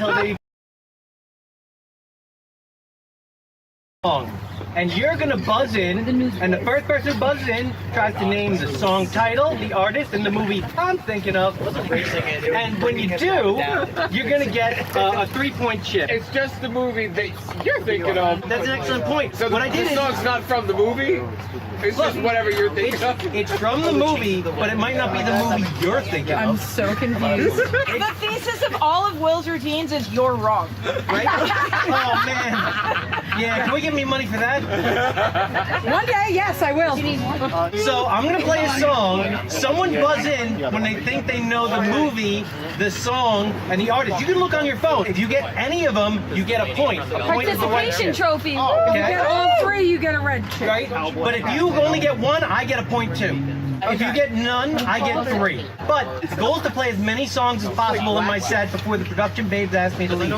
until they song. And you're gonna buzz in, and the first person who buzzes in tries to name the song title, the artist, and the movie I'm thinking of. And when you do, you're gonna get a 3-point chip. It's just the movie that you're thinking of. That's an excellent point. So what I did the is, song's not from the movie? It's just whatever you're thinking of? it's from the movie, but it might not be the movie you're thinking I'm of. so confused. The thesis of all of Will's routines is you're wrong. Right? Oh man. Yeah, can we get me money for that? One day, yes, I will. So I'm gonna play a song. Someone buzz in when they think they know the movie, the song, and the artist. You can look on your phone. If you get any of them, you get a point. A point is the one Participation chip. trophy. If you Okay? get all three, you get a red chip. Right? But if you only get one, I get a point too. If you get none, I get 3. But the goal is to play as many songs as possible in my set before the production babes ask me to leave.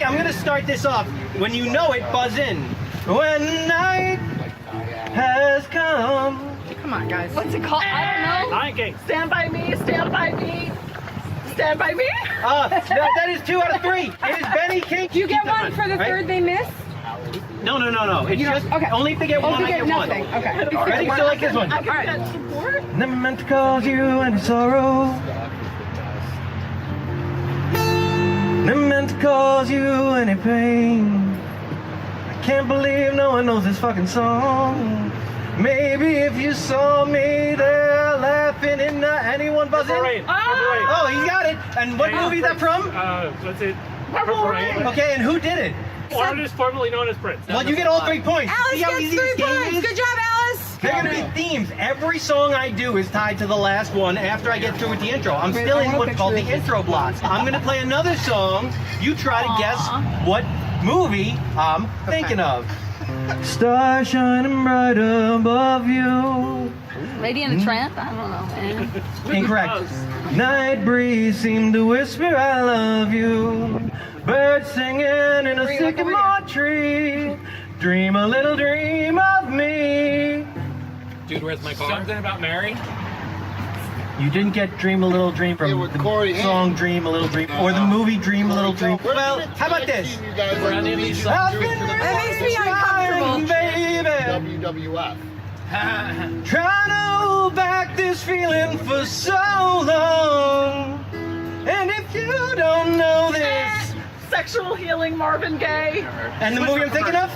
I'm gonna start this off. When you know it, buzz in. When night has come. Come on, guys. What's it called? I don't know. Lion King. Stand by me, stand by me. Stand by me? That is 2 out of 3. It is Benny King. Do you get one for the third they missed? No. It's You don't- just okay. only if they get Oh, one, you I get get one. nothing. Okay. Ready? So like this one. I can get support. Never meant to cause you any sorrow. Never meant to cause you any pain. I can't believe no one knows this fucking song. Maybe if you saw me there laughing in the... Anyone buzzing? Oh, he got it. And what movie is that from? Let's see. Purple Rain. Okay, and who did it? Artist formerly known as Prince. Well, you get all 3 points. Alice See how gets easy 3 this game points. is? Good job, Alice. They're gonna be themes. Every song I do is tied to the last one after I get through with the intro. I'm still in what's called the intro block. I'm gonna play another song. You try to guess what movie I'm thinking of. Star shining bright above you. Lady in the Tramp? I don't know, man. Incorrect. Night breeze seemed to whisper I love you. Birds singing in a sycamore tree. Dream a little dream of me. Dude, where's my car? Something about Mary? You didn't get Dream a Little Dream from the song Dream a Little Dream or the movie Dream a Little Dream. Well, how about this? That makes me uncomfortable. Baby. WWF. Trying to hold back this feeling for so long. And if you don't know this, Sexual healing, Marvin Gaye. and the movie I'm thinking of?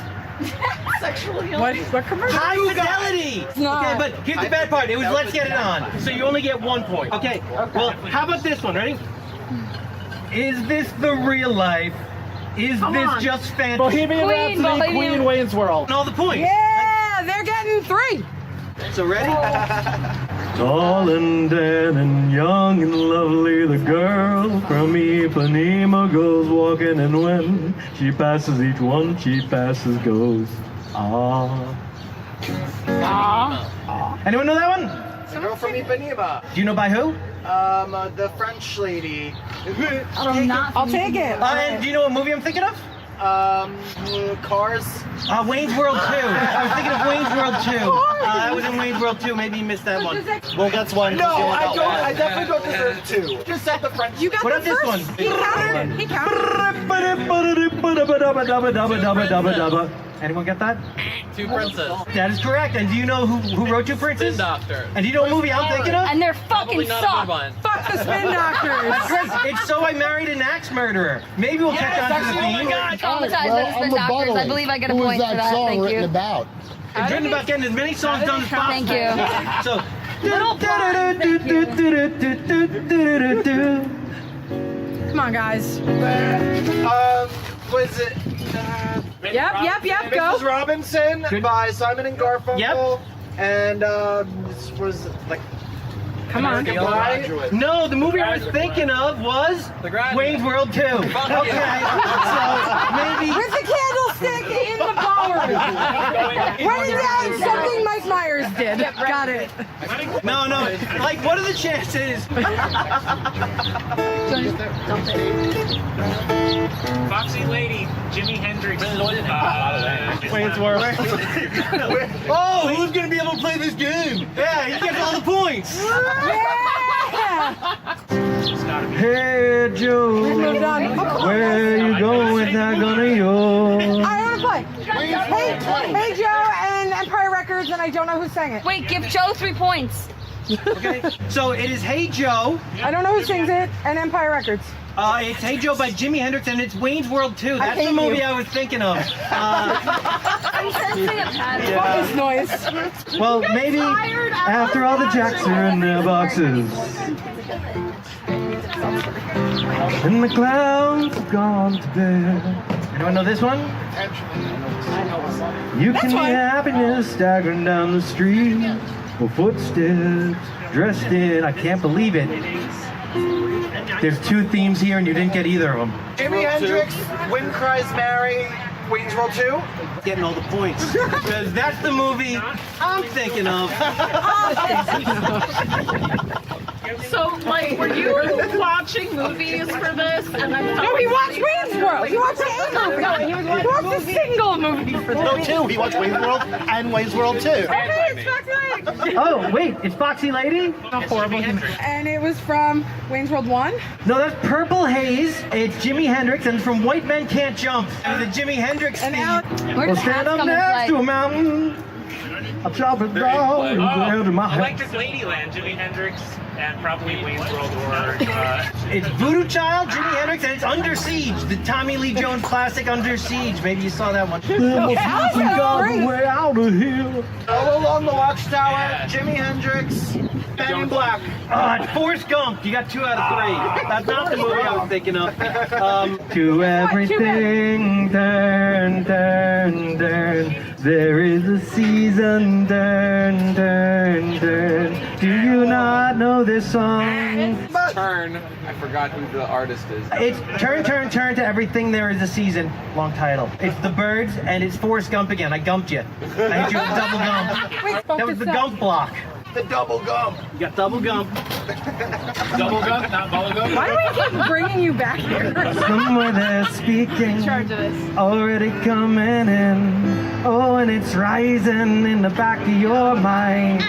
Sexual healing. What commercial? High Fidelity! not. Okay, but here's the bad part. It was Let's Get It On. So you only get 1 point. Okay, well, how about this one? Ready? Is this the real life? Is this just fantasy? Bohemian Queen, Rhapsody, Bohemian- Queen, Wayne's World. And all the points. Yeah, they're getting 3. So ready? Tall and tan and young and lovely, the girl from Ipanema goes walking, and when she passes each one, she passes goes. Ah. Anyone know that one? The girl from Ipanema. Do you know by who? The French lady. I'll take it. And do you know what movie I'm thinking of? Cars. Wayne's World 2. I was thinking of Wayne's World 2. I was in Wayne's World 2. Maybe you missed that one. Well, that's one. No, I don't. I definitely don't deserve 2. Just said the French. You got What the about this first. one? He counted. He counted. Anyone get that? Two Princes. That is correct. And do you know who wrote Two Princes? Spin Doctor. And do you know what movie I'm thinking of? And they're fucking Probably not a good suck. one. Fuck the spin doctors. That's right. It's So I Married an Axe Murderer. Maybe we'll catch on to the theme. Traumatized by the spin doctors. I believe I get a point for that. Thank you. about? I'm dreaming about getting as many songs done as possible. Thank you. So. Little blonde, thank Come on, guys. Was it? Yep, Mrs. go. Robinson by Simon and Garfunkel. Yep. And this was like. Come on. Graduate. No, the movie I was thinking of was The Graduate. Wayne's World 2. Okay, so maybe. With the candlestick in the ballroom. Writing down something Mike Myers did. kid. Got it. No. Like, what are the chances? Foxy Lady, Jimi Hendrix. Wayne's World. Oh, who's gonna be able to play this game? Yeah, he gets all the points. Hey Joe, where you going? Not gonna yo. I want to play. Hey Joe and Empire Records, and I don't know who sang it. Wait, give Joe 3 points. Okay, so it is Hey Joe. I don't know who sings it, and Empire Records. It's Hey Joe by Jimi Hendrix, and it's Wayne's World 2. That's the movie I was thinking of. I'm sensing a pattern. What is noise? Well, maybe after all the jacks are in their boxes, and the clouds have gone to bed. Anyone know this one? You can hear happiness staggering down the street, with footsteps dressed in. I can't believe it. There's 2 themes here, and you didn't get either of them. Jimi Hendrix, Wind Cries Mary, Wayne's World 2. Getting all the points because that's the movie I'm thinking of. So, like, were you watching movies for this? And I thought, No, he watched Wayne's World. He watched a movie. No, he watched a single movie for this. No, 2. He watched Wayne's World and Wayne's World 2. Okay, it's Foxy Lady. Oh, wait, it's Foxy Lady? Horrible. And it was from Wayne's World 1. No, that's Purple Haze. It's Jimi Hendrix, and it's from White Men Can't Jump. And the Jimi Hendrix And theme. Al- Where Well, does stand hats up come into next to a play? mountain. I'll chop it down and go to my head. Electric Ladyland, Jimi Hendrix, and probably Wayne's World or. It's Voodoo Child, Jimi Hendrix, and it's Under Siege, the Tommy Lee Jones classic Under Siege. Maybe you saw that one. Alice has three. Way out of here. All Along the Watchtower, Jimi Hendrix, Men in Black. It's Forrest Gump. You got 2 out of 3. That's not the movie I was thinking of. To everything, turn, turn, turn. There is a season, turn, turn, turn. Do you not know this song? Turn. I forgot who the artist is. It's Turn, Turn, Turn to Everything There Is a Season. Long title. It's The Birds, and it's Forrest Gump again. I gumped you. I hit you with double gump. That was the gump block. The Double Gum. You got double gump. Double gum, not bubble gum. Why do we keep bringing you back here? Somewhere they're speaking. Charge of this. Already coming in. Oh, and it's rising in the back of your mind.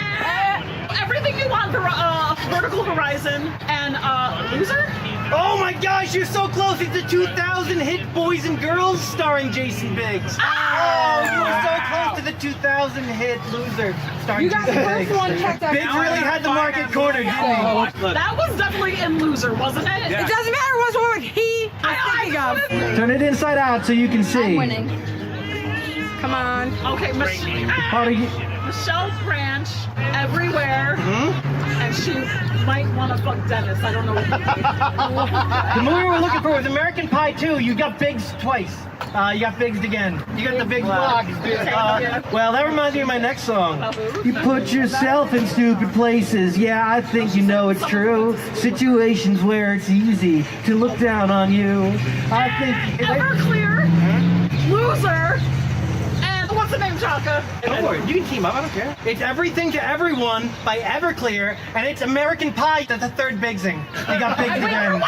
everything you want, Vertical Horizon and Loser. Oh my gosh, you're so close! It's a 2000 hit Boys and Girls starring Jason Biggs. Oh, you were so close to the 2000 hit Loser starring You got the Jason first Biggs. one checked out. Biggs really had the market cornered, didn't he? Look, That was definitely in Loser, wasn't it? It doesn't matter what one he was thinking of. turn it inside out so you can see. I'm winning. Come on. Okay, How do you? Michelle Branch everywhere, and she might want to fuck Dennis. I don't know. The movie we're looking for was American Pie 2. You got Biggs twice. You got Biggs again. You got the Biggs block. Well, that reminds me of my next song. You put yourself in stupid places. Yeah, I think you know it's true. Situations where it's easy to look down on you. I think. Everclear, Loser, and what's the name, Chaka? Don't worry, you can team up. I don't care. It's Everything to Everyone by Everclear, and it's American Pie. That's the third Biggsing. You got Biggs again.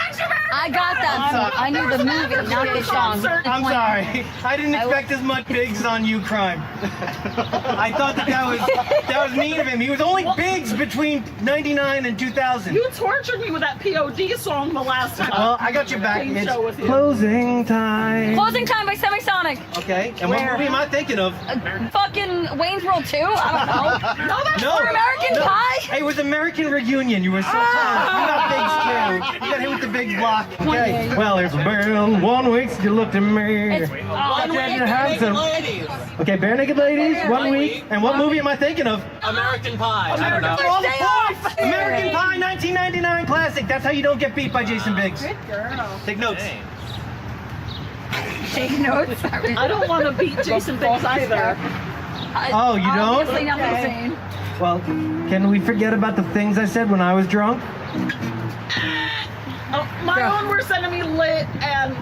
I got that song. I knew the movie, not the song. I'm sorry. I didn't expect as much Biggs on you, crime. I thought that was mean of him. He was only Biggs between 99 and 2000. You tortured me with that POD song the last time. Well, I got your back. Game It's show with you. closing time. Closing Time by Semisonic. Okay, and what movie am I thinking of? Fucking Wayne's World 2? I don't know. No, that's No. Or American Pie? It was American Reunion. You were so close. You got Biggs too. You got hit with the big block. Okay. Well, it's been 1 week since you looked at me. It's Okay, Bare Naked Ladies, 1 week. And what movie am I thinking of? American Pie. I don't know. All the points! American Pie 1999 classic. That's how you don't get beat by Jason Biggs. Good girl. Take notes. Take notes. I don't want to beat Jason Biggs either. Oh, you don't? Obviously nothing insane. Well, can we forget about the things I said when I was drunk? Oh, my own worst enemy lit and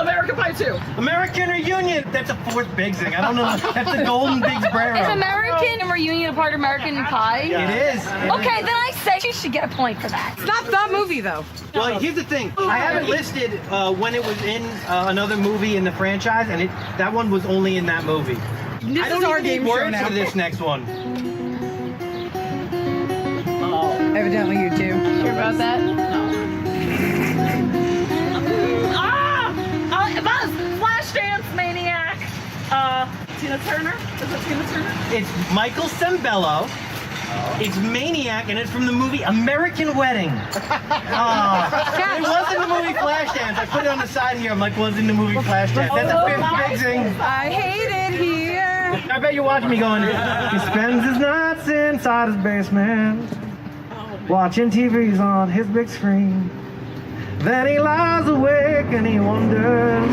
American Pie 2. American Reunion. That's a fourth big thing. I don't know. That's the golden big Is Brero. American Reunion a part of American Pie? It is. Okay, then I say she should get a point for that. It's not the movie though. Well, here's the thing. I haven't listed when it was in another movie in the franchise, and that one was only in that movie. This I don't is our even game need show words now. for this next one. Evidently you do. Sure about that? Buzz! Flashdance Maniac. Tina Turner? Is it Tina Turner? It's Michael Sembello. It's Maniac, and it's from the movie American Wedding. It was in the movie Flashdance. I put it on the side here. I'm like, was in the movie Flashdance. That's a fifth big thing. I hate it here. I bet you're watching me going, he spends his nights inside his basement, watching TVs on his big screen. Then he lies awake and he wonders,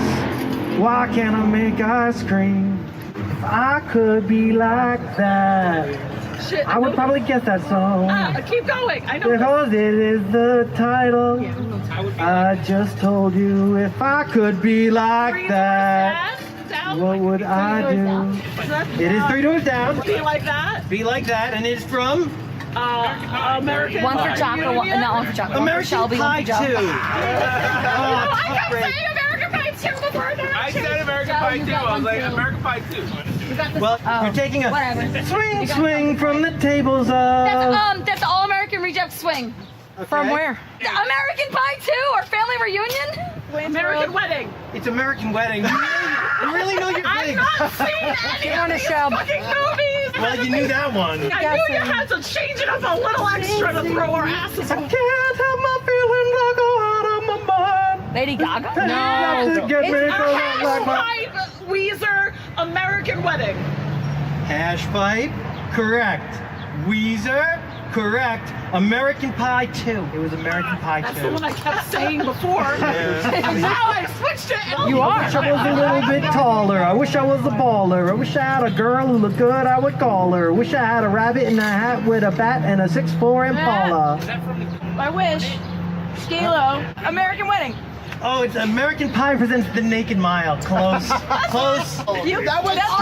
why can't I make ice cream? If I could be like that, Shit. I would probably get that song. Keep going. I know. Because it is the title. I just told you, if I could be like that, what would I do? It is 3 Doors Down. Be like that. Be like that, and it's from American One for Pie. chocolate, not one for chocolate. One for American Shelby, Pie one for Joe. 2. I kept saying American Pie 2 before that. I said American Pie 2. I was like, American Pie 2. Well, you're taking a Whatever. swing from the tables of. That's All American Reject Swing. From where? American Pie 2 or Family Reunion? American Wedding. It's American Wedding. You really know your I've thing. not seen any on of a these shelf. fucking movies. Well, you knew that one. I knew you had to change it up a little extra to throw our asses I off. can't have my feelings like go out of my mind. Lady Gaga? Got to get me A to like my hashtag Weezer American Wedding. hash pipe. Correct. Weezer. Correct. American Pie 2. It was American Pie 2. That's the one I kept saying before. And now I switched it. And You I are. wish I was a little bit taller. I wish I was a baller. I wish I had a girl who looked good, I would call her. Wish I had a rabbit in a hat with a bat and a 6'4" Impala. I wish. Skilo. American Wedding. Oh, it's American Pie presents The Naked Mile. Close. Close.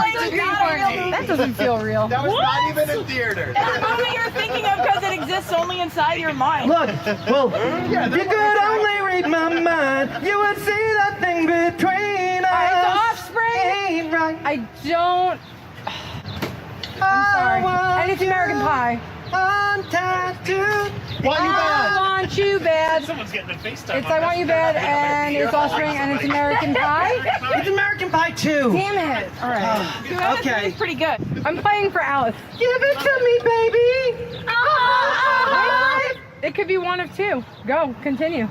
That doesn't feel real. That was not even in theater. It's the movie you're thinking of because it exists only inside your mind. Look, well, if you could only read my mind, you would see that thing between us. It's Offspring. Ain't right. I don't. I'm sorry. And it's American Pie. Untattooed. Want you I bad. want you bad. Someone's getting a FaceTime. It's I Want You Bad, and it's Offspring, and it's American Pie. It's American Pie 2. Damn it. All right. Okay. It's pretty good. I'm playing for Alice. Give it to me, baby. It could be one of two. Go, continue.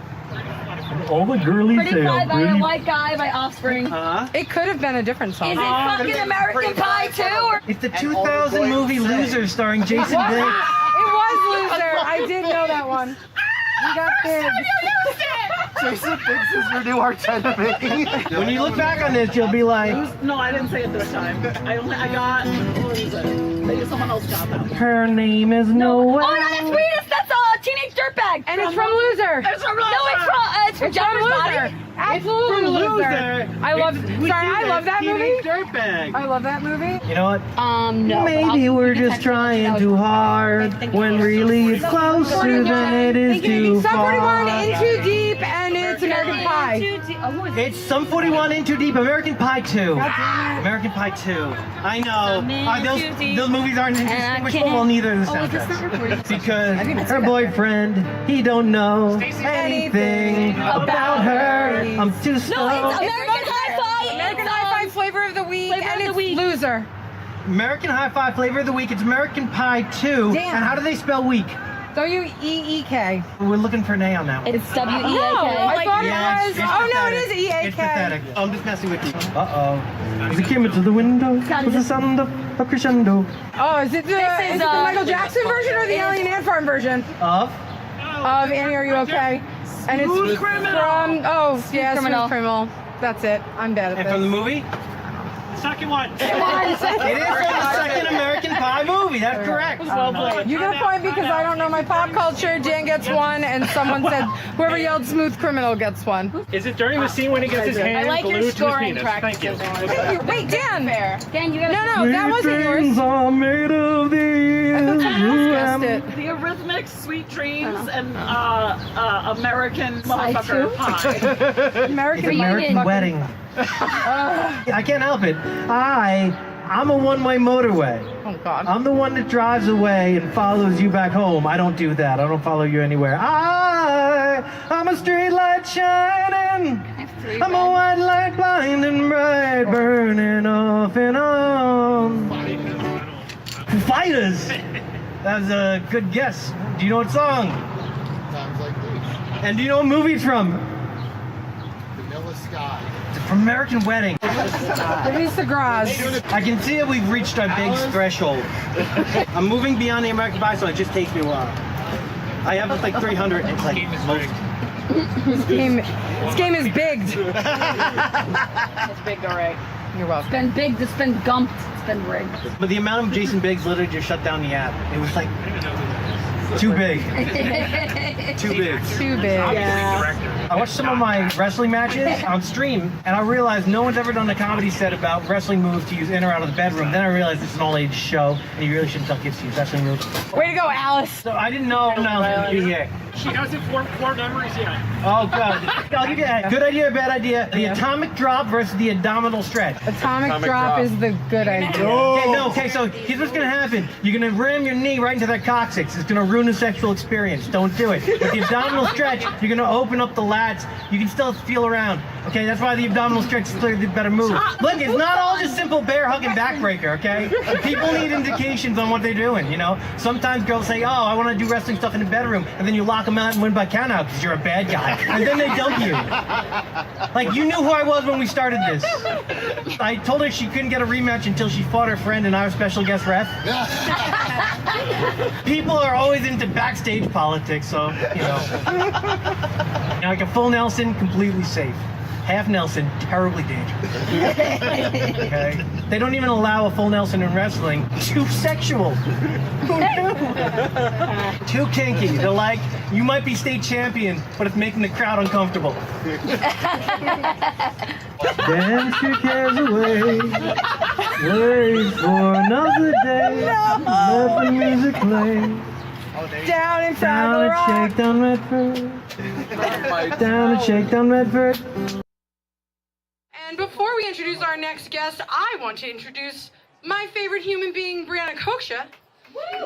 All the girlies Pretty Fly by a White Guy by Offspring. It could have been a different song. Is it fucking American Pie 2 or? It's the 2000 movie Loser starring Jason What? Biggs. It was Loser. I did know that one. You got big. Jason thinks this is your new arch enemy. When you look back on this, you'll be like, No, I didn't say it this time. I got, what is it? Maybe someone else got that one. her name is Noel. Oh, no, that's Sweetest. That's Teenage Dirtbag. And it's from Loser. It's from No, it's from It's from Jennifer's Loser. Body. Absolutely Loser. I love. Sorry, I love that movie. Dirtbag. I love that movie. You know what? No. Maybe we're just trying too hard when really it's closer than it is too Sum 41 far. In Too Deep, and it's American Pie. It's Sum 41 In Too Deep, American Pie 2. American Pie 2. I know. Those movies aren't indistinguishable. Well, neither is the soundtrack. Because her boyfriend, he don't know anything about her. I'm too slow. No, it's American Hi-Fi. American Hi-Fi Flavor of the Week, Flavor and of it's the Week. Loser. American Hi-Fi Flavor of the Week. It's American Pie 2. Damn. And how do they spell week? W-E-E-K. We're looking for an A on that one. It's W-E-A-K. No, I thought it was. it's Oh no, it pathetic. is E-A-K. It's pathetic. I'm just messing with you. Uh-oh. As it came into the window, was the sound of a crescendo Oh, is it the Michael Jackson version or the Alien Ant Farm version of... of Annie? Are you okay? And it's Smooth Criminal. from Criminal. Smooth Criminal. That's it. I'm bad And at from the this. movie? second one. It is from the second American Pie movie. That's correct. You get a point because I don't know my pop culture. Dan gets one, and someone said whoever yelled "smooth criminal" gets one. Is it during the scene when he gets his hand like your glued to his scoring penis? Thank you. Wait, Dan. Dan, you gotta. No, that wasn't yours. Are made of these. I thought someone else guessed it. The Eurythmics, Sweet Dreams, and American Motherfucker Pie. American Wedding. I can't help it. I'm a one-way motorway. Oh God. I'm the one that drives away and follows you back home. I don't do that. I don't follow you anywhere. I'm a street light shining. I'm a white light blind and bright, burning off and on. Foo Fighters. That's a good guess. Do you know what song? Sounds like this. And do you know what movie it's from? Vanilla Sky. It's from American Wedding. Release the garage. I can see that we've reached our big threshold. I'm moving beyond the American Pie, so it just takes me a while. I have like 300. It's like This game is bigged. It's big, all right. You're welcome. It's been big. It's been gumped. It's been rigged. But the amount of Jason Biggs literally just shut down the app. It was like too big. Too big. Too big. I watched some of my wrestling matches on stream, and I realized no one's ever done a comedy set about wrestling moves to use in or out of the bedroom. Then I realized it's an all-age show, and you really shouldn't tell kids to use wrestling moves. Way to go, Alice. So I didn't know when I was going to be here. She hasn't formed core memories yet. Oh, God. I'll give you that. Good idea, bad idea. The atomic drop versus the abdominal stretch. Atomic drop is the good idea. Okay, so here's what's gonna happen. You're gonna ram your knee right into that coccyx. It's gonna ruin the sexual experience. Don't do it. With the abdominal stretch, you're gonna open up the lats. You can still feel around. Okay, that's why the abdominal stretch is clearly the better move. Look, it's not all just simple bear hug and backbreaker, okay? People need indications on what they're doing, you know? Sometimes girls say, oh, I wanna do wrestling stuff in the bedroom, and then you lock them out and win by countout because you're a bad guy. And then they dump you. Like, you knew who I was when we started this. I told her she couldn't get a rematch until she fought her friend and our special guest ref. People are always into backstage politics, so, you know. Like a full Nelson, completely safe. Half Nelson, terribly dangerous. Okay? They don't even allow a full Nelson in wrestling. Too sexual. Who knew? Too kinky. They're like, you might be state champion, but it's making the crowd uncomfortable. Dance your cares away. Wait for another day. Let the music play. Down inside the rock. Shake down Redford. Down and shake down Redford. And before we introduce our next guest, I want to introduce my favorite human being, Brianna Koksha,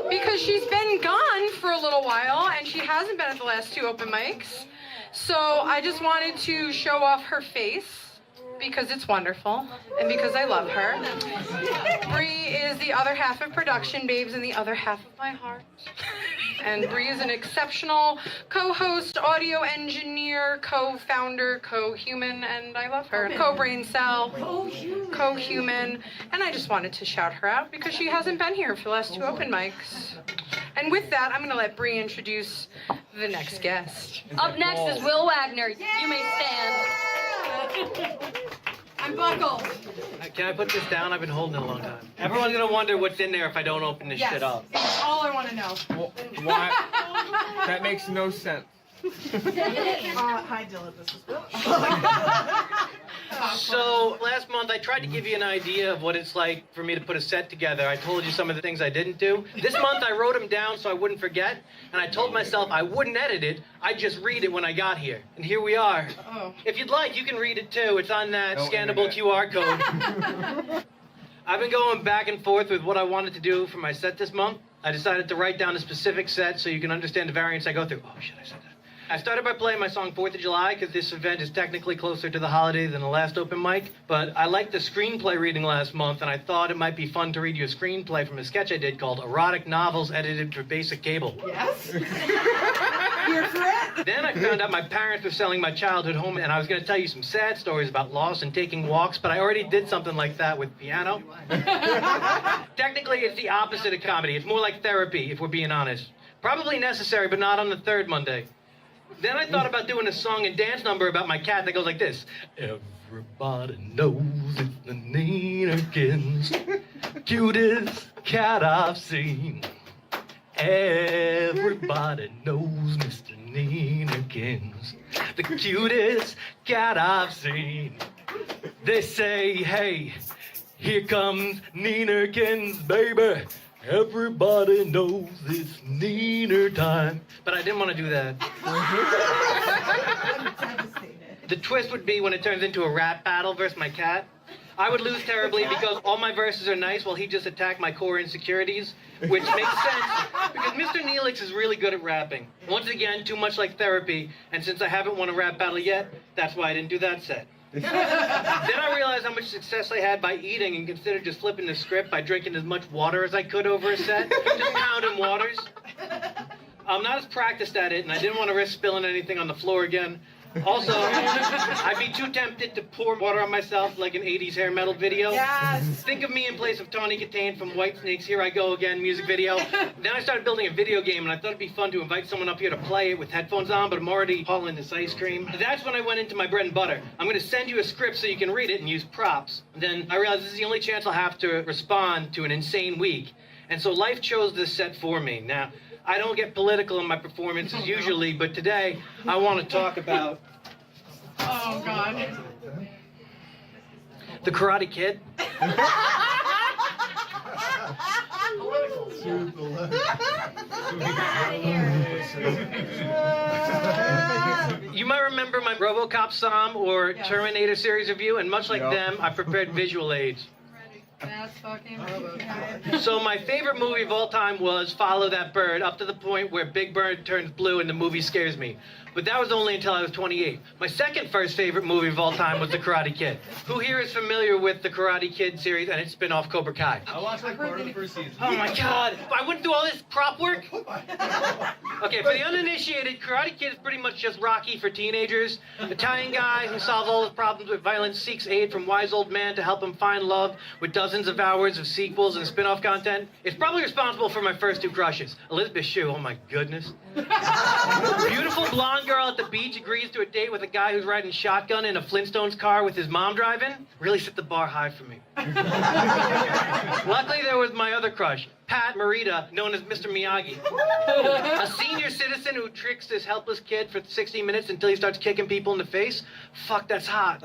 because she's been gone for a little while and she hasn't been at the last 2 open mics. So I just wanted to show off her face because it's wonderful and because I love her. Bree is the other half of Production Babes and the other half of my heart. And Bree is an exceptional co-host, audio engineer, co-founder, co-human, and I love her. Co-brain cell, co-human, and I just wanted to shout her out because she hasn't been here for the last 2 open mics. And with that, I'm going to let Bree introduce the next guest. Up next is Will Wagner. You may stand. I'm buckled. Can I put this down? I've been holding it a long time. Everyone's gonna wonder what's in there if I don't open this shit up. That's all I want to know. Why? That makes no sense. Hi, Dylan. This is Will. So last month I tried to give you an idea of what it's like for me to put a set together. I told you some of the things I didn't do. This month I wrote them down so I wouldn't forget, and I told myself I wouldn't edit it. I'd just read it when I got here. And here we are. Oh. If you'd like, you can read it too. It's on that scannable QR code. I've been going back and forth with what I wanted to do for my set this month. I decided to write down a specific set so you can understand the variants I go through. Oh shit, I said that. I started by playing my song 4th of July because this event is technically closer to the holiday than the last open mic, but I liked the screenplay reading last month and I thought it might be fun to read you a screenplay from a sketch I did called Erotic Novels Edited for Basic Cable. Yes? You're correct. Then I found out my parents were selling my childhood home and I was going to tell you some sad stories about loss and taking walks, but I already did something like that with piano. Technically, it's the opposite of comedy. It's more like therapy, if we're being honest. Probably necessary, but not on the 3rd Monday. Then I thought about doing a song and dance number about my cat that goes like this. Everybody knows it's the Neenerkins, cutest cat I've seen. Everybody knows Mr. Neenerkins, the cutest cat I've seen. They say, hey, here comes Neenerkins, baby. Everybody knows it's Neener time. But I didn't want to do that. The twist would be when it turns into a rap battle versus my cat. I would lose terribly because all my verses are nice while he just attacked my core insecurities, which makes sense because Mr. Neelix is really good at rapping. Once again, too much like therapy, and since I haven't won a rap battle yet, that's why I didn't do that set. Then I realized how much success I had by eating and considered just flipping the script by drinking as much water as I could over a set, just pounding waters. I'm not as practiced at it, and I didn't want to risk spilling anything on the floor again. Also, I'd be too tempted to pour water on myself like an 80s hair metal video. Yes. Think of me in place of Tawny Katane from Whitesnake's Here I Go Again music video. Then I started building a video game, and I thought it'd be fun to invite someone up here to play it with headphones on, but I'm already hauling this ice cream. That's when I went into my bread and butter. I'm going to send you a script so you can read it and use props. Then I realized this is the only chance I'll have to respond to an insane week. And so life chose this set for me. Now, I don't get political in my performances usually, but today I want to talk about... Oh, God. The Karate Kid. You might remember my RoboCop Som or Terminator series review, and much like them, I prepared visual aids. That's fucking... So my favorite movie of all time was Follow That Bird, up to the point where Big Bird turns blue and the movie scares me. But that was only until I was 28. My second favorite movie of all time was The Karate Kid. Who here is familiar with the Karate Kid series and its spin-off Cobra Kai? I watched like part of the first season. Oh my God! I went through all this prop work? Okay, for the uninitiated, Karate Kid is pretty much just Rocky for teenagers. Italian guy who solves all his problems with violence seeks aid from wise old man to help him find love with dozens of hours of sequels and spin-off content. It's probably responsible for my first two crushes. Elizabeth Shue, oh my goodness. Beautiful blonde girl at the beach agrees to a date with a guy who's riding shotgun in a Flintstones car with his mom driving. Really set the bar high for me. Luckily, there was my other crush, Pat Morita, known as Mr. Miyagi. A senior citizen who tricks this helpless kid for 60 minutes until he starts kicking people in the face. Fuck, that's hot.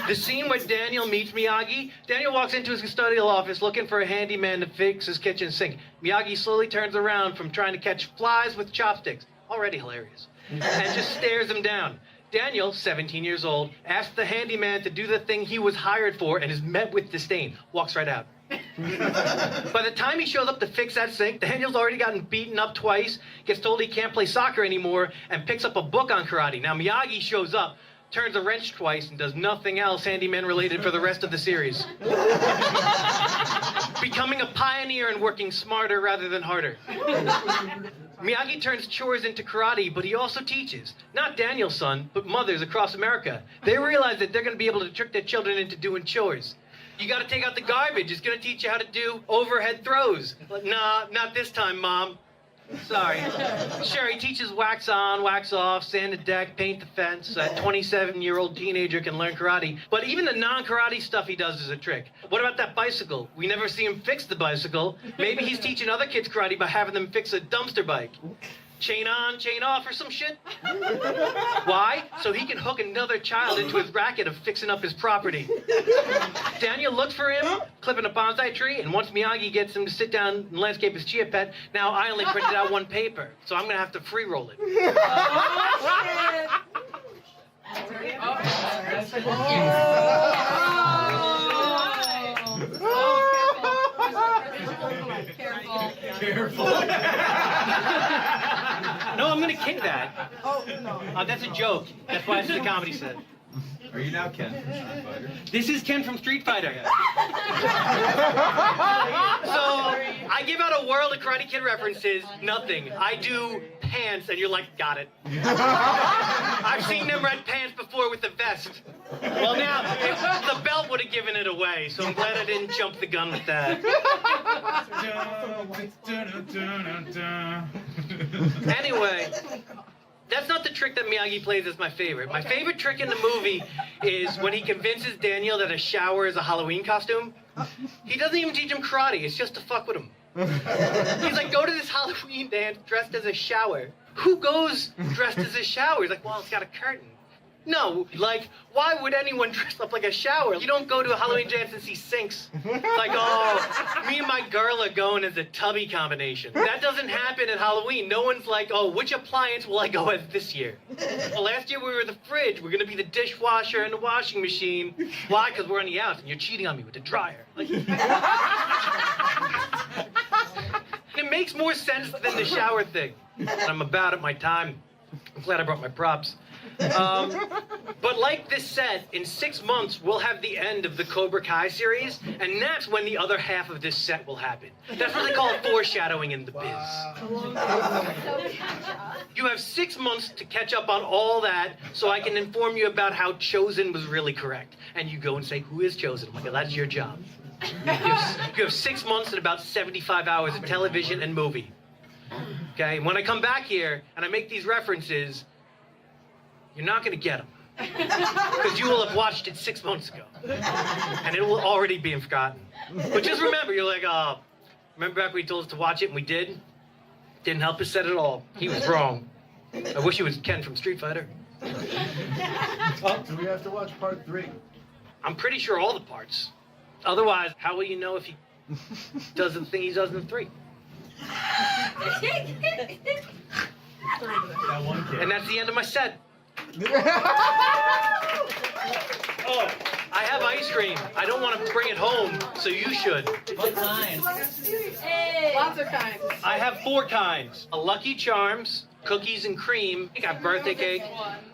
The scene where Daniel meets Miyagi, Daniel walks into his custodial office looking for a handyman to fix his kitchen sink. Miyagi slowly turns around from trying to catch flies with chopsticks, already hilarious, and just stares him down. Daniel, 17 years old, asks the handyman to do the thing he was hired for and is met with disdain. Walks right out. By the time he shows up to fix that sink, Daniel's already gotten beaten up twice, gets told he can't play soccer anymore, and picks up a book on karate. Now, Miyagi shows up, turns a wrench twice, and does nothing else handyman related for the rest of the series. Becoming a pioneer and working smarter rather than harder. Miyagi turns chores into karate, but he also teaches. Not Daniel's son, but mothers across America. They realize that they're going to be able to trick their children into doing chores. You got to take out the garbage. It's going to teach you how to do overhead throws. But nah, not this time, Mom. Sorry. Sure, he teaches wax on, wax off, sand the deck, paint the fence. A 27-year-old teenager can learn karate. But even the non-karate stuff he does is a trick. What about that bicycle? We never see him fix the bicycle. Maybe he's teaching other kids karate by having them fix a dumpster bike. Chain on, chain off, or some shit? Why? So he can hook another child into his racket of fixing up his property. Daniel looks for him, clipping a bonsai tree, and once Miyagi gets him to sit down and landscape his chia pet, now I only printed out one paper, so I'm gonna have to free roll it. Careful. No, I'm gonna kick that. Oh, no. That's a joke. That's why it's a comedy set. Are you now Ken from Street Fighter? This is Ken from Street Fighter. So, I give out a world of Karate Kid references, nothing. I do pants, and you're like, got it. I've seen them red pants before with the vest. Well, now, the belt would have given it away, so I'm glad I didn't jump the gun with that. Anyway, that's not the trick that Miyagi plays as my favorite. My favorite trick in the movie is when he convinces Daniel that a shower is a Halloween costume. He doesn't even teach him karate, it's just to fuck with him. He's like, go to this Halloween dance dressed as a shower. Who goes dressed as a shower? He's like, well, it's got a curtain. No, like, why would anyone dress up like a shower? You don't go to a Halloween dance and see sinks. Like, oh, me and my girl are going as a tubby combination. That doesn't happen at Halloween. No one's like, oh, which appliance will I go as this year? Well, last year we were the fridge. We're gonna be the dishwasher and the washing machine. Why? Because we're on the outs and you're cheating on me with the dryer. Like, it makes more sense than the shower thing. And I'm about at my time. I'm glad I brought my props. But like this set, in 6 months, we'll have the end of the Cobra Kai series, and that's when the other half of this set will happen. That's what they call foreshadowing in the biz. You have 6 months to catch up on all that, so I can inform you about how Chosen was really correct. And you go and say, who is Chosen? I'm like, well, that's your job. You have 6 months and about 75 hours of television and movie. Okay, and when I come back here and I make these references, you're not going to get them. Because you will have watched it 6 months ago. And it will already be forgotten. But just remember, you're like, oh, remember back when he told us to watch it and we did? Didn't help his set at all. He was wrong. I wish he was Ken from Street Fighter. Oh, do we have to watch part 3? I'm pretty sure all the parts. Otherwise, how will you know if he does the thing he does in the 3? And that's the end of my set. Oh, I have ice cream. I don't want to bring it home, so you should. What kind? Hey. Lots of kinds. I have 4 kinds. A Lucky Charms, cookies and cream. I got birthday cake.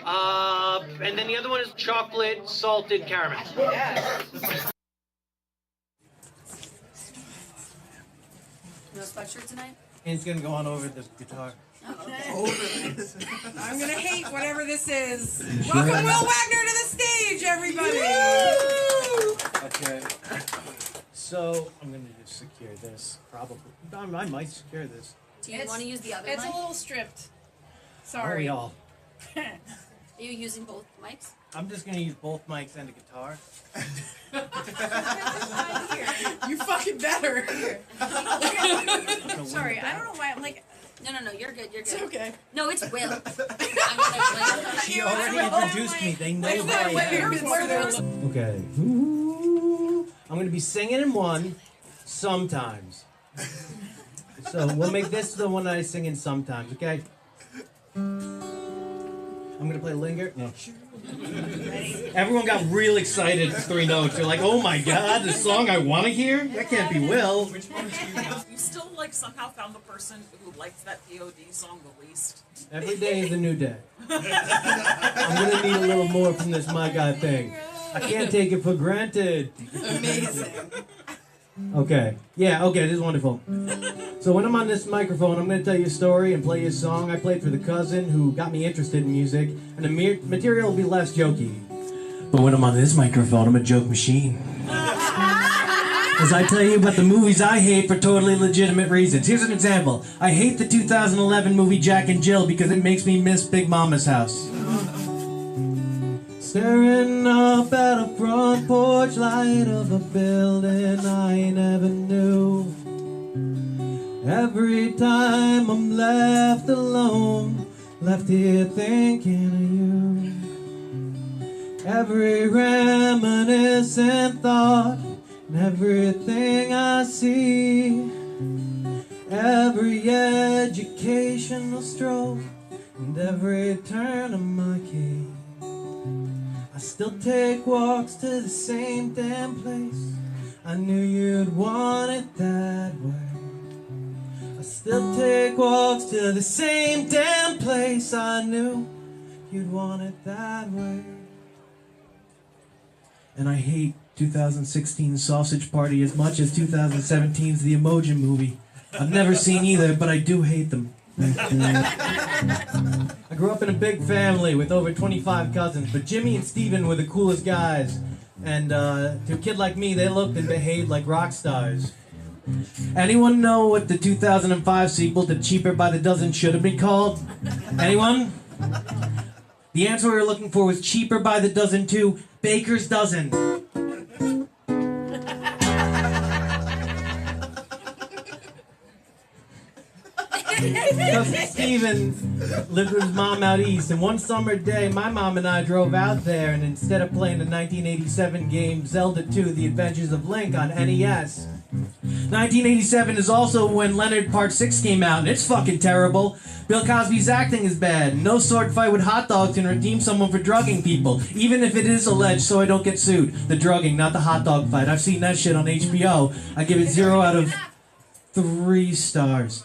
And then the other one is chocolate salted caramel. No sweatshirt tonight? And it's gonna go on over the guitar. I'm gonna hate whatever this is. Welcome Will Wagner to the stage, everybody! Okay. So I'm gonna just secure this. Probably. I might secure this. Do you want to use the other It's mic? a little stripped. Are Sorry. we all? Are you using both mics? I'm just gonna use both mics and a guitar. You fucking better. Sorry, I don't know why I'm like. No, you're good, you're good. It's okay. No, it's Will. I'm gonna She already introduced me. They know who I am. Okay. I'm gonna be singing in one sometimes. So we'll make this the one that I sing in sometimes, okay? I'm gonna play Linger. No. Everyone got real excited for 3 notes. They're like, oh my god, the song I want to hear? That can't be Will. Which one do you have? You still, like, somehow found the person who liked that POD song the least. Every day is a new day. I'm gonna need a little more from this My Guy thing. I can't take it for granted. Amazing. Okay. Yeah, okay, this is wonderful. So when I'm on this microphone, I'm going to tell you a story and play you a song I played for the cousin who got me interested in music, and the material will be less jokey. But when I'm on this microphone, I'm a joke machine. As I tell you about the movies I hate for totally legitimate reasons. Here's an example. I hate the 2011 movie Jack and Jill because it makes me miss Big Mama's house. Staring up at a front porch light of a building I never knew. Every time I'm left alone, left here thinking of you. Every reminiscent thought and everything I see. Every educational stroke and every turn of my key. I still take walks to the same damn place. I knew you'd want it that way. I still take walks to the same damn place. I knew you'd want it that way. And I hate 2016's Sausage Party as much as 2017's The Emoji Movie. I've never seen either, but I do hate them. I grew up in a big family with over 25 cousins, but Jimmy and Steven were the coolest guys. And to a kid like me, they looked and behaved like rock stars. Anyone know what the 2005 sequel to Cheaper by the Dozen should have been called? Anyone? The answer we were looking for was Cheaper by the Dozen 2, Baker's Dozen. Cousin Steven lived with his mom out east, and one summer day, my mom and I drove out there, and instead of playing the 1987 game Zelda 2, The Adventures of Link on NES, 1987 is also when Leonard Part 6 came out, and it's fucking terrible. Bill Cosby's acting is bad. No sword fight with hot dogs can redeem someone for drugging people, even if it is alleged so I don't get sued. The drugging, not the hot dog fight. I've seen that shit on HBO. I give it 0 out of 3 stars.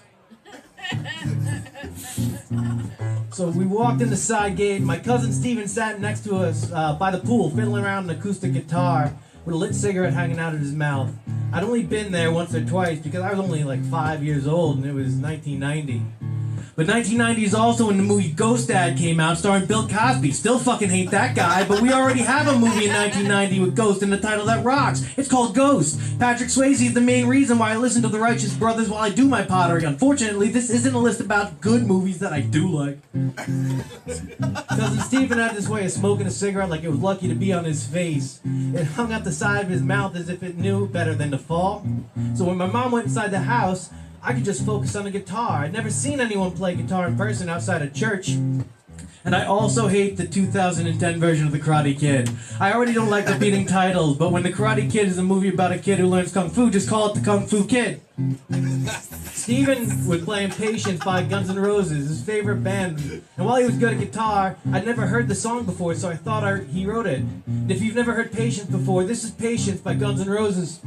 So we walked in the side gate. My cousin Steven sat next to us by the pool, fiddling around an acoustic guitar with a lit cigarette hanging out of his mouth. I'd only been there once or twice because I was only like 5 years old and it was 1990. But 1990 is also when the movie Ghost Dad came out, starring Bill Cosby. Still fucking hate that guy, but we already have a movie in 1990 with Ghost in the title that rocks. It's called Ghost. Patrick Swayze is the main reason why I listen to the Righteous Brothers while I do my pottery. Unfortunately, this isn't a list about good movies that I do like. Cousin Steven had this way of smoking a cigarette like it was lucky to be on his face. It hung out the side of his mouth as if it knew better than to fall. So when my mom went inside the house, I could just focus on the guitar. I'd never seen anyone play guitar in person outside of church. And I also hate the 2010 version of The Karate Kid. I already don't like repeating titles, but when The Karate Kid is a movie about a kid who learns Kung Fu, just call it The Kung Fu Kid. Steven was playing Patience by Guns N' Roses, his favorite band. And while he was good at guitar, I'd never heard the song before, so I thought he wrote it. And if you've never heard Patience before, this is Patience by Guns N' Roses.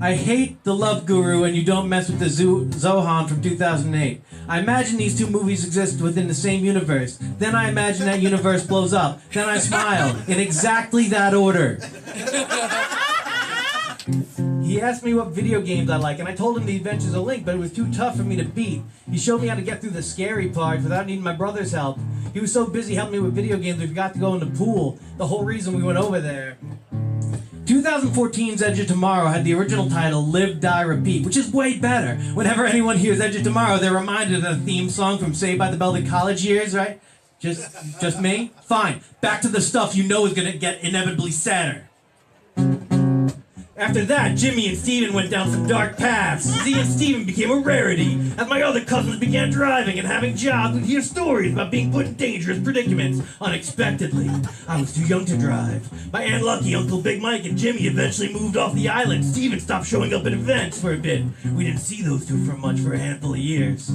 I hate The Love Guru and You Don't Mess with the Zohan from 2008. I imagine these two movies exist within the same universe. Then I imagine that universe blows up. Then I smile in exactly that order. He asked me what video games I like, and I told him The Adventures of Link, but it was too tough for me to beat. He showed me how to get through the scary part without needing my brother's help. He was so busy helping me with video games we forgot to go in the pool. The whole reason we went over there. 2014's Edge of Tomorrow had the original title Live, Die, Repeat, which is way better. Whenever anyone hears Edge of Tomorrow, they're reminded of the theme song from Saved by the Bell, the college years, right? Just me? Fine. Back to the stuff you know is gonna get inevitably sadder. After that, Jimmy and Steven went down some dark paths. Z and Steven became a rarity. As my other cousins began driving and having jobs, we'd hear stories about being put in dangerous predicaments unexpectedly. I was too young to drive. My Aunt Lucky, Uncle Big Mike, and Jimmy eventually moved off the island. Steven stopped showing up at events for a bit. We didn't see those two for much for a handful of years.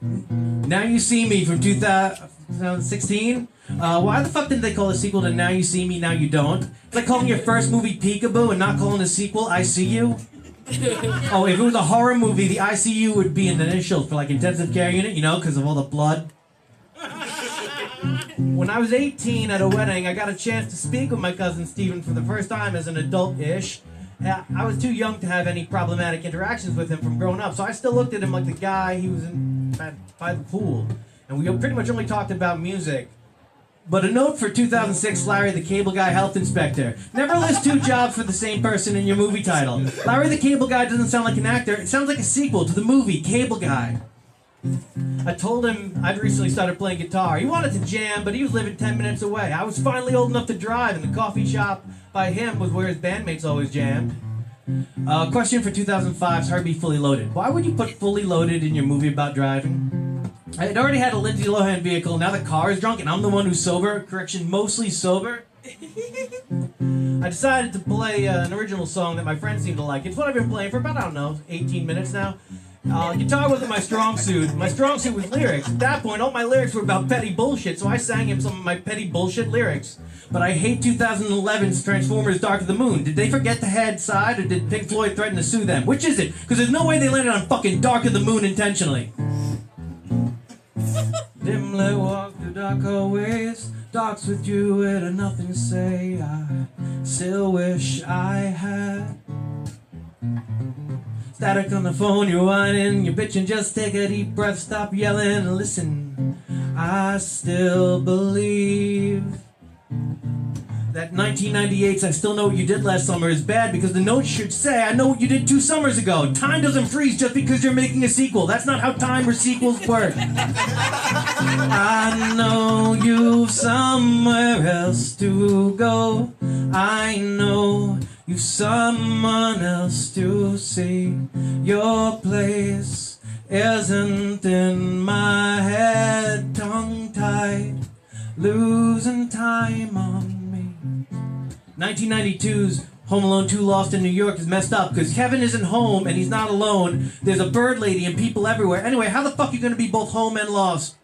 Now You See Me from 2016? Why the fuck didn't they call the sequel to Now You See Me, Now You Don't? It's like calling your first movie Peekaboo and not calling the sequel I See You. Oh, if it was a horror movie, the ICU would be an initial for like intensive care unit, you know, because of all the blood. When I was 18 at a wedding, I got a chance to speak with my cousin Steven for the first time as an adult-ish. I was too young to have any problematic interactions with him from growing up, so I still looked at him like the guy he was in by the pool. And we pretty much only talked about music. But a note for 2006 Larry the Cable Guy Health Inspector. Never list two jobs for the same person in your movie title. Larry the Cable Guy doesn't sound like an actor, it sounds like a sequel to the movie Cable Guy. I told him I'd recently started playing guitar. He wanted to jam, but he was living 10 minutes away. I was finally old enough to drive, and the coffee shop by him was where his bandmates always jammed. Question for 2005's Herbie Fully Loaded. Why would you put Fully Loaded in your movie about driving? I had already had a Lindsay Lohan vehicle, now the car is drunk, and I'm the one who's sober. Correction, mostly sober. I decided to play an original song that my friends seem to like. It's what I've been playing for about, I don't know, 18 minutes now. Guitar wasn't my strong suit. My strong suit was lyrics. At that point, all my lyrics were about petty bullshit, so I sang him some of my petty bullshit lyrics. But I hate 2011's Transformers Dark of the Moon. Did they forget the head side, or did Pink Floyd threaten to sue them? Which is it? Because there's no way they landed on fucking Dark of the Moon intentionally. Dimly walk the dark hallways, darks with you with a nothing to say. I still wish I had static on the phone, you're whining, you're bitching, just take a deep breath, stop yelling and listen. I still believe that 1998's I Still Know What You Did Last Summer is bad because the notes should say, I know what you did 2 summers ago. Time doesn't freeze just because you're making a sequel. That's not how time or sequels work. I know you've somewhere else to go. I know you've someone else to see. Your place isn't in my head, tongue-tied, losing time on me. 1992's Home Alone 2 Lost in New York is messed up because Kevin isn't home and he's not alone. There's a bird lady and people everywhere. Anyway, how the fuck are you going to be both home and lost?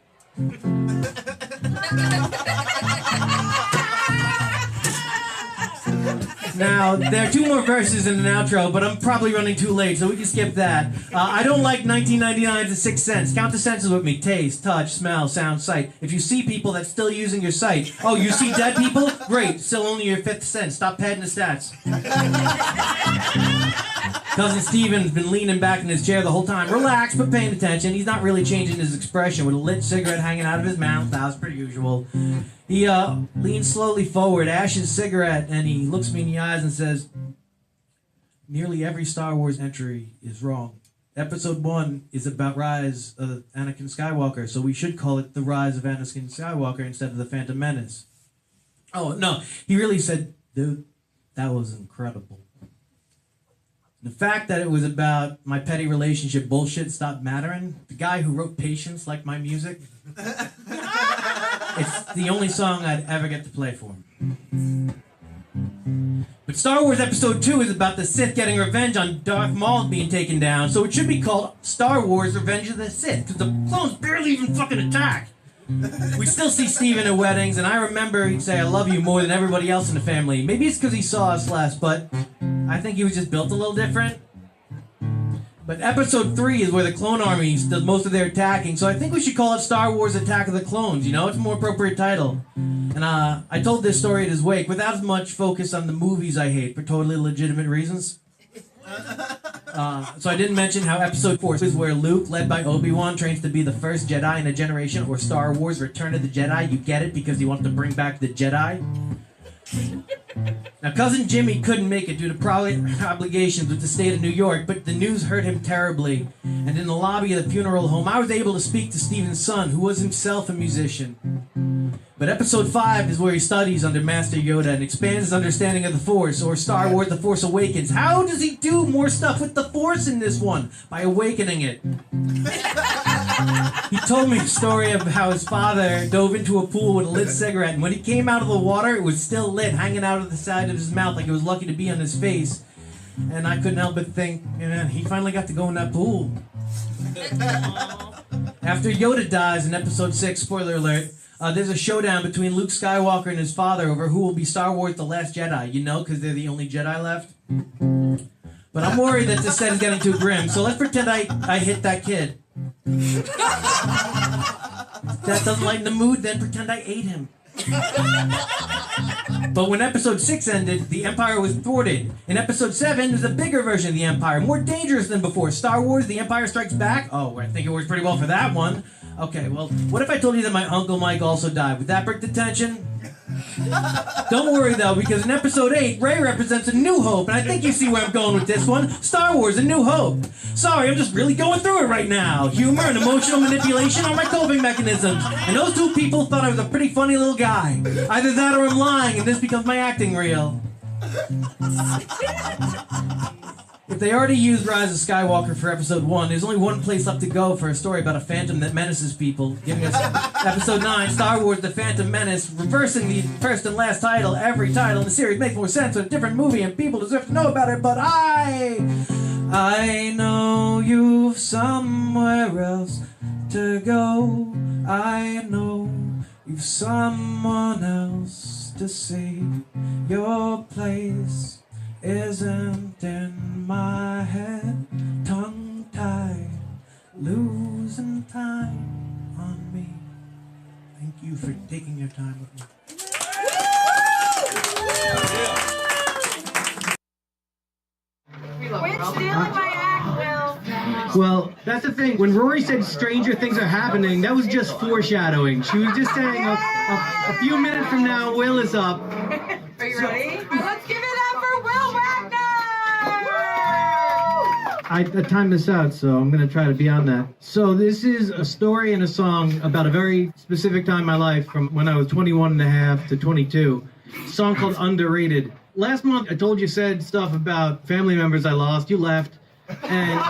Now, there are 2 more verses in an outro, but I'm probably running too late, so we can skip that. I don't like 1999's The Sixth Sense. Count the senses with me. Taste, touch, smell, sound, sight. If you see people, that's still using your sight. Oh, you see dead people? Great. Still only your 5th sense. Stop padding the stats. Cousin Steven's been leaning back in his chair the whole time. Relaxed, but paying attention. He's not really changing his expression with a lit cigarette hanging out of his mouth. That was pretty usual. He leans slowly forward, ashes cigarette, and he looks me in the eyes and says, nearly every Star Wars entry is wrong. Episode 1 is about Rise of Anakin Skywalker, so we should call it The Rise of Anakin Skywalker instead of The Phantom Menace. Oh, no, he really said, dude, that was incredible. The fact that it was about my petty relationship bullshit stopped mattering. The guy who wrote Patience liked my music. It's the only song I'd ever get to play for him. But Star Wars Episode 2 is about the Sith getting revenge on Darth Maul being taken down, so it should be called Star Wars Revenge of the Sith, because the clones barely even fucking attack. We still see Steven at weddings, and I remember he'd say, I love you more than everybody else in the family. Maybe it's because he saw us less, but I think he was just built a little different. But Episode 3 is where the clone army does most of their attacking, so I think we should call it Star Wars Attack of the Clones, you know? It's a more appropriate title. And I told this story at his wake without as much focus on the movies I hate for totally legitimate reasons. So I didn't mention how Episode 4 is where Luke, led by Obi-Wan, trains to be the first Jedi in a generation, or Star Wars Return of the Jedi. You get it because he wants to bring back the Jedi. Now, Cousin Jimmy couldn't make it due to obligations with the state of New York, but the news hurt him terribly. And in the lobby of the funeral home, I was able to speak to Steven's son, who was himself a musician. But Episode 5 is where he studies under Master Yoda and expands his understanding of the Force, or Star Wars The Force Awakens. How does he do more stuff with the Force in this one? By awakening it. He told me a story of how his father dove into a pool with a lit cigarette, and when he came out of the water, it was still lit, hanging out of the side of his mouth like it was lucky to be on his face. And I couldn't help but think, man, he finally got to go in that pool. After Yoda dies in Episode 6, spoiler alert, there's a showdown between Luke Skywalker and his father over who will be Star Wars The Last Jedi, you know, because they're the only Jedi left. But I'm worried that this set is getting too grim, so let's pretend I hit that kid. If that doesn't lighten the mood, then pretend I ate him. But when Episode 6 ended, the Empire was thwarted. In Episode 7, there's a bigger version of the Empire, more dangerous than before. Star Wars, The Empire Strikes Back? Oh, I think it works pretty well for that one. Okay, well, what if I told you that my Uncle Mike also died? Would that break the tension? Don't worry, though, because in Episode 8, Rey represents a new hope, and I think you see where I'm going with this one. Star Wars, A New Hope. Sorry, I'm just really going through it right now. Humor and emotional manipulation are my coping mechanisms, and those two people thought I was a pretty funny little guy. Either that or I'm lying, and this becomes my acting reel. If they already used Rise of Skywalker for Episode 1, there's only one place left to go for a story about a phantom that menaces people, giving us Episode 9, Star Wars The Phantom Menace, reversing the first and last title. Every title in the series makes more sense with a different movie, and people deserve to know about it, but I know you've somewhere else to go. I know you've someone else to see. Your place isn't in my head, tongue-tied, losing time on me. Thank you for taking your time with me. Quit stealing my act, Will. Well, that's the thing. When Rory said stranger things are happening, that was just foreshadowing. She was just saying a few minutes from now, Will is up. You ready? All right, let's give it up for Will Wagner! I timed this out, so I'm going to try to be on that. So this is a story and a song about a very specific time in my life from when I was 21 and a half to 22. A song called Underrated. Last month, I told you said stuff about family members I lost. You left. And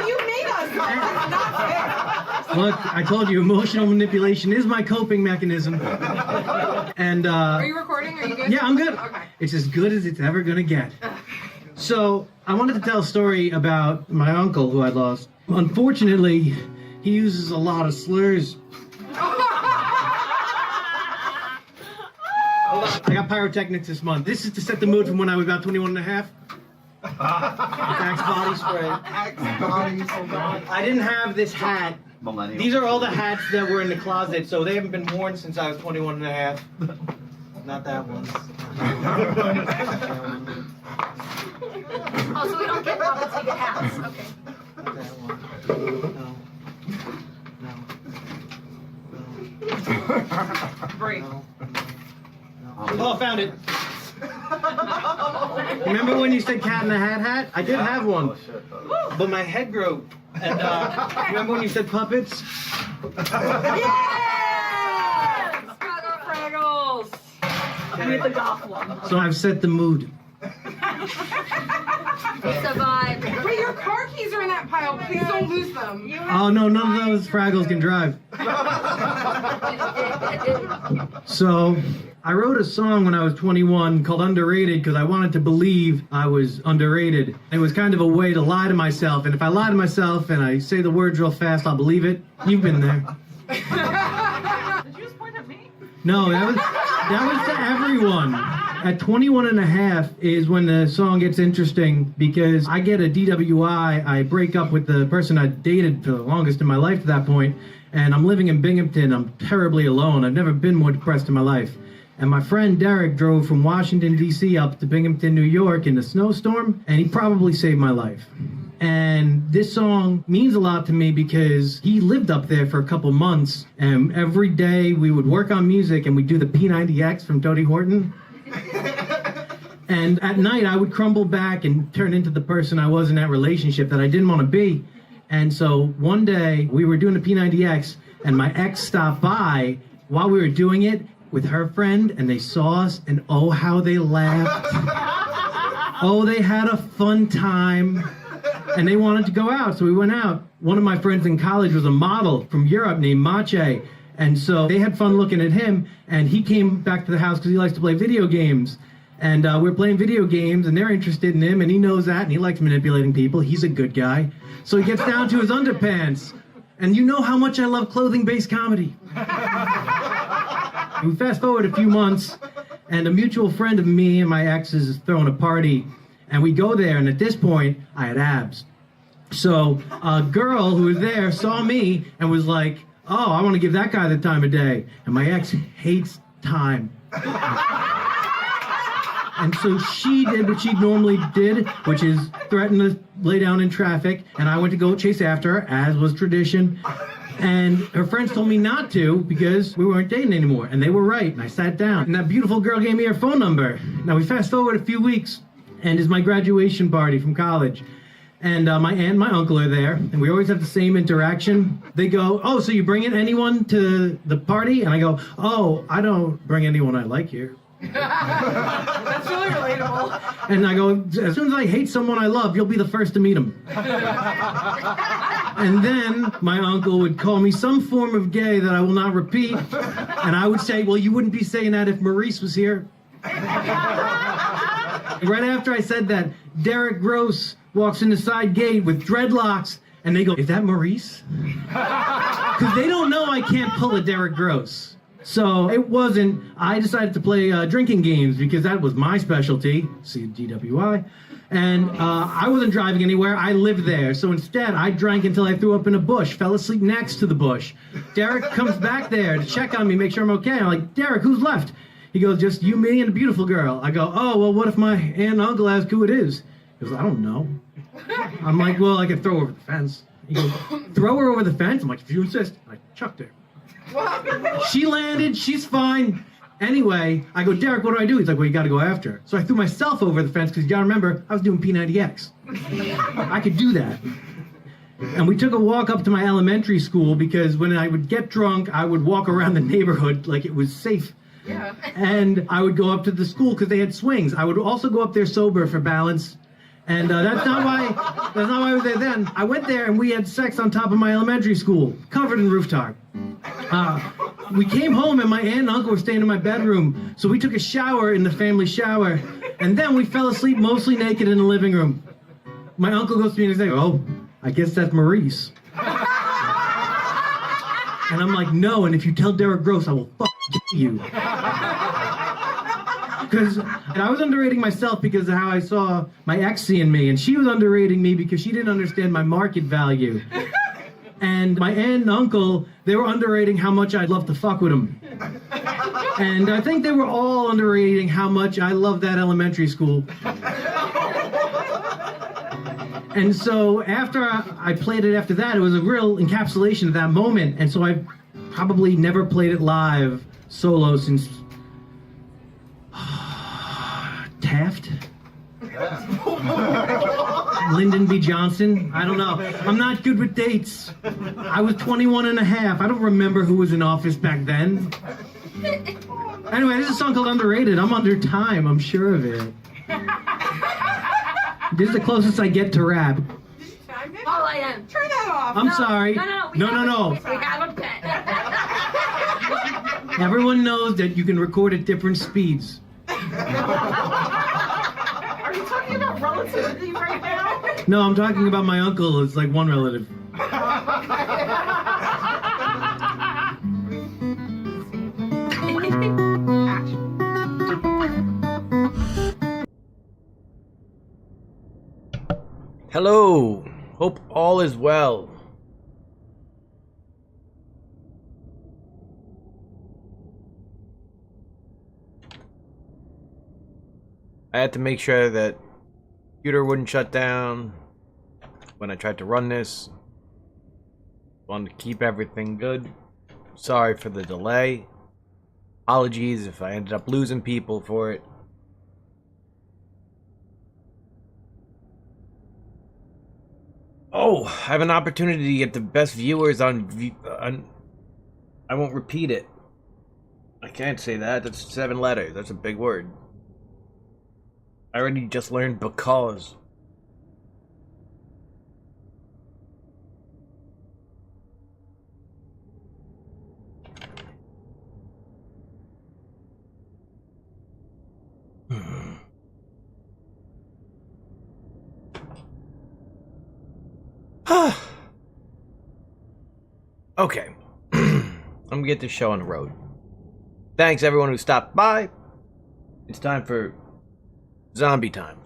You made us. That's not fair. look, I told you emotional manipulation is my coping mechanism. And Are you recording? Are you good? yeah, I'm good. Okay. It's as good as it's ever going to get. So, I wanted to tell a story about my uncle who I lost. Unfortunately, he uses a lot of slurs. I got pyrotechnics this month. This is to set the mood from when I was about 21 and a half. Axe body spray. I didn't have this hat. These are all the hats that were in the closet, so they haven't been worn since I was 21 and a half. Not that one. Oh, so we don't get puppets, we get hats. Okay. Not that one. No. Break. No. Oh, found it. Remember when you said cat in a hat? I did have one, but my head grew. And remember when you said puppets? Yes! Fraggles! With the golf one. So I've set the mood. We survived. Wait, your car keys are in that pile. Please don't lose them. Oh no, none of those Fraggles can drive. So I wrote a song when I was 21 called Underrated because I wanted to believe I was underrated. It was kind of a way to lie to myself, and if I lie to myself and I say the words real fast, I'll believe it. You've been there. Did you just point at me? No, that was to everyone. At 21 and a half is when the song gets interesting because I get a DWI. I break up with the person I dated for the longest in my life to that point, and I'm living in Binghamton. I'm terribly alone. I've never been more depressed in my life. And my friend Derek drove from Washington, D.C. up to Binghamton, New York in a snowstorm, and he probably saved my life. And this song means a lot to me because he lived up there for a couple months, and every day we would work on music and we'd do the P90X from Dodie Horton. And at night I would crumble back and turn into the person I was in that relationship that I didn't want to be. And so one day we were doing the P90X and my ex stopped by while we were doing it with her friend, and they saw us, and oh how they laughed. Oh, they had a fun time. And they wanted to go out, so we went out. One of my friends in college was a model from Europe named Mache, and so they had fun looking at him, and he came back to the house because he likes to play video games. And we're playing video games, and they're interested in him, and he knows that, and he likes manipulating people. He's a good guy. So he gets down to his underpants, and you know how much I love clothing-based comedy. We fast forward a few months, and a mutual friend of me and my ex is throwing a party, and we go there, and at this point, I had abs. So a girl who was there saw me and was like, oh, I want to give that guy the time of day. And my ex hates time. And so she did what she normally did, which is threaten to lay down in traffic, and I went to go chase after her, as was tradition. And her friends told me not to because we weren't dating anymore, and they were right. And I sat down, and that beautiful girl gave me her phone number. Now we fast forward a few weeks, and it's my graduation party from college. And my aunt and my uncle are there, and we always have the same interaction. They go, oh, so you bringing anyone to the party? And I go, oh, I don't bring anyone I like here. That's really relatable. And I go, as soon as I hate someone I love, you'll be the first to meet him. And then my uncle would call me some form of gay that I will not repeat. And I would say, well, you wouldn't be saying that if Maurice was here. Right after I said that, Derek Gross walks in the side gate with dreadlocks, and they go, is that Maurice? Because they don't know I can't pull a Derek Gross. So it wasn't, I decided to play drinking games because that was my specialty, see DWI, and I wasn't driving anywhere, I lived there. So instead, I drank until I threw up in a bush, fell asleep next to the bush. Derek comes back there to check on me, make sure I'm okay. I'm like, Derek, who's left? He goes, just you, me, and a beautiful girl. I go, oh, well, what if my aunt and uncle ask who it is? He goes, I don't know. I'm like, well, I could throw her over the fence. He goes, throw her over the fence? I'm like, if you insist. I chucked her. She landed, she's fine. Anyway, I go, Derek, what do I do? He's like, well, you got to go after her. So I threw myself over the fence because you got to remember, I was doing P90X. I could do that. And we took a walk up to my elementary school because when I would get drunk, I would walk around the neighborhood like it was safe. Yeah. And I would go up to the school because they had swings. I would also go up there sober for balance. And that's not why I was there then. I went there and we had sex on top of my elementary school, covered in roof tar. We came home and my aunt and uncle were staying in my bedroom. So we took a shower in the family shower. And then we fell asleep mostly naked in the living room. My uncle goes to me and he's like, oh, I guess that's Maurice. And I'm like, no, and if you tell Derek Gross, I will you. Because I was underrating myself because of how I saw my ex seeing me, and she was underrating me because she didn't understand my market value. And my aunt and uncle, they were underrating how much I'd love to fuck with them. And I think they were all underrating how much I loved that elementary school. And so after I played it after that, it was a real encapsulation of that moment. And so I probably never played it live solo since Taft? Lyndon B. Johnson? I don't know. I'm not good with dates. I was 21 and a half. I don't remember who was in office back then. Anyway, this is a song called Underrated. I'm under time. I'm sure of it. This is the closest I get to rap. All I am. Turn that off. I'm sorry. No. No. We have a pet. Everyone knows that you can record at different speeds. Are you talking about relativity right now? No, I'm talking about my uncle. It's like one relative. Hello. Hope all is well. I had to make sure that the computer wouldn't shut down when I tried to run this. Wanted to keep everything good. Sorry for the delay. Apologies if I ended up losing people for it. Oh, I have an opportunity to get the best viewers on I won't repeat it. I can't say that. That's 7 letters. That's a big word. I already just learned because. Okay. I'm gonna get this show on the road. Thanks everyone who stopped by. It's time for zombie time.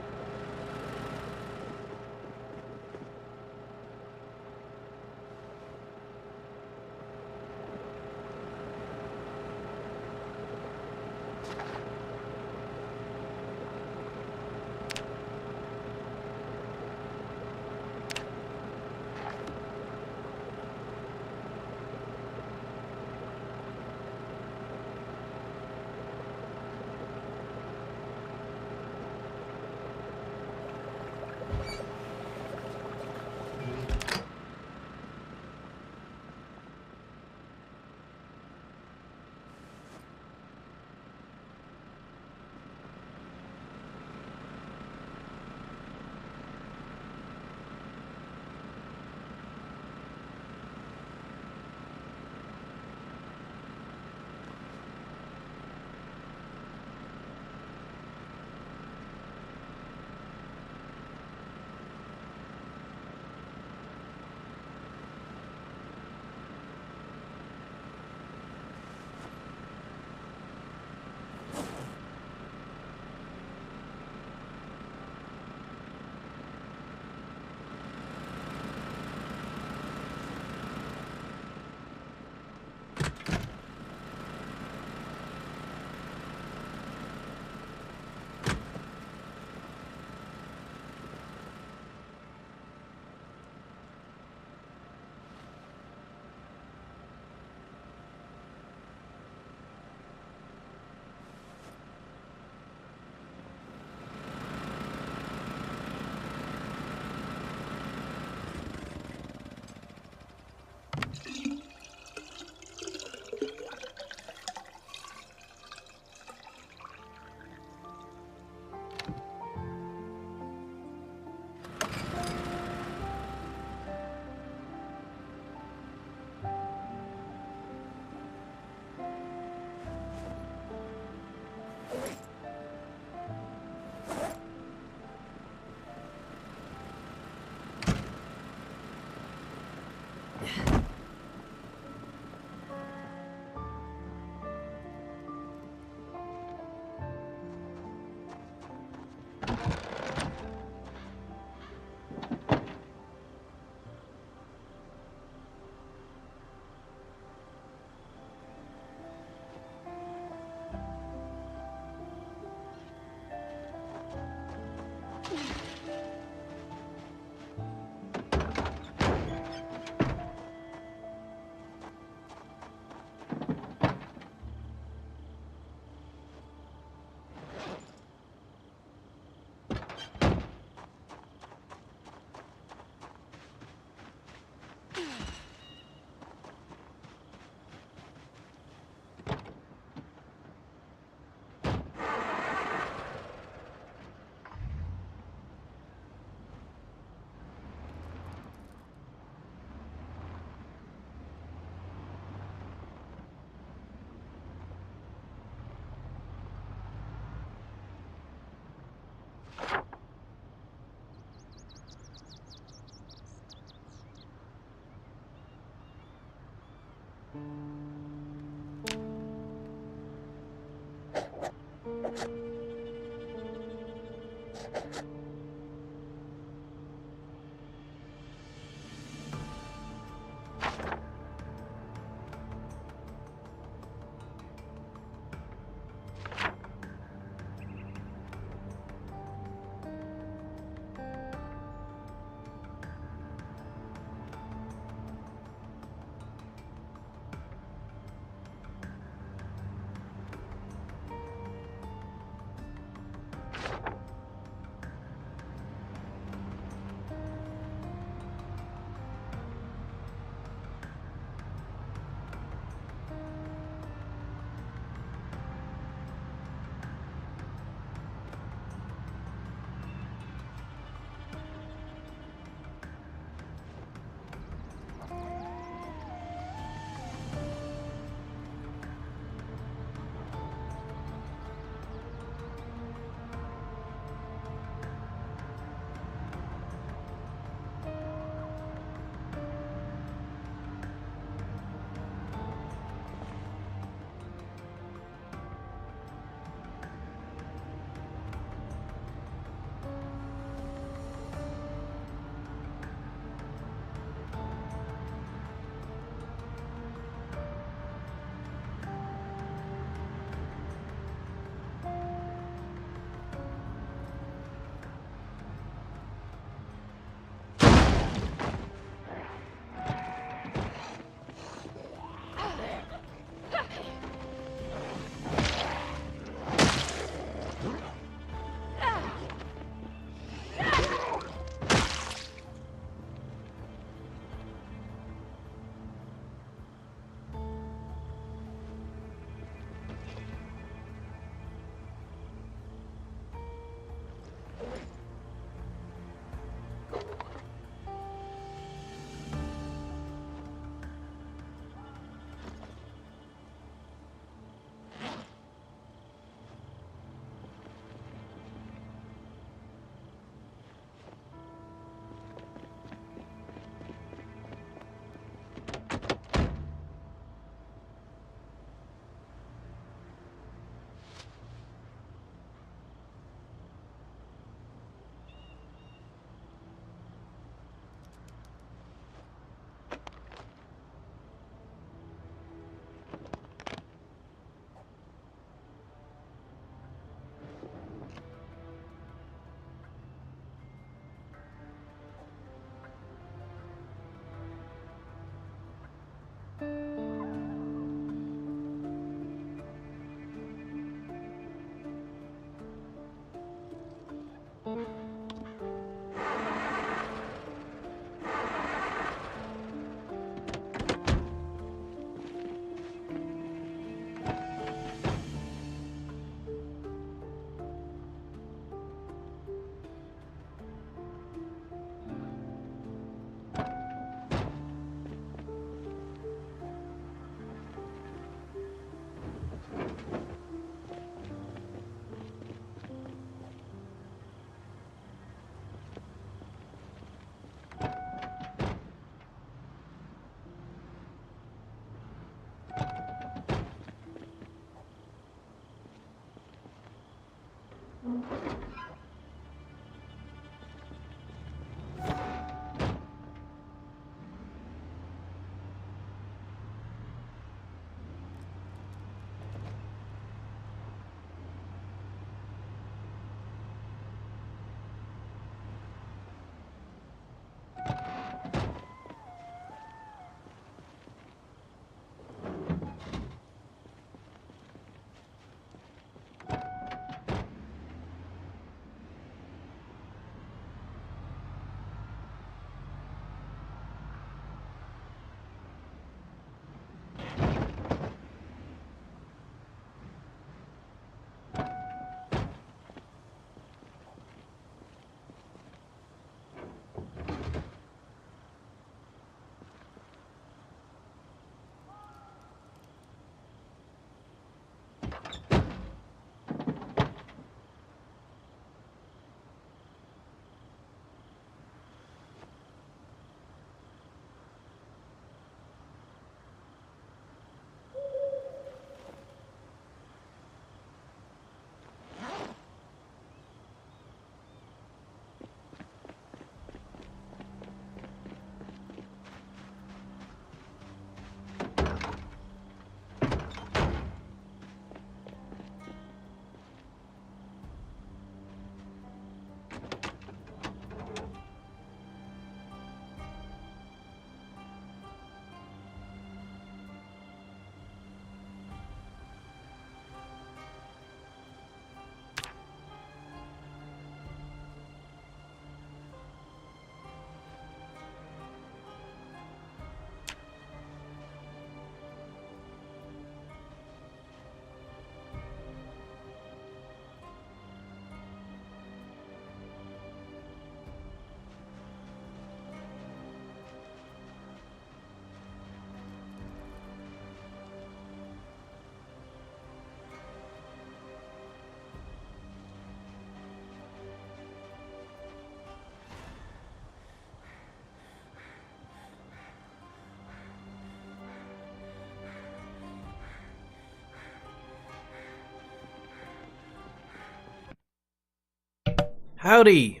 Howdy.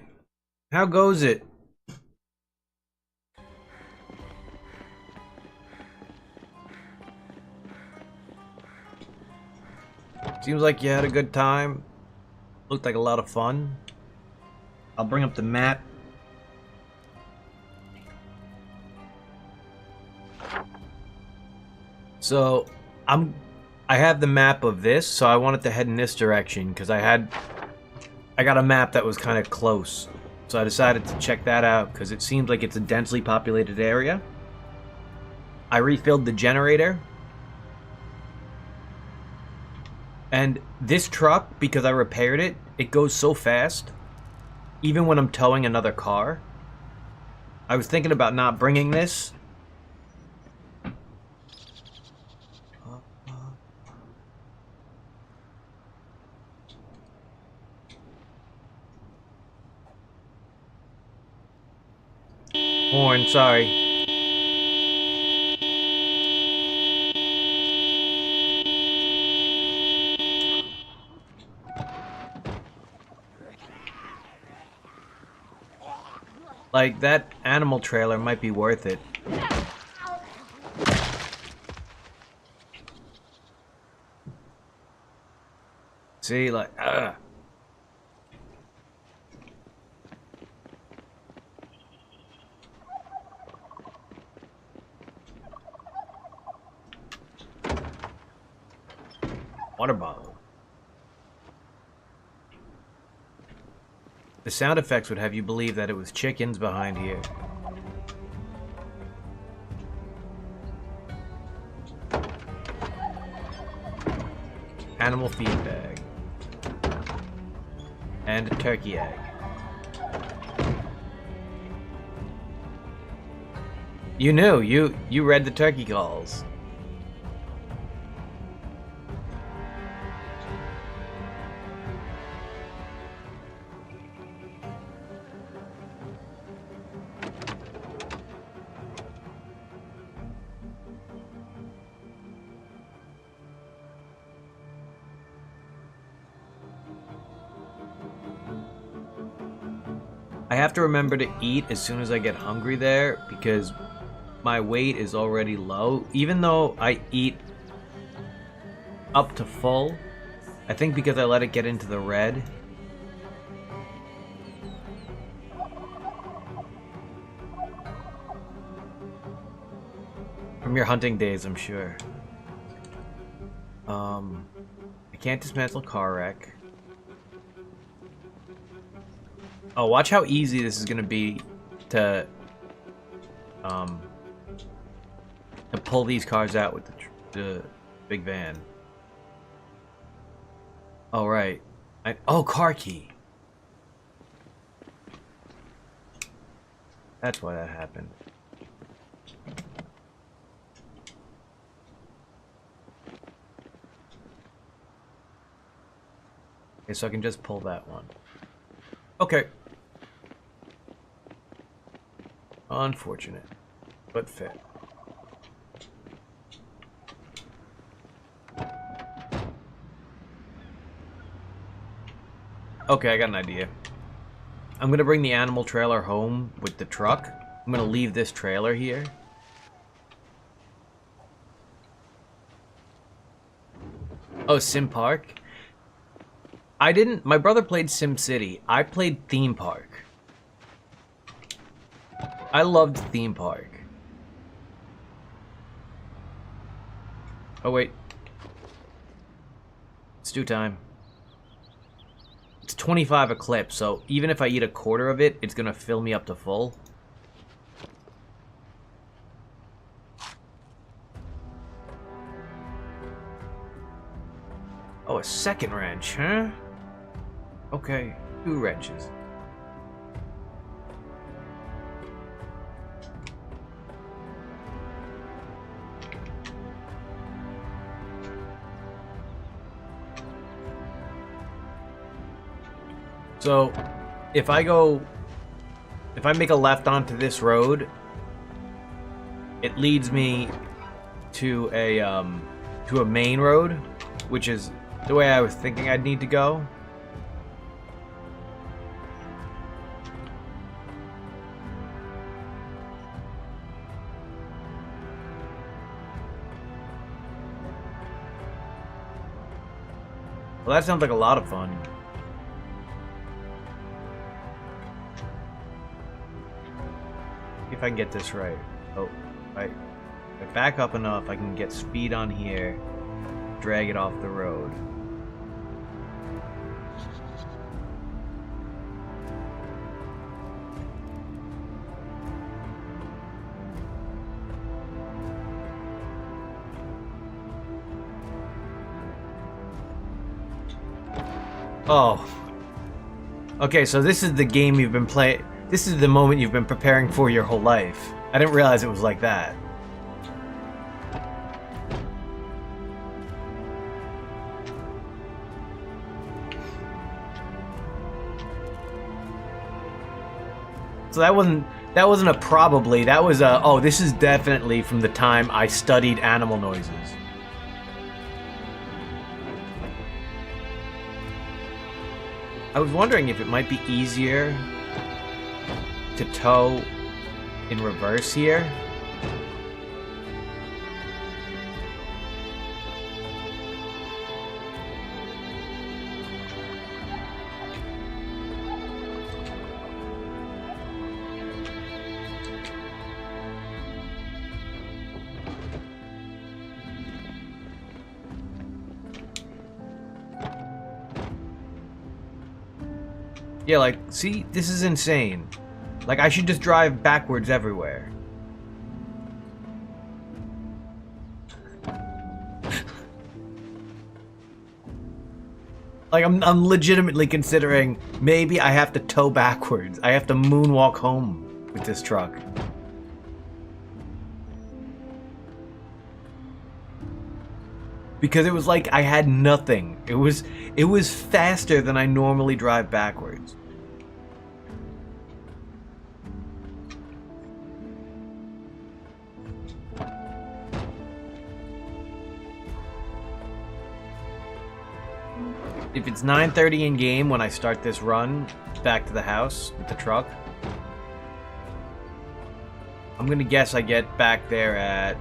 How goes it? Seems like you had a good time. Looked like a lot of fun. I'll bring up the map. So, I have the map of this, so I wanted to head in this direction because I got a map that was kind of close. So I decided to check that out because it seems like it's a densely populated area. I refilled the generator. And this truck, because I repaired it, it goes so fast, even when I'm towing another car. I was thinking about not bringing this. Horn, sorry. Like, that animal trailer might be worth it. See, like, water bottle. The sound effects would have you believe that it was chickens behind here. Animal feed bag. And a turkey egg. You knew, you read the turkey calls. I have to remember to eat as soon as I get hungry there because my weight is already low. Even though I eat up to full, I think because I let it get into the red. From your hunting days, I'm sure. I can't dismantle car wreck. Oh, watch how easy this is gonna be to pull these cars out with the big van. Oh, right. Oh, car key. That's why that happened. Okay, so I can just pull that one. Okay. Unfortunate, but fair. Okay, I got an idea. I'm gonna bring the animal trailer home with the truck. I'm gonna leave this trailer here. Oh, Sim Park? I didn't... My brother played Sim City. I played Theme Park. I loved Theme Park. Oh, wait. It's due time. It's 25 a clip, so even if I eat a quarter of it, it's gonna fill me up to full. Oh, a second wrench, huh? Okay, 2 wrenches. So, if I make a left onto this road, it leads me to a main road, which is the way I was thinking I'd need to go. Well, that sounds like a lot of fun. See if I can get this right. Oh, if I back up enough, I can get speed on here, drag it off the road. Oh. Okay, so this is the game you've been playing. This is the moment you've been preparing for your whole life. I didn't realize it was like that. So that wasn't a probably, that was a, oh, this is definitely from the time I studied animal noises. I was wondering if it might be easier to tow in reverse here. Yeah, like, see, this is insane. Like, I should just drive backwards everywhere. Like, I'm legitimately considering maybe I have to tow backwards. I have to moonwalk home with this truck. Because it was like I had nothing. It was faster than I normally drive backwards. If it's 9:30 in game when I start this run back to the house with the truck, I'm gonna guess I get back there at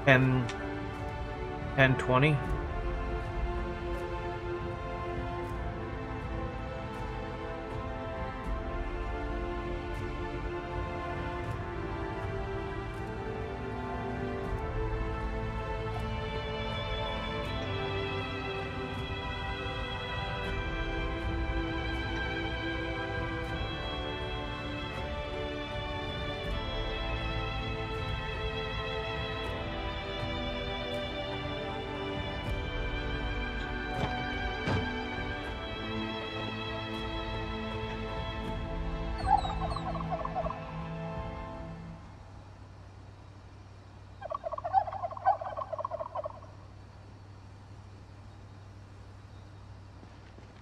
10:20.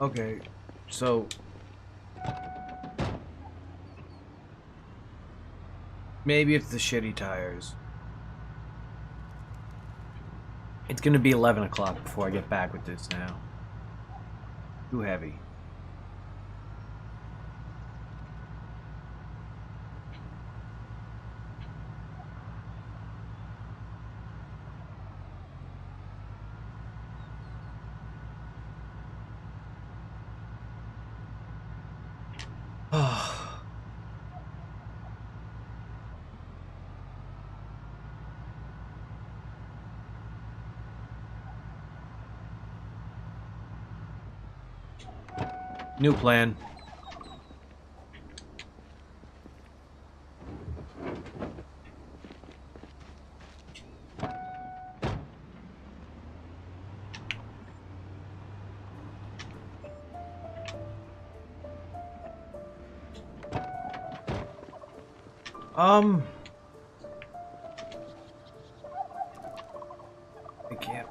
Okay, so maybe it's the shitty tires. It's gonna be 11 o'clock before I get back with this now. Too heavy. New plan.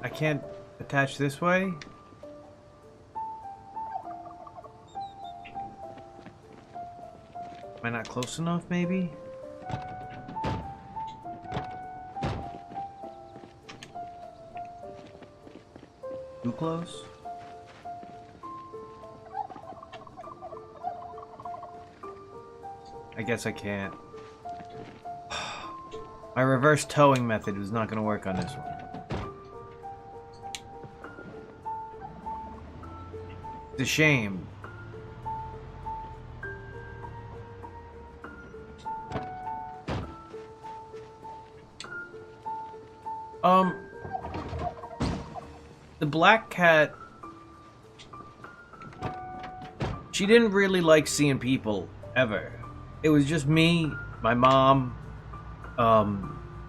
I can't attach this way. Am I not close enough, maybe? Too close? I guess I can't. My reverse towing method was not going to work on this one. It's a shame. The black cat, she didn't really like seeing people, ever. It was just me, my mom.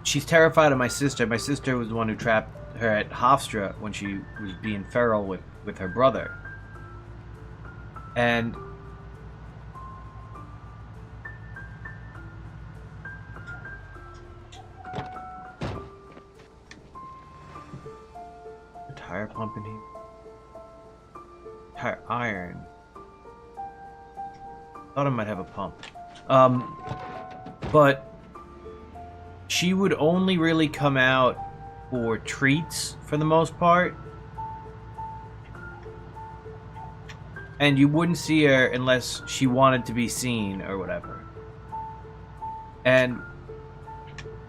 She's terrified of my sister. My sister was the one who trapped her at Hofstra when she was being feral with her brother. And a tire pump in here. Tire iron. Thought I might have a pump. But she would only really come out for treats for the most part. And you wouldn't see her unless she wanted to be seen or whatever. And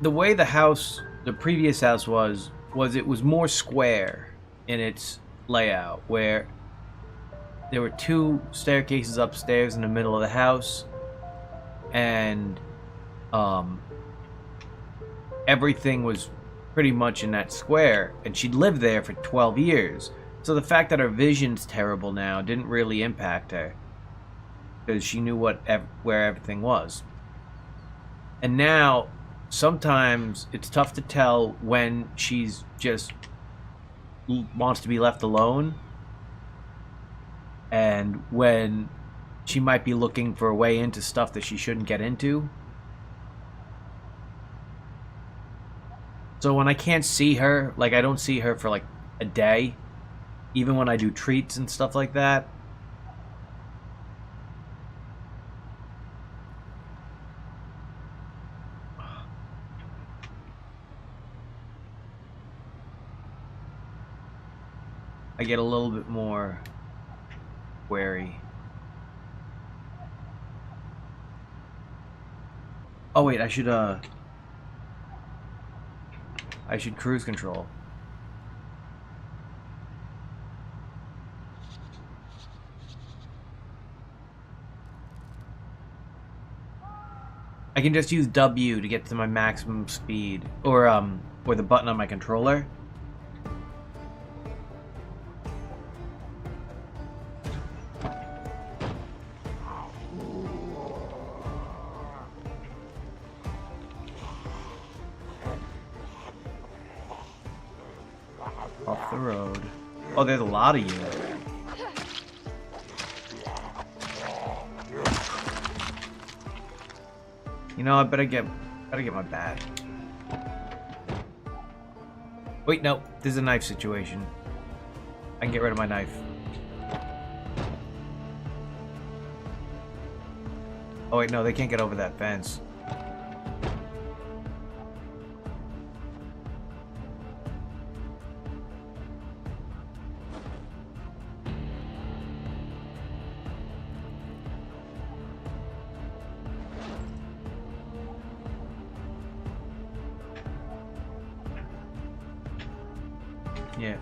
the way the house, the previous house was it was more square in its layout, where there were 2 staircases upstairs in the middle of the house, and everything was pretty much in that square, and she'd lived there for 12 years. So the fact that her vision's terrible now didn't really impact her, because she knew where everything was. And now, sometimes it's tough to tell when she's just wants to be left alone, and when she might be looking for a way into stuff that she shouldn't get into. So when I can't see her, like I don't see her for like a day, even when I do treats and stuff like that, I get a little bit more wary. Oh wait, I should cruise control. I can just use W to get to my maximum speed, or the button on my controller. Off the road. Oh, there's a lot of you. You know, I better get my bat. Wait, no, this is a knife situation. I can get rid of my knife. Oh wait, no, they can't get over that fence. Yeah.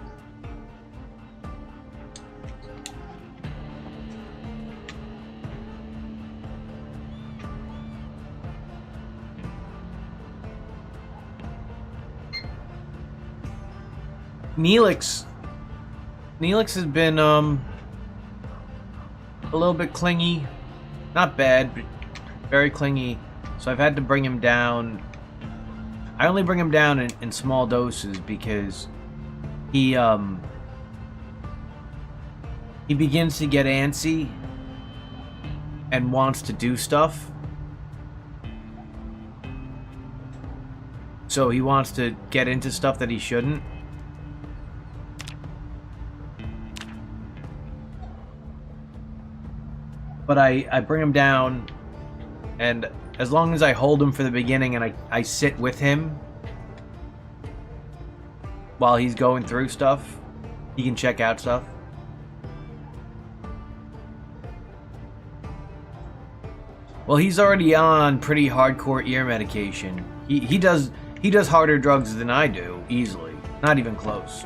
Neelix has been a little bit clingy. Not bad, but very clingy. So I've had to bring him down. I only bring him down in small doses because he begins to get antsy and wants to do stuff. So he wants to get into stuff that he shouldn't. But I bring him down, and as long as I hold him for the beginning and I sit with him while he's going through stuff, he can check out stuff. Well, he's already on pretty hardcore ear medication. He does He does harder drugs than I do, easily. Not even close.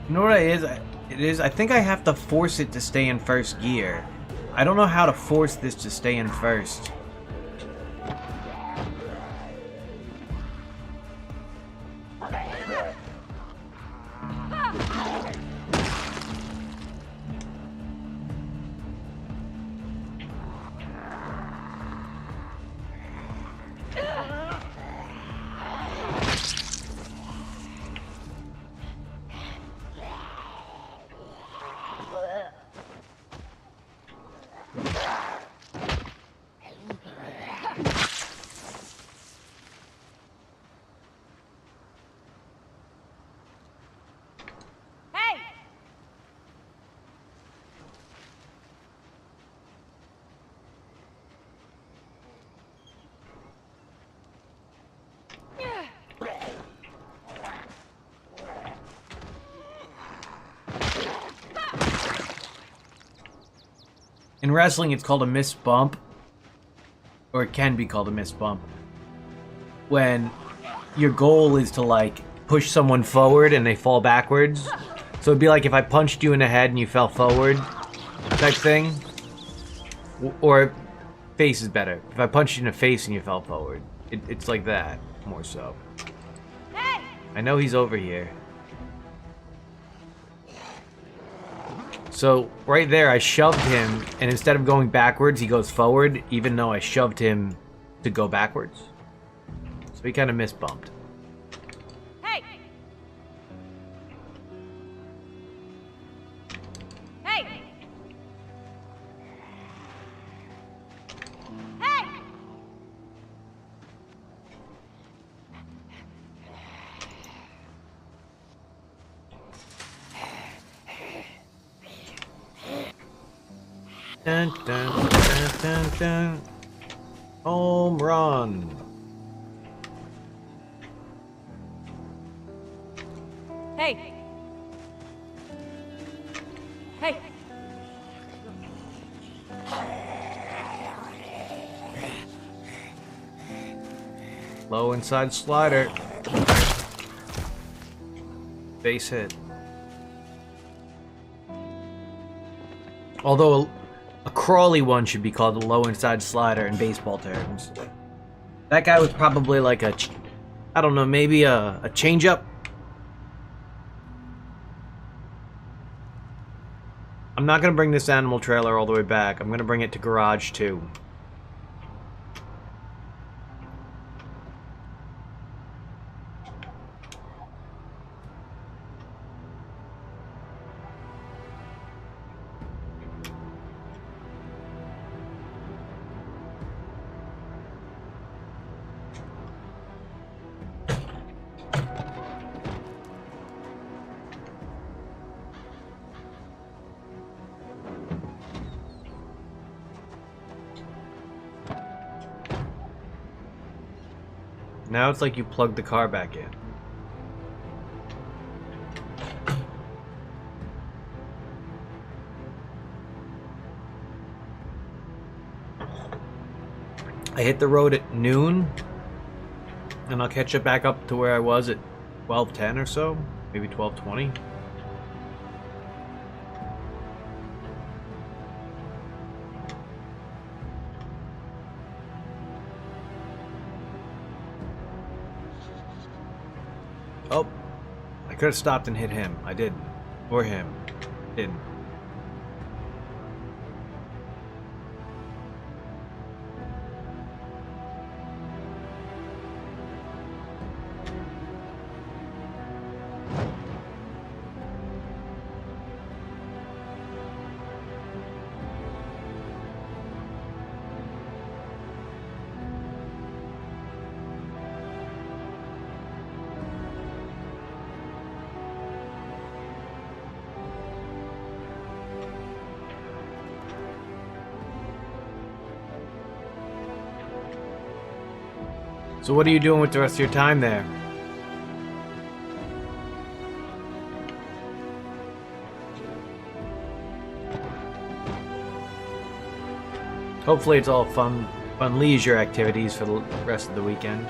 You know what it is? I think I have to force it to stay in first gear. I don't know how to force this to stay in first. In wrestling, it's called a missed bump. Or it can be called a missed bump. When your goal is to, like, push someone forward and they fall backwards. So it'd be like if I punched you in the head and you fell forward, type thing. Or face is better. If I punched you in the face and you fell forward. It's like that, more so. I know he's over here. So, right there, I shoved him, and instead of going backwards, he goes forward, even though I shoved him to go backwards. So he kind of missed-bumped. Hey! Hey! Hey! Dun, dun, dun, dun, dun. Home run. Hey! Hey! Low inside slider. Base hit. Although a crawly one should be called a low inside slider in baseball terms. That guy was probably like a, I don't know, maybe a changeup. I'm not gonna bring this animal trailer all the way back. I'm gonna bring it to garage 2. Now it's like you plug the car back in. I hit the road at noon, and I'll catch it back up to where I was at 12:10 or so, maybe 12:20. Oh, I could have stopped and hit him. I didn't. Or him. Didn't. So what are you doing with the rest of your time there? Hopefully it's all fun leisure activities for the rest of the weekend.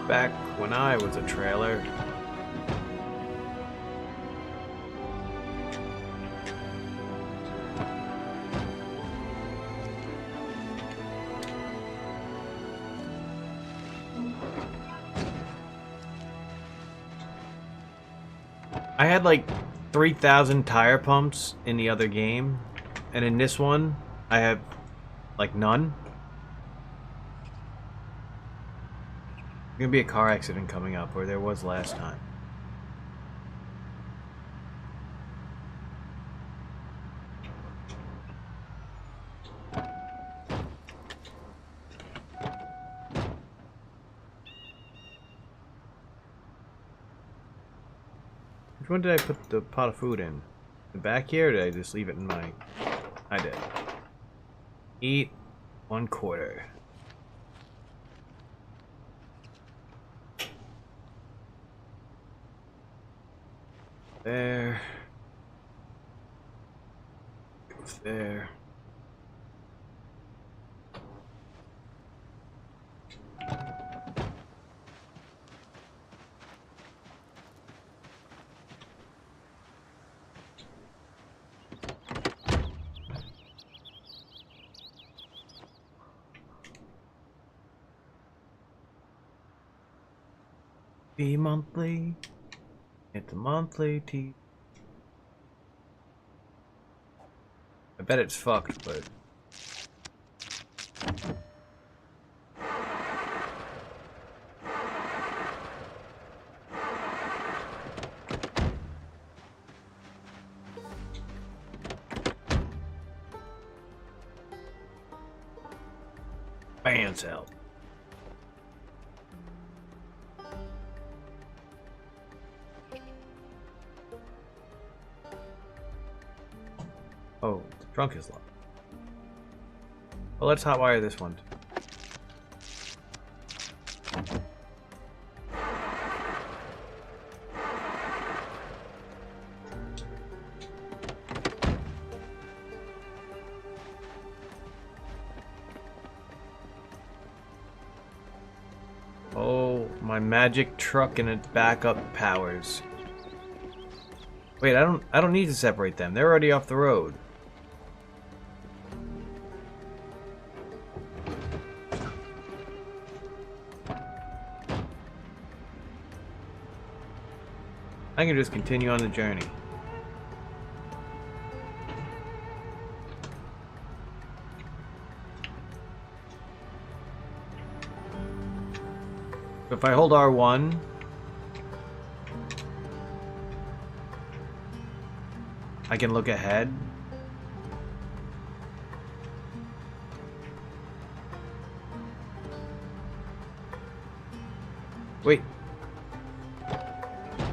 Back when I was a trailer. I had like 3,000 tire pumps in the other game, and in this one, I have like none. There's gonna be a car accident coming up, or there was last time. Which one did I put the pot of food in? The back here, or did I just leave it in my... I did. Eat 1/4. There. Goes there. Be monthly. It's a monthly tea. I bet it's fucked, but band's help. Oh, the trunk is locked. Well, let's hotwire this one. Oh, my magic truck and its backup powers. Wait, I don't need to separate them. They're already off the road. I can just continue on the journey. If I hold R1, I can look ahead. Wait.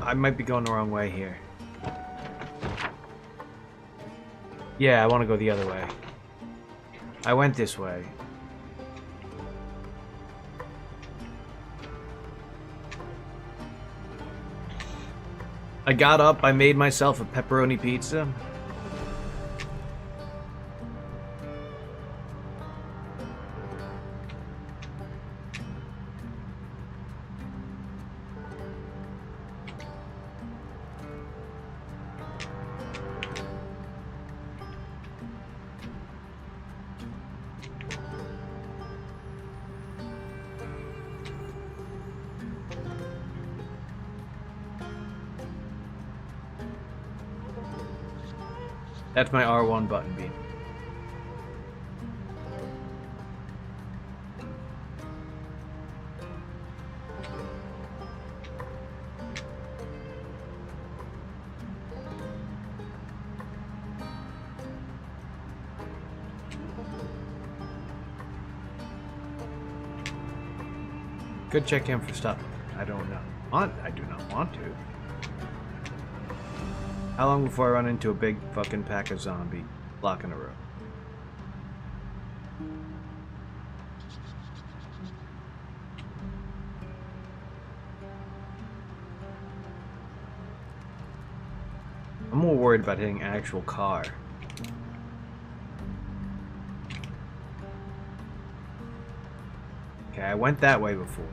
I might be going the wrong way here. Yeah, I want to go the other way. I went this way. I got up, I made myself a pepperoni pizza. That's my R1 button beam. Could check him for stuff. I don't know. I do not want to. How long before I run into a big fucking pack of zombies blocking the road? I'm more worried about hitting an actual car. Okay, I went that way before.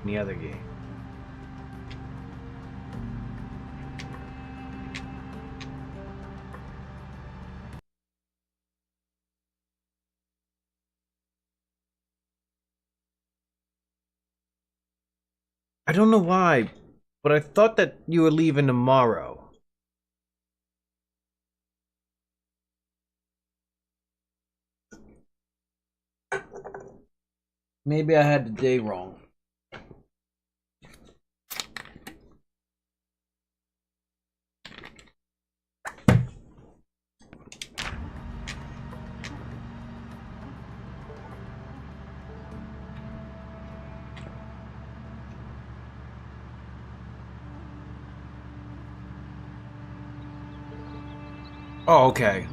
In the other game. I don't know why, but I thought that you were leaving tomorrow. Maybe I had the day wrong. Oh, okay.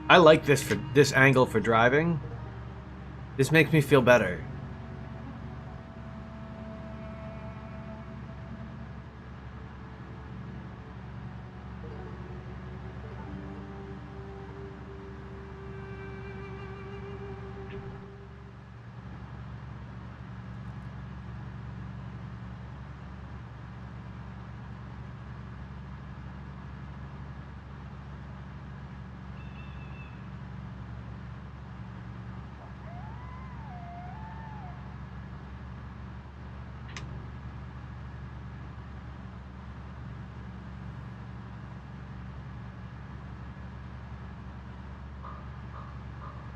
I like this for this angle for driving. This makes me feel better.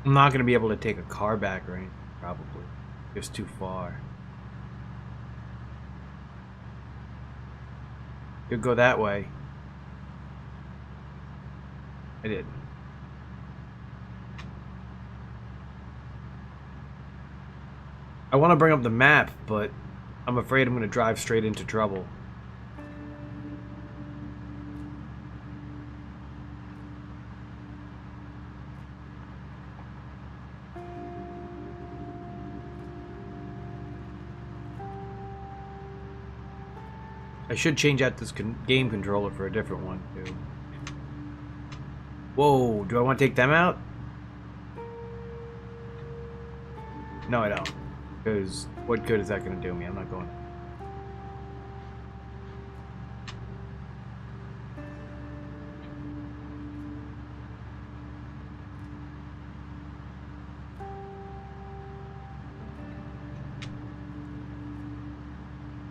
I'm not gonna be able to take a car back or anything, probably. It's too far. You'll go that way. I did. I want to bring up the map, but I'm afraid I'm gonna drive straight into trouble. I should change out this game controller for a different one, too. Whoa, do I want to take them out? No, I don't. Because what good is that going to do me? I'm not going.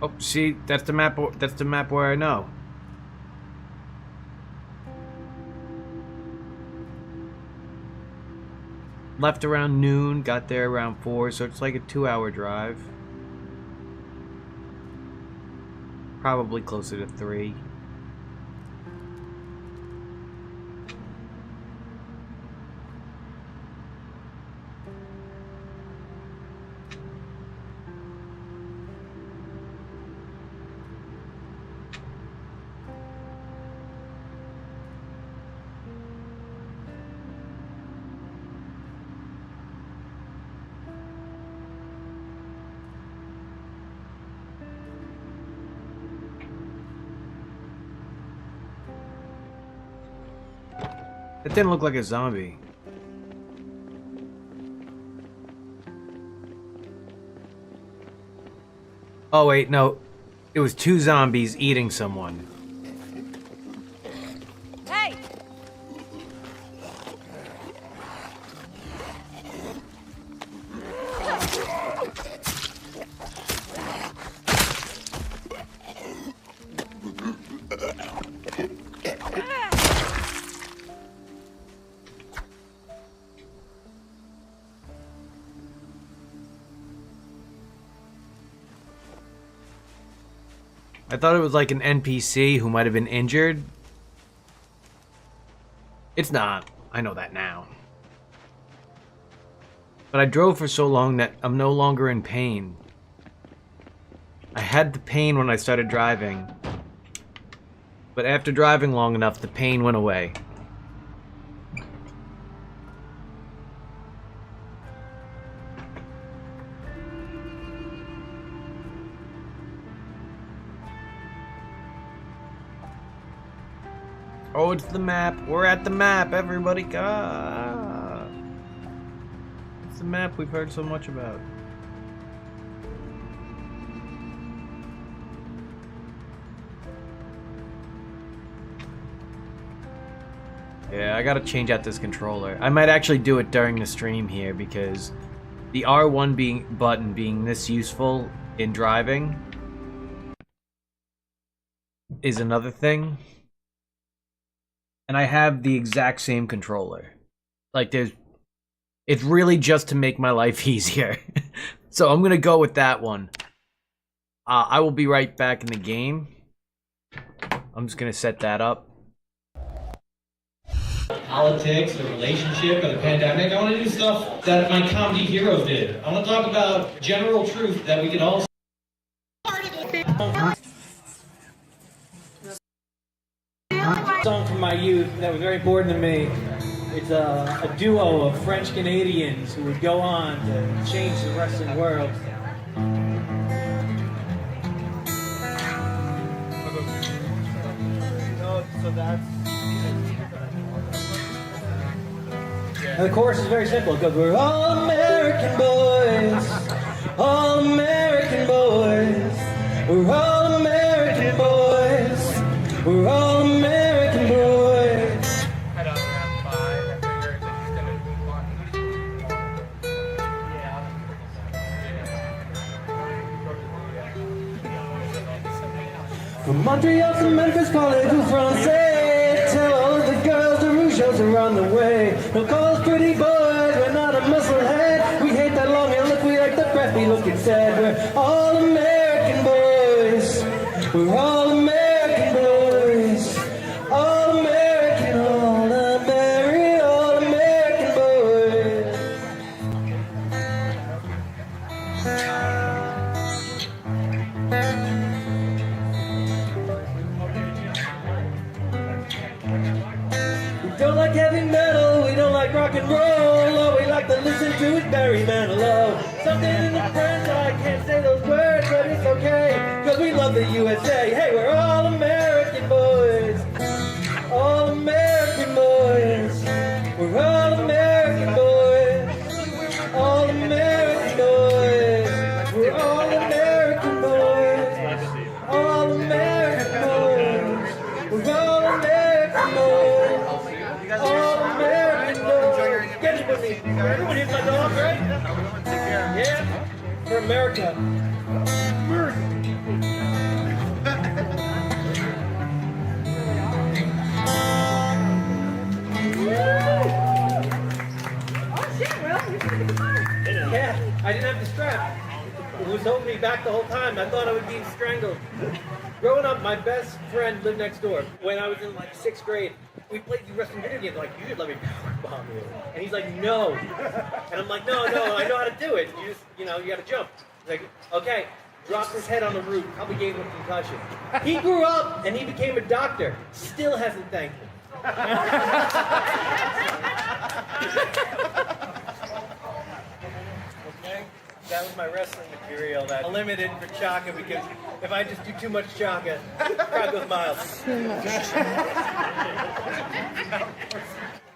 Oh, see, that's the map. That's the map where I know. Left around noon, got there around 4, so it's like a 2-hour drive. Probably closer to 3. It didn't look like a zombie. Oh wait, no. It was 2 zombies eating someone. Hey! I thought it was like an NPC who might have been injured. It's not. I know that now. But I drove for so long that I'm no longer in pain. I had the pain when I started driving. But after driving long enough, the pain went away. Oh, it's the map. We're at the map, everybody. God. It's the map we've heard so much about. Yeah, I gotta change out this controller. I might actually do it during the stream here because the R1 button being this useful in driving is another thing. And I have the exact same controller. Like it's really just to make my life easier. So I'm gonna go with that one. I will be right back in the game. I'm just gonna set that up. Politics, the relationship, or the pandemic. I want to do stuff that my comedy heroes did. I want to talk about general truth that we could all. Song from my youth that was very important to me. It's a duo of French Canadians who would go on to change the wrestling world. So that's. And the chorus is very simple. It goes, we're all American boys, all American boys, we're all American boys, we're all American boys. From Montreal to Memphis, parlez-vous français? Tell all of the girls the Rougeos are on the way. Don't call us pretty boys, we're not a musclehead. We hate that long hair look, we like the preppy look instead. We're all American boys, we're all American boys. All American, all American, all American boys. We don't like heavy metal, we don't like rock and roll. All we like to listen to is Barry Manilow. Something in the French, I can't say those words, but it's okay, cause we love the USA. Hey, we're all American boys, all American boys. We're all American boys, all American boys. We're all American boys, all American boys. We're all American boys, all American boys. Get it with me. Everyone here's my dog, right? Yeah, for America. Yeah, I didn't have the strap. It was holding me back the whole time. I thought I was being strangled. Growing up, my best friend lived next door. When I was in like 6th grade, we played these wrestling video games. Like, you should let me bomb you. And he's like, no. And I'm like, no, I know how to do it. You just, you got to jump. He's like, okay. Drops his head on the roof. Probably gave him a concussion. He grew up and he became a doctor. Still hasn't thanked me. Okay? That was my wrestling material that I limited for Chaka because if I just do too much Chaka, the crowd goes mild.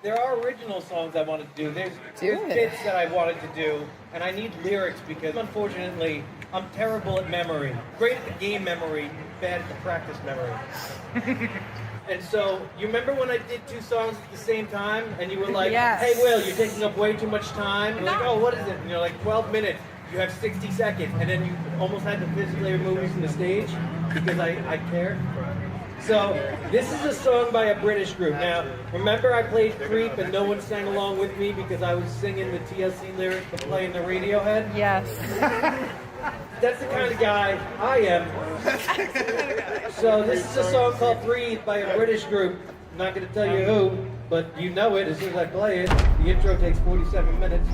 There are original songs I wanted to do. There's bits that I wanted to do, and I need lyrics because, unfortunately, I'm terrible at memory. Great at the game memory, bad at the practice memory. And so, you remember when I did 2 songs at the same time, and you were like, Yes. hey, Will, you're taking up way too much time. You're like, oh, what is it? And you're like, 12 minutes. You have 60 seconds. And then you almost had to physically remove me from the stage because I care. So, this is a song by a British group. Now, remember I played Creep and no one sang along with me because I was singing the TLC lyrics but playing the Radiohead? Yes. That's the kind of guy I am. So, this is a song called Breathe by a British group. I'm not going to tell you who, but you know it as soon as I play it. The intro takes 47 minutes.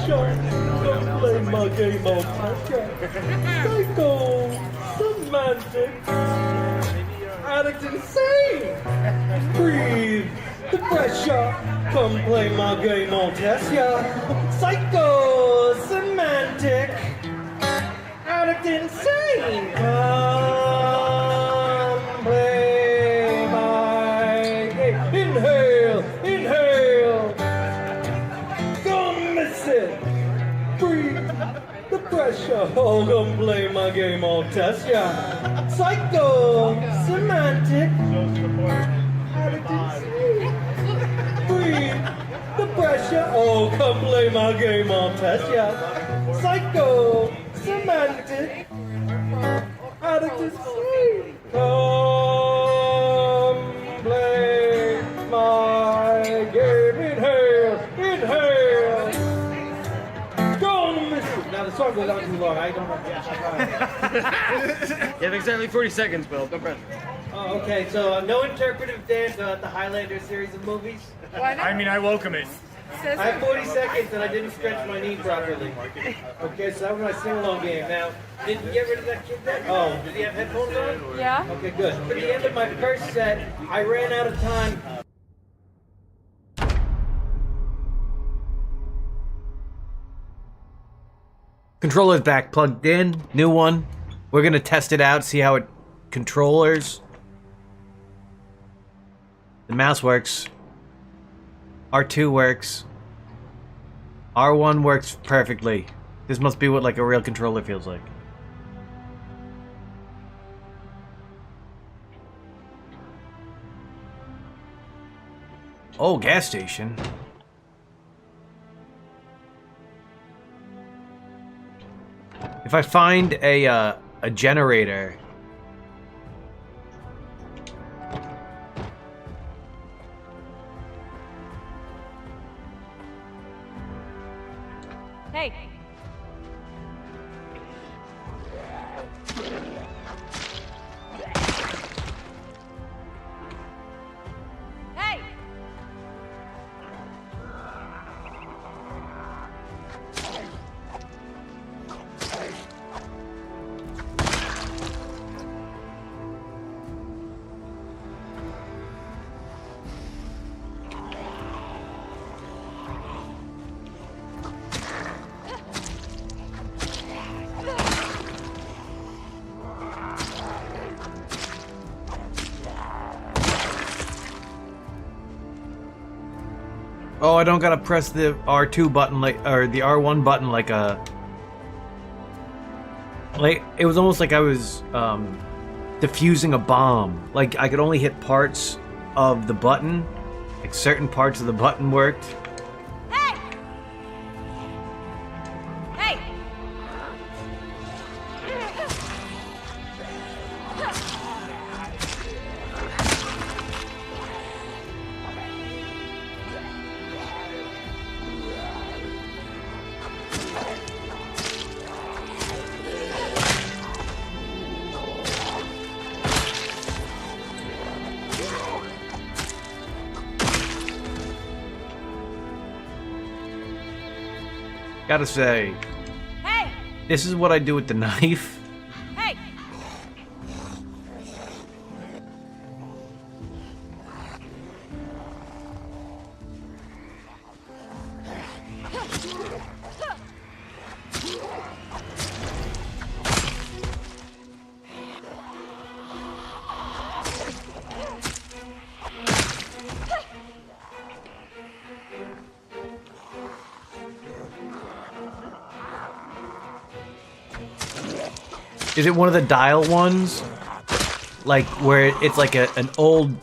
pressure. Come play my game on pressure. Psycho, semantic, addict insane. Breathe the pressure. Come play my game on test ya. Psycho, semantic, addict insane. Come play my game. Inhale, inhale. Don't miss it. Breathe the pressure. Oh, come play my game on test ya. Psycho, semantic, addict insane. Breathe the pressure. Oh, come play my game on test ya. Psycho, semantic, addict insane. Come play my game. Inhale, inhale. Don't miss it. Now the song goes on too long. I don't have to. You have exactly 40 seconds, Bill. Don't press. Oh, okay. So no interpretive dance at the Highlander series of movies. Why not? I mean, I welcome it. I have 40 seconds and I didn't stretch my knee properly. Okay, so that was my sing-along game. Now, did you get rid of that kid then? Oh, did he have headphones on? Yeah. Okay, good. At the end of my first set, I ran out of time. Controller's back plugged in. New one. We're gonna test it out, see how it controllers. The mouse works. R2 works. R1 works perfectly. This must be what like a real controller feels like. Oh, gas station. If I find a generator. Hey. Hey. Oh, I don't gotta press the R2 button like, or the R1 button like a... Like, it was almost like I was, defusing a bomb. Like, I could only hit parts of the button. Like, certain parts of the button worked. Hey. Hey. Gotta say, Hey. this is what I do with the knife. Hey. Is it one of the dial ones? Like, where it's like an old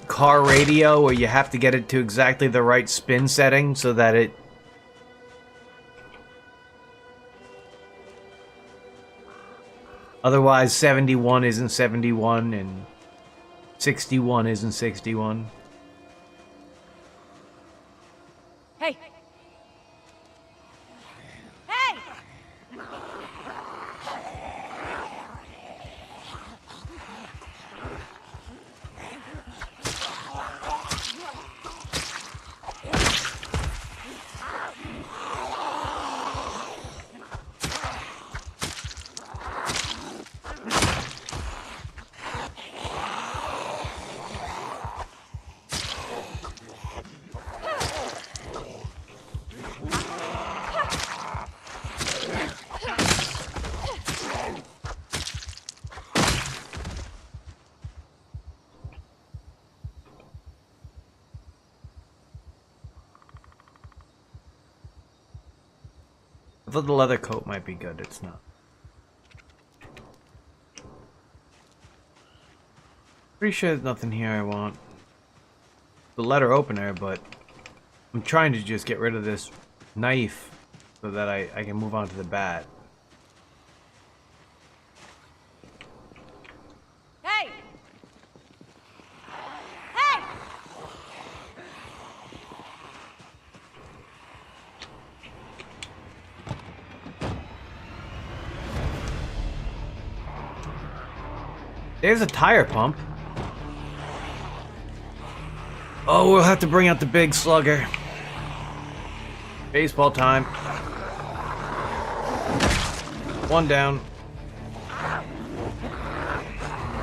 car radio where you have to get it to exactly the right spin setting so that it... Otherwise, 71 isn't 71 and 61 isn't 61. Hey. Hey. I thought the leather coat might be good. It's not. Pretty sure there's nothing here I want. The letter opener, but I'm trying to just get rid of this knife so that I can move on to the bat. Hey! Hey! There's a tire pump. Oh, we'll have to bring out the big slugger. Baseball time. One down.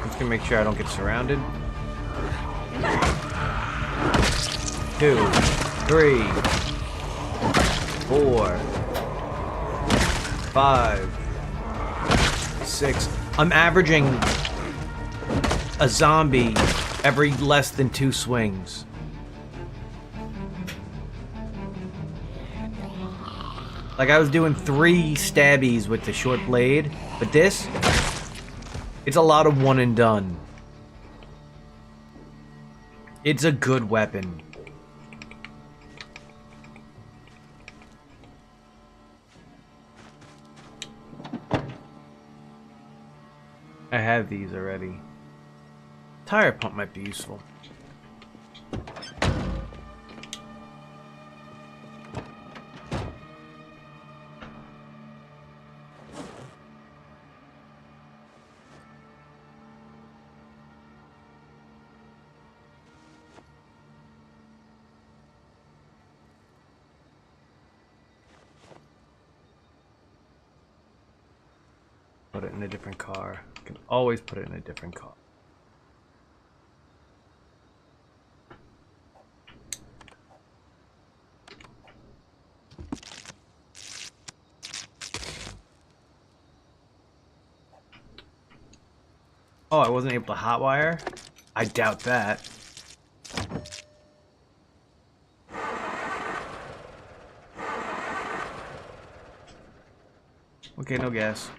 Just gonna make sure I don't get surrounded. 2, 3, 4, 5, 6. I'm averaging a zombie every less than 2 swings. Like, I was doing 3 stabbies with the short blade, but this, it's a lot of one and done. It's a good weapon. I have these already. Tire pump might be useful. Put it in a different car. I can always put it in a different car. Oh, I wasn't able to hotwire? I doubt that. Okay, no gas.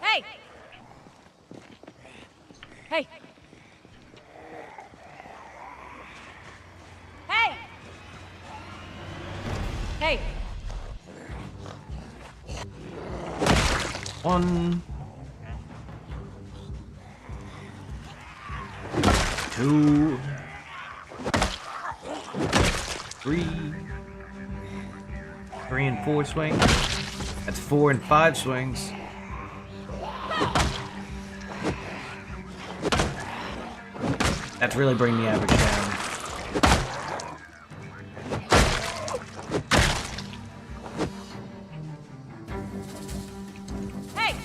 Hey! Hey! Hey! Hey! 1, 2, 3, 3 and 4 swings. That's 4 and 5 swings. That's really bringing the average down. Hey!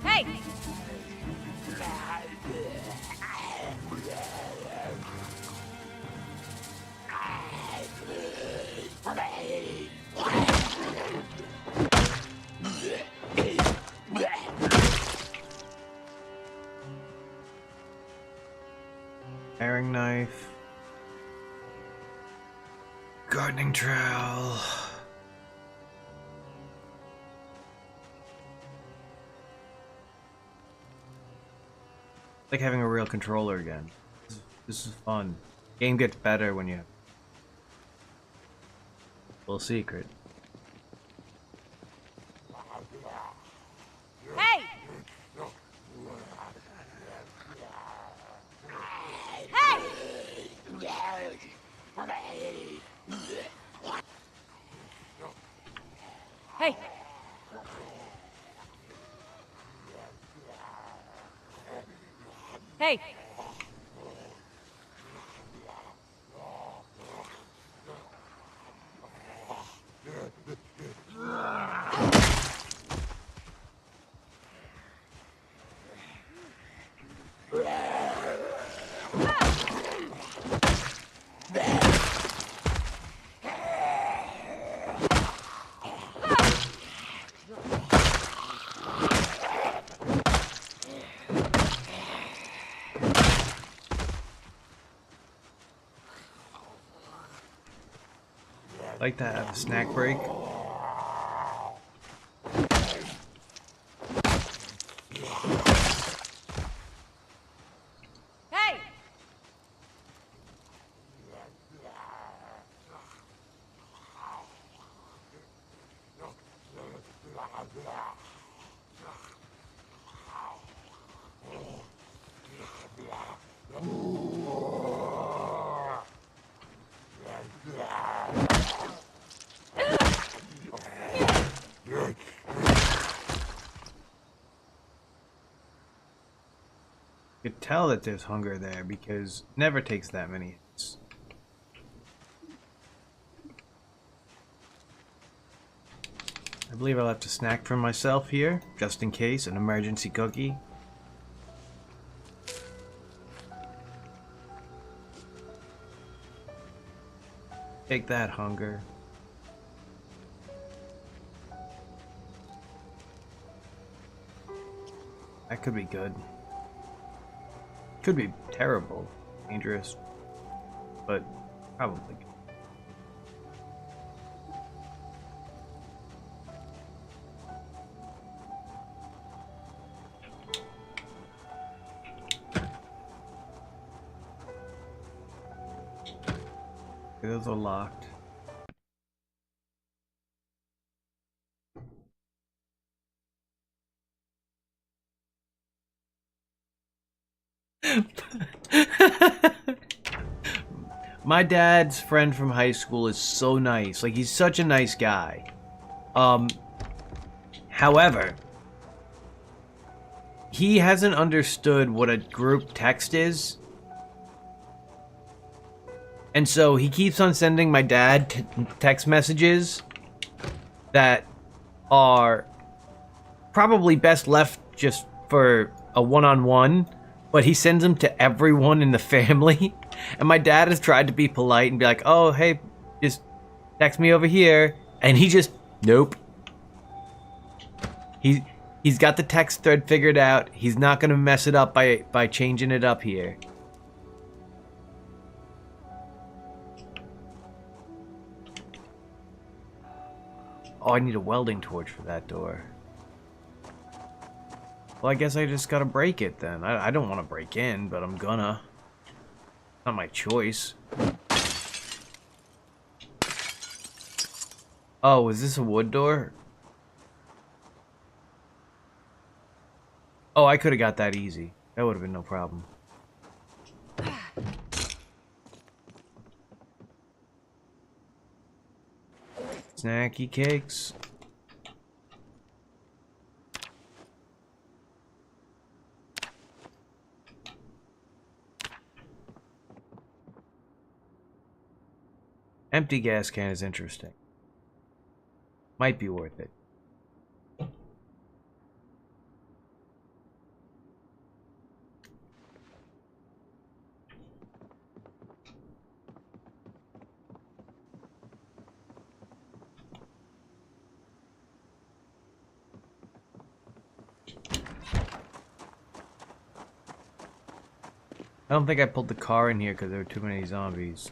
Hey! Paring knife. Gardening trowel. Like having a real controller again. This is fun. Game gets better when you have a little secret. Hey! Hey! Hey! Hey! like to have a snack break. Hey! You could tell that there's hunger there because it never takes that many hits. I believe I'll have to snack for myself here, just in case, an emergency cookie. Take that, hunger. That could be good. Could be terrible, dangerous, but probably good. Those are locked. My dad's friend from high school is so nice. Like, he's such a nice guy. However, he hasn't understood what a group text is. And so he keeps on sending my dad text messages that are probably best left just for a one-on-one, but he sends them to everyone in the family. And my dad has tried to be polite and be like, oh, hey, just text me over here. And he just, nope. He's got the text thread figured out. He's not going to mess it up by changing it up here. Oh, I need a welding torch for that door. Well, I guess I just gotta break it then. I don't want to break in, but I'm gonna. Not my choice. Oh, is this a wood door? Oh, I could have got that easy. That would have been no problem. Snacky cakes. Empty gas can is interesting. Might be worth it. I don't think I pulled the car in here because there were too many zombies.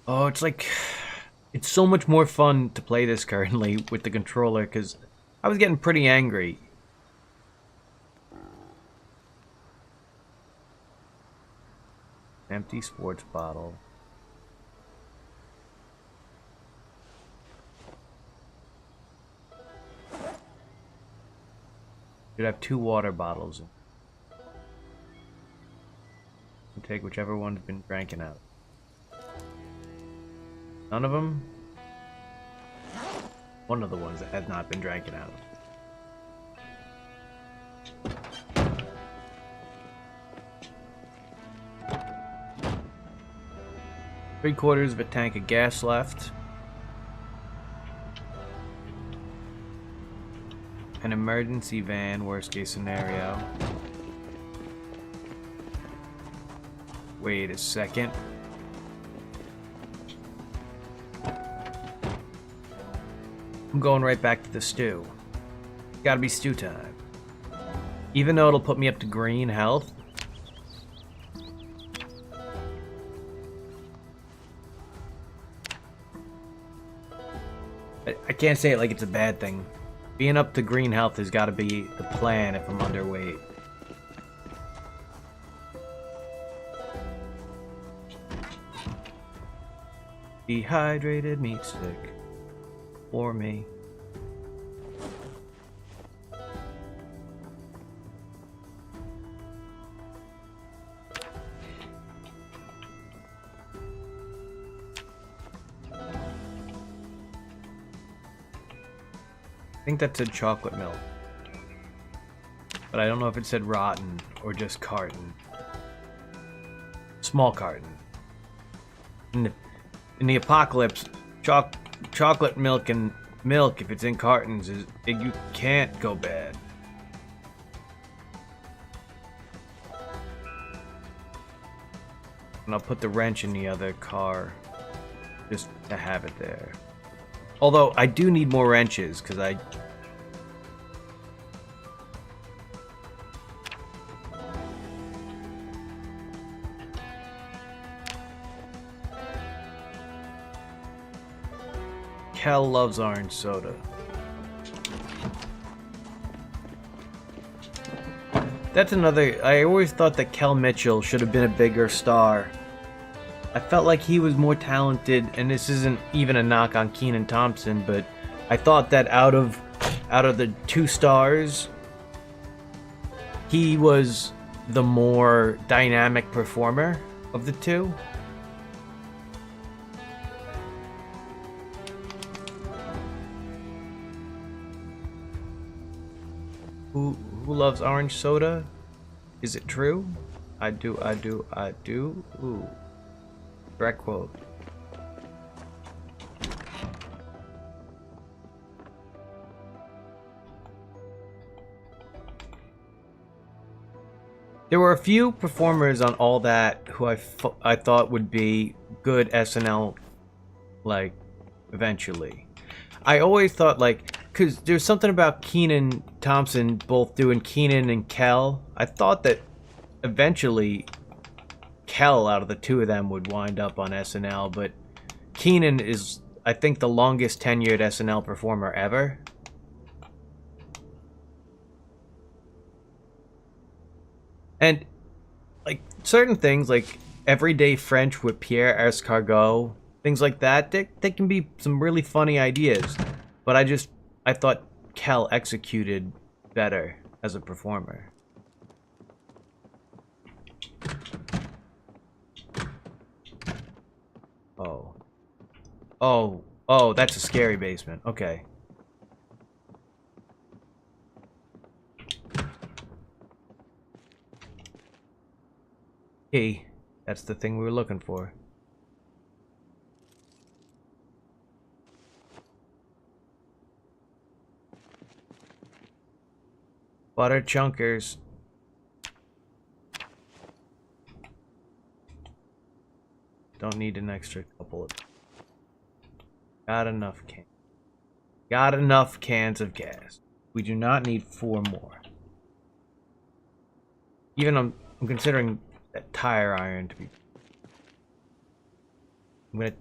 Oh, it's like... It's so much more fun to play this currently with the controller because I was getting pretty angry. Empty sports bottle. Should have 2 water bottles. We'll take whichever one's been drinking out. None of them? One of the ones that has not been drinking out. Three-quarters of a tank of gas left. An emergency van, worst case scenario. Wait a second. I'm going right back to the stew. Gotta be stew time. Even though it'll put me up to green health. I can't say it like it's a bad thing. Being up to green health has got to be the plan if I'm underweight. Dehydrated meat stick. For me. I think that said chocolate milk. But I don't know if it said rotten or just carton. Small carton. In the apocalypse, chocolate milk and milk, if it's in cartons, you can't go bad. And I'll put the wrench in the other car just to have it there. Although I do need more wrenches because I Kel loves orange soda. That's another. I always thought that Kel Mitchell should have been a bigger star. I felt like he was more talented, and this isn't even a knock on Kenan Thompson, but I thought that out of the 2 stars, he was the more dynamic performer of the 2. Who loves orange soda? Is it true? I do. Ooh. Direct quote. There were a few performers on All That who I thought would be good SNL, like, eventually. I always thought, like, because there's something about Kenan Thompson both doing Kenan and Kel. I thought that eventually Kel, out of the 2 of them, would wind up on SNL, but Kenan is, I think, the longest tenured SNL performer ever. And, like, certain things, like Everyday French with Pierre Escargot, things like that, they can be some really funny ideas. But I thought Kel executed better as a performer. Oh, that's a scary basement. Okay. Hey, that's the thing we were looking for. Butter chunkers. Don't need an extra couple of. Got enough cans of gas. We do not need 4 more. Even I'm considering that tire iron to be. I'm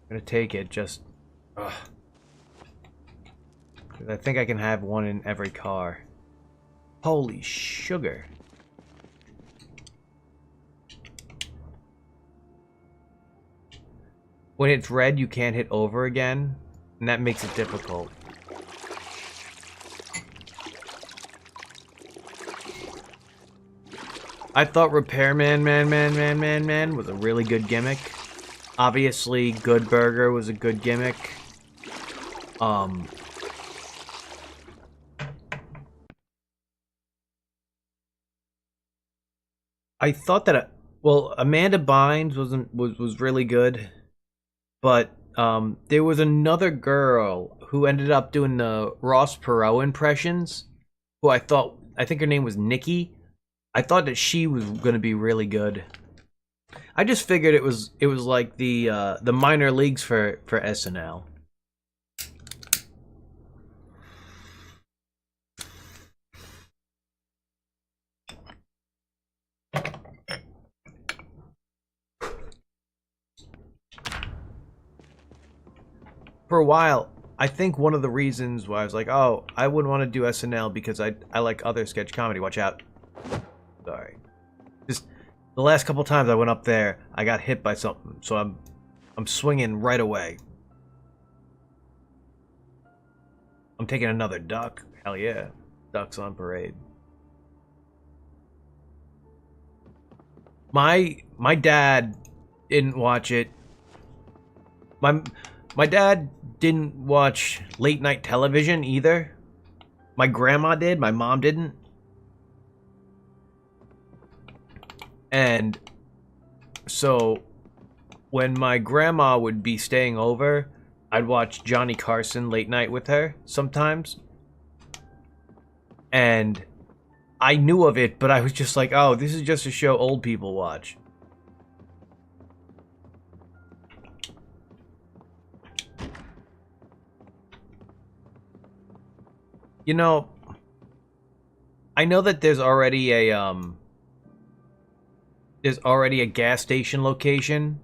gonna take it just. Ugh. I think I can have 1 in every car. Holy sugar. When it's red, you can't hit over again, and that makes it difficult. I thought Repairman Man was a really good gimmick. Obviously, Good Burger was a good gimmick. I thought that Amanda Bynes was really good. But there was another girl who ended up doing the Ross Perot impressions, who I think her name was Nikki. I thought that she was going to be really good. I just figured it was like the minor leagues for SNL. For a while, I think one of the reasons why I was like, oh, I wouldn't want to do SNL because I like other sketch comedy. Watch out. Sorry. Just the last couple times I went up there, I got hit by something, so I'm swinging right away. I'm taking another duck. Hell yeah. Ducks on parade. My dad didn't watch it. My dad didn't watch late night television either. My grandma did, my mom didn't. And so when my grandma would be staying over, I'd watch Johnny Carson late night with her sometimes. And I knew of it, but I was just like, oh, this is just a show old people watch. You know, I know that there's already a gas station location,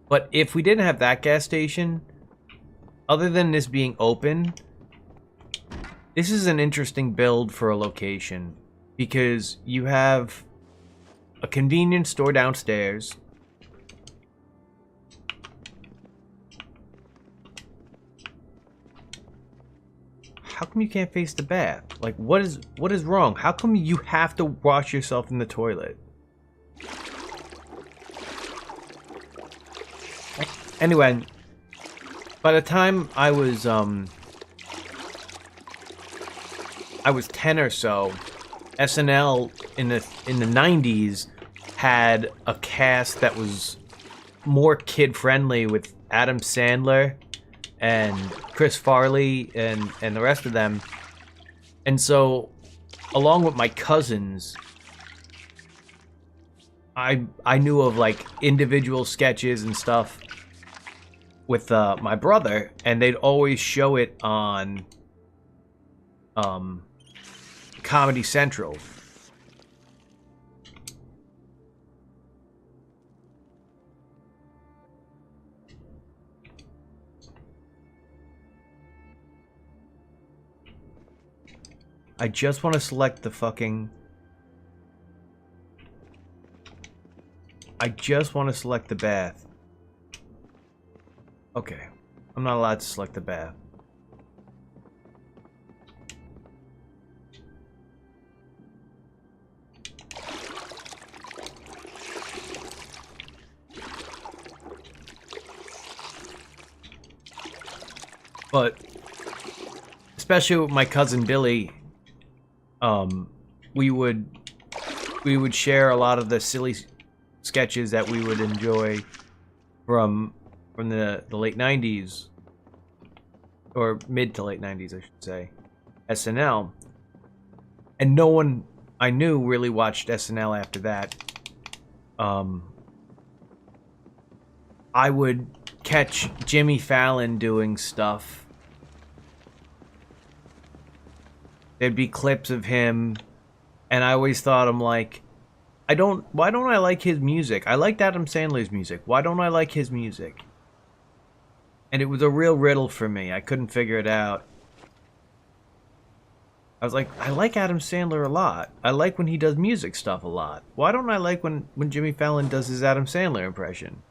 but if we didn't have that gas station, other than this being open, this is an interesting build for a location because you have a convenience store downstairs. How come you can't face the bath? Like, what is wrong? How come you have to wash yourself in the toilet? Anyway, by the time I was 10 or so, SNL in the 90s had a cast that was more kid friendly with Adam Sandler and Chris Farley and the rest of them. And so, along with my cousins, I knew of like individual sketches and stuff with my brother, and they'd always show it on Comedy Central. I just want to select the fucking... I just want to select the bath. Okay. I'm not allowed to select the bath. But especially with my cousin Billy, we would share a lot of the silly sketches that we would enjoy from the late 90s, or mid to late 90s, I should say, SNL. And no one I knew really watched SNL after that. I would catch Jimmy Fallon doing stuff. There'd be clips of him, and I always thought, I'm like, why don't I like his music? I liked Adam Sandler's music. Why don't I like his music? And it was a real riddle for me. I couldn't figure it out. I was like, I like Adam Sandler a lot. I like when he does music stuff a lot. Why don't I like when Jimmy Fallon does his Adam Sandler impression?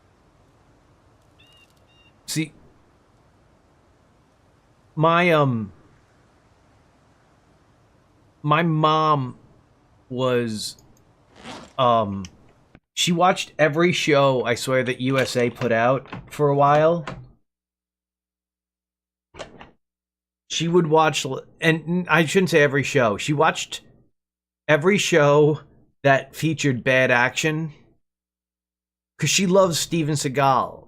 See, my mom was, she watched every show, I swear, that USA put out for a while. She would watch, and I shouldn't say every show, she watched every show that featured bad action, because she loves Steven Seagal,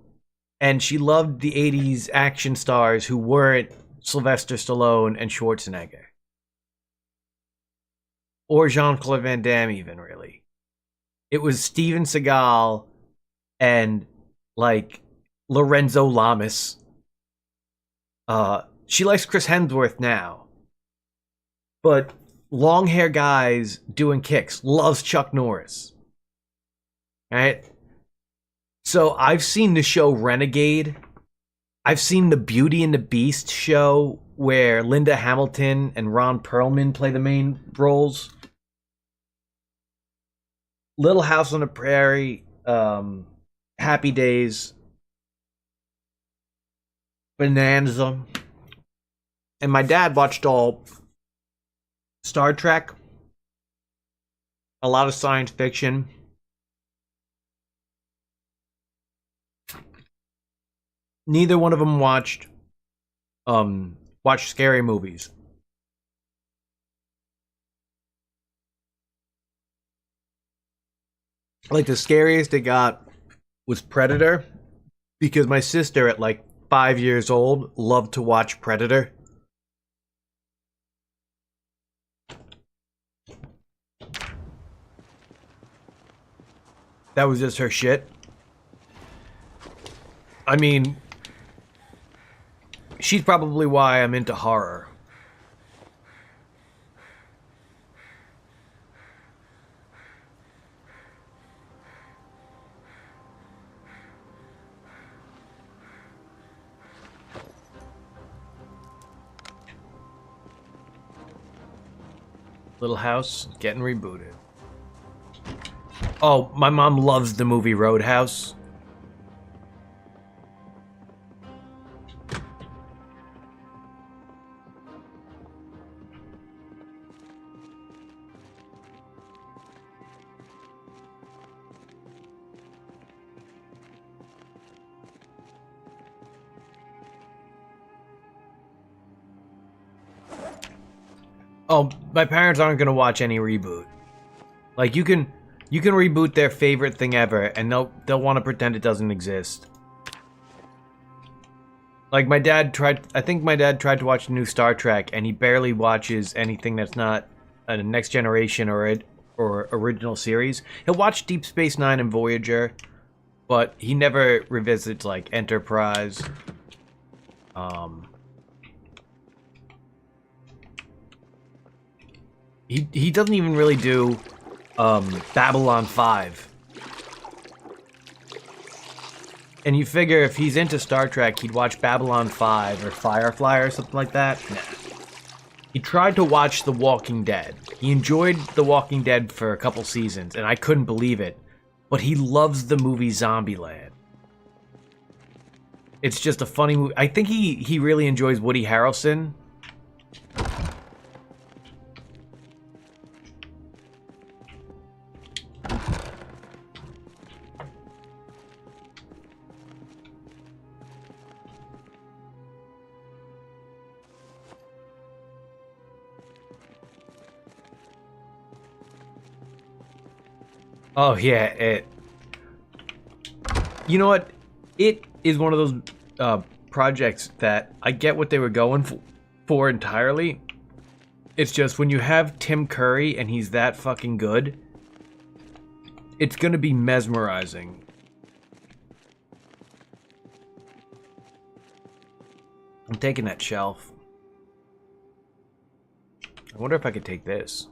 and she loved the 80s action stars who weren't Sylvester Stallone and Schwarzenegger. Or Jean-Claude Van Damme, even, really. It was Steven Seagal and like Lorenzo Lamas. She likes Chris Hemsworth now, but long hair guys doing kicks, loves Chuck Norris. Right? So I've seen the show Renegade. I've seen the Beauty and the Beast show where Linda Hamilton and Ron Perlman play the main roles. Little House on the Prairie, Happy Days, Bonanza. And my dad watched all Star Trek, a lot of science fiction. Neither one of them watched scary movies. Like the scariest it got was Predator, because my sister at like 5 years old loved to watch Predator. That was just her shit. I mean, she's probably why I'm into horror. Little House getting rebooted. Oh, my mom loves the movie Roadhouse. Oh, my parents aren't gonna watch any reboot. Like you can reboot their favorite thing ever, and they'll want to pretend it doesn't exist. Like my dad tried. I think my dad tried to watch the new Star Trek, and he barely watches anything that's not a Next Generation or original series. He'll watch Deep Space Nine and Voyager, but he never revisits like Enterprise. He doesn't even really do Babylon 5. And you figure if he's into Star Trek, he'd watch Babylon 5 or Firefly or something like that. Nah. He tried to watch The Walking Dead. He enjoyed The Walking Dead for a couple seasons, and I couldn't believe it. But he loves the movie Zombieland. It's just a funny movie. I think he really enjoys Woody Harrelson. Oh yeah, you know what? It is one of those projects that I get what they were going for entirely. It's just when you have Tim Curry and he's that fucking good, it's gonna be mesmerizing. I'm taking that shelf. I wonder if I could take this.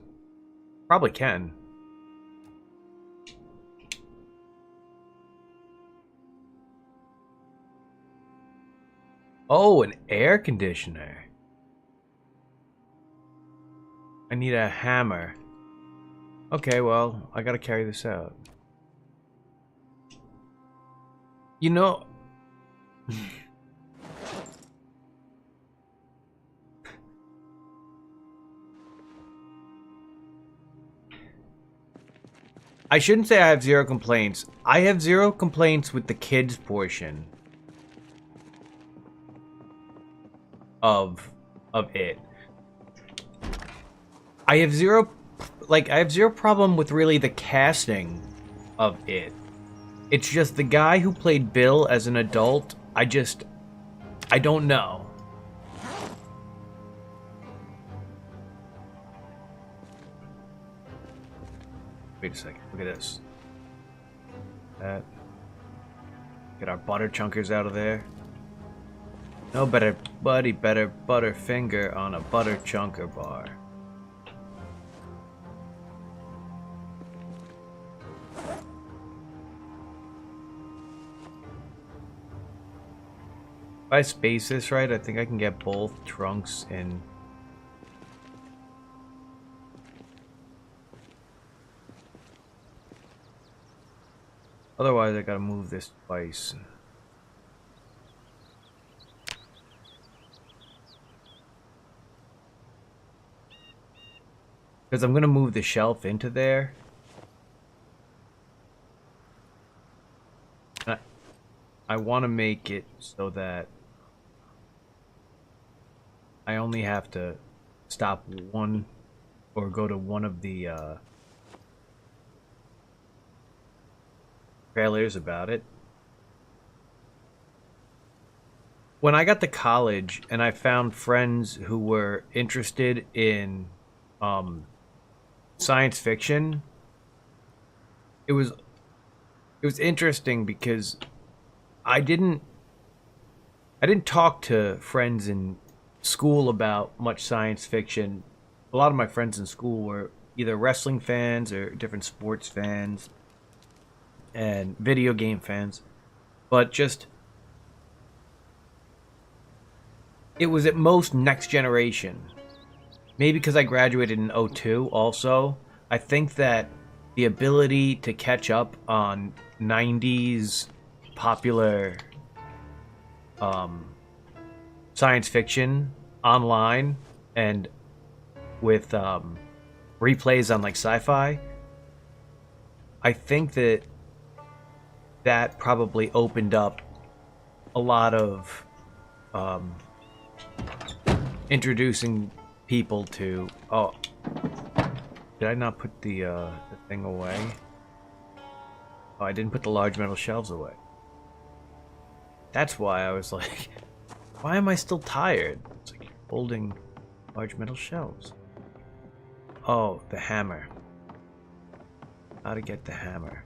Probably can. Oh, an air conditioner. I need a hammer. Okay, well, I gotta carry this out. You know... I shouldn't say I have zero complaints. I have zero complaints with the kids portion of it. I have zero problem with really the casting of it. It's just the guy who played Bill as an adult, I don't know. Wait a second, look at this. That. Get our butter chunkers out of there. No better buddy, better butterfinger on a butter chunker bar. If I space this right, I think I can get both trunks in. Otherwise, I gotta move this twice. Because I'm gonna move the shelf into there. I want to make it so that I only have to stop one or go to one of the trailers about it. When I got to college and I found friends who were interested in science fiction, it was interesting because I didn't talk to friends in school about much science fiction. A lot of my friends in school were either wrestling fans or different sports fans and video game fans, but just it was at most next generation. Maybe because I graduated in 2002 also. I think that the ability to catch up on 90s popular science fiction online and with replays on like sci-fi, I think that probably opened up a lot of introducing people to. Oh, did I not put the thing away? Oh, I didn't put the large metal shelves away. That's why I was like, why am I still tired? It's like holding large metal shelves. Oh, the hammer. How to get the hammer.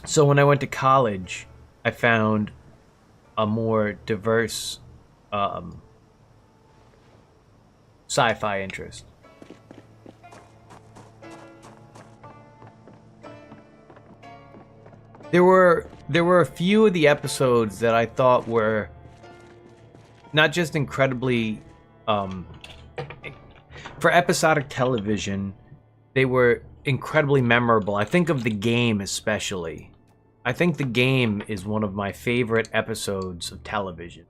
So when I went to college, I found a more diverse sci-fi interest. There were a few of the episodes that I thought were not just incredibly for episodic television, they were incredibly memorable. I think of The Game especially. I think The Game is one of my favorite episodes of television.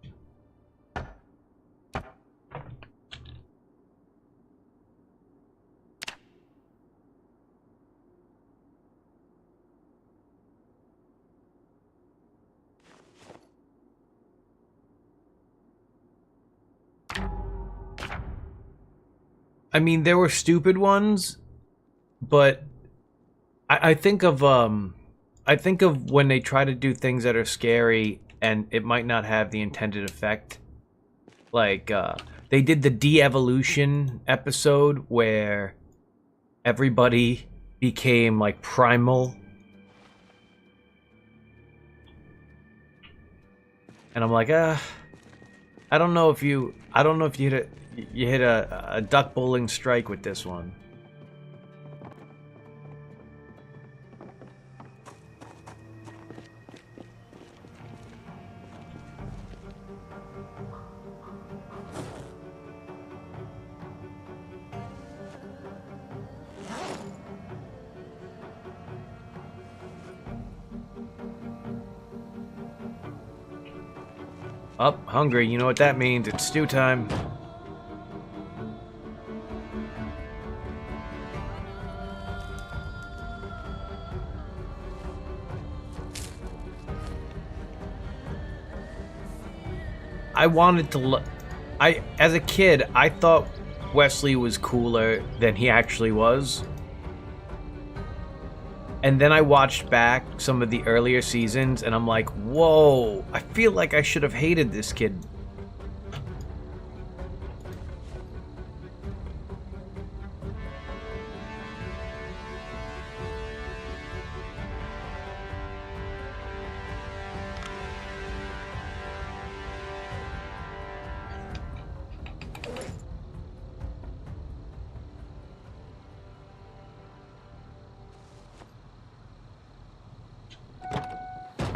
I mean, there were stupid ones, but I think of when they try to do things that are scary and it might not have the intended effect. Like they did the de-evolution episode where everybody became like primal, and I'm like, I don't know if you hit a duck bowling strike with this one. Up, hungry. You know what that means. It's stew time. I wanted to look. As a kid, I thought Wesley was cooler than he actually was. And then I watched back some of the earlier seasons, and I'm like, whoa, I feel like I should have hated this kid.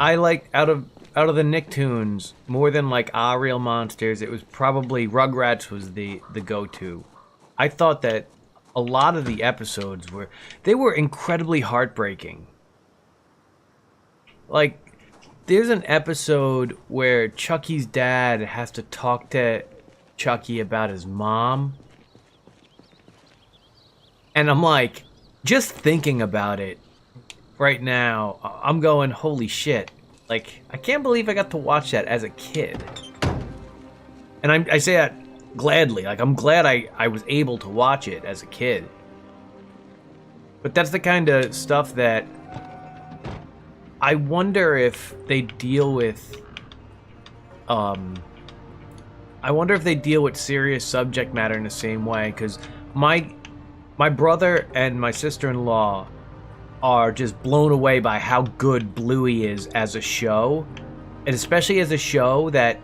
I like out of the Nicktoons, more than like Real Monsters, it was probably Rugrats was the go-to. I thought that a lot of the episodes were incredibly heartbreaking. Like, there's an episode where Chucky's dad has to talk to Chucky about his mom. And I'm like, just thinking about it right now, I'm going, holy shit. Like, I can't believe I got to watch that as a kid. And I say that gladly. Like, I'm glad I was able to watch it as a kid. But that's the kind of stuff that I wonder if they deal with, I wonder if they deal with serious subject matter in the same way, because my brother and my sister-in-law are just blown away by how good Bluey is as a show, and especially as a show that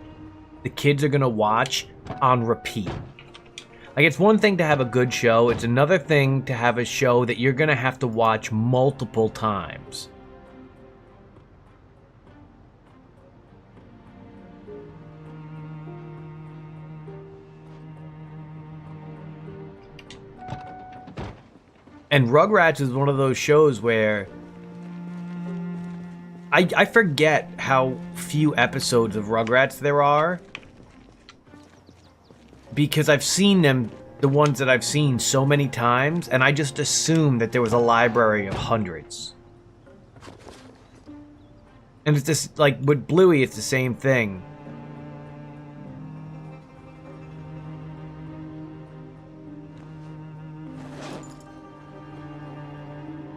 the kids are gonna watch on repeat. Like, it's one thing to have a good show, it's another thing to have a show that you're gonna have to watch multiple times. And Rugrats is one of those shows where I forget how few episodes of Rugrats there are, because I've seen them, the ones that I've seen so many times, and I just assumed that there was a library of hundreds. And it's just like with Bluey, it's the same thing.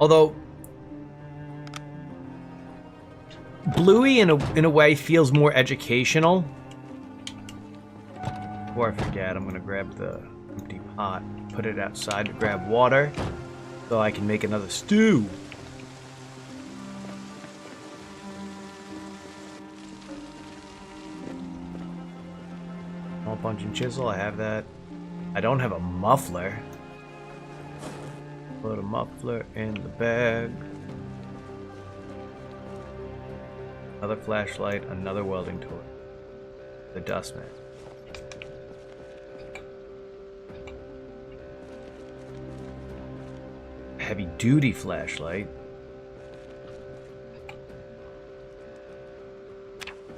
Although Bluey in a way feels more educational. Before I forget, I'm gonna grab the empty pot, put it outside to grab water, so I can make another stew. Small punch and chisel, I have that. I don't have a muffler. Put a muffler in the bag. Another flashlight, another welding tool. The dustman. Heavy duty flashlight.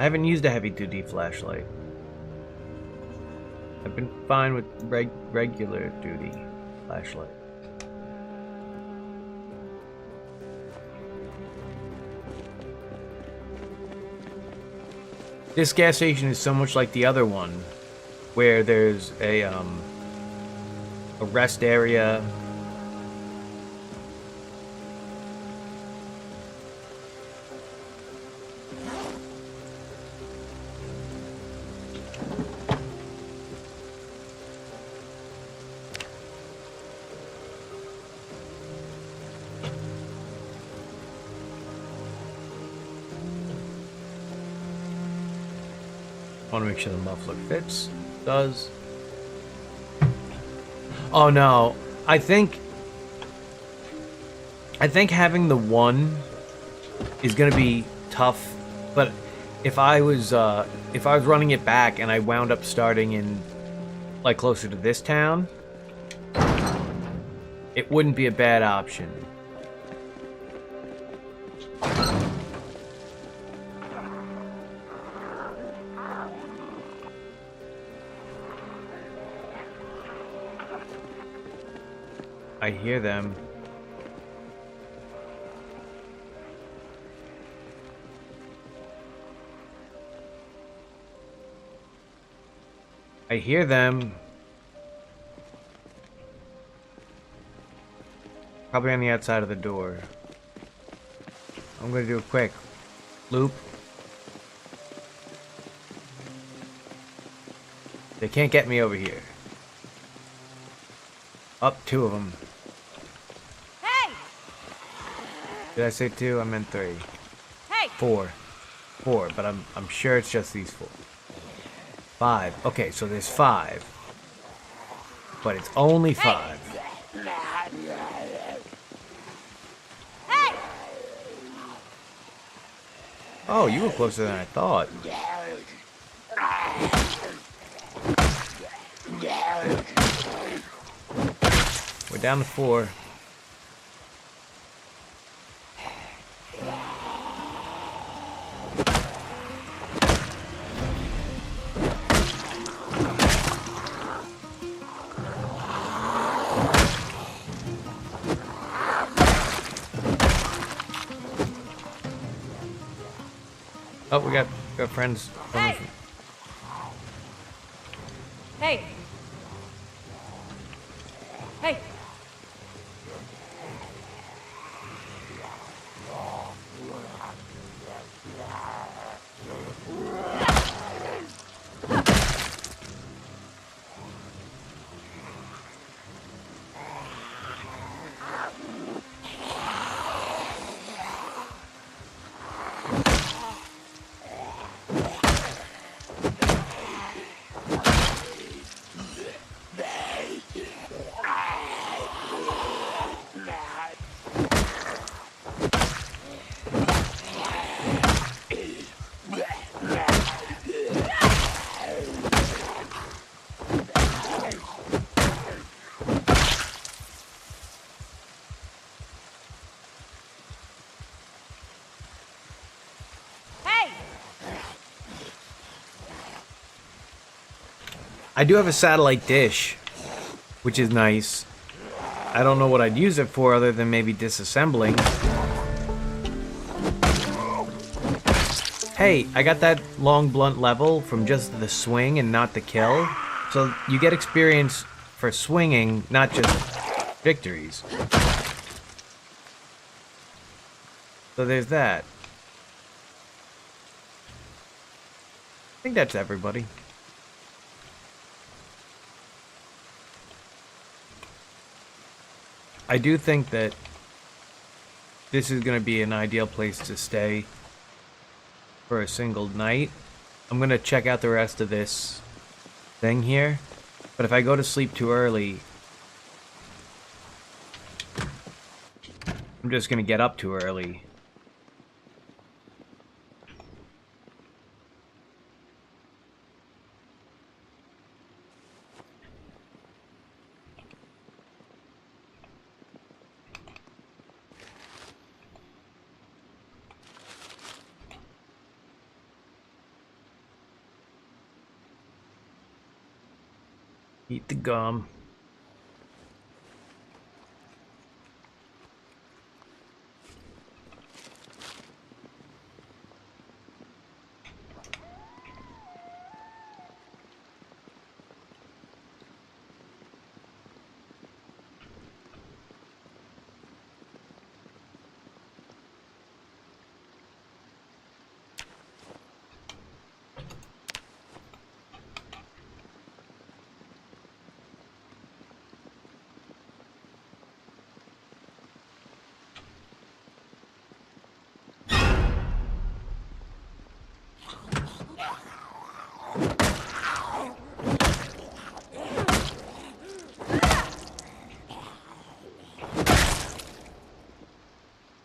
I haven't used a heavy duty flashlight. I've been fine with regular duty flashlight. This gas station is so much like the other one, where there's a rest area. Want to make sure the muffler fits. Does. Oh no, I think having the one is gonna be tough. But if I was running it back and I wound up starting in like closer to this town, it wouldn't be a bad option. I hear them. I hear them. Probably on the outside of the door. I'm gonna do a quick loop. They can't get me over here. Up, two of them. Did I say two? I meant three. Hey! Four, but I'm sure it's just these four. Five. Okay, so there's five. But it's only five. Hey! Oh, you were closer than I thought. We're down to 4. Oh, we got friends. Hey! Hey! Hey! I do have a satellite dish, which is nice. I don't know what I'd use it for other than maybe disassembling. Hey, I got that long blunt level from just the swing and not the kill. So you get experience for swinging, not just victories. So there's that. I think that's everybody. I do think that this is going to be an ideal place to stay for a single night. I'm going to check out the rest of this thing here. But if I go to sleep too early, I'm just going to get up too early. Eat the gum.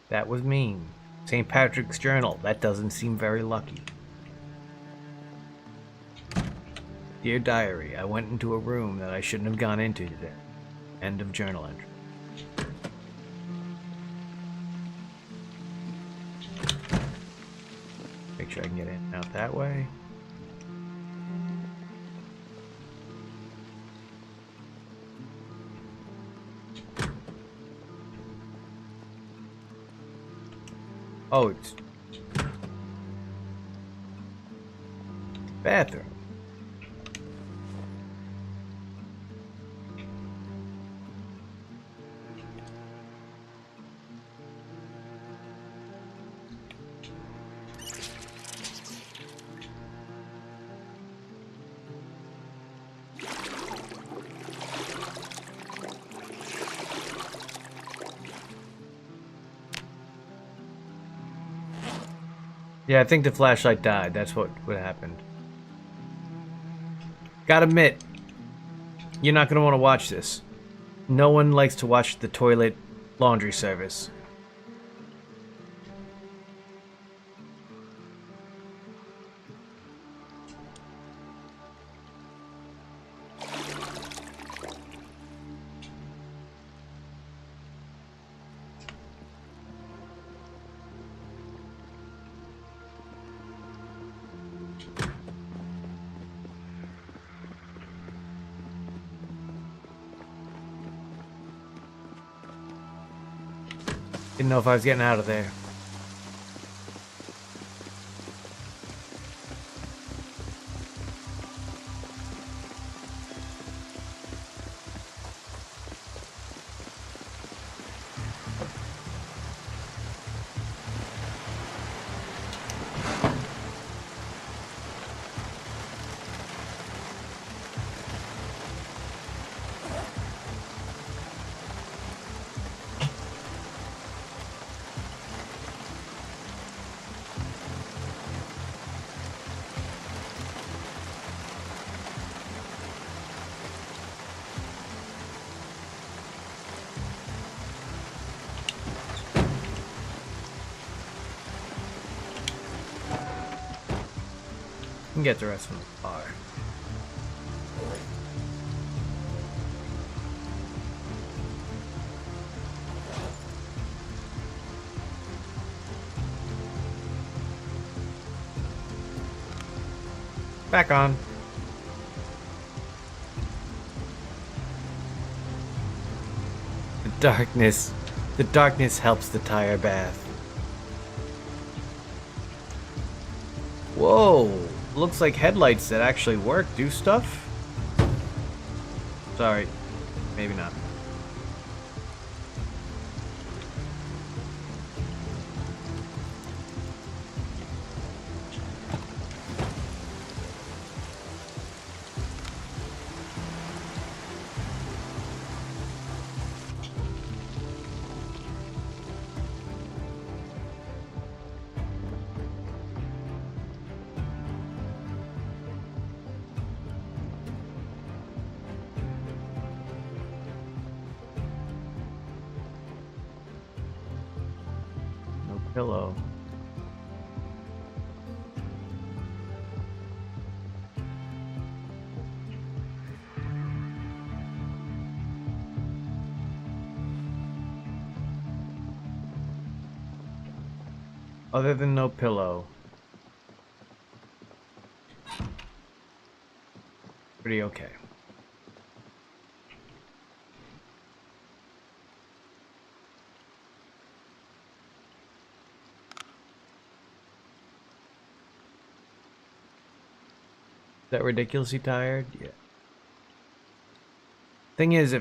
That was mean. St. Patrick's Journal. That doesn't seem very lucky. Dear Diary, I went into a room that I shouldn't have gone into today. End of journal entry. Make sure I can get in and out that way. Oh, it's bathroom. Yeah, I think the flashlight died. That's what happened. Gotta admit, you're not gonna want to watch this. No one likes to watch the toilet laundry service. Didn't know if I was getting out of there. Can get the rest from the car. Back on. The darkness helps the tire bath. Whoa, looks like headlights that actually work do stuff. Sorry, maybe not. Pillow. Other than no pillow. Pretty okay. Is that ridiculously tired? Yeah. Thing is,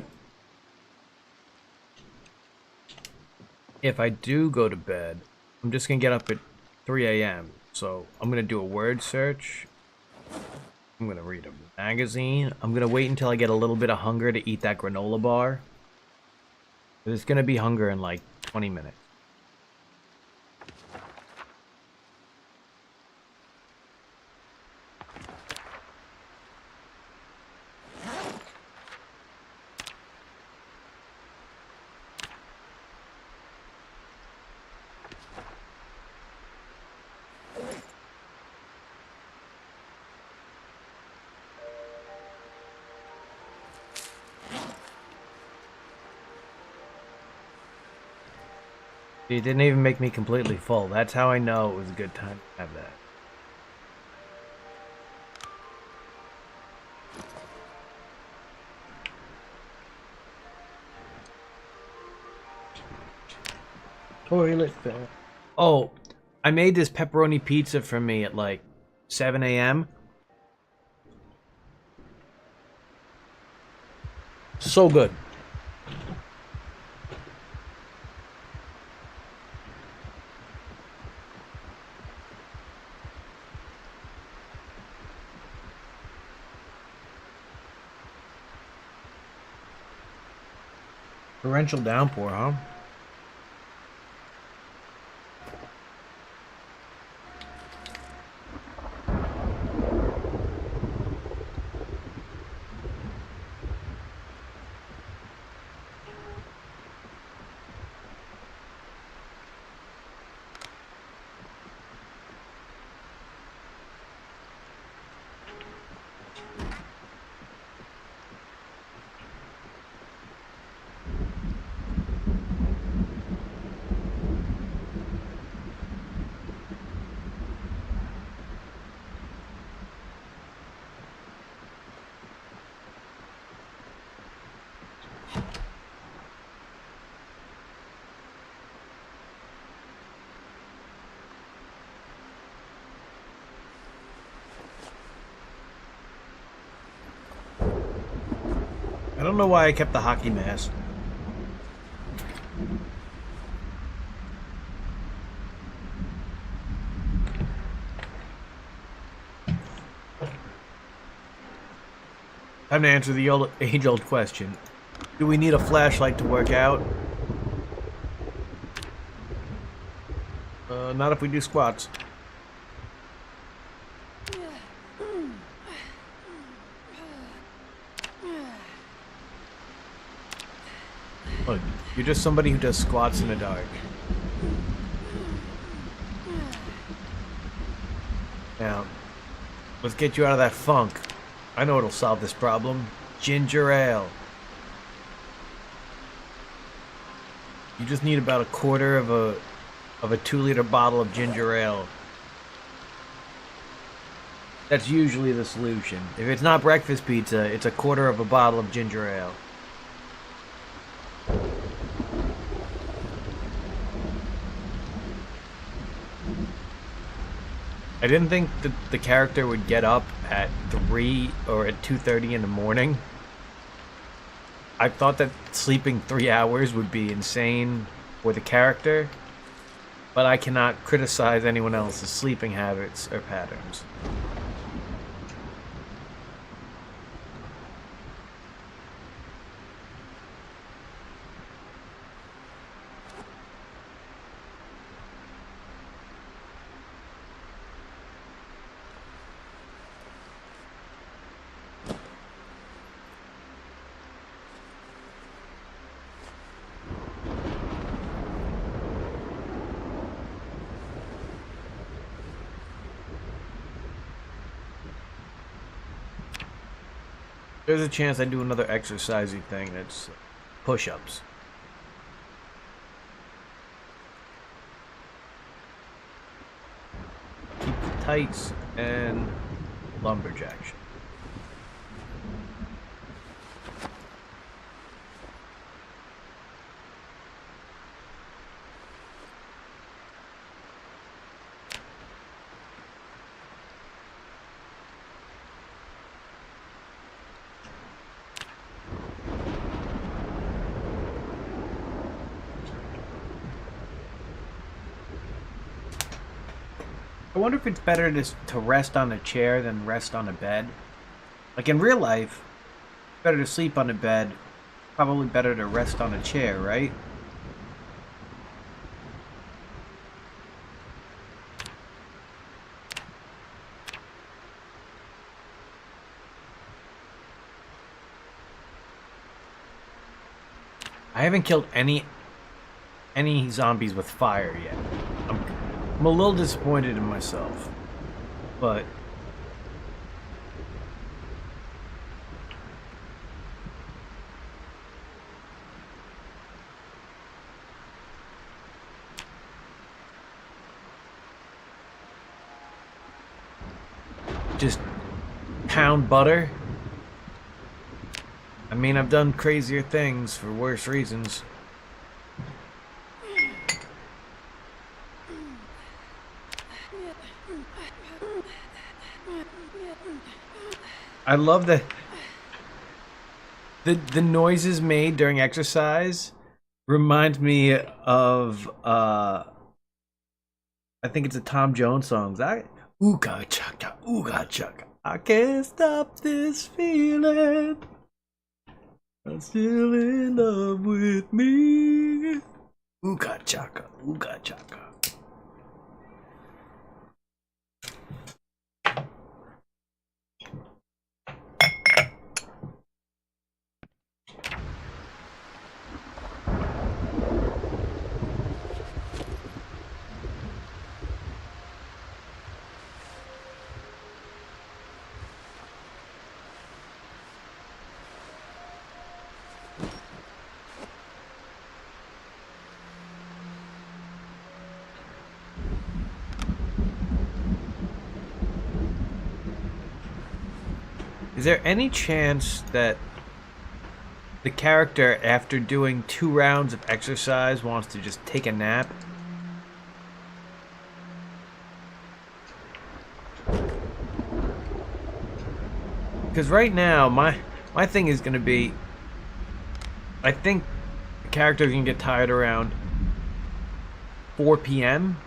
if I do go to bed, I'm just gonna get up at 3 a.m. So I'm gonna do a word search. I'm gonna read a magazine. I'm gonna wait until I get a little bit of hunger to eat that granola bar. There's gonna be hunger in like 20 minutes. It didn't even make me completely full. That's how I know it was a good time to have that. Toilet fell. Oh, I made this pepperoni pizza for me at like 7 a.m. So good. Torrential downpour, huh? I don't know why I kept the hockey mask. Time to answer the age-old question. Do we need a flashlight to work out? Not if we do squats. Look, you're just somebody who does squats in the dark. Now, let's get you out of that funk. I know what'll solve this problem. Ginger ale. You just need about a quarter of a 2-liter bottle of ginger ale. That's usually the solution. If it's not breakfast pizza, it's a quarter of a bottle of ginger ale. I didn't think that the character would get up at 3 or at 2:30 in the morning. I thought that sleeping 3 hours would be insane for the character, but I cannot criticize anyone else's sleeping habits or patterns. There's a chance I do another exercisey thing that's push-ups. Keep the tights and lumberjack shit. I wonder if it's better to rest on a chair than rest on a bed. Like in real life, it's better to sleep on a bed, probably better to rest on a chair, right? I haven't killed any zombies with fire yet. I'm a little disappointed in myself, but just pound butter. I mean, I've done crazier things for worse reasons. I love the noises made during exercise remind me of I think it's a Tom Jones song. Ooga chaka, ooga chaka. I can't stop this feeling. I'm still in love with me. Ooga chaka, ooga chaka. Is there any chance that the character, after doing 2 rounds of exercise, wants to just take a nap? Because right now, my thing is going to be, I think the character can get tired around 4 p.m.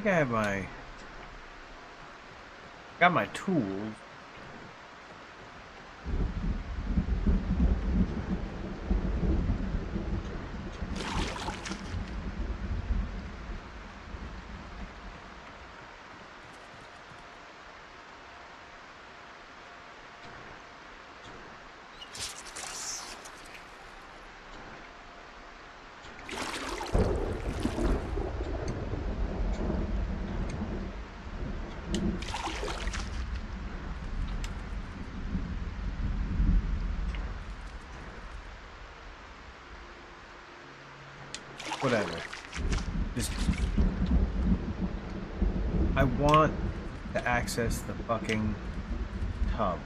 I have got my tools. Whatever. Just... I want to access the fucking tub.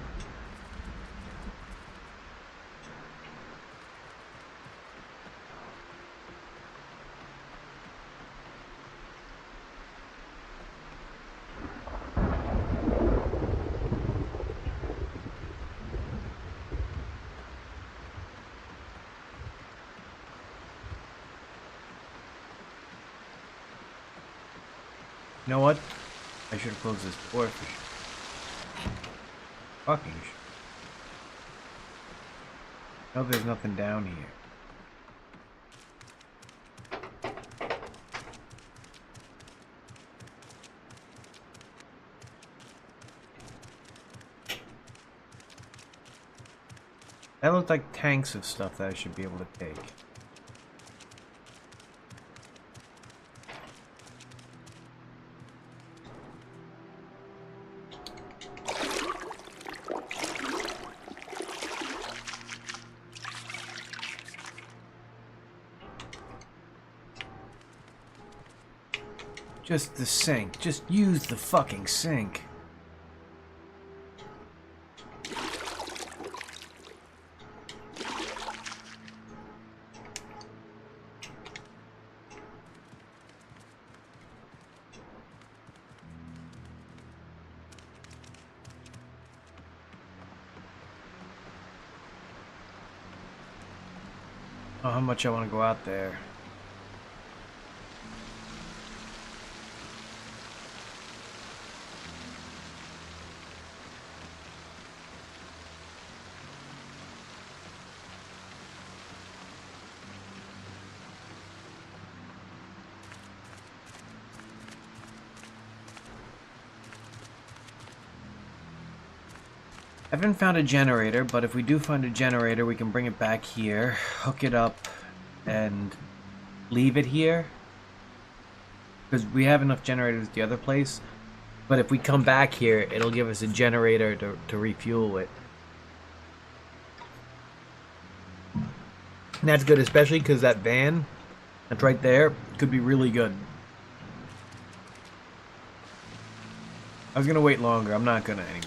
You know what? I should have closed this door for fucking shit. No, there's nothing down here. That looks like tanks of stuff that I should be able to take. Just the sink. Just use the fucking sink. Oh, how much I want to go out there. I haven't found a generator, but if we do find a generator, we can bring it back here, hook it up, and leave it here. Because we have enough generators at the other place. But if we come back here, it'll give us a generator to refuel it. And that's good, especially because that van that's right there could be really good. I was going to wait longer. I'm not going to anymore.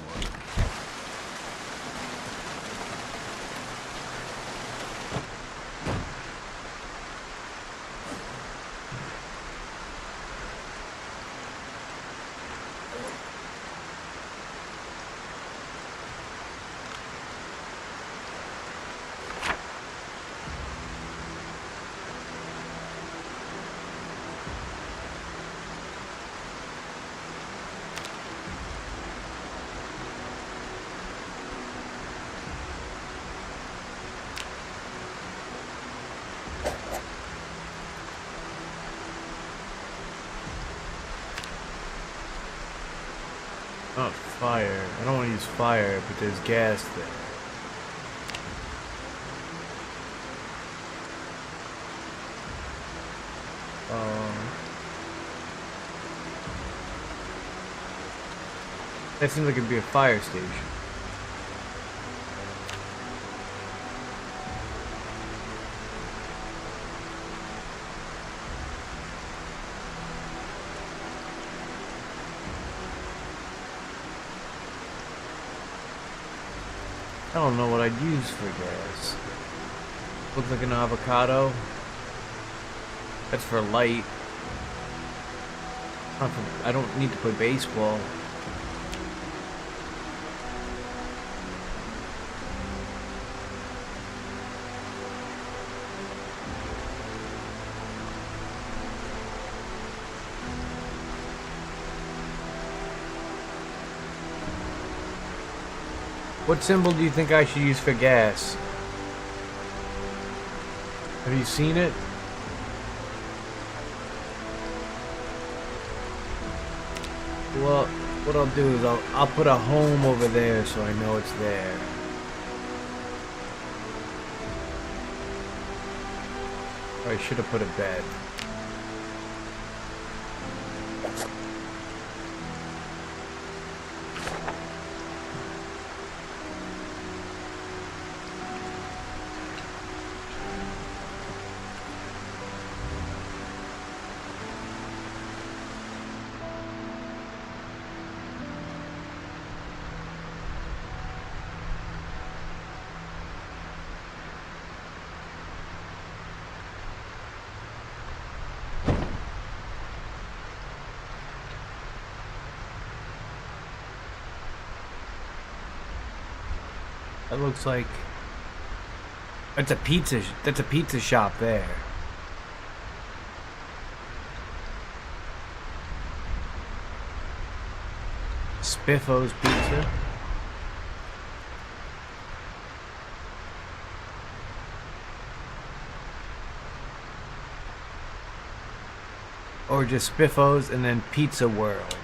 Not fire. I don't want to use fire, but there's gas there. That seems like it'd be a fire station. I don't know what I'd use for gas. Looks like an avocado. That's for light. Not for, I don't need to play baseball. What symbol do you think I should use for gas? Have you seen it? Well, what I'll do is I'll put a home over there so I know it's there. Or I should have put a bed. That looks like that's a pizza shop there. Spiffo's Pizza. Or just Spiffo's and then Pizza World.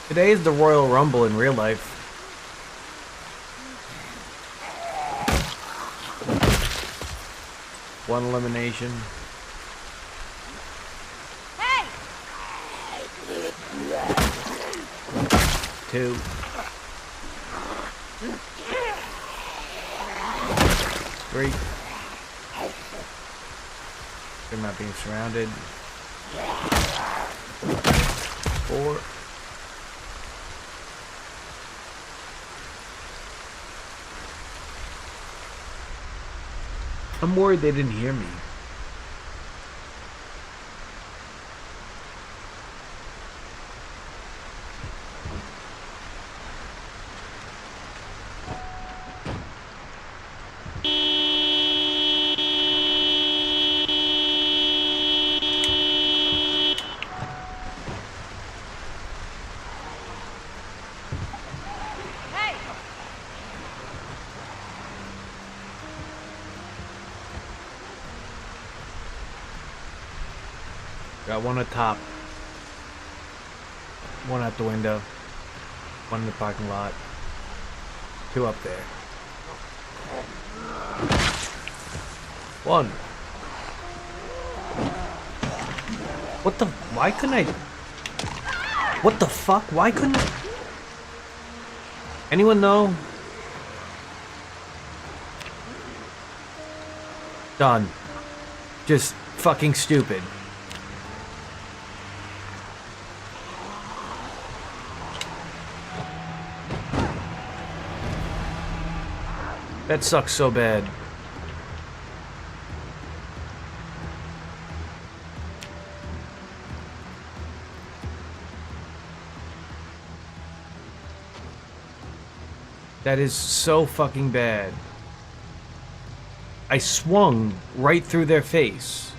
Today is the Royal Rumble in real life. One elimination. Hey! 2. 3. They're not being surrounded. 4. I'm worried they didn't hear me. Got one at top, one out the window, one in the parking lot, 2 up there. 1. What the? Why couldn't I? What the fuck? Why couldn't I? Anyone know? Done. Just fucking stupid. That sucks so bad. That is so fucking bad. I swung right through their face.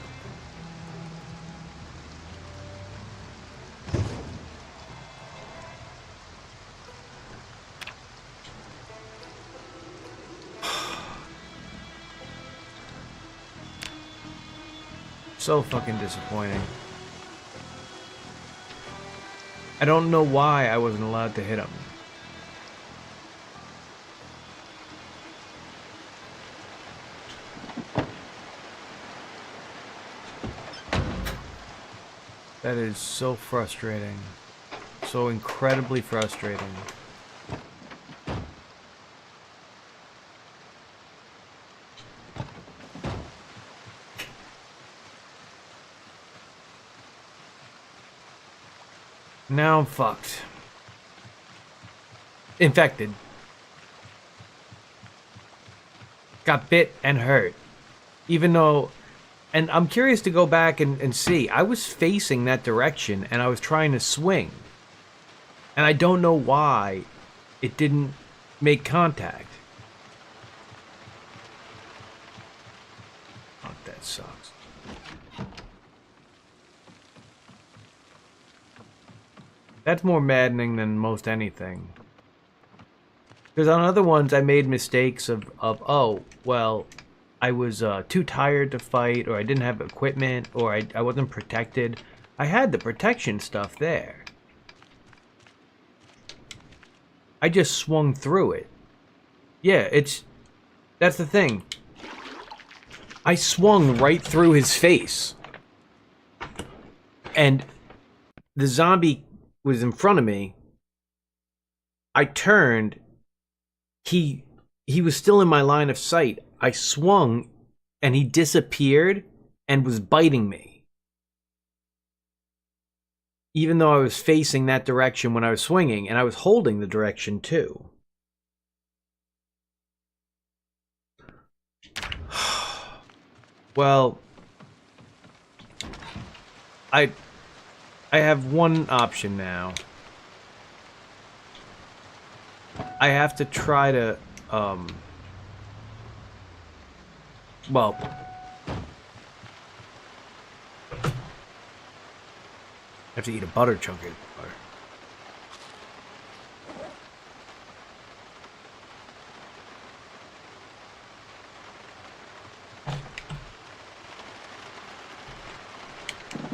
So fucking disappointing. I don't know why I wasn't allowed to hit him. That is so frustrating. So incredibly frustrating. Now I'm fucked. Infected. Got bit and hurt. Even though... And I'm curious to go back and see. I was facing that direction and I was trying to swing. And I don't know why it didn't make contact. Oh, that sucks. That's more maddening than most anything. Because on other ones, I made mistakes of oh, well, I was too tired to fight, or I didn't have equipment, or I wasn't protected. I had the protection stuff there. I just swung through it. Yeah, that's the thing. I swung right through his face. And the zombie was in front of me. I turned. He was still in my line of sight. I swung, and he disappeared and was biting me. Even though I was facing that direction when I was swinging, and I was holding the direction too. Well, I have one option now. I have to try to, well, I have to eat a butter chunk of butter.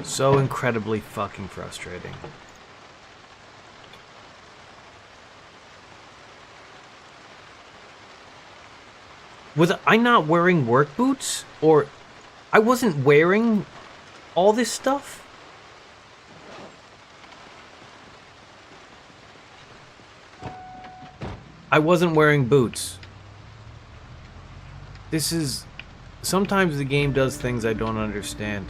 So incredibly fucking frustrating. Was I not wearing work boots? Or I wasn't wearing all this stuff? I wasn't wearing boots. This is... Sometimes the game does things I don't understand.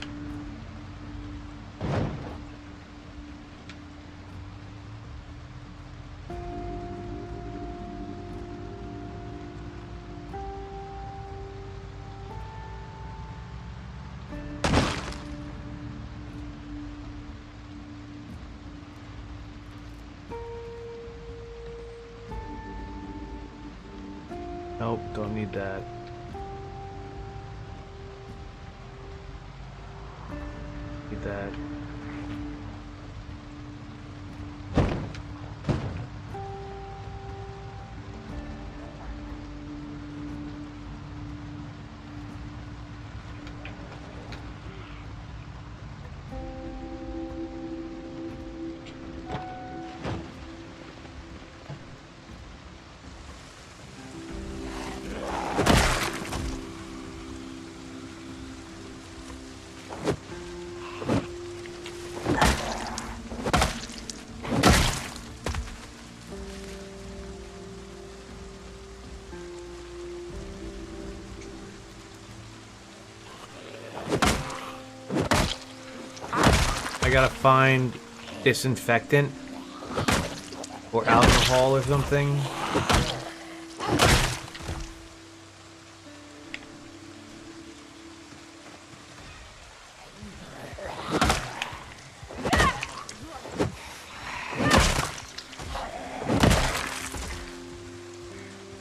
Nope, don't need that. Need that. I gotta find disinfectant or alcohol or something.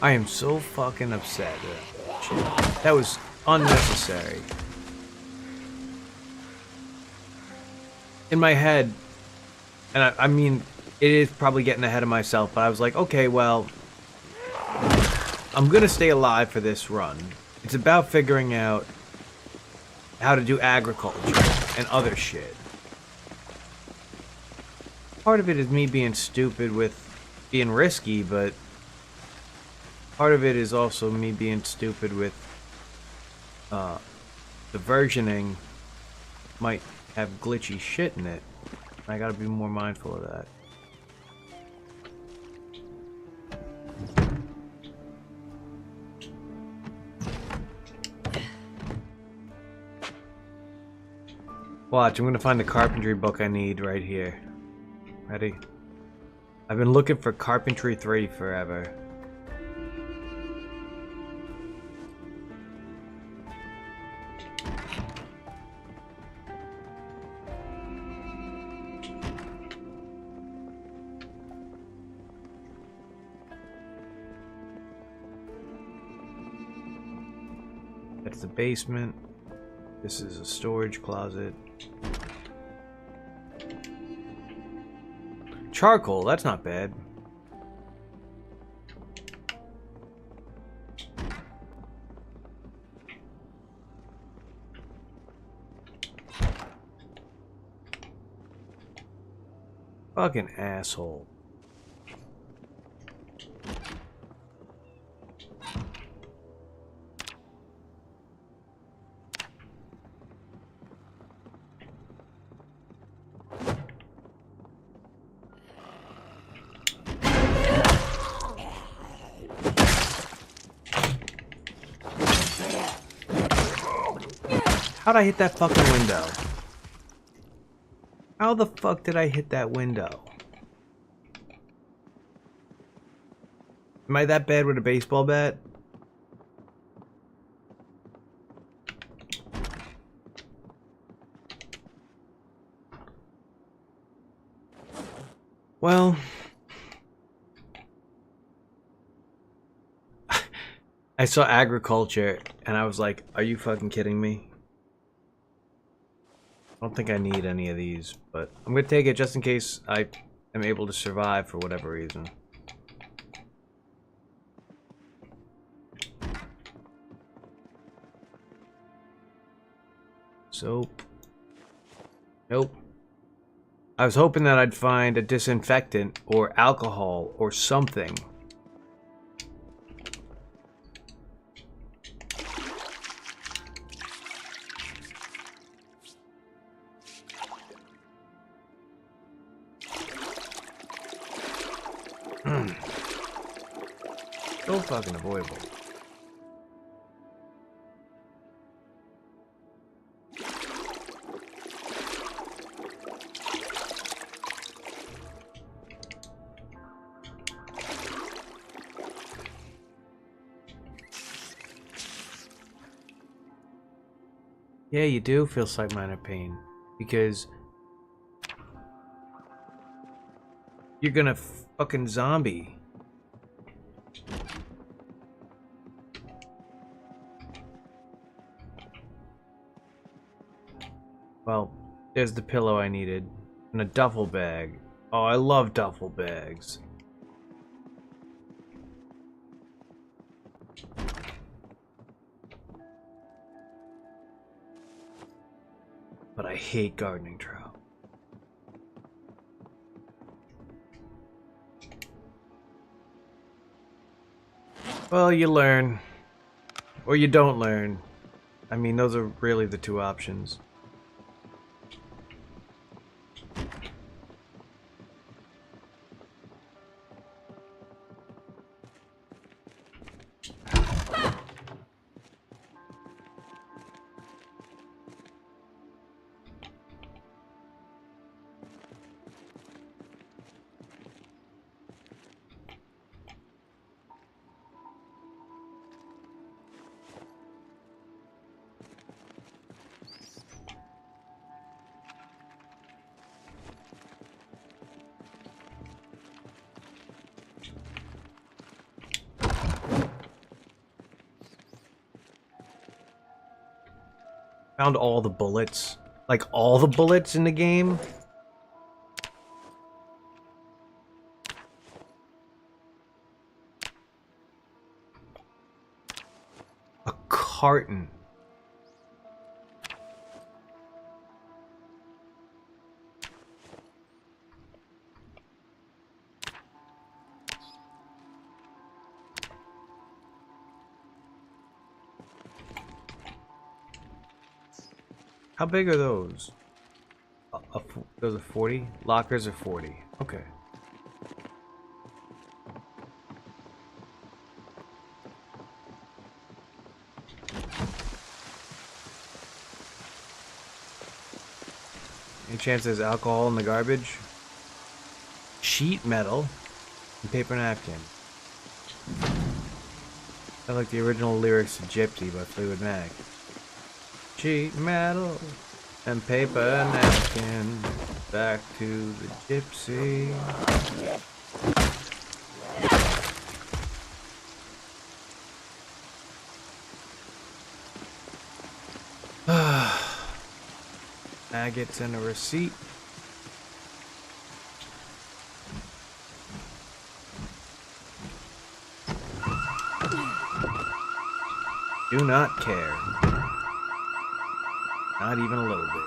I am so fucking upset. That was unnecessary. In my head, and I mean, it is probably getting ahead of myself, but I was like, okay, well, I'm gonna stay alive for this run. It's about figuring out how to do agriculture and other shit. Part of it is me being stupid with being risky, but part of it is also me being stupid with the versioning might have glitchy shit in it. I gotta be more mindful of that. Watch, I'm gonna find the carpentry book I need right here. Ready? I've been looking for Carpentry 3 forever. That's the basement. This is a storage closet. Charcoal, that's not bad. Fucking asshole. How'd I hit that fucking window? How the fuck did I hit that window? Am I that bad with a baseball bat? Well, I saw agriculture and I was like, are you fucking kidding me? I don't think I need any of these, but I'm gonna take it just in case I am able to survive for whatever reason. Soap. Nope. I was hoping that I'd find a disinfectant or alcohol or something. So fucking avoidable. Yeah, you do feel slight minor pain because you're gonna fucking zombie. Well, there's the pillow I needed. And a duffel bag. Oh, I love duffel bags. But I hate gardening trowel. Well, you learn. Or you don't learn. I mean, those are really the two options. Found all the bullets. Like, all the bullets in the game. A carton. How big are those? Those are 40? Lockers are 40. Okay. Any chance there's alcohol in the garbage? sheet metal and paper napkin. I like the original lyrics to Gypsy by Fleetwood Mac. Sheet metal and paper napkin, back to the gypsy. Maggots and a receipt. Do not care. Not even a little bit.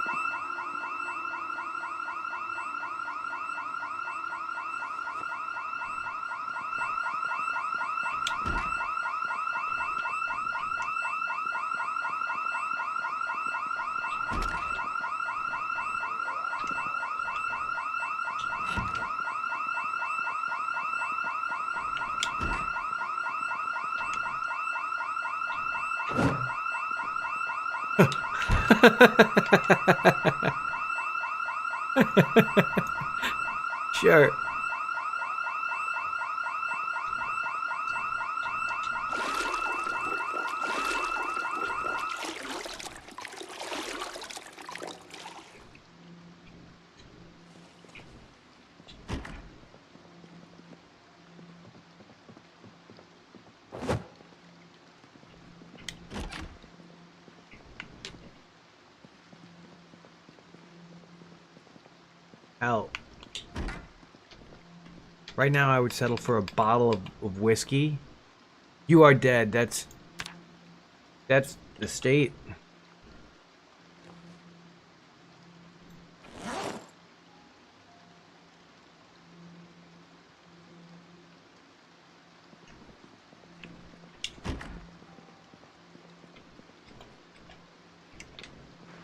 Sure. Out. Right now I would settle for a bottle of whiskey. You are dead. That's the state.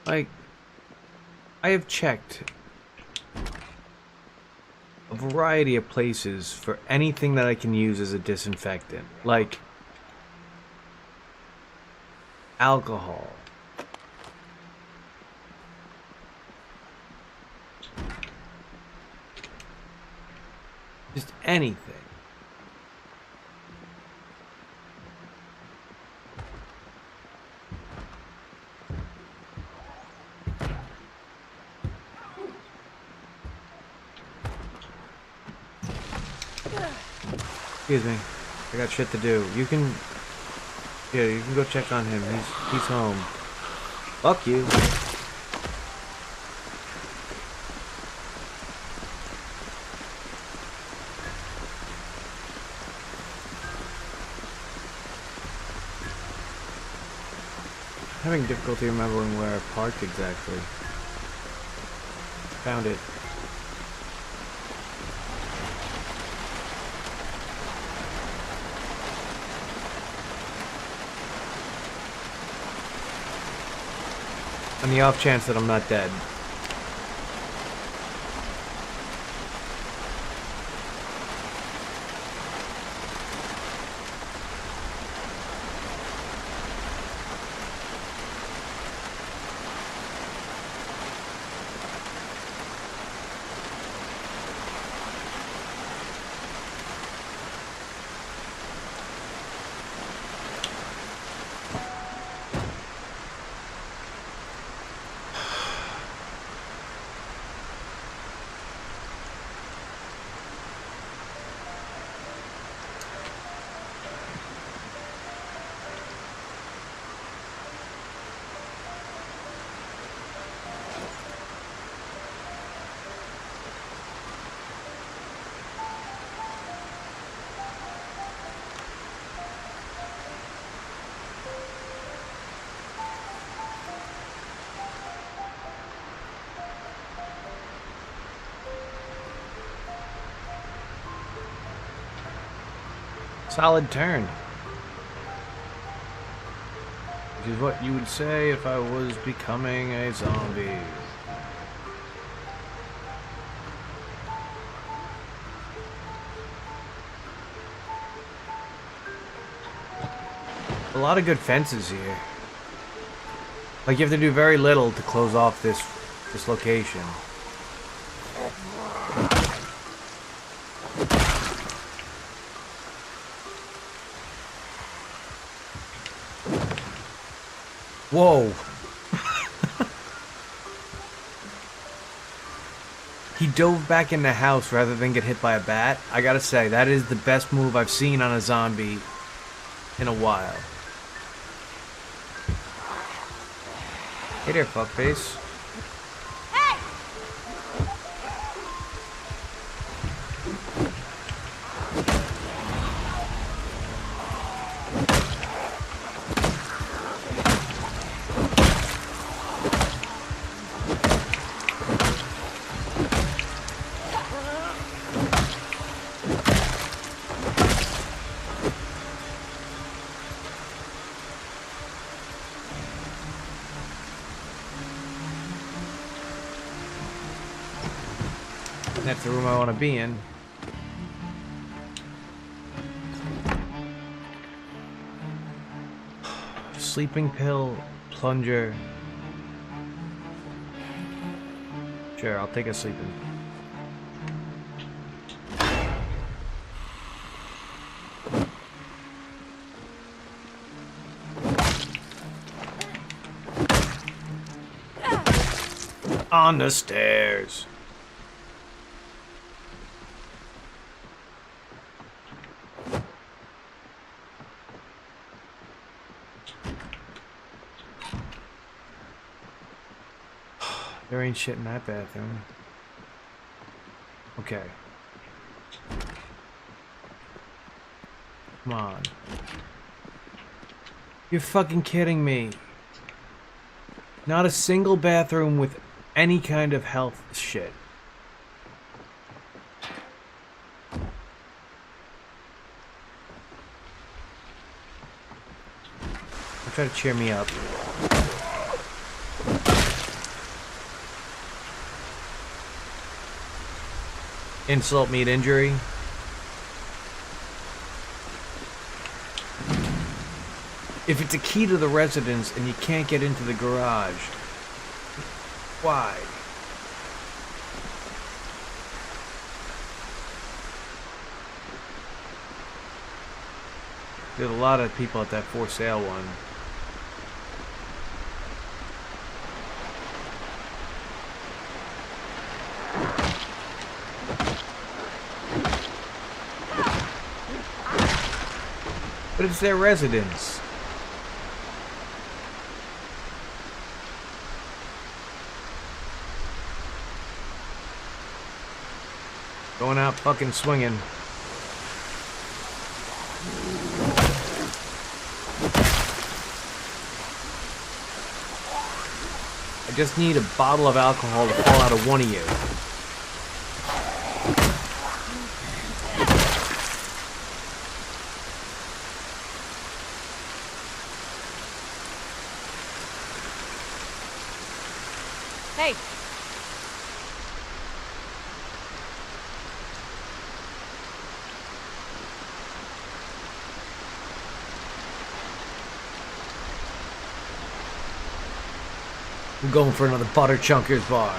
Like, I have checked a variety of places for anything that I can use as a disinfectant, like alcohol, just anything. Excuse me. I got shit to do. You can go check on him. He's home. Fuck you. Having difficulty remembering where I parked exactly. Found it. On the off chance that I'm not dead. Solid turn. Which is what you would say if I was becoming a zombie. A lot of good fences here. Like, you have to do very little to close off this location. Whoa. He dove back in the house rather than get hit by a bat. I gotta say, that is the best move I've seen on a zombie in a while. Hey there, fuckface. That's the room I want to be in. Sleeping pill, plunger. Sure, I'll take a sleeping. On the stairs. There ain't shit in that bathroom. Okay. Come on. You're fucking kidding me. Not a single bathroom with any kind of health shit. Try to cheer me up. Insult meet injury. If it's a key to the residence and you can't get into the garage, why? There's a lot of people at that for sale one. But it's their residence. Going out fucking swinging. I just need a bottle of alcohol to fall out of one of you. Hey. We're going for another Butter Chunkers bar.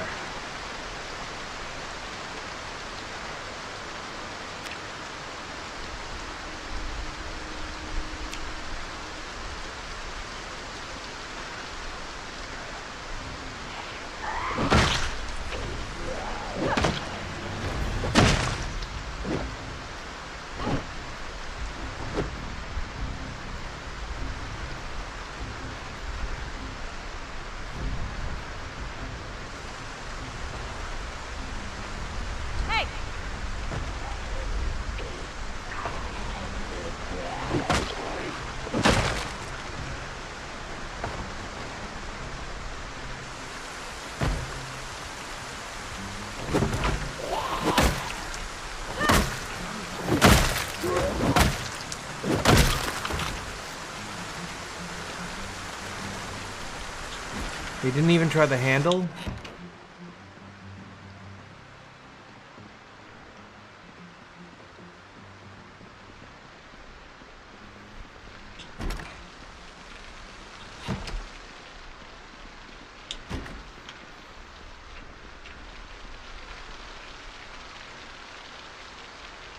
They didn't even try the handle?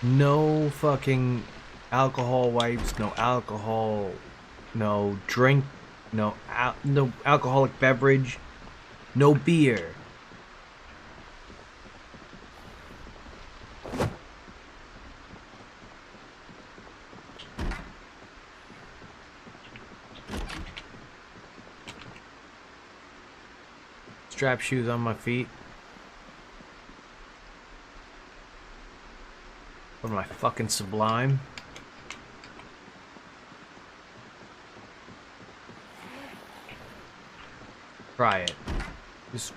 No fucking alcohol wipes, no alcohol, no drink No, no alcoholic beverage. No beer. Strap shoes on my feet. What am I, fucking Sublime? Try it. Just...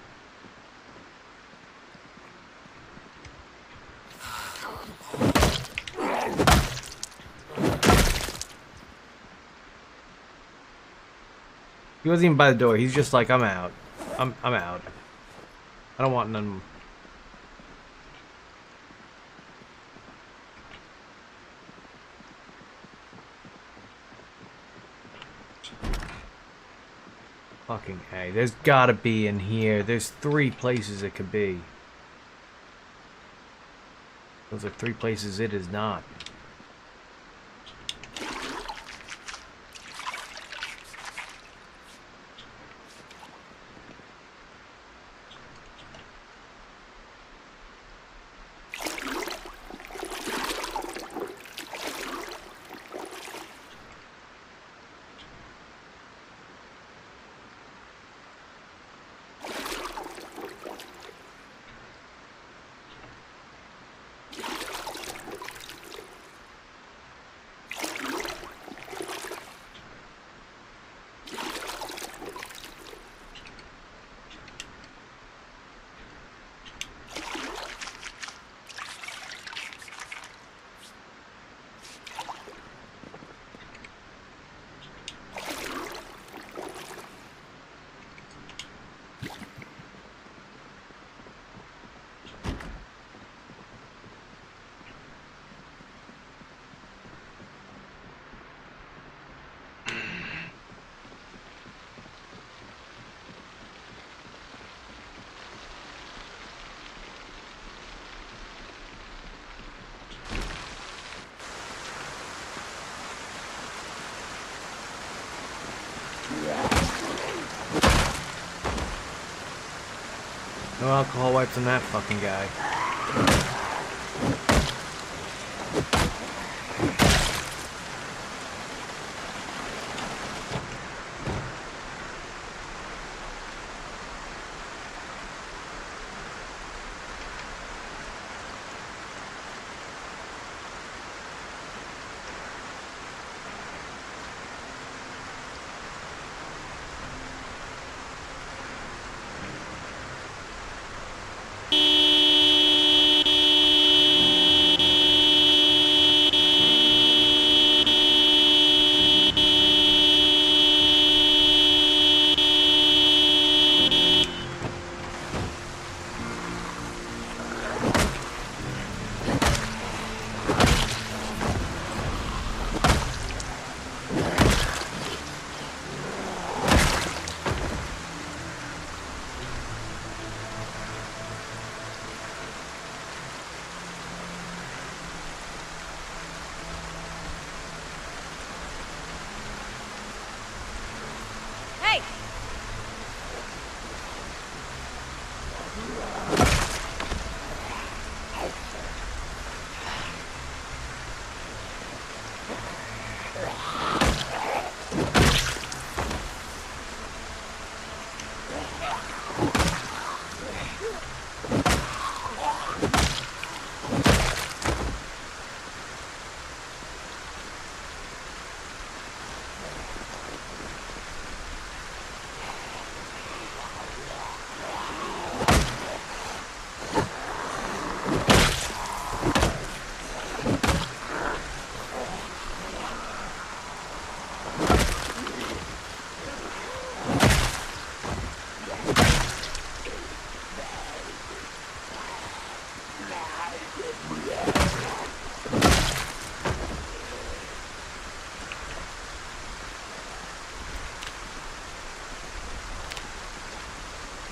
He wasn't even by the door. He's just like, I'm out. I'm out. I don't want none. Fucking A. There's gotta be in here. There's 3 places it could be. Those are 3 places it is not. No alcohol wipes on that fucking guy.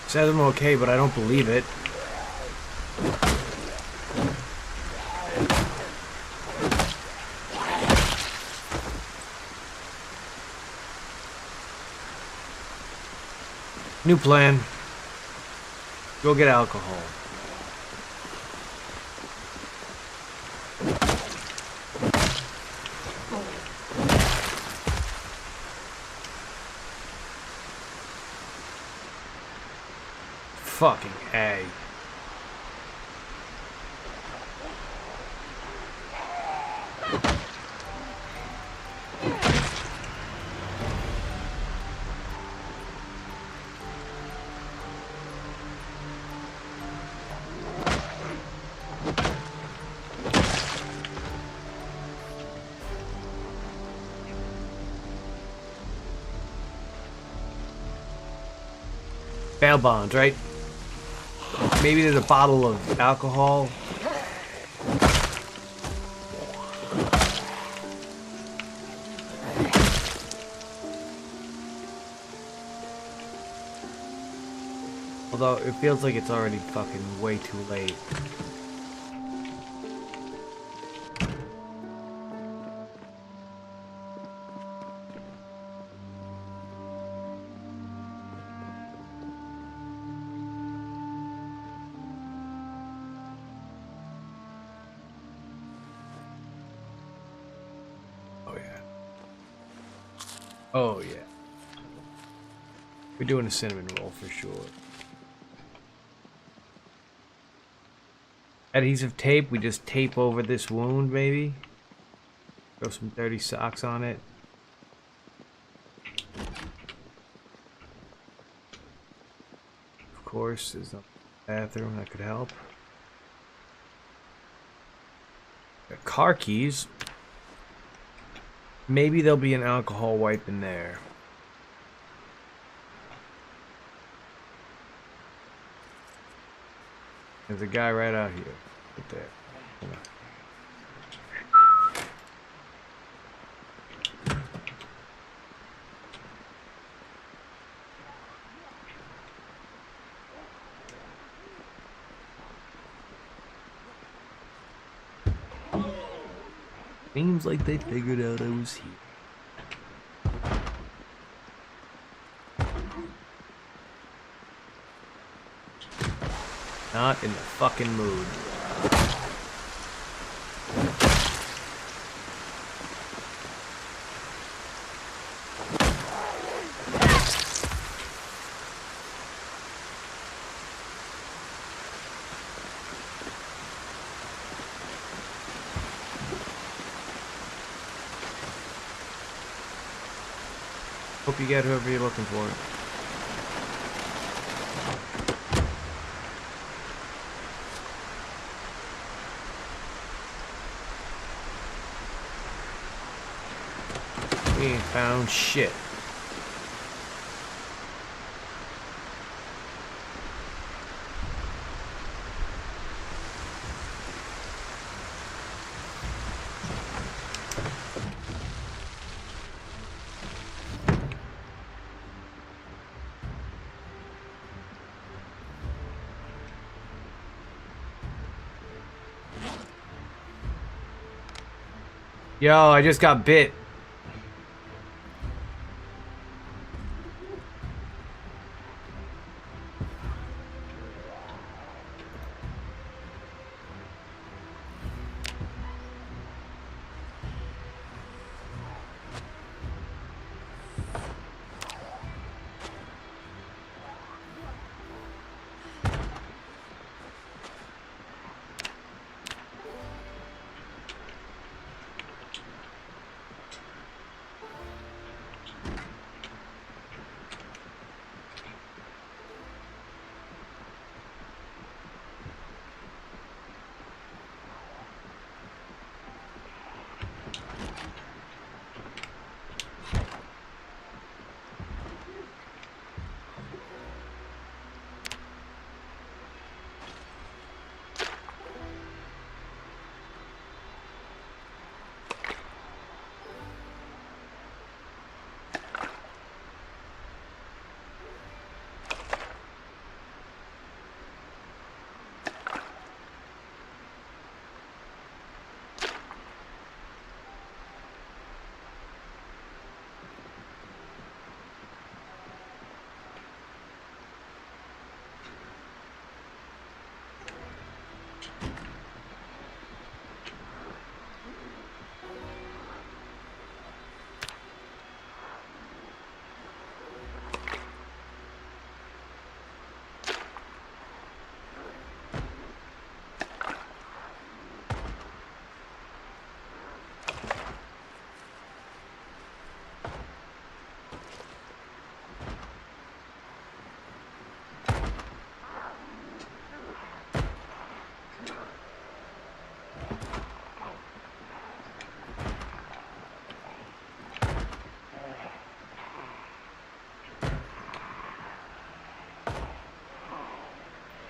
Says I'm okay, but I don't believe it. New plan. Go get alcohol. Fucking A. Bail bonds, right? Maybe there's a bottle of alcohol. Although it feels like it's already fucking way too late. Oh yeah. We're doing a cinnamon roll for sure. Adhesive tape, we just tape over this wound maybe. Throw some dirty socks on it. Of course, there's no bathroom that could help. Got car keys. Maybe there'll be an alcohol wipe in there. There's a guy right out here. Right there. Hold on. Seems like they figured out I was here. Not in the fucking mood. Hope you get whoever you're looking for. We ain't found shit. Yo, I just got bit.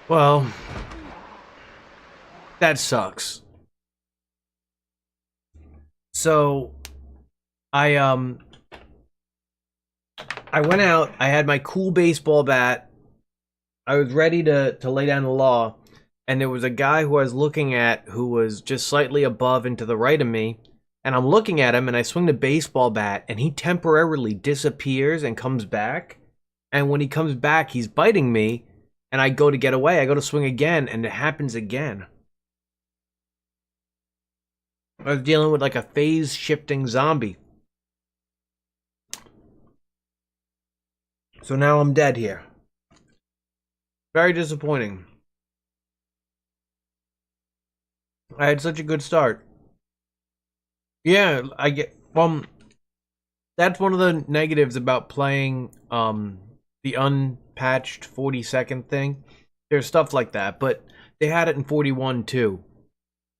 Well, that sucks. So, I went out, I had my cool baseball bat, I was ready to lay down the law, and there was a guy who I was looking at who was just slightly above and to the right of me, and I'm looking at him, and I swing the baseball bat, and he temporarily disappears and comes back, and when he comes back, he's biting me, and I go to get away, I go to swing again, and it happens again. I was dealing with like a phase-shifting zombie. So now I'm dead here. Very disappointing. I had such a good start. Yeah, I get... that's one of the negatives about playing the unpatched 40-second thing. There's stuff like that, but they had it in 41 too.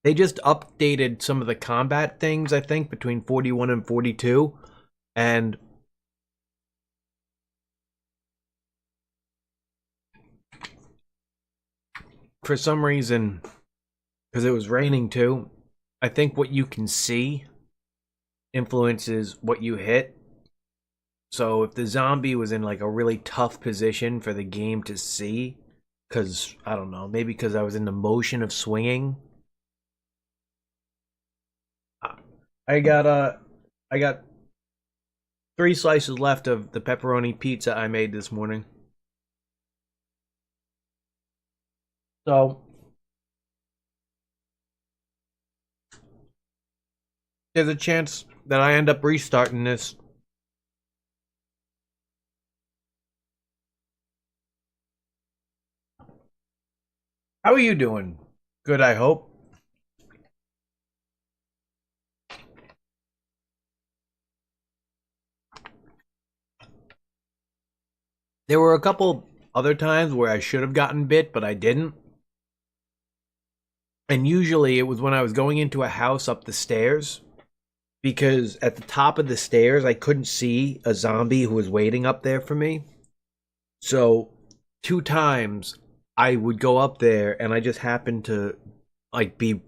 They just updated some of the combat things, I think, between 41 and 42, and for some reason, because it was raining too, I think what you can see influences what you hit. So if the zombie was in like a really tough position for the game to see, because, I don't know, maybe because I was in the motion of swinging, I got 3 slices left of the pepperoni pizza I made this morning. So there's a chance that I end up restarting this. How are you doing? Good, I hope. There were a couple other times where I should have gotten bit, but I didn't. And usually it was when I was going into a house up the stairs, because at the top of the stairs I couldn't see a zombie who was waiting up there for me. So 2 times I would go up there and I just happened to like be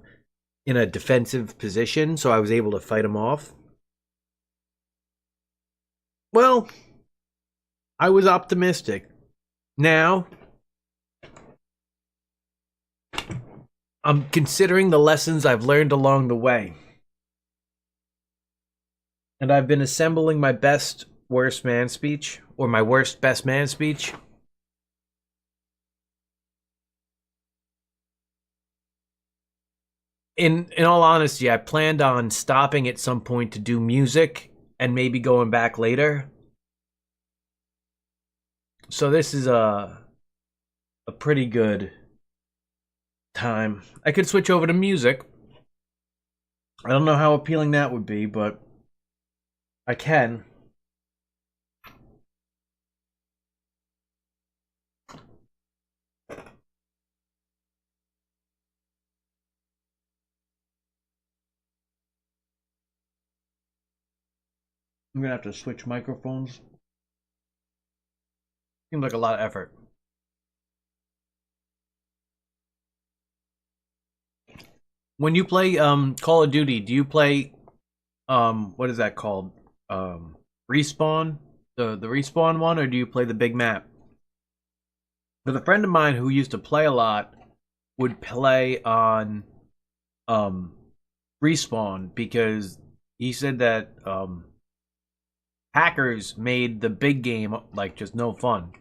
in a defensive position, so I was able to fight him off. Well, I was optimistic. Now, I'm considering the lessons I've learned along the way. And I've been assembling my best worst man speech, or my worst best man speech. In all honesty, I planned on stopping at some point to do music and maybe going back later. So this is a pretty good time. I could switch over to music. I don't know how appealing that would be, but I can. I'm gonna have to switch microphones. Seems like a lot of effort. When you play Call of Duty, do you play what is that called? Respawn? The Respawn one, or do you play the big map? But a friend of mine who used to play a lot would play on Respawn because he said that hackers made the big game like just no fun.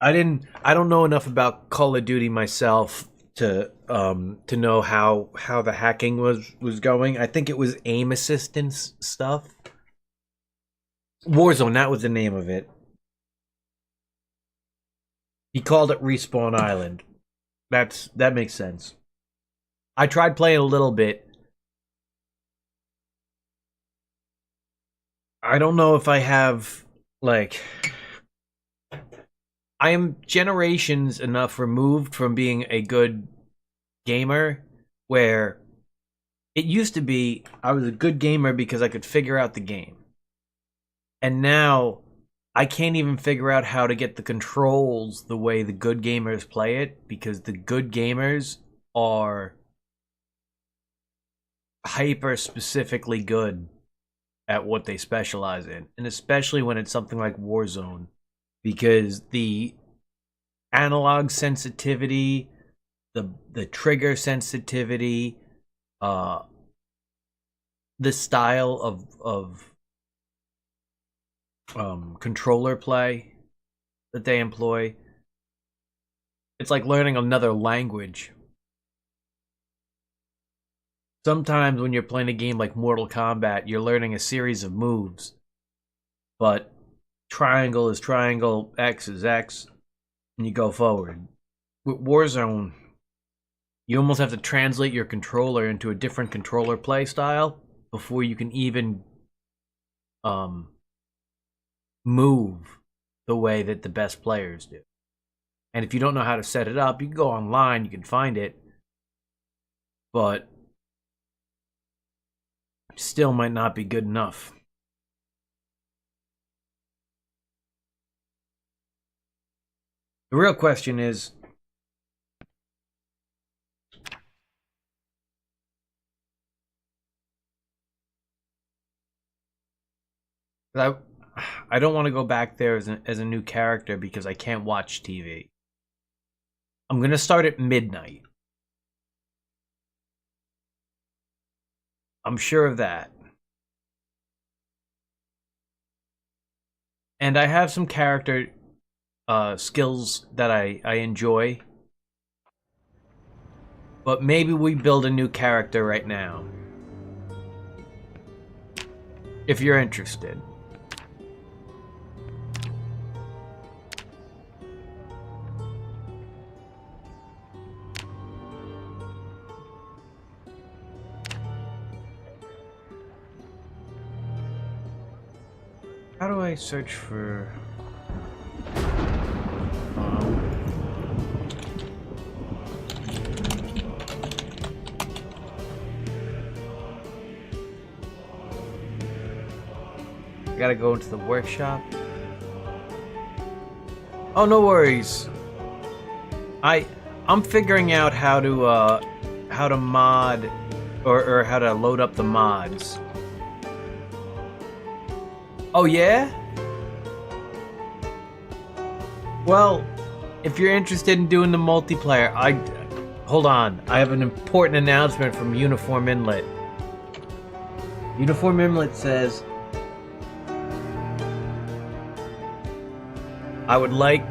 I don't know enough about Call of Duty myself to know how the hacking was going. I think it was aim assistance stuff. Warzone, that was the name of it. He called it Respawn Island. That makes sense. I tried playing a little bit. I don't know if I have like I am generations enough removed from being a good gamer where It used to be I was a good gamer because I could figure out the game. And now I can't even figure out how to get the controls the way the good gamers play it, because the good gamers are hyper specifically good at what they specialize in. And especially when it's something like Warzone, because the analog sensitivity, the trigger sensitivity, the style of controller play that they employ, it's like learning another language. Sometimes when you're playing a game like Mortal Kombat, you're learning a series of moves, but triangle is triangle, X is X, and you go forward. With Warzone, you almost have to translate your controller into a different controller play style before you can even move the way that the best players do. And if you don't know how to set it up, you can go online, you can find it, but still might not be good enough. The real question is, I don't want to go back there as a new character because I can't watch TV. I'm going to start at midnight. I'm sure of that. And I have some character skills that I enjoy. But maybe we build a new character right now. If you're interested. How do I search for... I gotta go into the workshop. Oh, no worries. I'm figuring out how to mod or how to load up the mods. Oh yeah? Well, if you're interested in doing the multiplayer, hold on. I have an important announcement from Uniform Inlet. Uniform Inlet says, I would like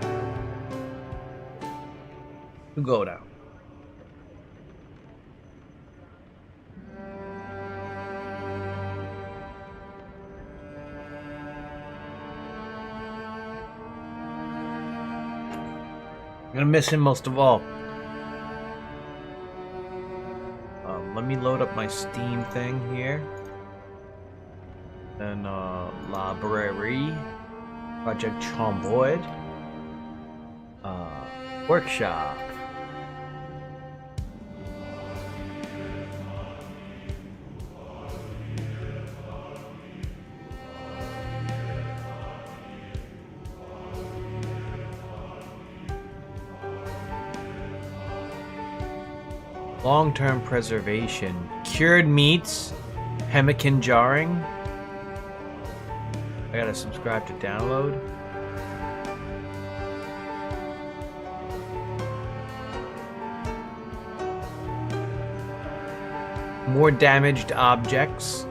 to go now. I'm gonna miss him most of all. Let me load up my Steam thing here. Then library, Project Zomboid, workshop. Long-term preservation. Cured meats. Pemmican jarring. I gotta subscribe to download. More damaged objects.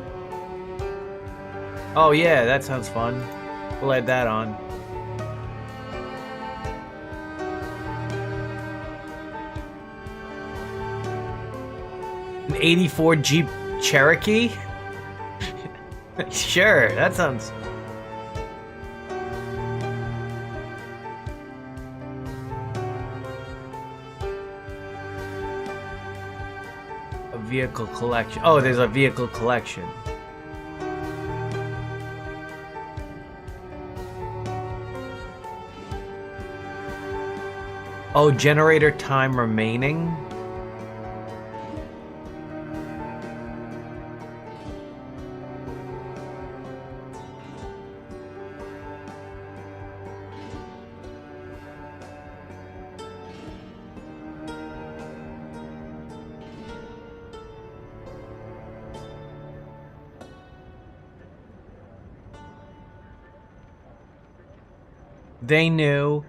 Oh yeah, that sounds fun. We'll add that on. An 84 Jeep Cherokee? Sure, that sounds... A vehicle collection. Oh, there's a vehicle collection. Oh, generator time remaining? They Knew.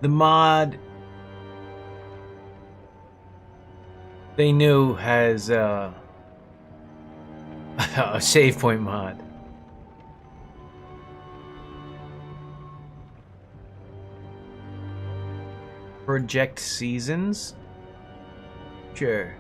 The mod They Knew has a save point mod. Project Seasons? Sure.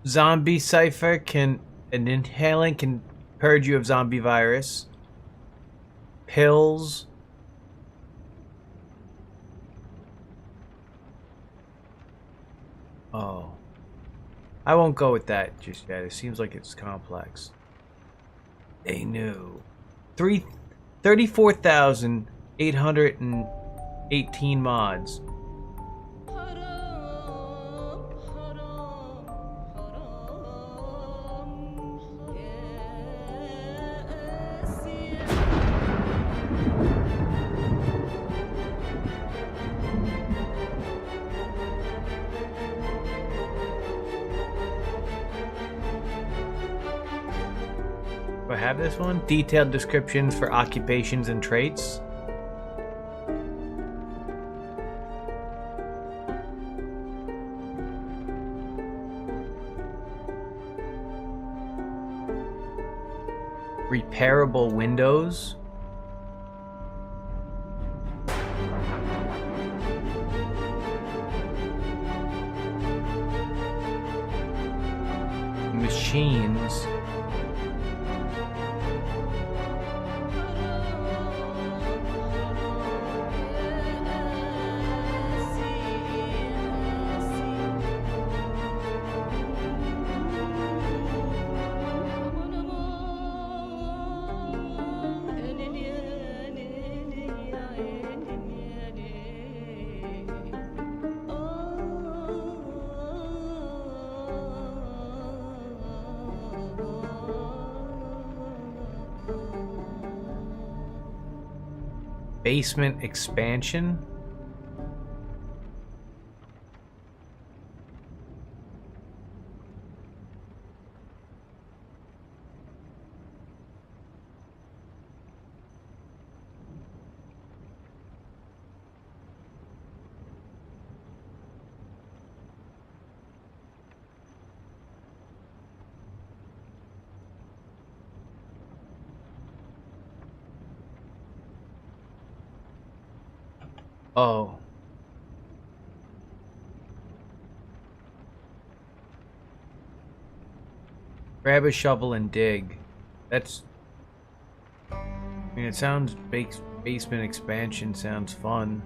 Zombie Cipher can... An inhalant can purge you of zombie virus. Pills. Oh. I won't go with that just yet. It seems like it's complex. They Knew. 34,818 mods. Do I have this one? Detailed descriptions for occupations and traits. Repairable windows. Machines. Basement expansion. Oh. Grab a shovel and dig. That's... I mean, it sounds... Basement expansion sounds fun.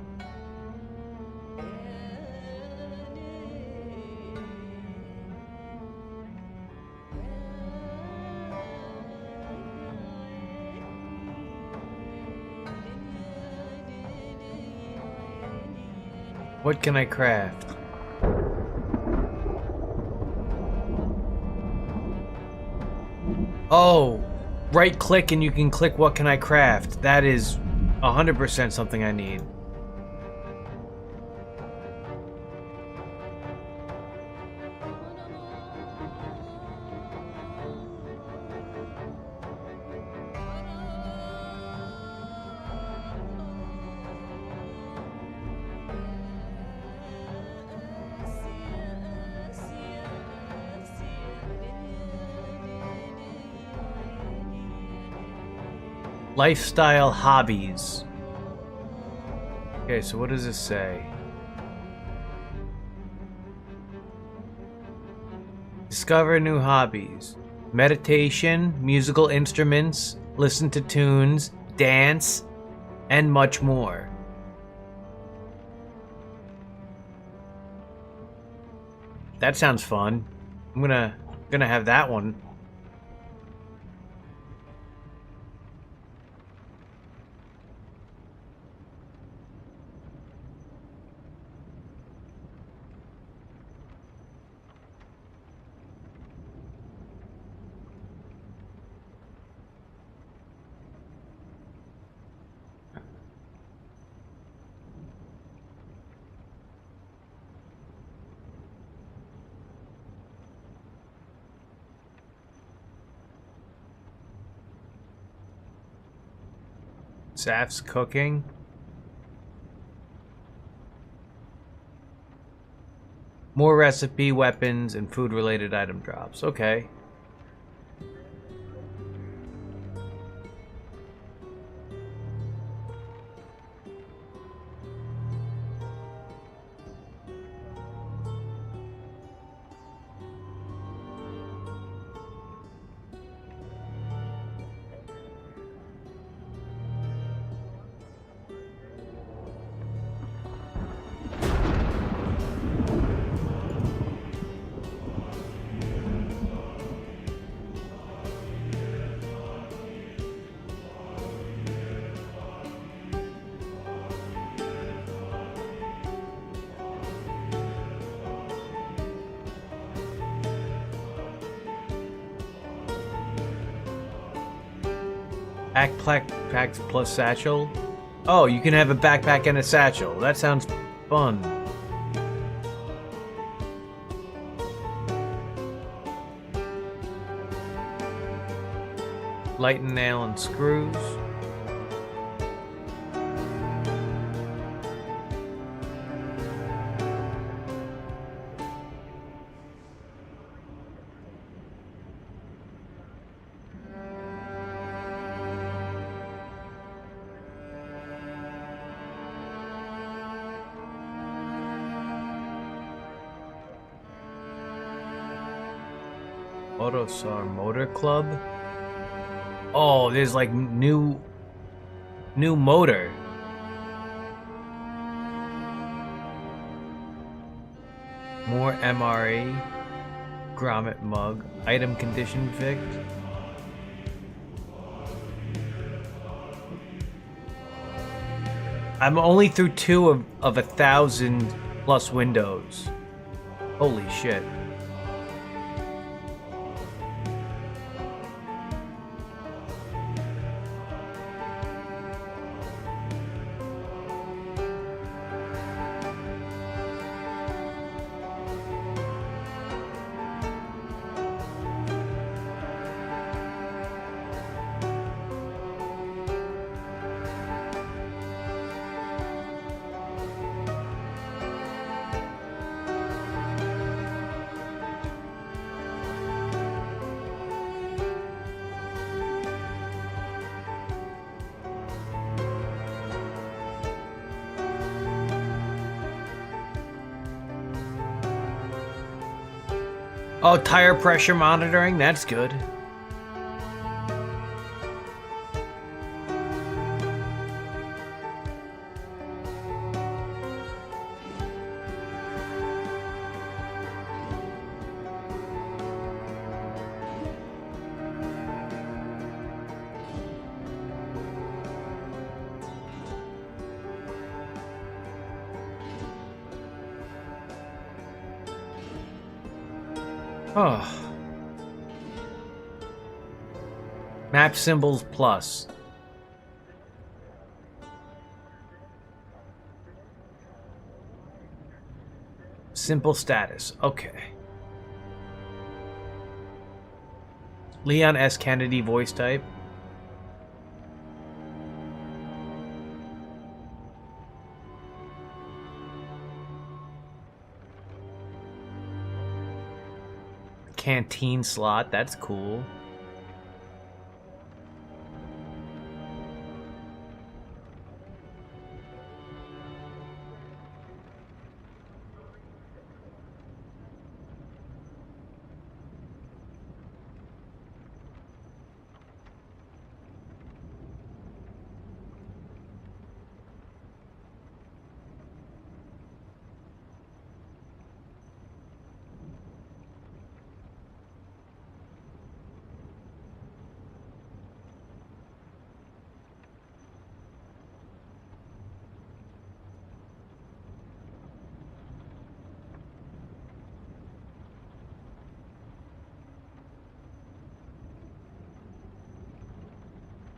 What can I craft? Oh! Right click and you can click what can I craft. That is 100% something I need. Lifestyle hobbies. Okay, so what does this say? Discover new hobbies. Meditation, musical instruments, listen to tunes, dance, and much more. That sounds fun. I'm gonna have that one. Saf's cooking. More recipe, weapons, and food-related item drops. Okay. Backpack plus satchel. Oh, you can have a backpack and a satchel. That sounds fun. Light and nail and screws. Autosar Motor Club. Oh, there's like new motor. More MRE. Grommet mug. Item condition fixed. I'm only through 2 of 1,000 plus windows. Holy shit. Oh, tire pressure monitoring? That's good. Oh. Map symbols plus. Simple status. Okay. Leon S. Kennedy voice type. Canteen slot, that's cool.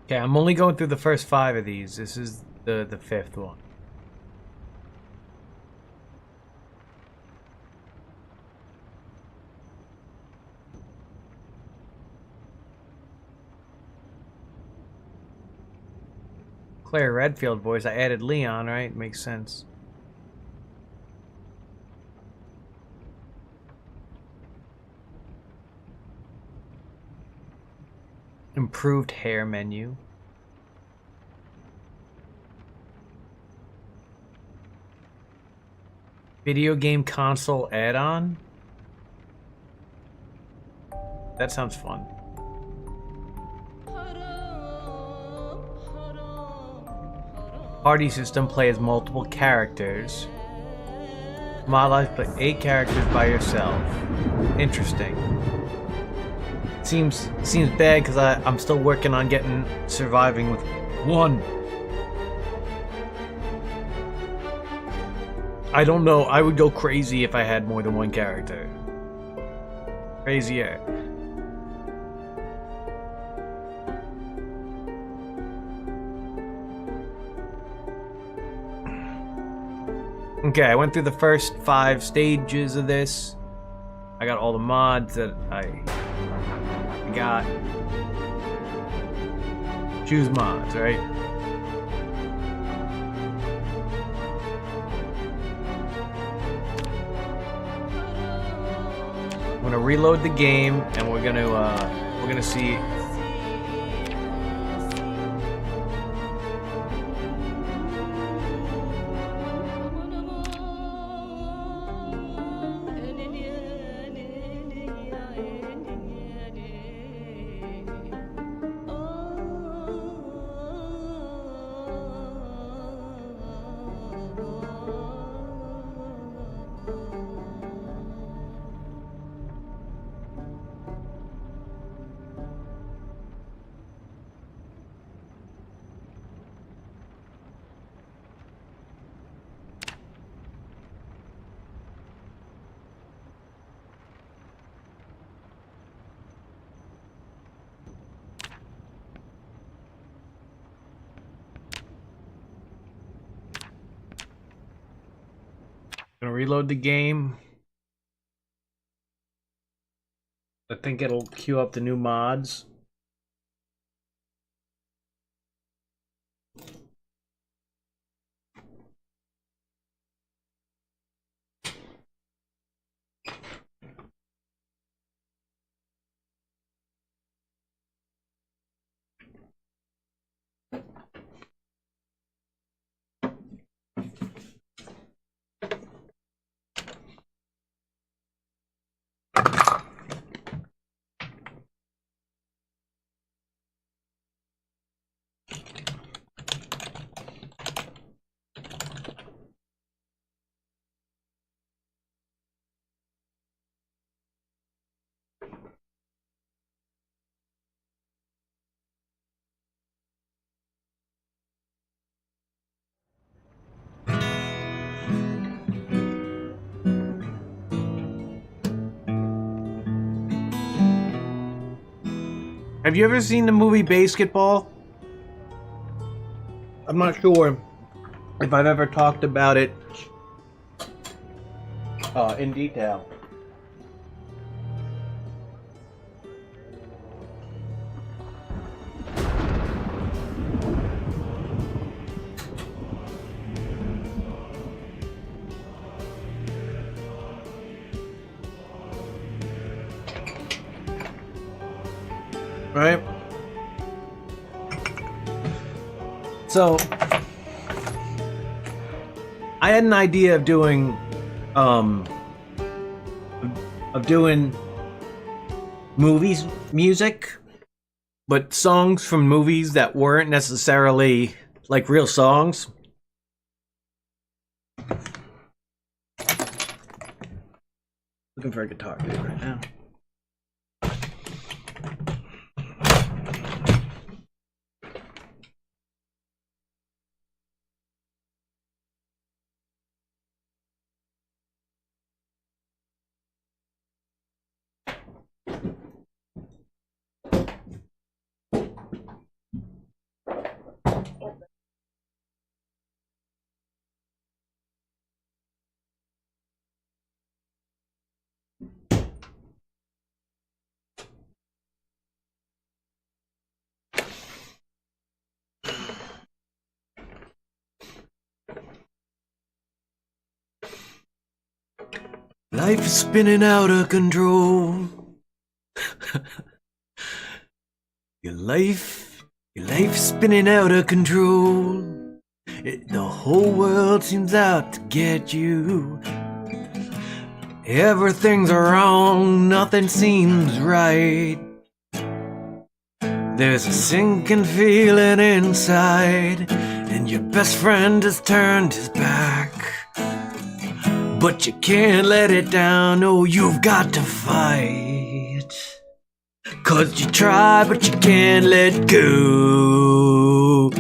Okay, I'm only going through the first 5 of these. This is the 5th one. Claire Redfield voice. I added Leon, right? Makes sense. Improved hair menu. Video game console add-on? That sounds fun. Party system plays multiple characters. Mod Life play 8 characters by yourself. Interesting. Seems bad because I'm still working on surviving with 1. I don't know. I would go crazy if I had more than 1 character. Crazier. Okay, I went through the first 5 stages of this. I got all the mods that I got. Choose mods, right? I'm gonna reload the game, and we're gonna see. Gonna reload the game. I think it'll queue up the new mods. Have you ever seen the movie Basketball? I'm not sure if I've ever talked about it in detail. Right? So I had an idea of doing movies music, but songs from movies that weren't necessarily like real songs. Looking for a guitar dude right now. Life is spinning out of control. Your life is spinning out of control. The whole world seems out to get you. Everything's wrong, nothing seems right. There's a sinking feeling inside, and your best friend has turned his back. But you can't let it down, no, you've got to fight. 'Cause you try, but you can't let go.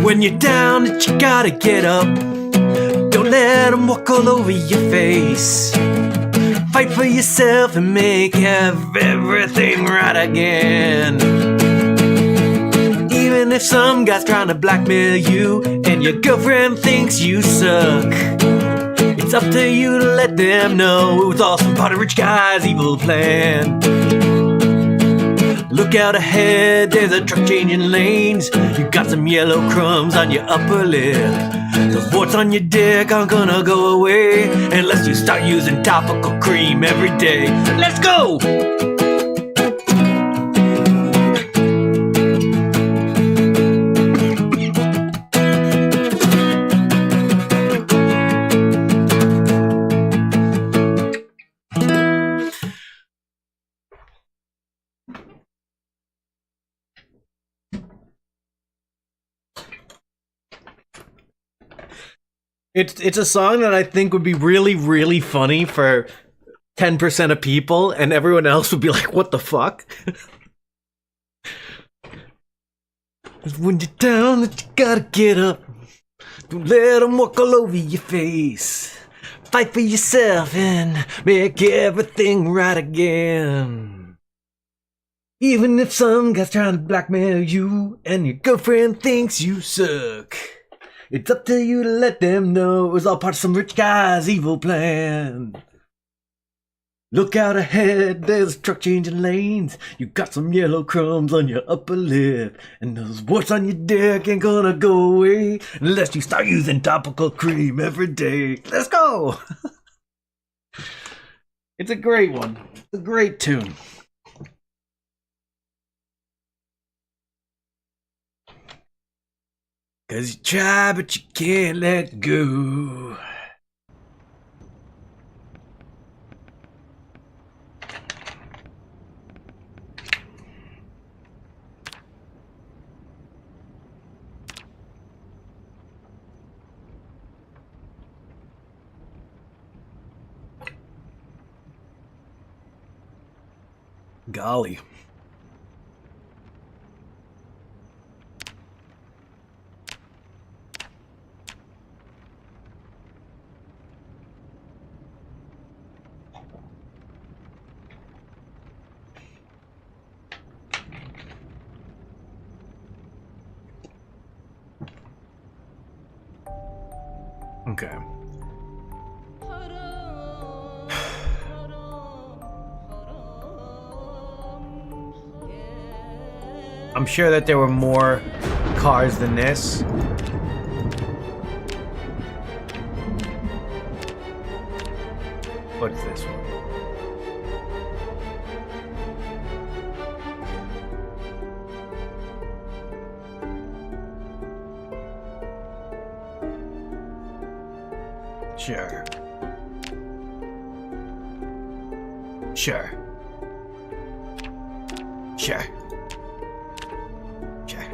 When you're down, that you gotta get up. Don't let them walk all over your face. Fight for yourself and make everything right again. Even if some guy's trying to blackmail you and your girlfriend thinks you suck, it's up to you to let them know it was all some part of rich guy's evil plan. Look out ahead, there's a truck changing lanes. You got some yellow crumbs on your upper lip. Those warts on your dick aren't gonna go away unless you start using topical cream every day. Let's go! It's a song that I think would be really, really funny for 10% of people, and everyone else would be like, what the fuck? When you're down, you gotta get up. Don't let them walk all over your face. Fight for yourself and make everything right again. Even if some guy's trying to blackmail you and your girlfriend thinks you suck, it's up to you to let them know it was all part of some rich guy's evil plan. Look out ahead, there's a truck changing lanes. You got some yellow crumbs on your upper lip, and those warts on your dick ain't gonna go away unless you start using topical cream every day. Let's go! It's a great one. It's a great tune. Cause you try, but you can't let go. Golly. Okay. I'm sure that there were more cars than this. What's this one? Sure. Sure. Sure. Sure.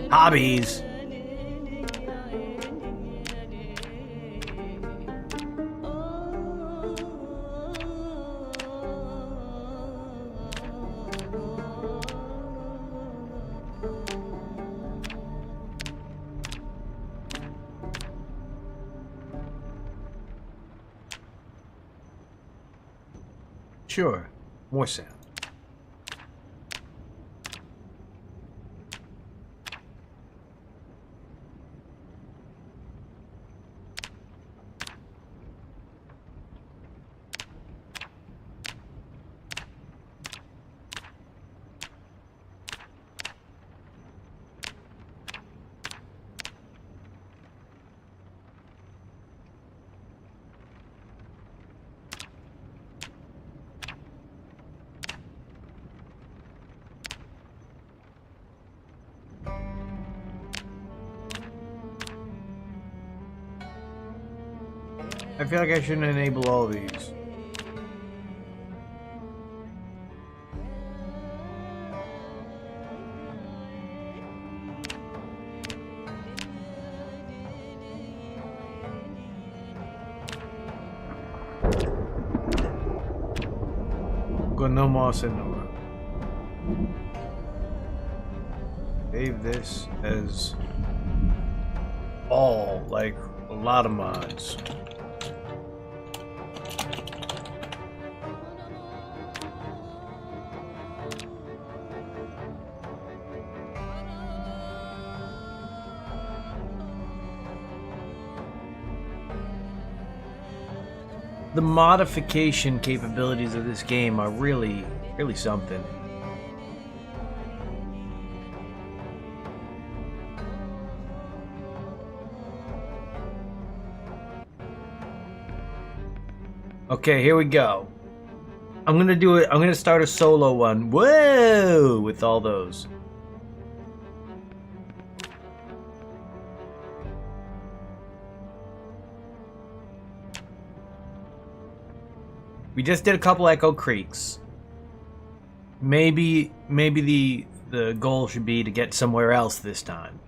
Hobbies. Sure. More sound. I feel like I shouldn't enable all these. Got no moss in them. Save this as all, like a lot of mods. The modification capabilities of this game are really something. Okay, here we go. I'm gonna do it. I'm gonna start a solo one. Whoa! With all those. We just did a couple Echo Creeks. Maybe the goal should be to get somewhere else this time.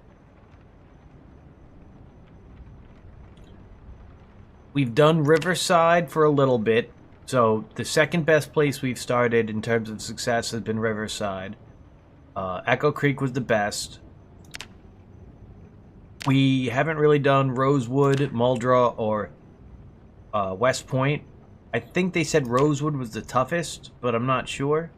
We've done Riverside for a little bit, so the second best place we've started in terms of success has been Riverside. Echo Creek was the best. We haven't really done Rosewood, Muldraugh, or West Point. I think they said Rosewood was the toughest, but I'm not sure.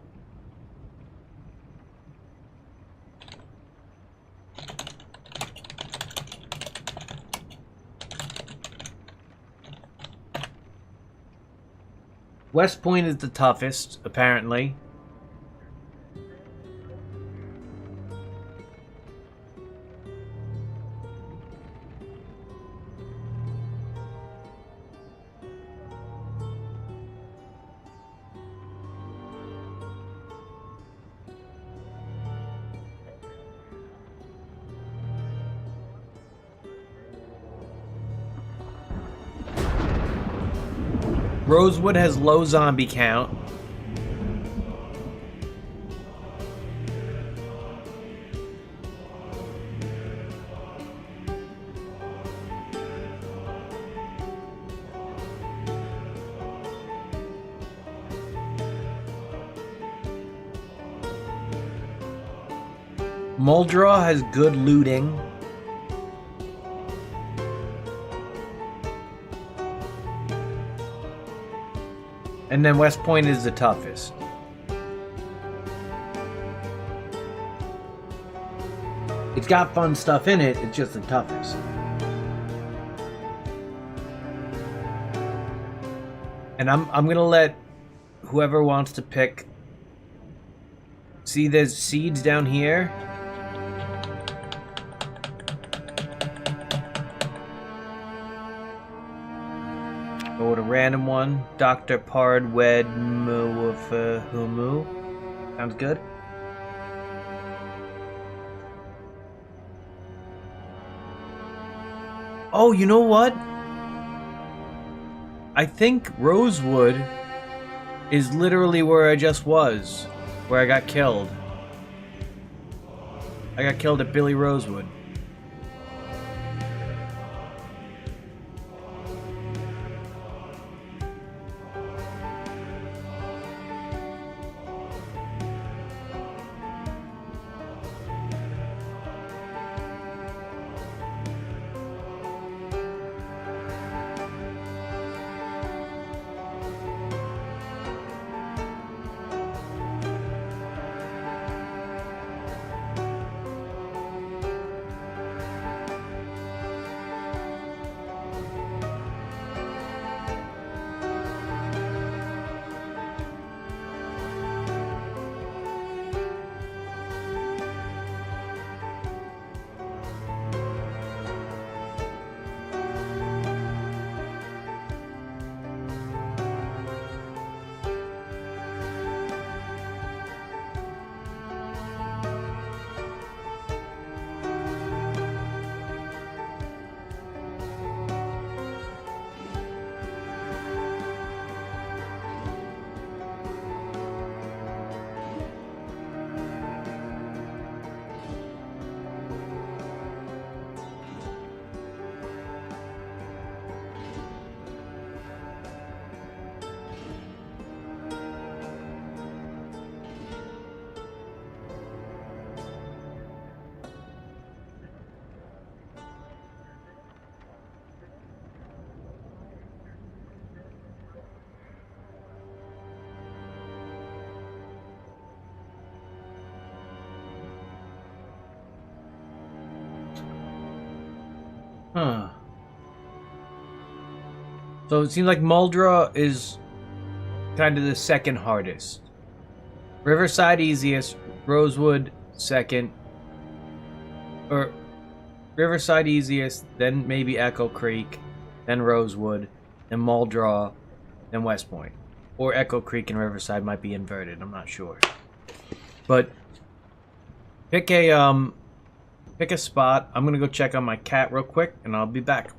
West Point is the toughest, apparently. Rosewood has low zombie count. Muldraugh has good looting. And then West Point is the toughest. It's got fun stuff in it, it's just the toughest. And I'm gonna let whoever wants to pick. See, there's seeds down here. Go with a random one. Dr. Pard Wed Muwafahumu. Sounds good. Oh, you know what? I think Rosewood is literally where I just was. Where I got killed. I got killed at Billy Rosewood. Huh. So it seems like Muldraugh is kind of the second hardest. Riverside easiest, Rosewood second, or Riverside easiest, then maybe Echo Creek, then Rosewood, then Muldraugh, then West Point. Or Echo Creek and Riverside might be inverted, I'm not sure. But pick a spot. I'm gonna go check on my cat real quick and I'll be back.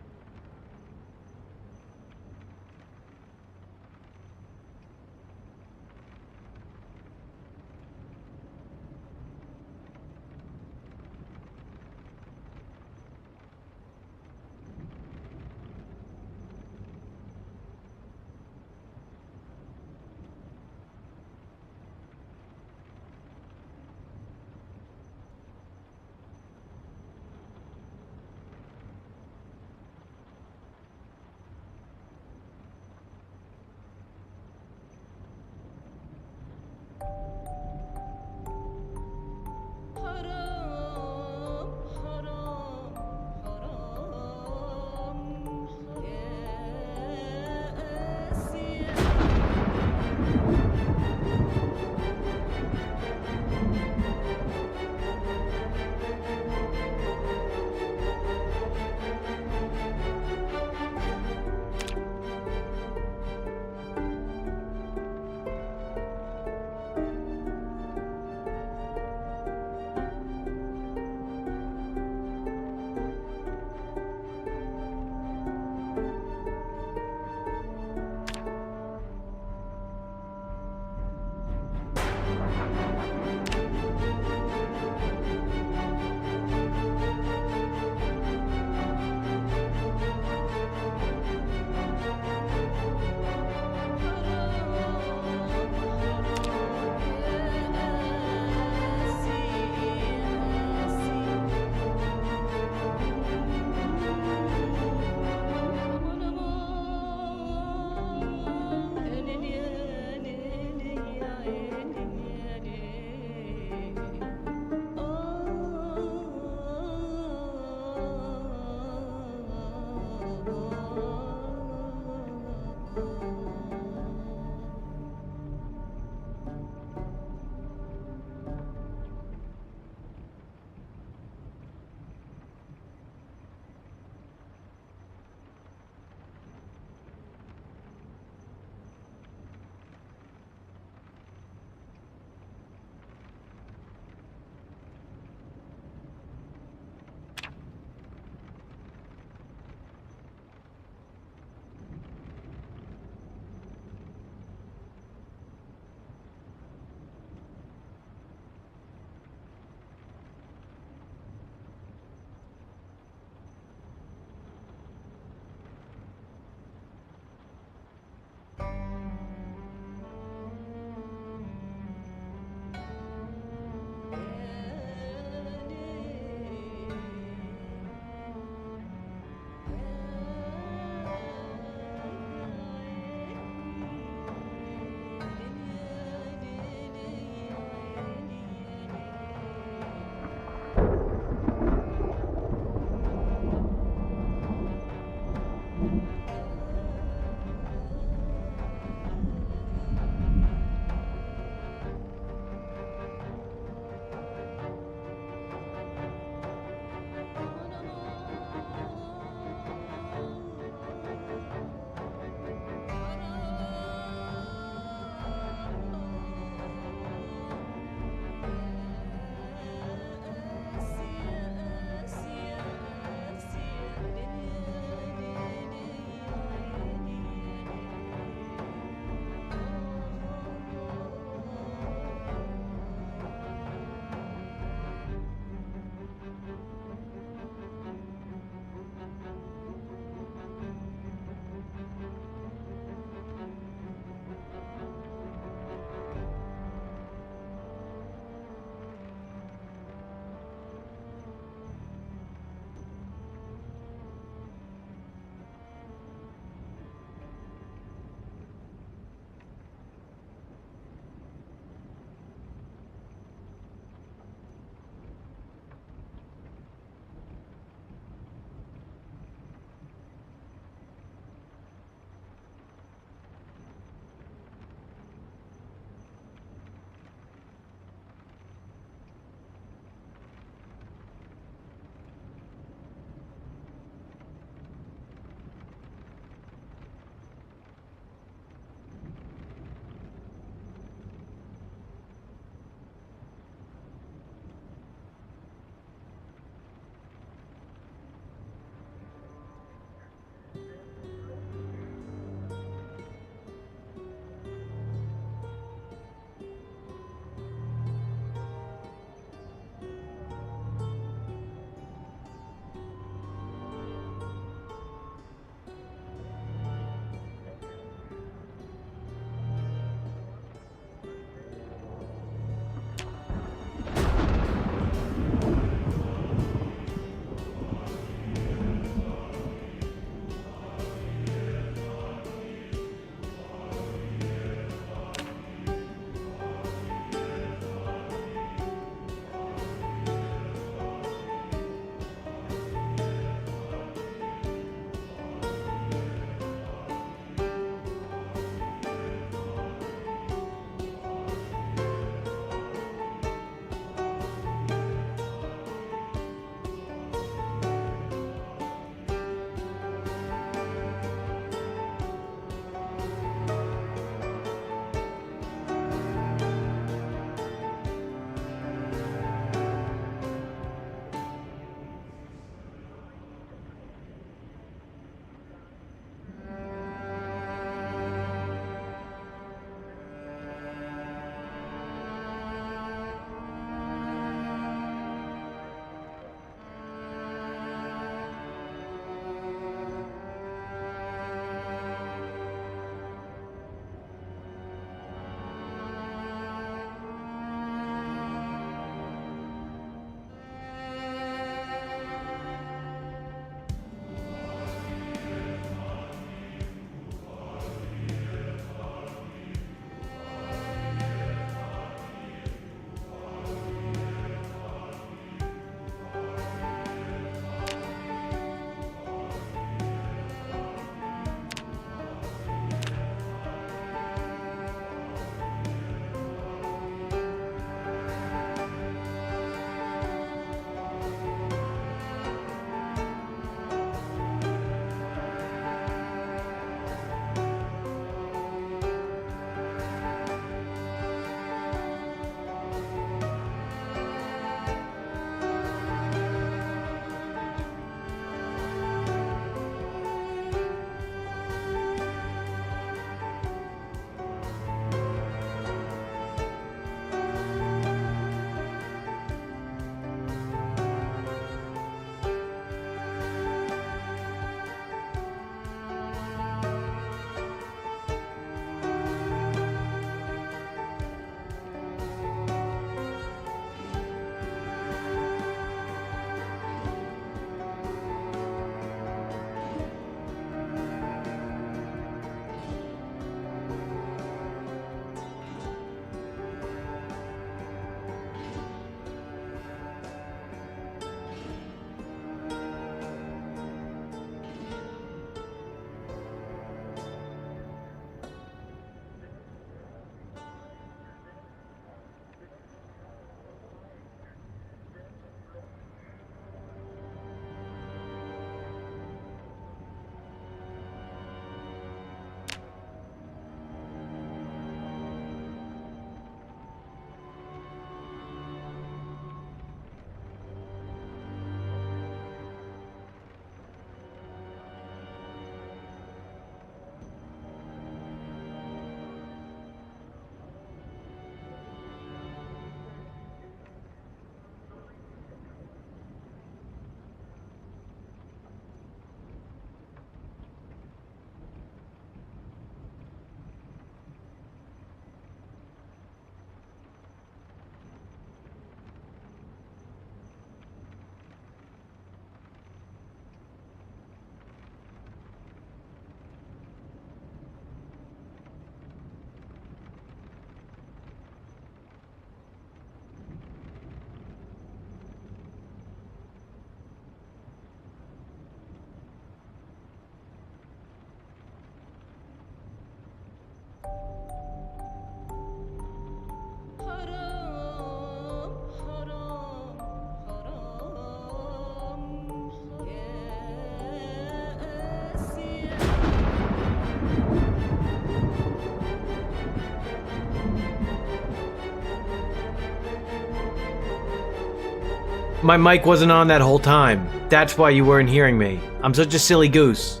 my mic wasn't on that whole time. That's why you weren't hearing me. I'm such a silly goose.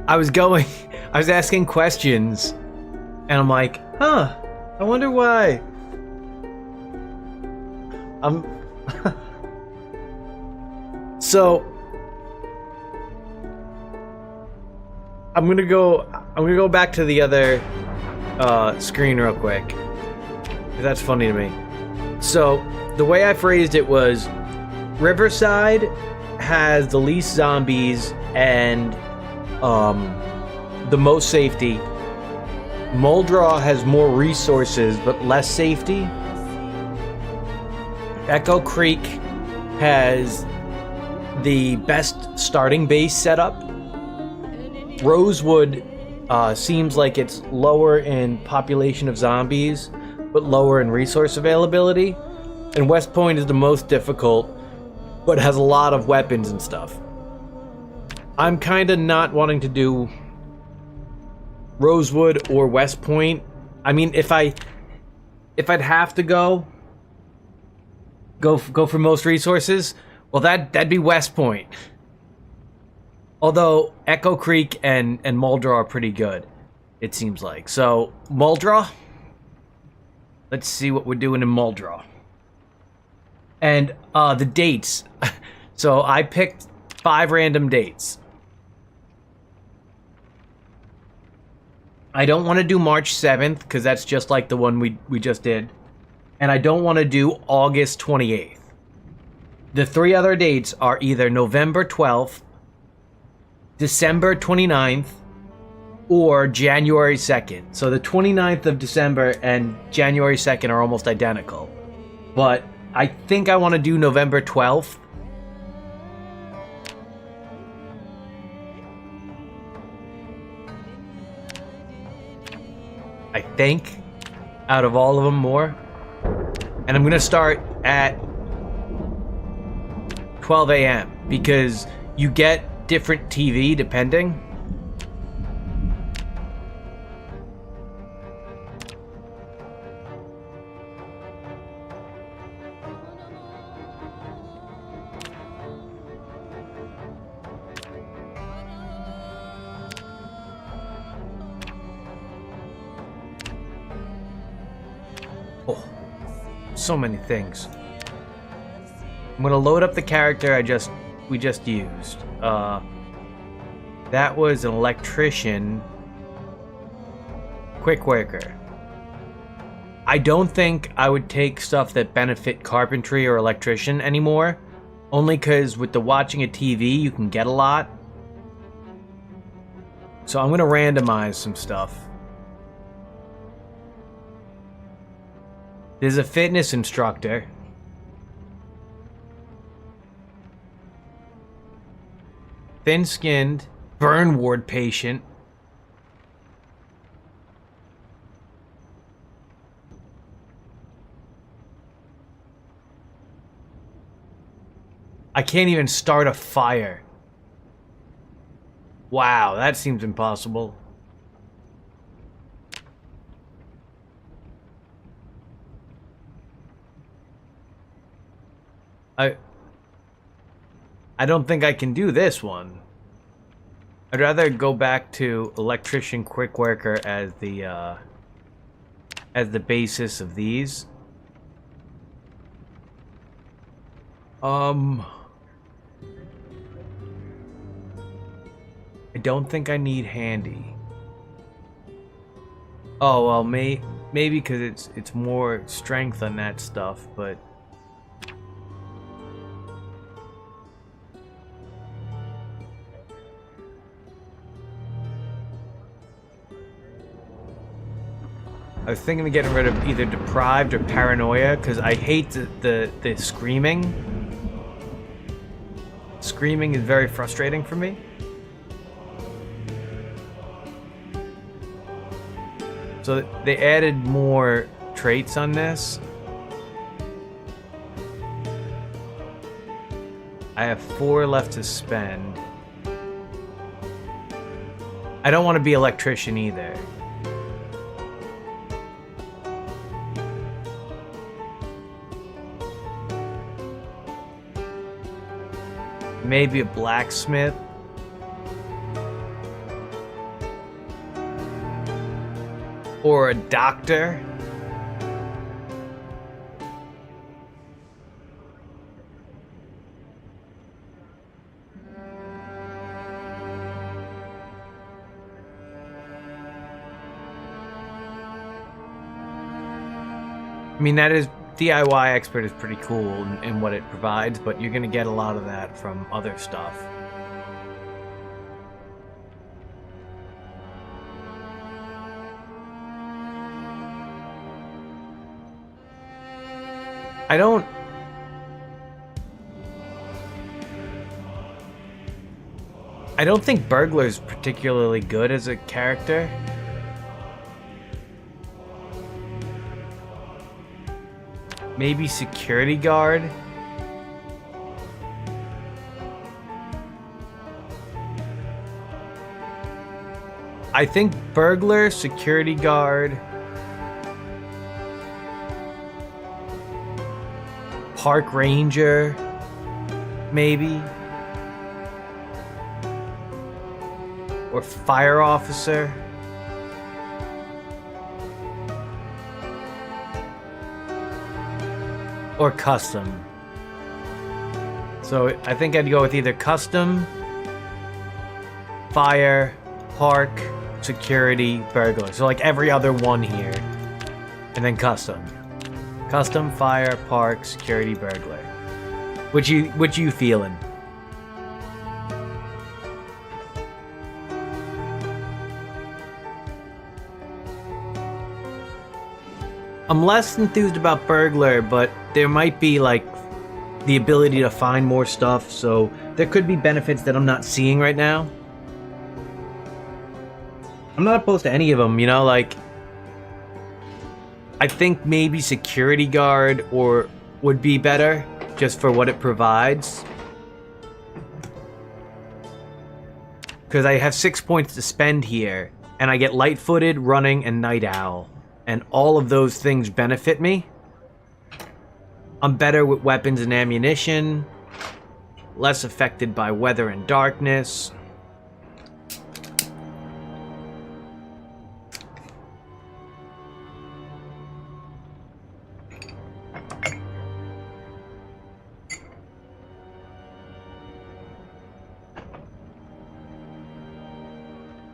I was asking questions, and I'm like, huh, I wonder why. So I'm gonna go back to the other screen real quick, 'cause that's funny to me. So the way I phrased it was, Riverside has the least zombies and the most safety. Muldraugh has more resources but less safety. Echo Creek has the best starting base setup. Rosewood seems like it's lower in population of zombies but lower in resource availability. And West Point is the most difficult but has a lot of weapons and stuff. I'm kind of not wanting to do Rosewood or West Point. I mean, if I'd have to go for most resources, well, that'd be West Point. Although Echo Creek and Muldraugh are pretty good, it seems like. So Muldraugh, let's see what we're doing in Muldraugh. And the dates. So I picked 5 random dates. I don't want to do March 7th, because that's just like the one we just did. And I don't want to do August 28th. The 3 other dates are either November 12th, December 29th, or January 2nd. So the 29th of December and January 2nd are almost identical. But I think I want to do November 12th. I think, out of all of them, more. And I'm gonna start at 12 a.m. because you get different TV depending. So many things. I'm gonna load up the character we just used. That was an electrician, quick worker. I don't think I would take stuff that benefit carpentry or electrician anymore, only because with the watching a TV you can get a lot. So I'm gonna randomize some stuff. There's a fitness instructor. Thin-skinned, burn ward patient. I can't even start a fire. Wow, that seems impossible. I don't think I can do this one. I'd rather go back to electrician quick worker as the basis of these. I don't think I need handy. Oh well, maybe because it's more strength on that stuff, but. I was thinking of getting rid of either deprived or paranoia because I hate the screaming. Screaming is very frustrating for me. So they added more traits on this. I have 4 left to spend. I don't want to be electrician either. Maybe a blacksmith. Or a doctor. I mean, that is DIY expert is pretty cool in what it provides, but you're gonna get a lot of that from other stuff. I don't think Burglar's particularly good as a character. Maybe security guard. I think burglar, security guard, park ranger, maybe, or fire officer. Or custom. So I think I'd go with either custom, fire, park, security, burglar. So like every other one here. And then custom. Custom, fire, park, security, burglar. Which you feeling? I'm less enthused about burglar, but there might be like the ability to find more stuff, so there could be benefits that I'm not seeing right now. I'm not opposed to any of them, you know, like I think maybe security guard or would be better just for what it provides. Because I have 6 points to spend here, and I get light-footed, running, and night owl. And all of those things benefit me. I'm better with weapons and ammunition. Less affected by weather and darkness.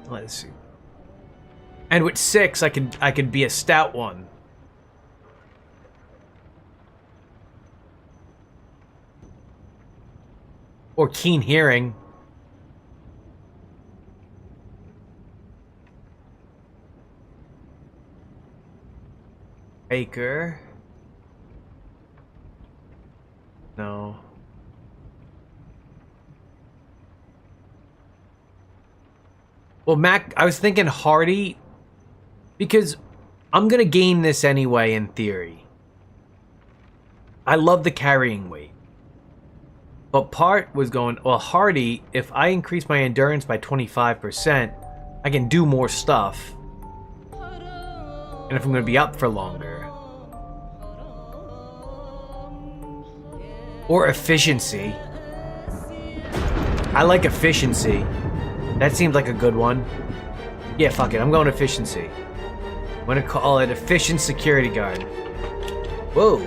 Let's see. And with 6, I could be a stout one. Or keen hearing. Baker. No. Well, Mac, I was thinking Hardy. Because I'm gonna gain this anyway, in theory. I love the carrying weight. But part was going, well, Hardy, if I increase my endurance by 25%, I can do more stuff. And if I'm gonna be up for longer. Or efficiency. I like efficiency. That seems like a good one. Yeah, fuck it, I'm going efficiency. I'm gonna call it Efficient Security Guard. Whoa.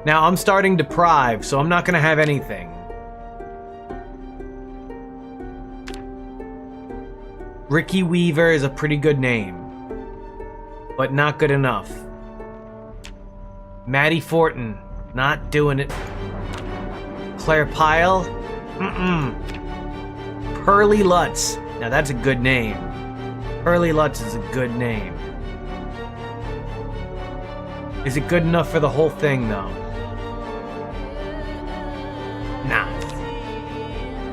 Now, I'm starting Deprive, so I'm not gonna have anything. Ricky Weaver is a pretty good name. But not good enough. Maddie Fortin, not doing it. Claire Pyle? Mm-mm. Pearly Lutz. Now that's a good name. Pearly Lutz is a good name. Is it good enough for the whole thing, though? Nah.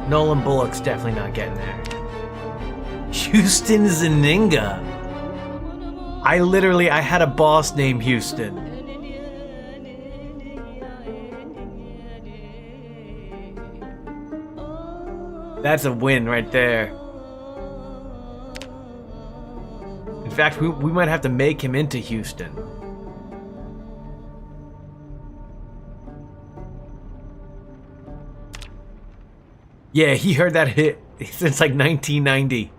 Nolan Bullock's definitely not getting there. Houston Zuninga. I had a boss named Houston. That's a win right there. In fact, we might have to make him into Houston. Yeah, he heard that hit since like 1990.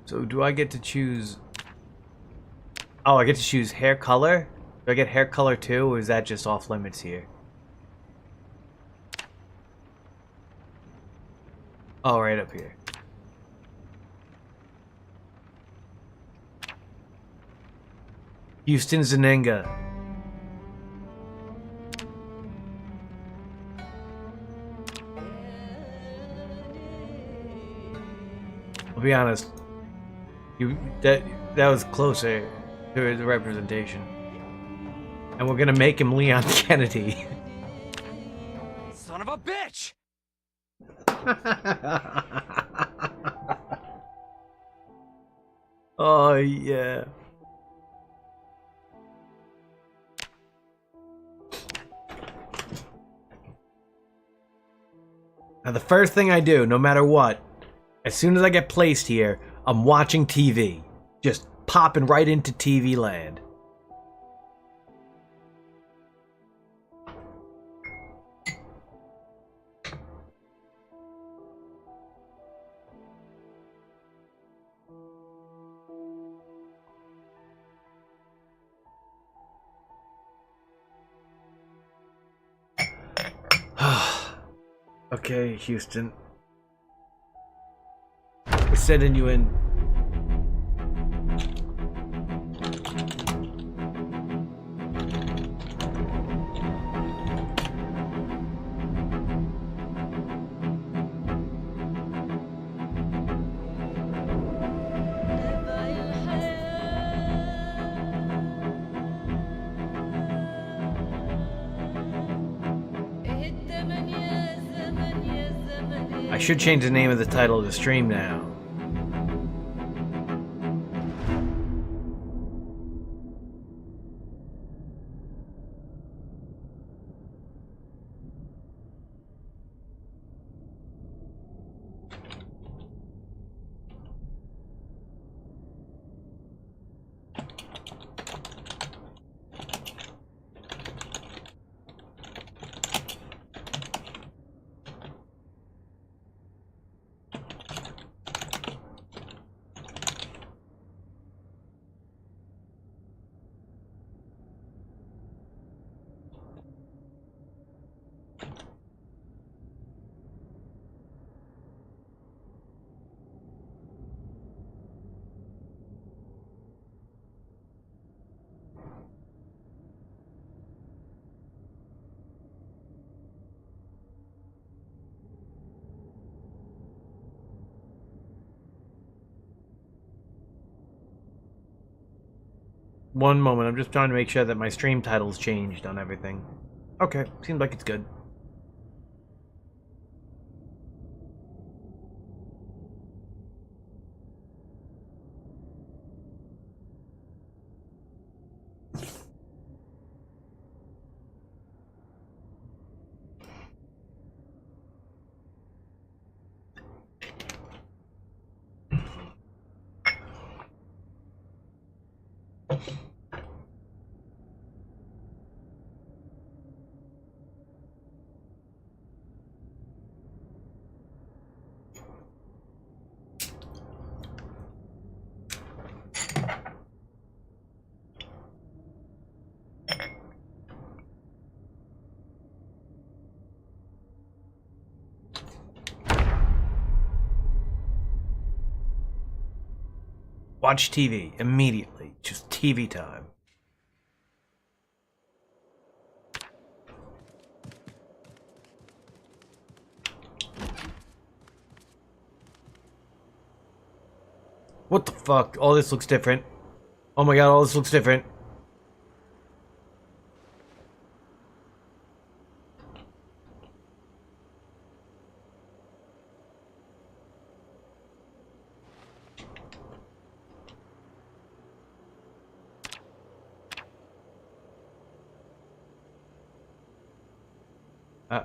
So do I get to choose... Oh, I get to choose hair color? Do I get hair color too, or is that just off limits here? Oh, right up here. Houston Zuninga. I'll be honest. That was closer to the representation. And we're gonna make him Leon Kennedy. Son of a bitch! Oh yeah. Now the first thing I do, no matter what, as soon as I get placed here, I'm watching TV. Just popping right into TV land. Okay, Houston. We're sending you in. I should change the name of the title of the stream now. One moment, I'm just trying to make sure that my stream title's changed on everything. Okay, seems like it's good. Watch TV immediately. Just TV time. What the fuck? All this looks different. Oh my god, all this looks different.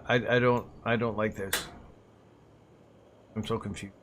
I don't like this. I'm so confused.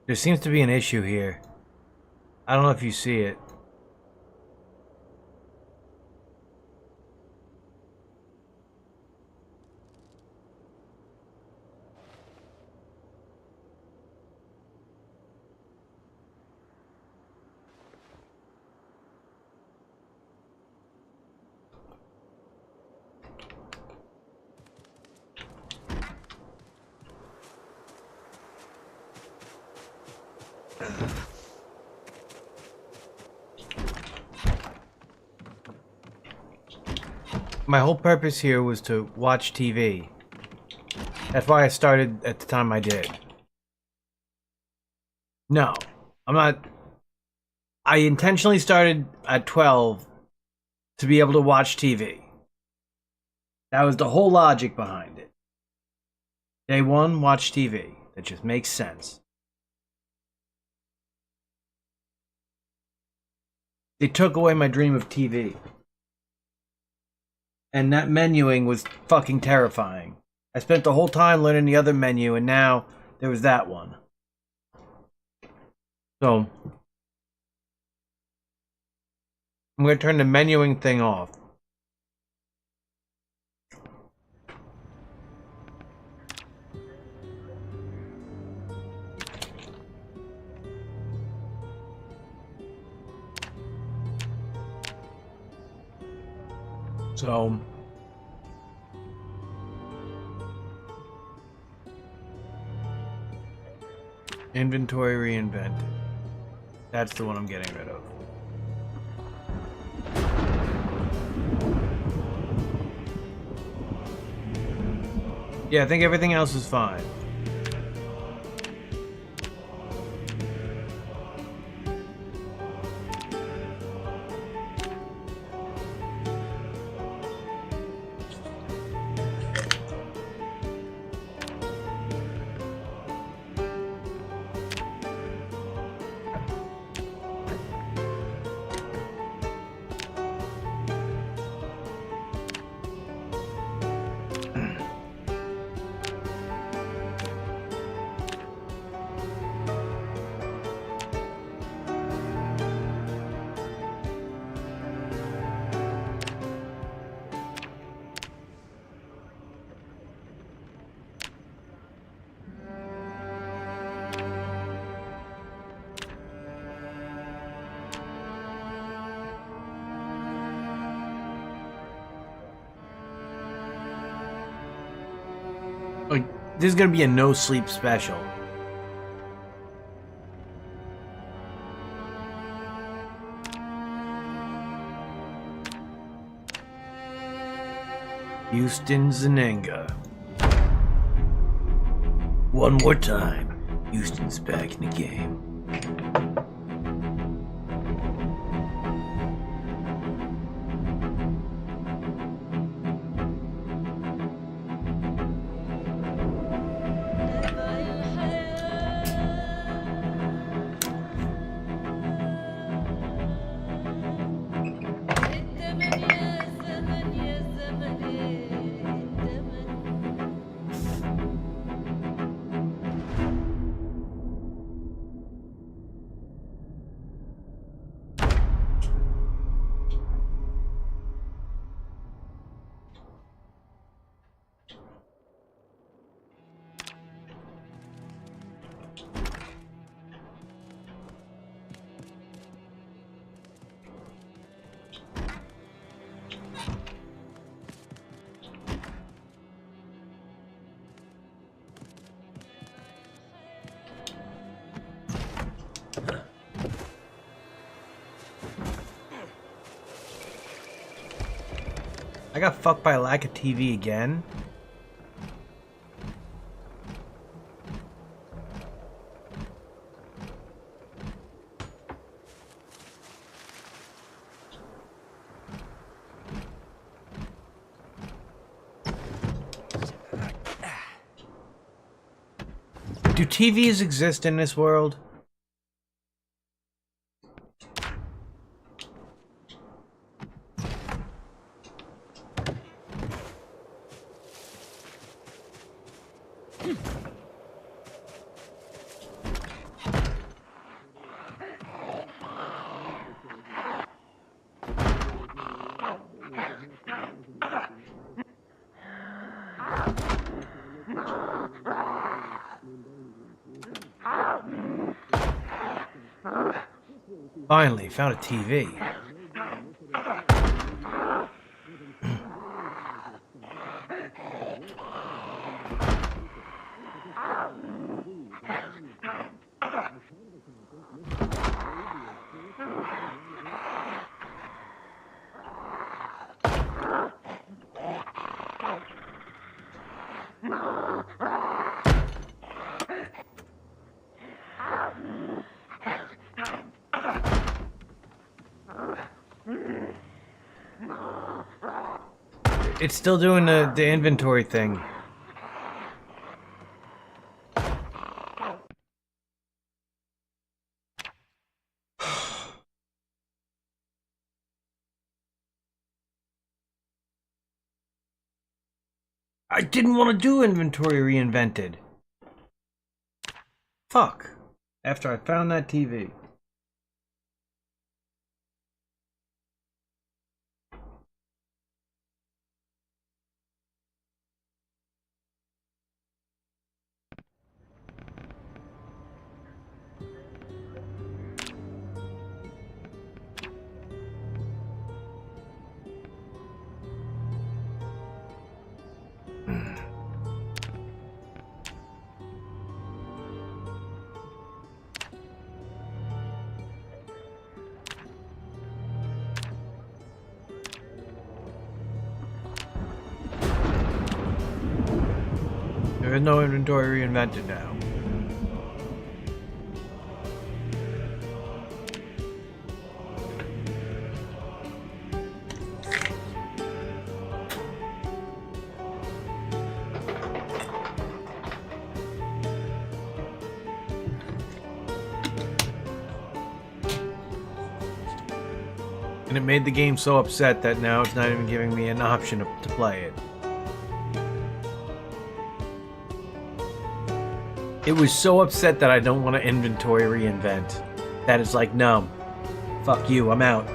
There seems to be an issue here. I don't know if you see it. My whole purpose here was to watch TV. That's why I started at the time I did. No, I'm not. I intentionally started at 12 to be able to watch TV. That was the whole logic behind it. Day one, watch TV. That just makes sense. They took away my dream of TV. And that menuing was fucking terrifying. I spent the whole time learning the other menu, and now there was that one. So, I'm going to turn the menuing thing off. So, inventory reinvented. That's the one I'm getting rid of. Yeah, I think everything else is fine. Like, this is gonna be a no sleep special. Houston Zuninga. One more time. Houston's back in the game. I got fucked by a lack of TV again. Do TVs exist in this world? Finally, found a TV. It's still doing the inventory thing. I didn't want to do inventory reinvented. Fuck. After I found that TV. There is no inventory reinvented now. And it made the game so upset that now it's not even giving me an option to play it. It was so upset that I don't want to inventory reinvent. That is like, no. Fuck you, I'm out.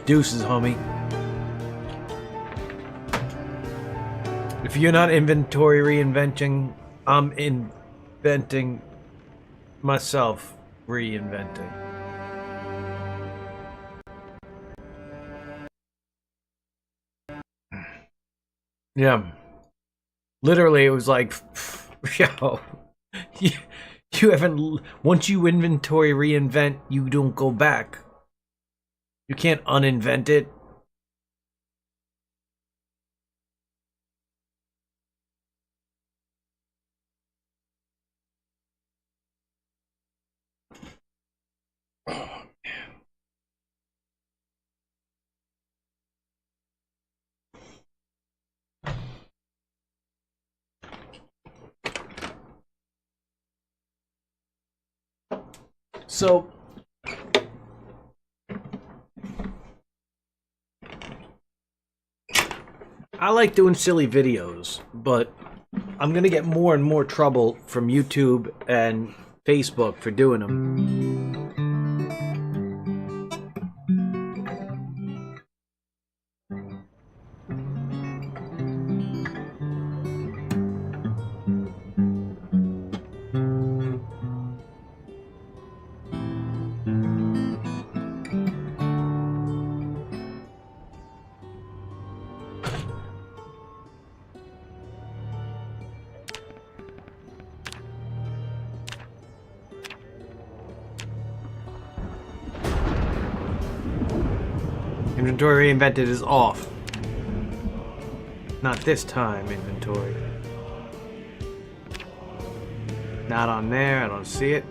Deuces, homie. If you're not inventory reinventing, I'm inventing myself reinventing. Yeah. Literally, it was like, yo. You haven't. Once you inventory reinvent, you don't go back. You can't uninvent it. So, I like doing silly videos, but I'm gonna get more and more trouble from YouTube and Facebook for doing them. Inventory reinvented is off. Not this time, inventory. Not on there, I don't see it.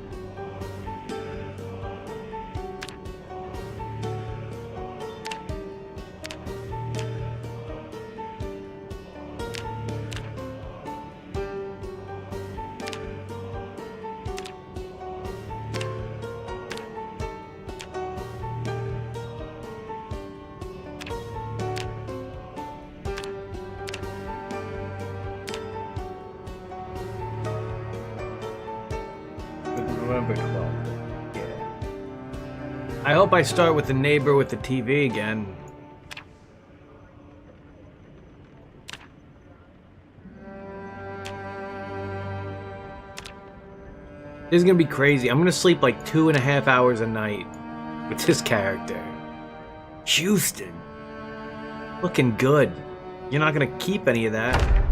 November 12th. Yeah. I hope I start with the neighbor with the TV again. This is gonna be crazy. I'm gonna sleep like 2.5 hours a night with this character. Houston. Looking good. You're not gonna keep any of that.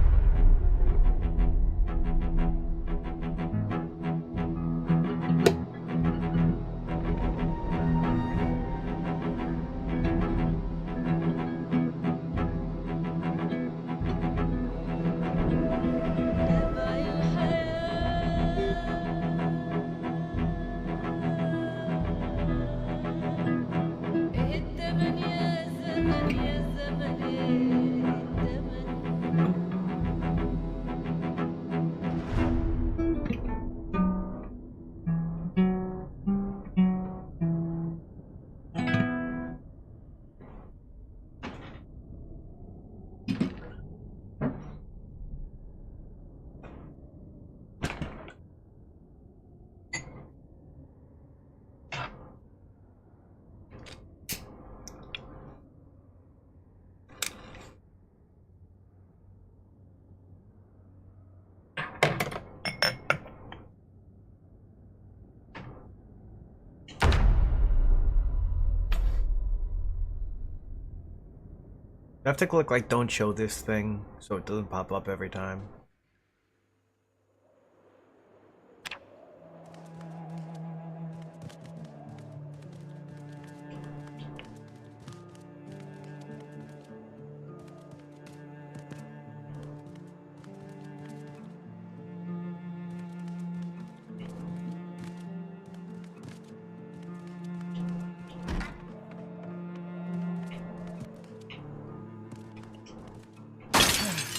I have to click like don't show this thing so it doesn't pop up every time.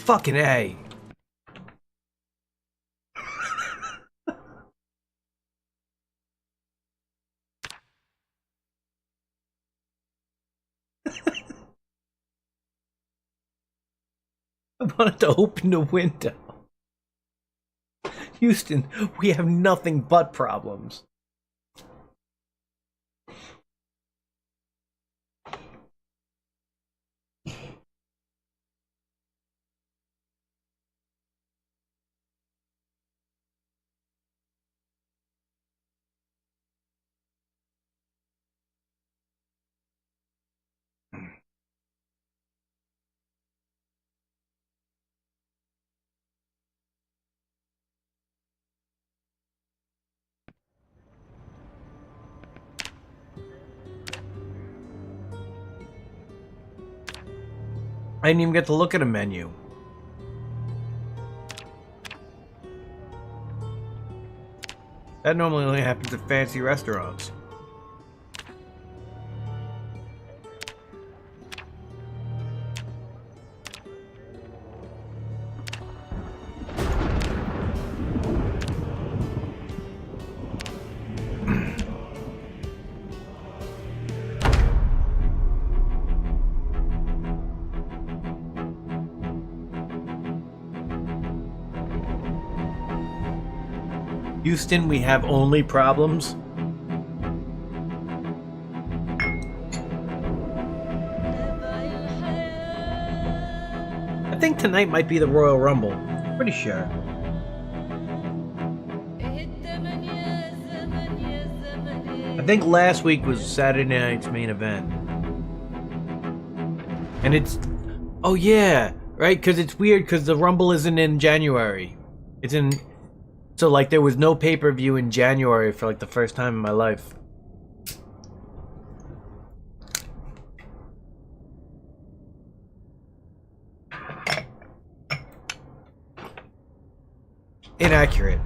Fucking A. I wanted to open the window. Houston, we have nothing but problems. I didn't even get to look at a menu. That normally only happens at fancy restaurants. Houston, we have only problems. I think tonight might be the Royal Rumble. Pretty sure. I think last week was Saturday night's main event. And it's... Oh yeah, right? Because it's weird because the Rumble isn't in January. It's in... So, like, there was no pay-per-view in January for, like, the first time in my life. inaccurate.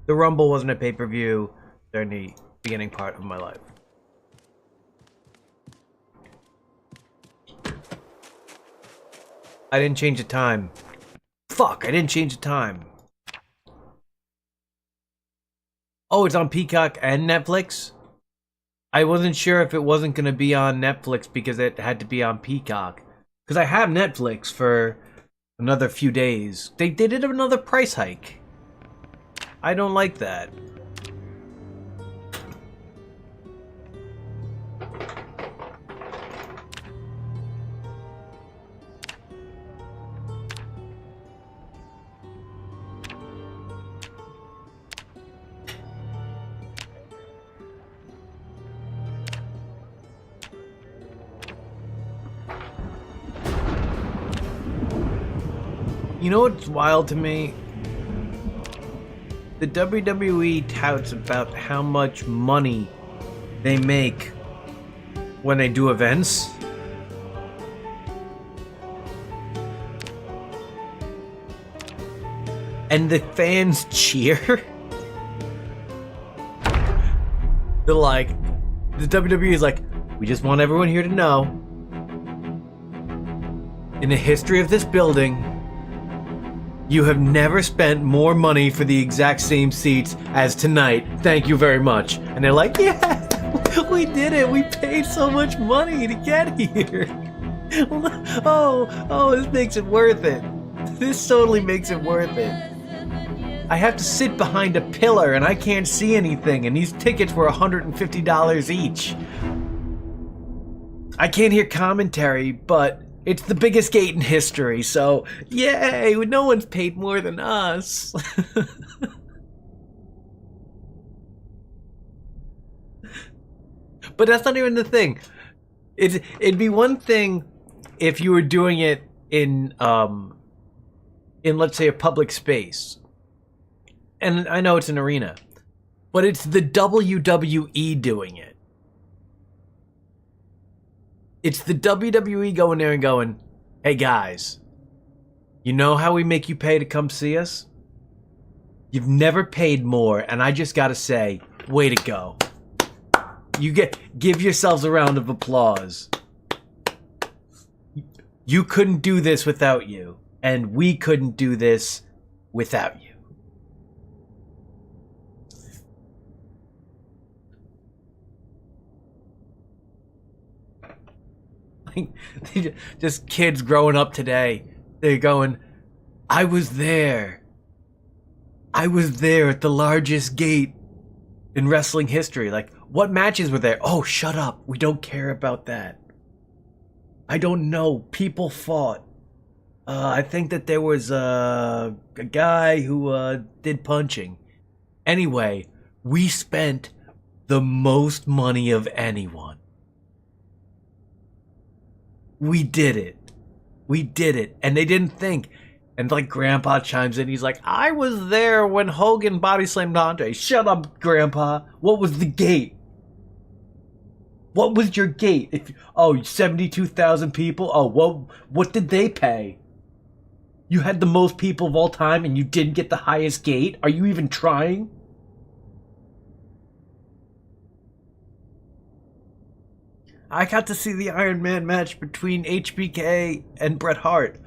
The Rumble wasn't a pay-per-view during the beginning part of my life. I didn't change the time. Fuck, I didn't change the time. Oh, it's on Peacock and Netflix? I wasn't sure if it wasn't going to be on Netflix because it had to be on Peacock. Because I have Netflix for another few days. They did another price hike. I don't like that. You know what's wild to me? The WWE touts about how much money they make when they do events. And the fans cheer. They're like, the WWE is like, we just want everyone here to know, in the history of this building, you have never spent more money for the exact same seats as tonight. Thank you very much. And they're like, yeah, we did it. We paid so much money to get here. Oh, this makes it worth it. This totally makes it worth it. I have to sit behind a pillar and I can't see anything, and these tickets were $150 each. I can't hear commentary, but it's the biggest gate in history, so yay, no one's paid more than us. But that's not even the thing. It'd be one thing if you were doing it in let's say a public space. And I know it's an arena, but it's the WWE doing it. It's the WWE going there and going, hey guys, you know how we make you pay to come see us? You've never paid more, and I just gotta say, way to go. Give yourselves a round of applause. You couldn't do this without you, and we couldn't do this without you. Just kids growing up today, they're going, I was there at the largest gate in wrestling history. Like, what matches were there? Oh, shut up, we don't care about that. I don't know, people fought. I think that there was a guy who did punching. Anyway, we spent the most money of anyone. We did it. We did it. And they didn't think. And like Grandpa chimes in, he's like, I was there when Hogan body slammed Andre. Shut up, Grandpa. What was the gate? What was your gate? 72,000 people? Oh, what did they pay? You had the most people of all time and you didn't get the highest gate? Are you even trying? I got to see the Iron Man match between HBK and Bret Hart.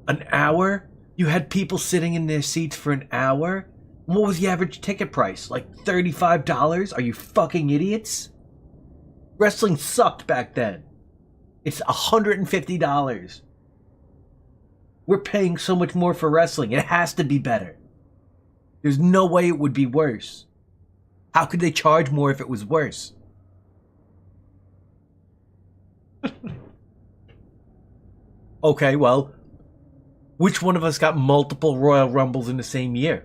An hour? You had people sitting in their seats for an hour? What was the average ticket price? Like $35? Are you fucking idiots? Wrestling sucked back then. It's $150. We're paying so much more for wrestling. It has to be better. There's no way it would be worse. How could they charge more if it was worse? Okay, well, which one of us got multiple Royal Rumbles in the same year?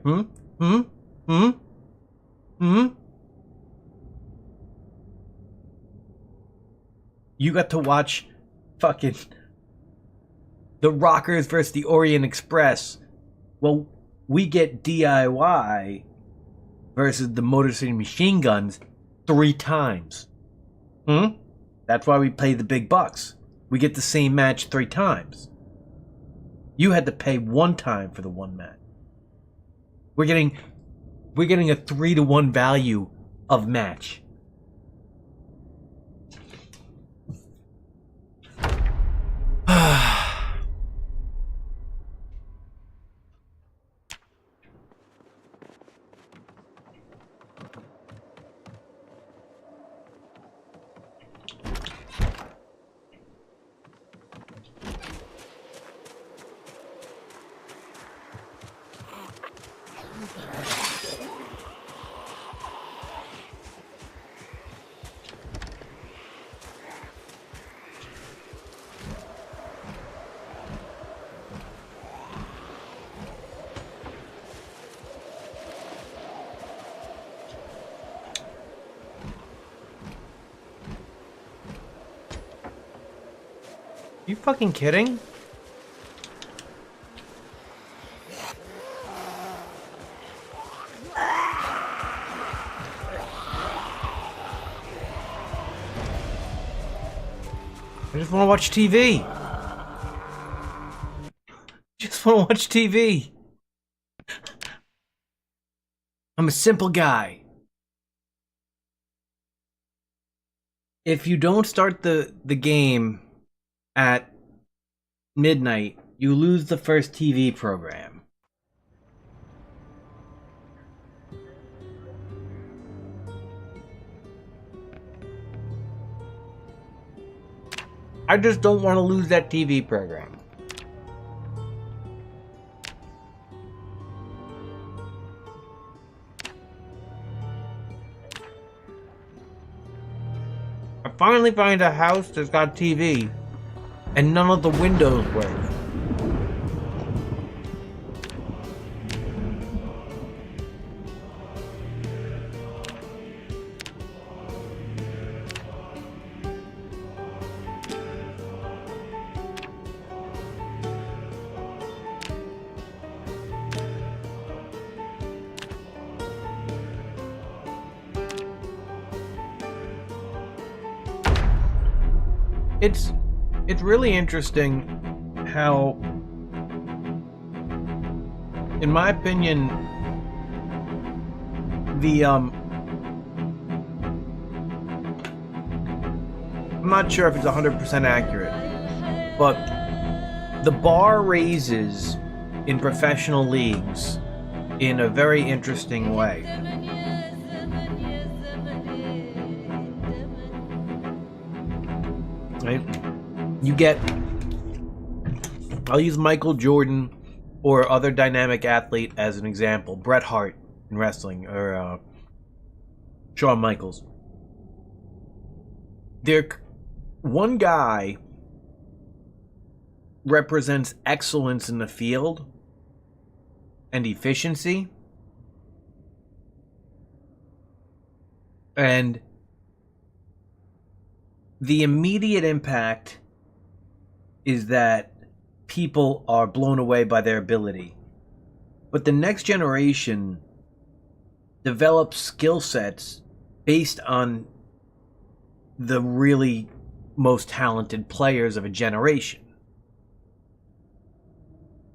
You got to watch fucking the Rockers versus the Orient Express. Well, we get DIY versus the Motor City Machine Guns 3 times. That's why we pay the big bucks. We get the same match 3 times. You had to pay one time for the one match. We're getting a 3-to-1 value of match. You fucking kidding? I just want to watch TV. Just want to watch TV. I'm a simple guy. If you don't start the game at midnight, you lose the first TV program. I just don't want to lose that TV program. I finally find a house that's got TV and none of the windows work. It's really interesting how, in my opinion, I'm not sure if it's 100% accurate, but the bar raises in professional leagues in a very interesting way. Right? You get, I'll use Michael Jordan or other dynamic athlete as an example. Bret Hart in wrestling, or Shawn Michaels. One guy represents excellence in the field and efficiency, and the immediate impact is that people are blown away by their ability. But the next generation develops skill sets based on the really most talented players of a generation.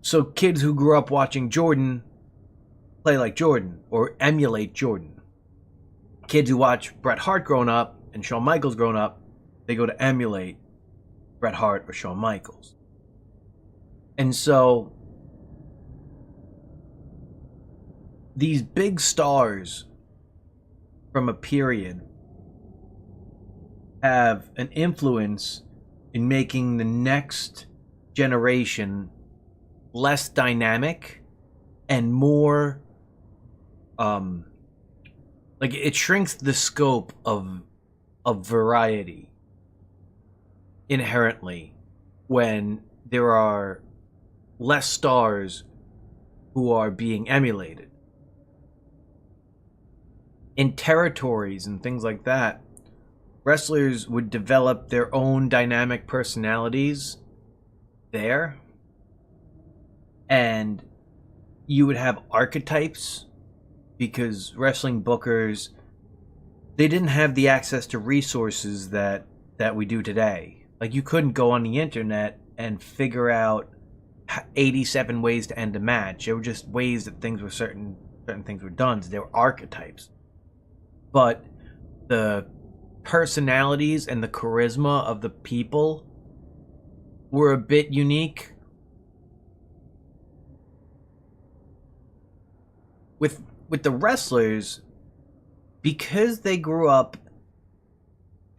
So kids who grew up watching Jordan play like Jordan or emulate Jordan. Kids who watch Bret Hart growing up and Shawn Michaels growing up, they go to emulate Bret Hart or Shawn Michaels. And so these big stars from a period have an influence in making the next generation less dynamic and more like it shrinks the scope of variety inherently when there are less stars who are being emulated. In territories and things like that, wrestlers would develop their own dynamic personalities there, and you would have archetypes because wrestling bookers, they didn't have the access to resources that we do today. Like, you couldn't go on the internet and figure out 87 ways to end a match. They were just ways that things were certain things were done. They were archetypes. But the personalities and the charisma of the people were a bit unique. With the wrestlers, because they grew up,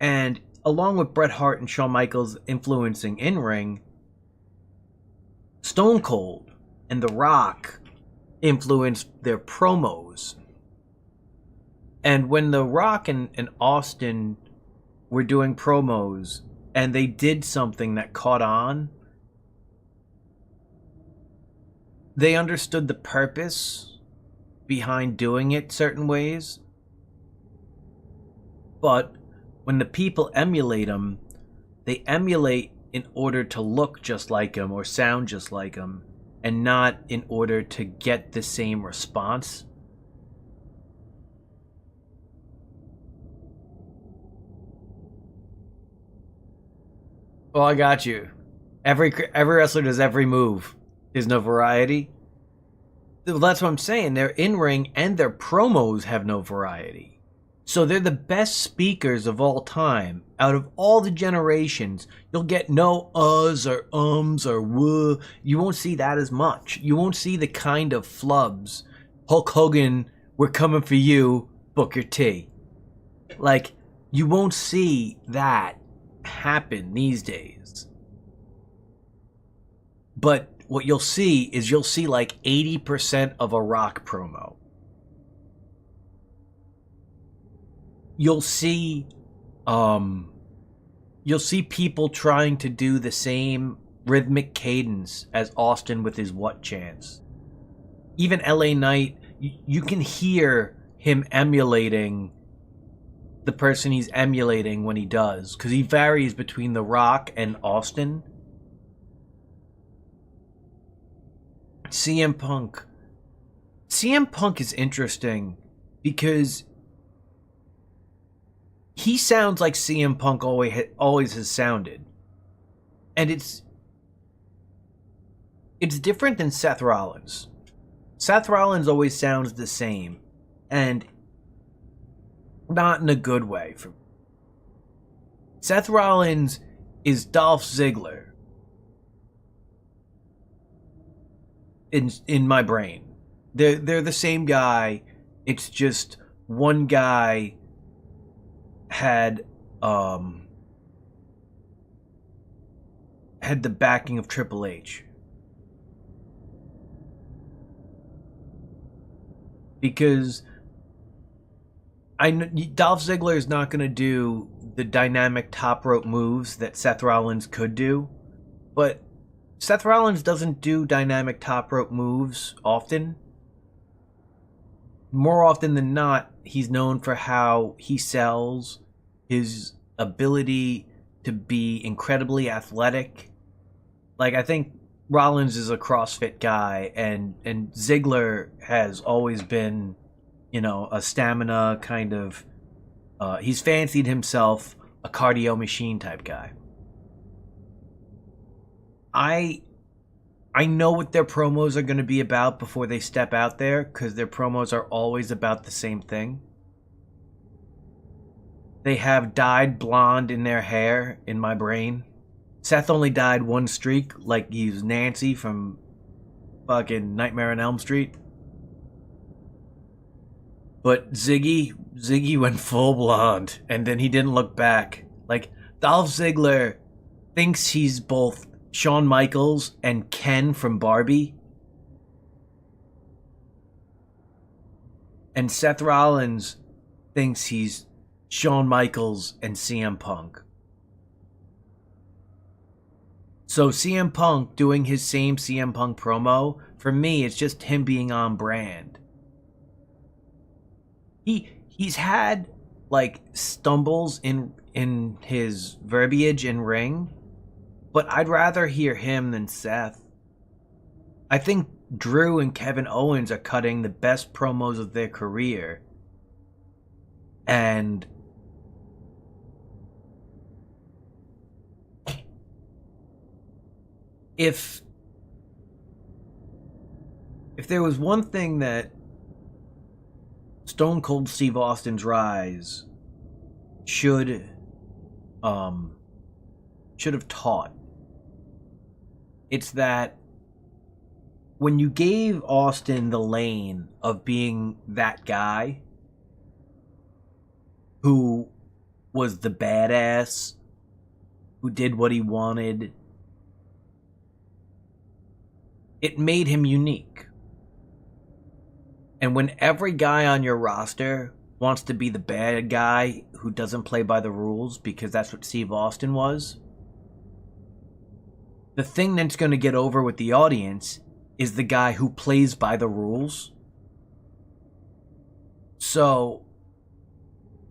and along with Bret Hart and Shawn Michaels influencing in-ring, Stone Cold and The Rock influenced their promos. And when The Rock and Austin were doing promos and they did something that caught on, they understood the purpose behind doing it certain ways. But when the people emulate them, they emulate in order to look just like them or sound just like them, and not in order to get the same response. Oh, I got you. Every wrestler does every move. There's no variety. Well, that's what I'm saying. Their in-ring and their promos have no variety. So they're the best speakers of all time. Out of all the generations, you'll get no uhs or ums or wuh. You won't see that as much. You won't see the kind of flubs. Hulk Hogan, we're coming for you, Booker T. Like, you won't see that happen these days. But what you'll see is like 80% of a Rock promo. You'll see people trying to do the same rhythmic cadence as Austin with his what chants. Even LA Knight, you can hear him emulating the person he's emulating when he does, because he varies between The Rock and Austin. CM Punk is interesting because he sounds like CM Punk always has sounded. And it's different than Seth Rollins. Seth Rollins always sounds the same, and not in a good way. Seth Rollins is Dolph Ziggler in my brain. They're the same guy. It's just one guy had the backing of Triple H. Because I know Dolph Ziggler is not going to do the dynamic top rope moves that Seth Rollins could do, but Seth Rollins doesn't do dynamic top rope moves often. More often than not, he's known for how he sells, his ability to be incredibly athletic. Like, I think Rollins is a CrossFit guy, and Ziggler has always been, a stamina kind of... he's fancied himself a cardio machine type guy. I know what their promos are going to be about before they step out there, because their promos are always about the same thing. They have dyed blonde in their hair in my brain. Seth only dyed one streak, like he's Nancy from fucking Nightmare on Elm Street. But Ziggy went full blonde, and then he didn't look back. Like, Dolph Ziggler thinks he's both Shawn Michaels and Ken from Barbie. And Seth Rollins thinks he's Shawn Michaels and CM Punk. So CM Punk doing his same CM Punk promo, for me, it's just him being on brand. He's had, like, stumbles in his verbiage in ring, but I'd rather hear him than Seth. I think Drew and Kevin Owens are cutting the best promos of their career. And if if there was one thing that Stone Cold Steve Austin's rise should have taught, it's that when you gave Austin the lane of being that guy who was the badass, who did what he wanted, it made him unique. And when every guy on your roster wants to be the bad guy who doesn't play by the rules, because that's what Steve Austin was, the thing that's going to get over with the audience is the guy who plays by the rules. So,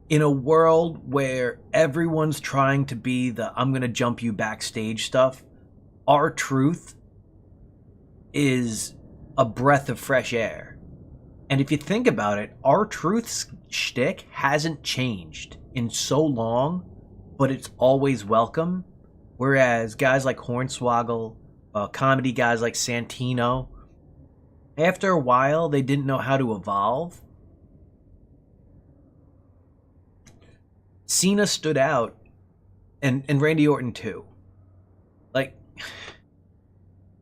in a world where everyone's trying to be the I'm going to jump you backstage stuff, R-Truth is a breath of fresh air. And if you think about it, R-Truth's shtick hasn't changed in so long, but it's always welcome. Whereas guys like Hornswoggle, comedy guys like Santino, after a while, they didn't know how to evolve. Cena stood out, and Randy Orton too. Like,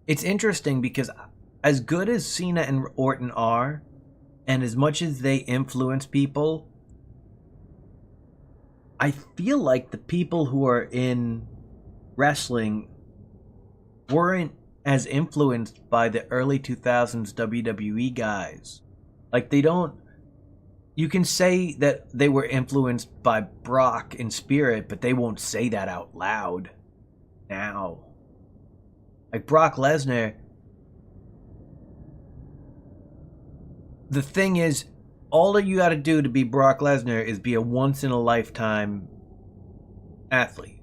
it's interesting because as good as Cena and Orton are, and as much as they influence people, I feel like the people who are in wrestling weren't as influenced by the early 2000s WWE guys. Like, they don't... You can say that they were influenced by Brock in spirit, but they won't say that out loud now. Like, Brock Lesnar... The thing is, all that you gotta do to be Brock Lesnar is be a once-in-a-lifetime athlete.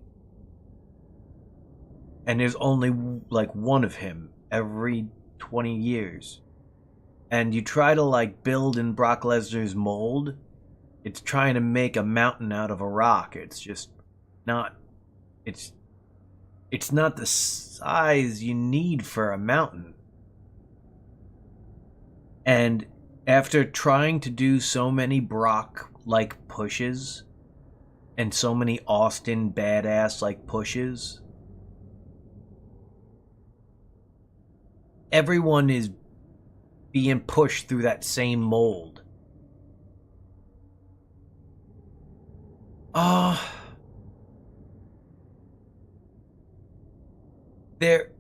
And there's only, like, one of him every 20 years. And you try to, like, build in Brock Lesnar's mold, it's trying to make a mountain out of a rock. It's just not... It's not the size you need for a mountain. And after trying to do so many Brock-like pushes, and so many Austin badass-like pushes, everyone is being pushed through that same mold. There...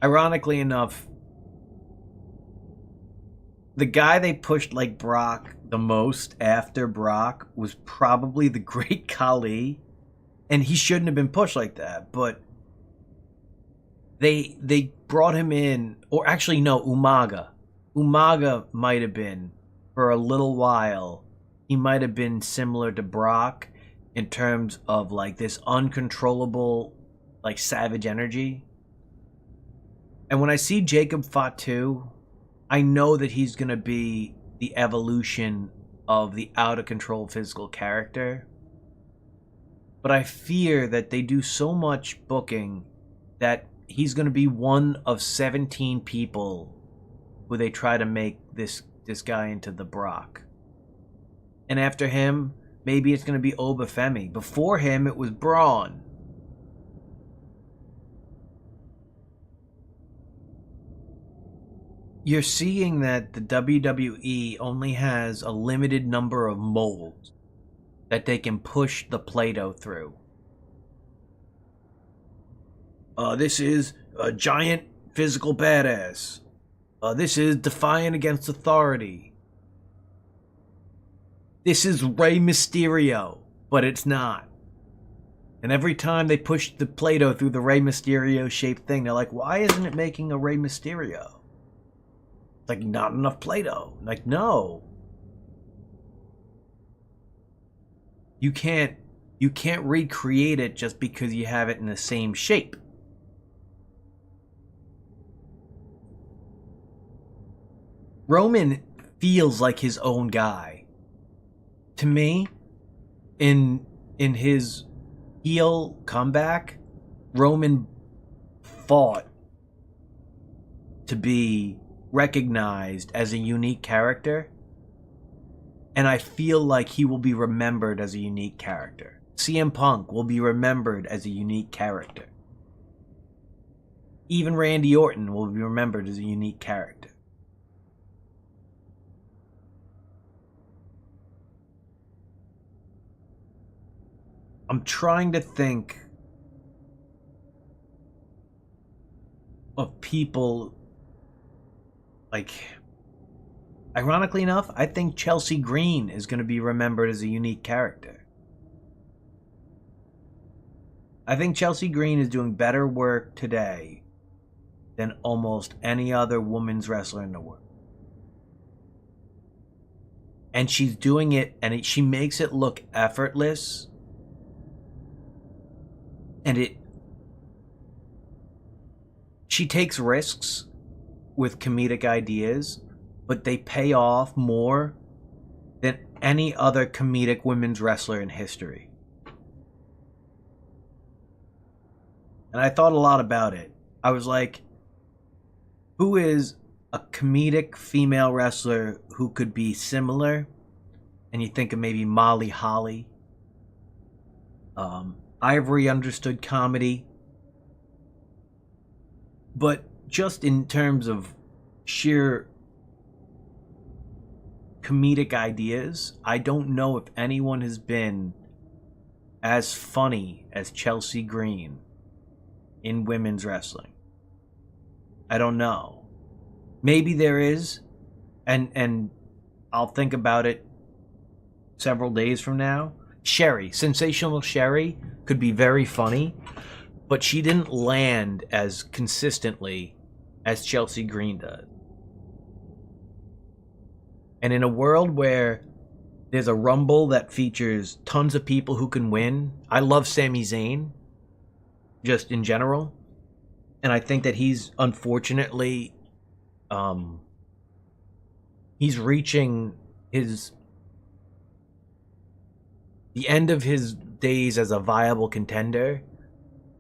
Ironically enough, the guy they pushed like Brock the most after Brock was probably the Great Khali, and he shouldn't have been pushed like that, but they brought him in, or actually no, Umaga. Umaga might have been, for a little while, he might have been similar to Brock in terms of like this uncontrollable, like savage energy. And when I see Jacob Fatu, I know that he's going to be the evolution of the out-of-control physical character. But I fear that they do so much booking that he's going to be one of 17 people who they try to make this guy into the Brock. And after him, maybe it's going to be Obafemi. Before him, it was Braun. You're seeing that the WWE only has a limited number of molds that they can push the Play-Doh through. This is a giant physical badass. This is defiant against authority. This is Rey Mysterio, but it's not. And every time they push the Play-Doh through the Rey Mysterio shaped thing, they're like, why isn't it making a Rey Mysterio? Like, not enough Play-Doh. Like, no. You can't recreate it just because you have it in the same shape. Roman feels like his own guy. To me, in his heel comeback, Roman fought to be recognized as a unique character, and I feel like he will be remembered as a unique character. CM Punk will be remembered as a unique character. Even Randy Orton will be remembered as a unique character. I'm trying to think of people, like, ironically enough, I think Chelsea Green is going to be remembered as a unique character. I think Chelsea Green is doing better work today than almost any other women's wrestler in the world. And she's doing it, and she makes it look effortless. And she takes risks with comedic ideas, but they pay off more than any other comedic women's wrestler in history. And I thought a lot about it. I was like, who is a comedic female wrestler who could be similar? And you think of maybe Molly Holly. Ivory understood comedy. But just in terms of sheer comedic ideas, I don't know if anyone has been as funny as Chelsea Green in women's wrestling. I don't know. Maybe there is, and I'll think about it several days from now. Sherry, Sensational Sherry, could be very funny, but she didn't land as consistently as Chelsea Green does. And in a world where there's a Rumble that features tons of people who can win, I love Sami Zayn, just in general. And I think that he's unfortunately, he's reaching the end of his days as a viable contender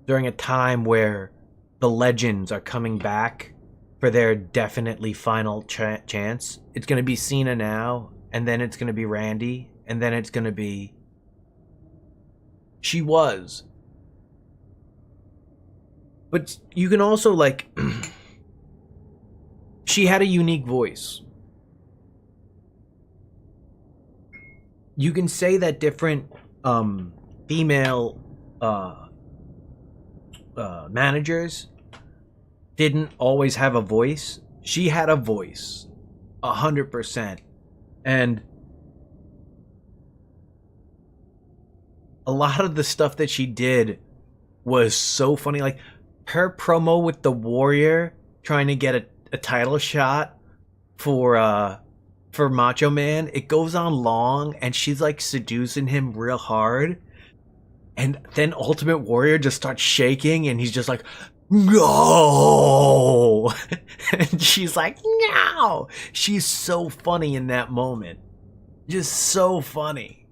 during a time where the legends are coming back for their definitely final chance. It's going to be Cena now, and then it's going to be Randy, and then it's going to be... She was. But you can also, like... she had a unique voice. You can say that different female managers didn't always have a voice. She had a voice, 100%. And a lot of the stuff that she did was so funny. Like her promo with the Warrior trying to get a title shot for Macho Man, it goes on long, and she's like seducing him real hard, and then Ultimate Warrior just starts shaking, and he's just like, no, and she's like, no. She's so funny in that moment, just so funny.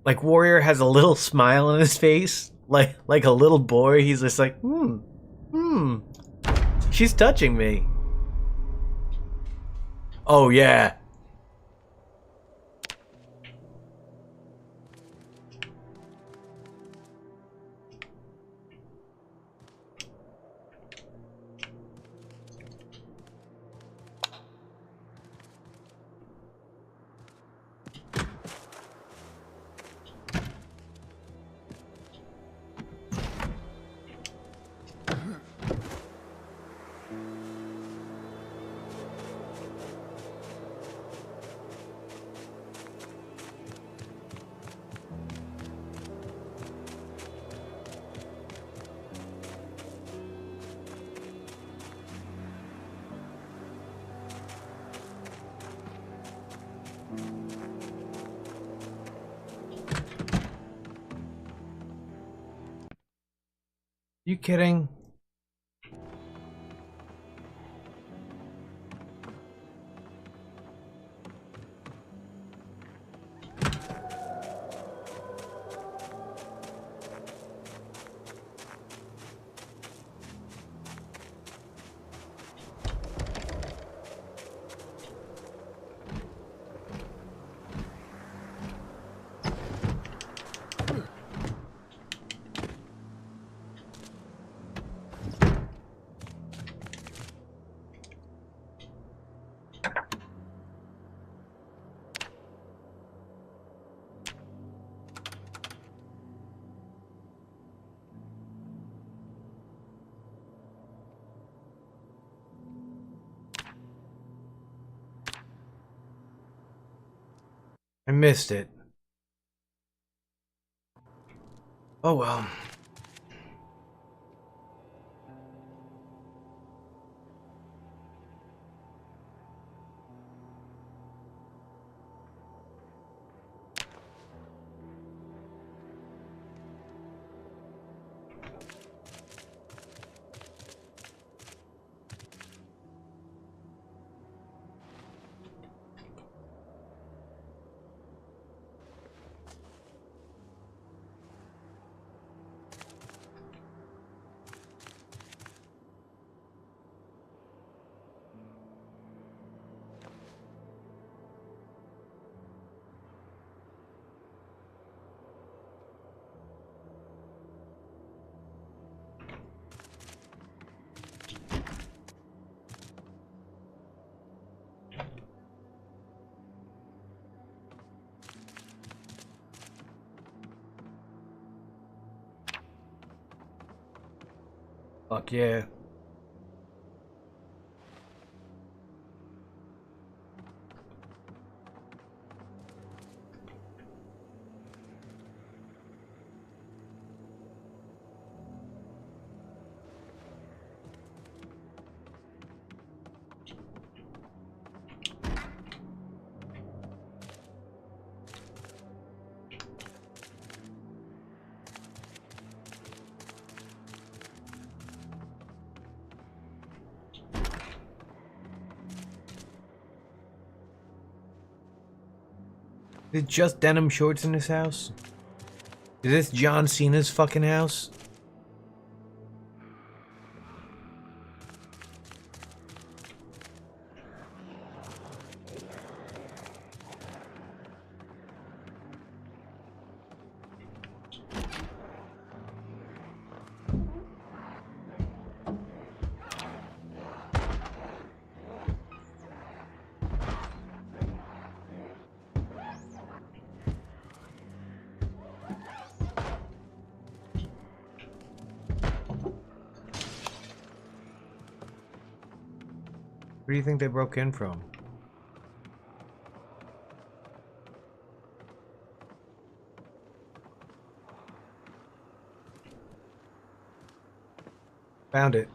Like Warrior has a little smile on his face, like a little boy. He's just like, she's touching me. Oh yeah. You kidding? I missed it. Oh well. Fuck yeah. Is it just denim shorts in this house? Is this John Cena's fucking house? Where do you think they broke in from? Found it.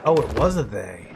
Oh, it was a they.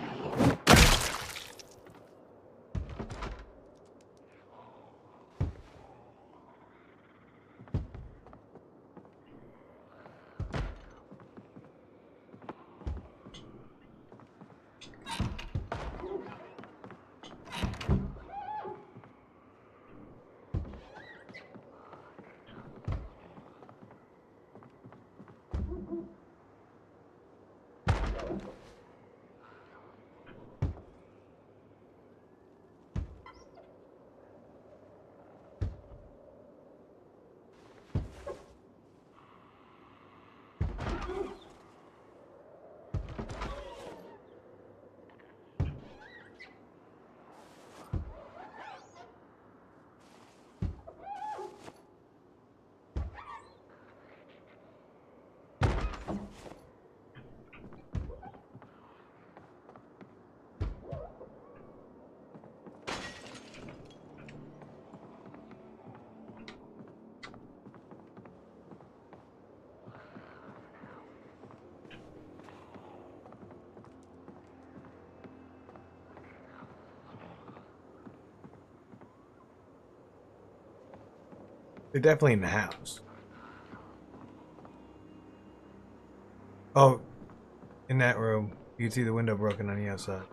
They're definitely in the house. Oh, in that room. You can see the window broken on the outside.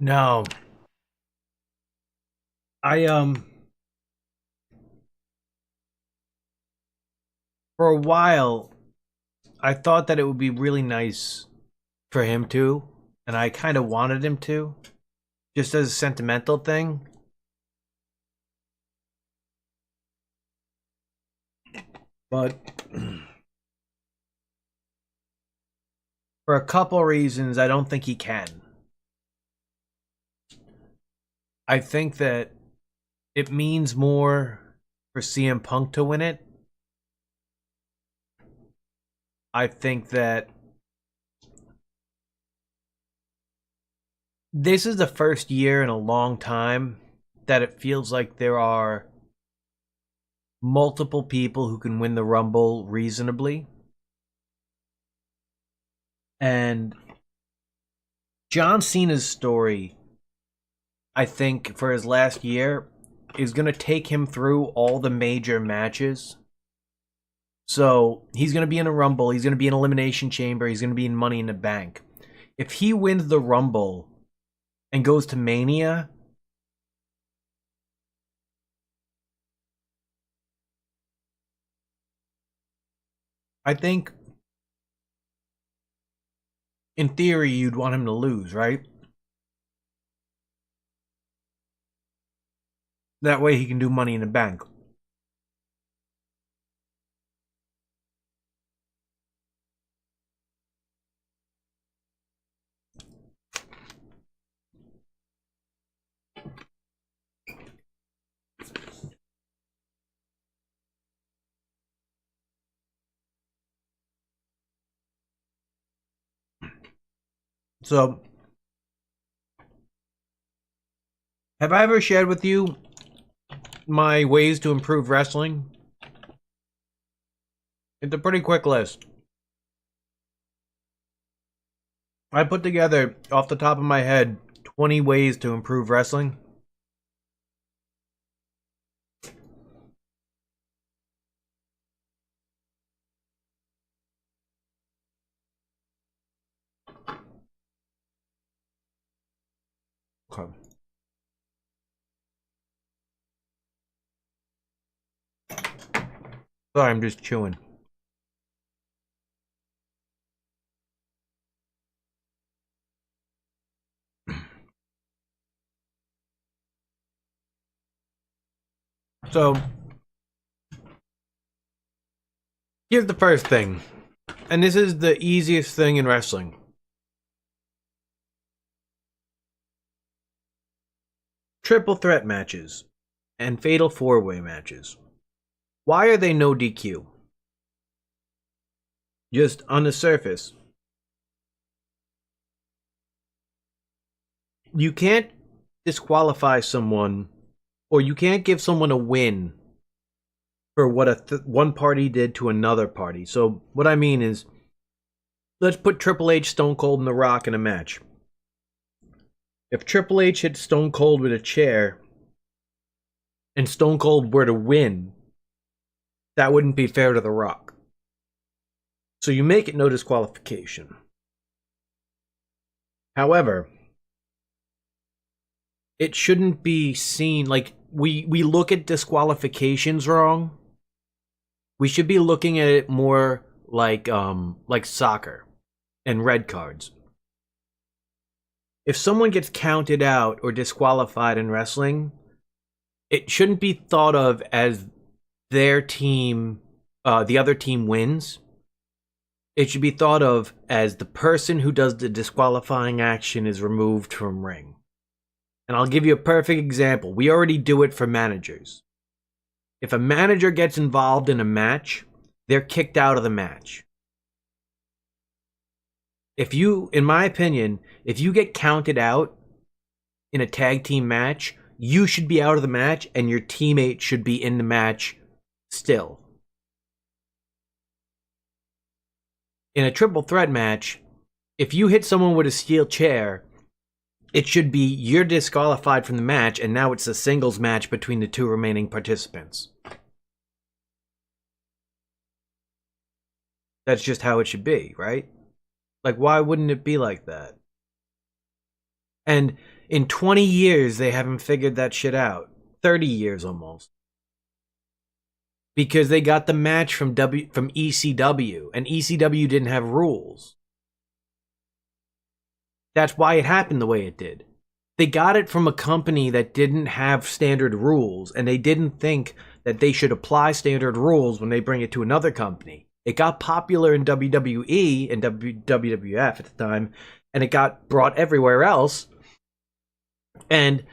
No. For a while, I thought that it would be really nice for him to, and I kind of wanted him to, just as a sentimental thing. But for a couple reasons, I don't think he can. I think that it means more for CM Punk to win it. I think that this is the first year in a long time that it feels like there are multiple people who can win the Rumble reasonably. And John Cena's story, I think, for his last year, is going to take him through all the major matches. So, he's going to be in a Rumble, he's going to be in Elimination Chamber, he's going to be in Money in the Bank. If he wins the Rumble and goes to Mania, I think, in theory, you'd want him to lose, right? That way he can do Money in the Bank. So, have I ever shared with you my ways to improve wrestling? It's a pretty quick list. I put together, off the top of my head, 20 ways to improve wrestling. Okay. Sorry, I'm just chewing. So, here's the first thing. And this is the easiest thing in wrestling. Triple threat matches and fatal four-way matches. Why are they no DQ? Just on the surface, you can't disqualify someone, or you can't give someone a win for what one party did to another party. So what I mean is, let's put Triple H, Stone Cold, and The Rock in a match. If Triple H hit Stone Cold with a chair and Stone Cold were to win, that wouldn't be fair to The Rock. So you make it no disqualification. However, it shouldn't be seen like we look at disqualifications wrong. We should be looking at it more like soccer and red cards. If someone gets counted out or disqualified in wrestling, it shouldn't be thought of as their team, the other team wins. It should be thought of as the person who does the disqualifying action is removed from ring. And I'll give you a perfect example. We already do it for managers. If a manager gets involved in a match, they're kicked out of the match. If you, in my opinion, if you get counted out in a tag team match, you should be out of the match and your teammate should be in the match still. In a triple threat match, if you hit someone with a steel chair, it should be you're disqualified from the match and now it's a singles match between the two remaining participants. That's just how it should be, right? Like, why wouldn't it be like that? And In 20 years, they haven't figured that shit out. 30 years almost. Because they got the match from ECW, and ECW didn't have rules. That's why it happened the way it did. They got it from a company that didn't have standard rules, and they didn't think that they should apply standard rules when they bring it to another company. It got popular in WWE and WWF at the time, and it got brought everywhere else. And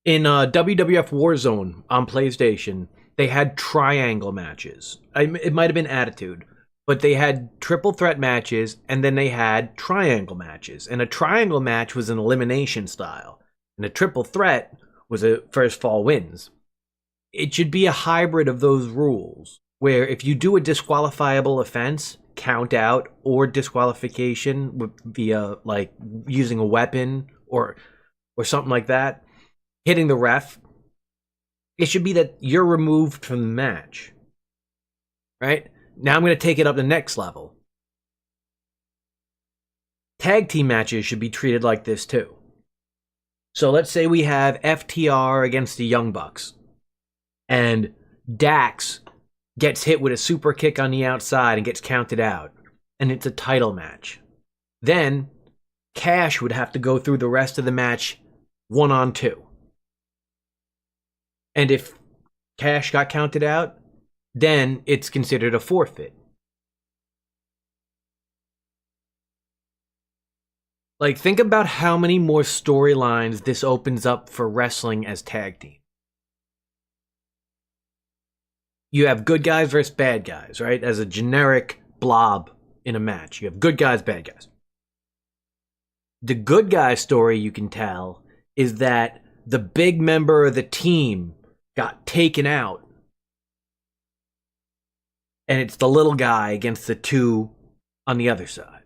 in WWF Warzone on PlayStation, they had triangle matches. It might have been Attitude, but they had triple threat matches, and then they had triangle matches. And a triangle match was an elimination style, and a triple threat was a first fall wins. It should be a hybrid of those rules, where if you do a disqualifiable offense, count out, or disqualification via like using a weapon or something like that, hitting the ref, it should be that you're removed from the match. Right? Now I'm going to take it up the next level. Tag team matches should be treated like this too. So let's say we have FTR against the Young Bucks, and Dax gets hit with a super kick on the outside and gets counted out, and it's a title match. Then Cash would have to go through the rest of the match 1-on-2. And if Cash got counted out, then it's considered a forfeit. Like, think about how many more storylines this opens up for wrestling as tag team. You have good guys versus bad guys, right? As a generic blob in a match. You have good guys, bad guys. The good guy story you can tell is that the big member of the team got taken out, and it's the little guy against the two on the other side.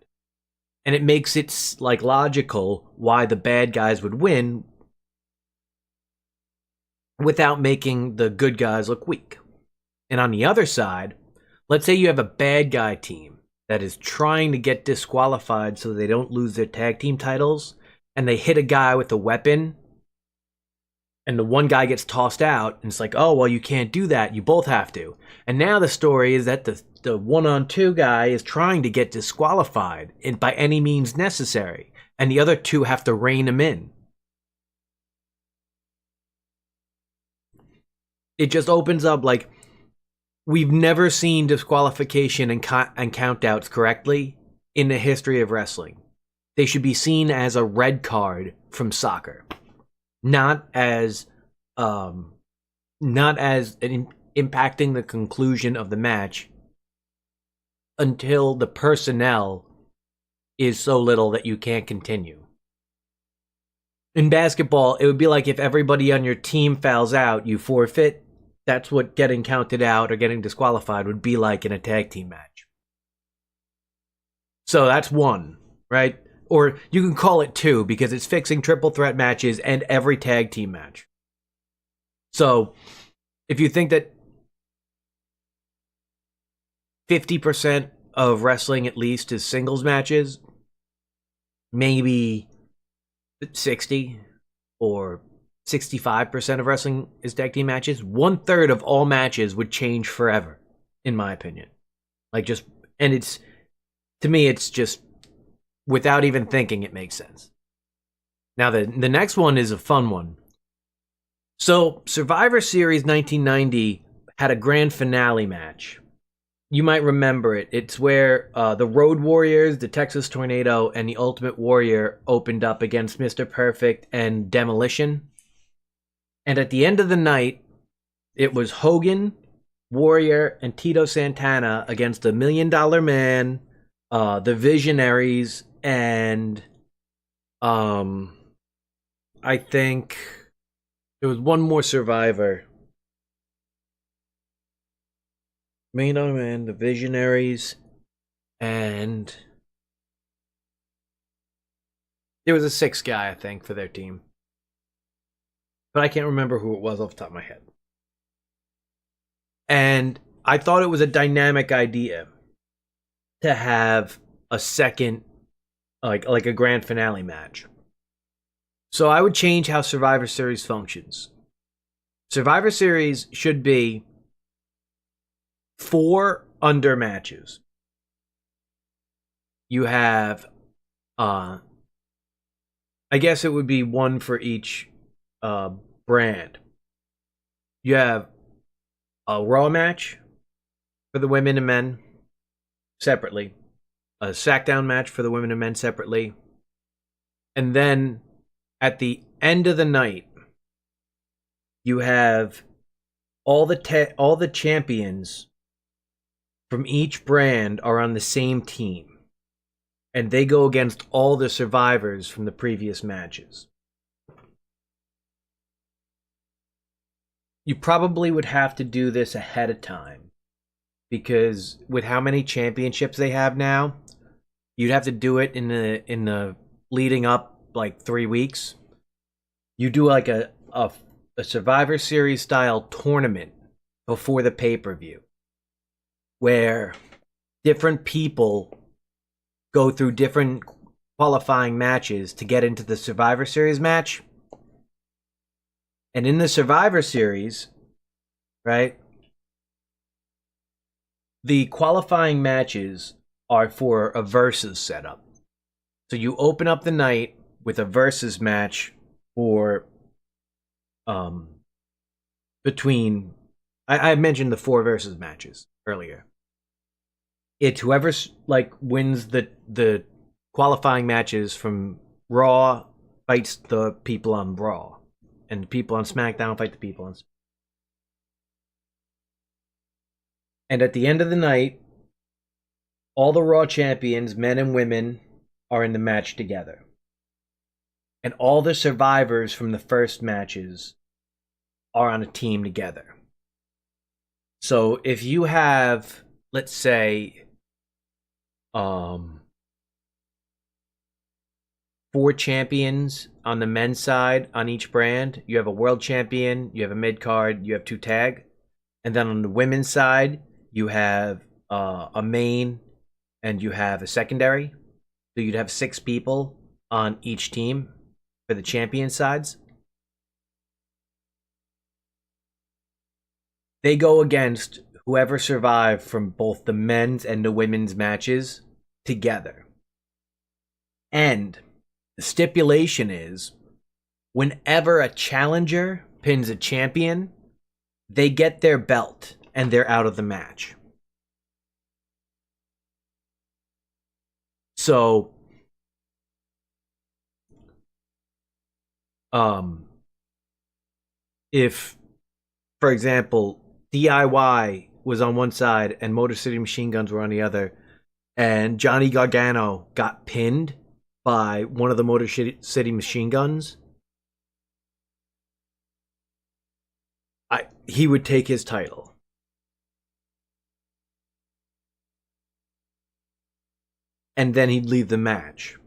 And it makes it like logical why the bad guys would win without making the good guys look weak. And on the other side, let's say you have a bad guy team that is trying to get disqualified so they don't lose their tag team titles, and they hit a guy with a weapon, and the one guy gets tossed out, and it's like, oh, well, you can't do that. You both have to. And now the story is that the 1-on-2 guy is trying to get disqualified by any means necessary, and the other two have to rein him in. It just opens up, like, we've never seen disqualification and countouts correctly in the history of wrestling. They should be seen as a red card from soccer. Not as impacting the conclusion of the match until the personnel is so little that you can't continue. In basketball, it would be like if everybody on your team fouls out, you forfeit. That's what getting counted out or getting disqualified would be like in a tag team match. So that's one, right? Or you can call it two, because it's fixing triple threat matches and every tag team match. So if you think that 50% of wrestling at least is singles matches, maybe 60 or 65% of wrestling is tag team matches, 1/3 of all matches would change forever, in my opinion. Like, just, and it's, to me, it's just, without even thinking, it makes sense. Now, the next one is a fun one. So, Survivor Series 1990 had a grand finale match. You might remember it. It's where the Road Warriors, the Texas Tornado, and the Ultimate Warrior opened up against Mr. Perfect and Demolition. And at the end of the night, it was Hogan, Warrior, and Tito Santana against the $1 Million Man, the Visionaries, and I think there was one more survivor. $1 Million Man, the Visionaries, and there was a sixth guy, I think, for their team. But I can't remember who it was off the top of my head. And I thought it was a dynamic idea to have a second, like a grand finale match. So I would change how Survivor Series functions. Survivor Series should be 4 under matches. You have, I guess it would be 1 for each brand. You have a Raw match for the women and men separately, a SmackDown match for the women and men separately, and then at the end of the night, you have all the champions from each brand are on the same team, and they go against all the survivors from the previous matches. You probably would have to do this ahead of time, because with how many championships they have now, you'd have to do it in the leading up like 3 weeks. You do like a Survivor Series style tournament before the pay-per-view, where different people go through different qualifying matches to get into the Survivor Series match. And in the Survivor Series, right, the qualifying matches are for a versus setup. So you open up the night with a versus match for between I mentioned the 4 versus matches earlier. It's whoever's like wins the qualifying matches from Raw fights the people on Raw, and the people on SmackDown fight the people on. And at the end of the night, all the Raw champions, men and women, are in the match together. And all the survivors from the first matches are on a team together. So if you have, let's say, 4 champions on the men's side on each brand, you have a world champion, you have a mid-card, you have 2 tag. And then on the women's side, you have a main and you have a secondary. So you'd have 6 people on each team for the champion sides. They go against whoever survived from both the men's and the women's matches together. And the stipulation is, whenever a challenger pins a champion, they get their belt and they're out of the match. So, if, for example, DIY was on one side and Motor City Machine Guns were on the other, and Johnny Gargano got pinned by one of the Motor City Machine Guns, he would take his title. And then he'd leave the match.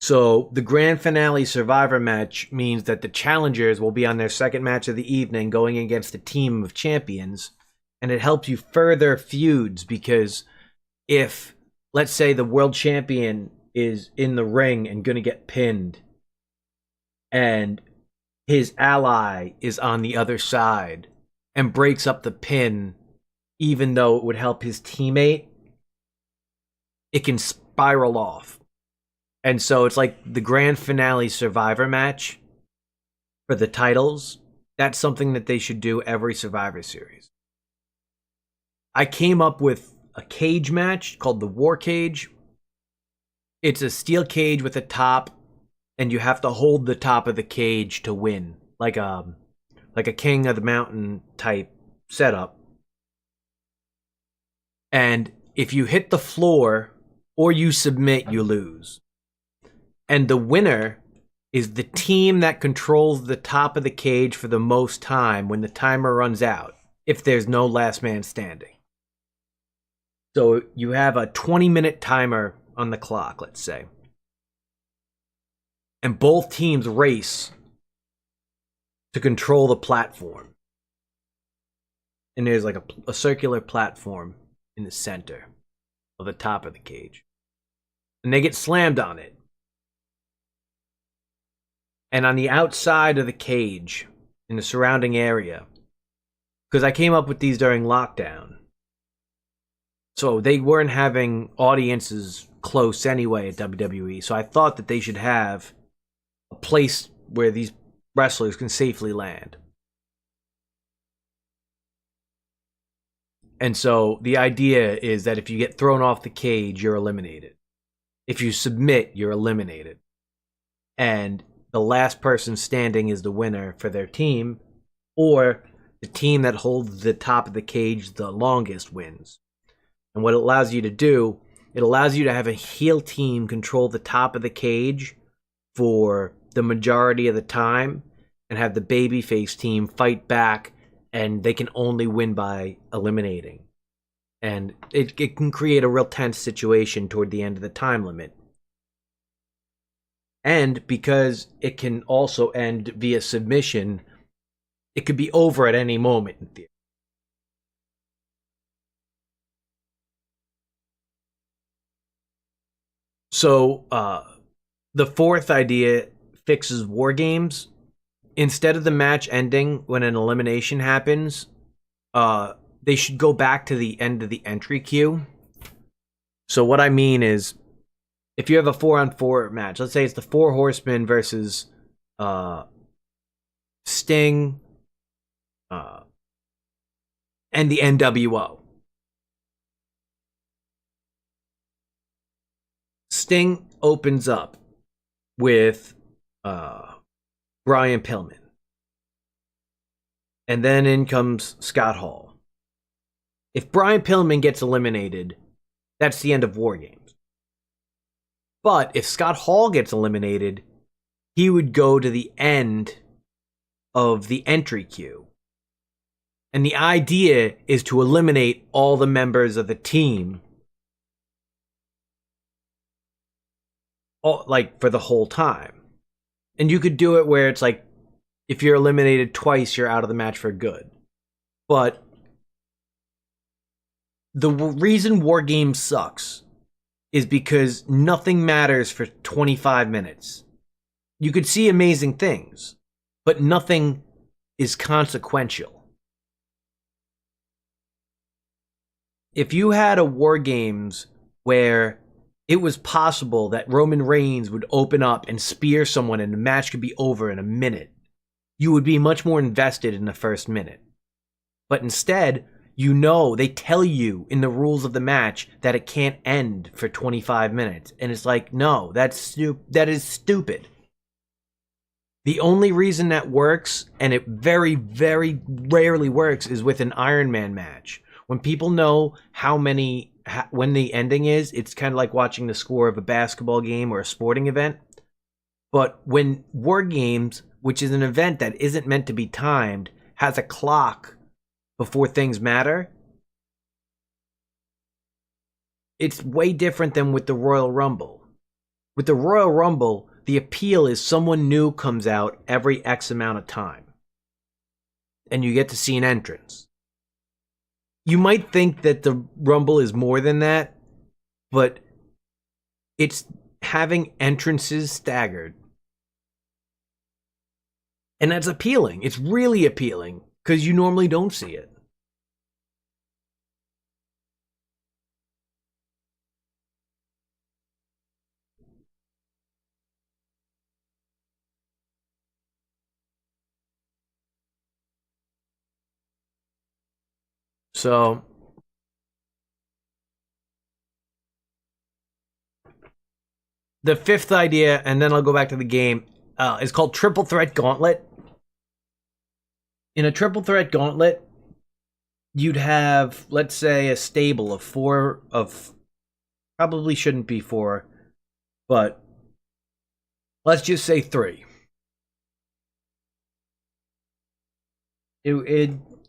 So the grand finale Survivor match means that the challengers will be on their second match of the evening going against a team of champions. And it helps you further feuds, because if, let's say, the world champion is in the ring and going to get pinned, and his ally is on the other side and breaks up the pin, even though it would help his teammate, it can spiral off. And so it's like the grand finale Survivor match for the titles. That's something that they should do every Survivor Series. I came up with a cage match called the War Cage. It's a steel cage with a top, and you have to hold the top of the cage to win, like a King of the Mountain type setup. And if you hit the floor or you submit, you lose. And the winner is the team that controls the top of the cage for the most time when the timer runs out, if there's no last man standing. So you have a 20-minute timer on the clock, let's say. And both teams race to control the platform. And there's like a circular platform in the center of the top of the cage. And they get slammed on it. And on the outside of the cage, in the surrounding area, because I came up with these during lockdown, so they weren't having audiences close anyway at WWE, so I thought that they should have a place where these wrestlers can safely land. And so the idea is that if you get thrown off the cage, you're eliminated. If you submit, you're eliminated. And the last person standing is the winner for their team, or the team that holds the top of the cage the longest wins. And what it allows you to do, it allows you to have a heel team control the top of the cage for the majority of the time and have the babyface team fight back, and they can only win by eliminating. And it can create a real tense situation toward the end of the time limit. And because it can also end via submission, it could be over at any moment in theory. So, the fourth idea fixes war games. Instead of the match ending when an elimination happens, they should go back to the end of the entry queue. So what I mean is, if you have a 4-on-4 match, let's say it's the Four Horsemen versus Sting and the NWO. Sting opens up with Brian Pillman. And then in comes Scott Hall. If Brian Pillman gets eliminated, that's the end of War Games. But if Scott Hall gets eliminated, he would go to the end of the entry queue. And the idea is to eliminate all the members of the team, like, for the whole time. And you could do it where it's like, if you're eliminated twice, you're out of the match for good. But the reason War Games sucks is because nothing matters for 25 minutes. You could see amazing things, but nothing is consequential. If you had a War Games where it was possible that Roman Reigns would open up and spear someone and the match could be over in a minute, you would be much more invested in the first minute. But instead, you know, they tell you in the rules of the match that it can't end for 25 minutes. And it's like, no, that is stupid. The only reason that works, and it very, very rarely works, is with an Iron Man match. When people know when the ending is, it's kind of like watching the score of a basketball game or a sporting event. But when War Games, which is an event that isn't meant to be timed, has a clock before things matter, it's way different than with the Royal Rumble. With the Royal Rumble, the appeal is someone new comes out every X amount of time, and you get to see an entrance. You might think that the Rumble is more than that, but it's having entrances staggered. And that's appealing. It's really appealing, because you normally don't see it. So, the fifth idea, and then I'll go back to the game, is called Triple Threat Gauntlet. In a Triple Threat Gauntlet, you'd have, let's say, a stable of probably shouldn't be 4, but let's just say 3.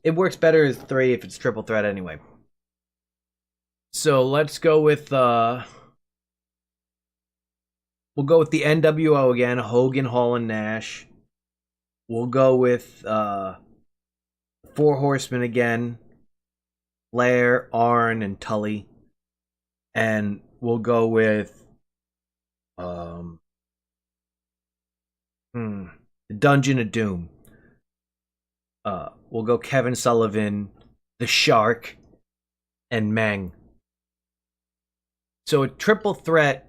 It works better as 3 if it's triple threat anyway. So let's go with we'll go with the NWO again, Hogan, Hall, and Nash. We'll go with Four Horsemen again, Flair, Arn, and Tully. And we'll go with The Dungeon of Doom. We'll go Kevin Sullivan, the Shark, and Meng. So a triple threat,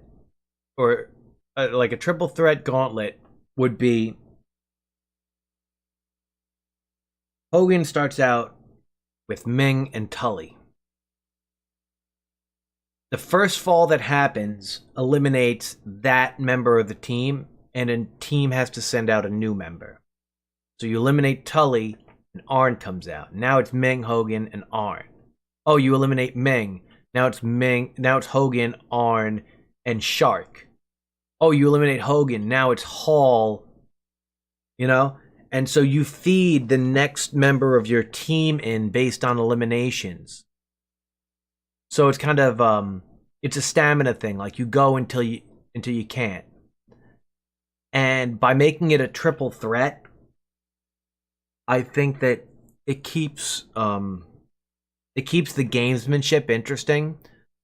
or like a triple threat gauntlet, would be Hogan starts out with Meng and Tully. The first fall that happens eliminates that member of the team, and a team has to send out a new member. So you eliminate Tully, and Arn comes out. Now it's Meng, Hogan, and Arn. Oh, you eliminate Meng. Now it's Hogan, Arn, and Shark. Oh, you eliminate Hogan. Now it's Hall. You know? And so you feed the next member of your team in based on eliminations. So it's kind of it's a stamina thing. Like you go until you can't. And by making it a triple threat, I think that it keeps the gamesmanship interesting.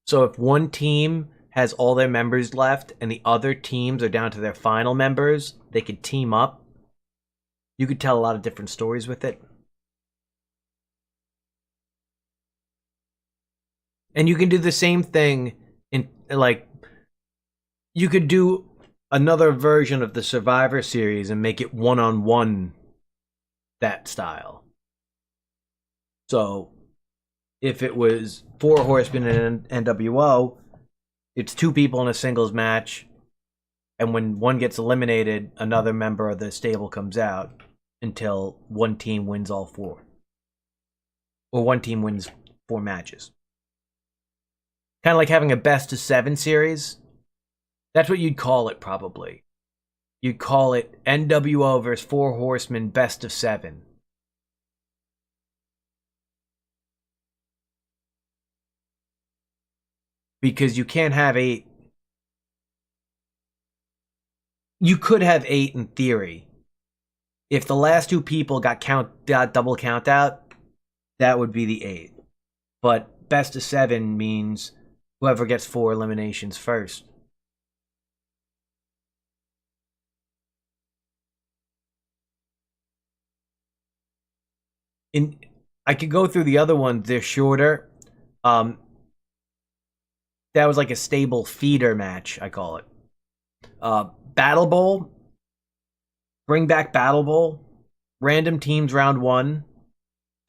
So if one team has all their members left and the other teams are down to their final members, they could team up. You could tell a lot of different stories with it. And you can do the same thing in, like, you could do another version of the Survivor Series and make it one-on-one, that style. So, if it was 4 Horsemen and an NWO, it's 2 people in a singles match, and when one gets eliminated, another member of the stable comes out until one team wins all 4. Or one team wins 4 matches. Kind of like having a best of 7 series. That's what you'd call it, probably. You'd call it NWO versus 4 Horsemen best of 7. Because you can't have 8. You could have 8 in theory. If the last 2 people got double count out, that would be the 8. But best of 7 means whoever gets 4 eliminations first. I could go through the other ones. They're shorter. That was like a stable feeder match, I call it. Battle Bowl. Bring back Battle Bowl. Random teams round 1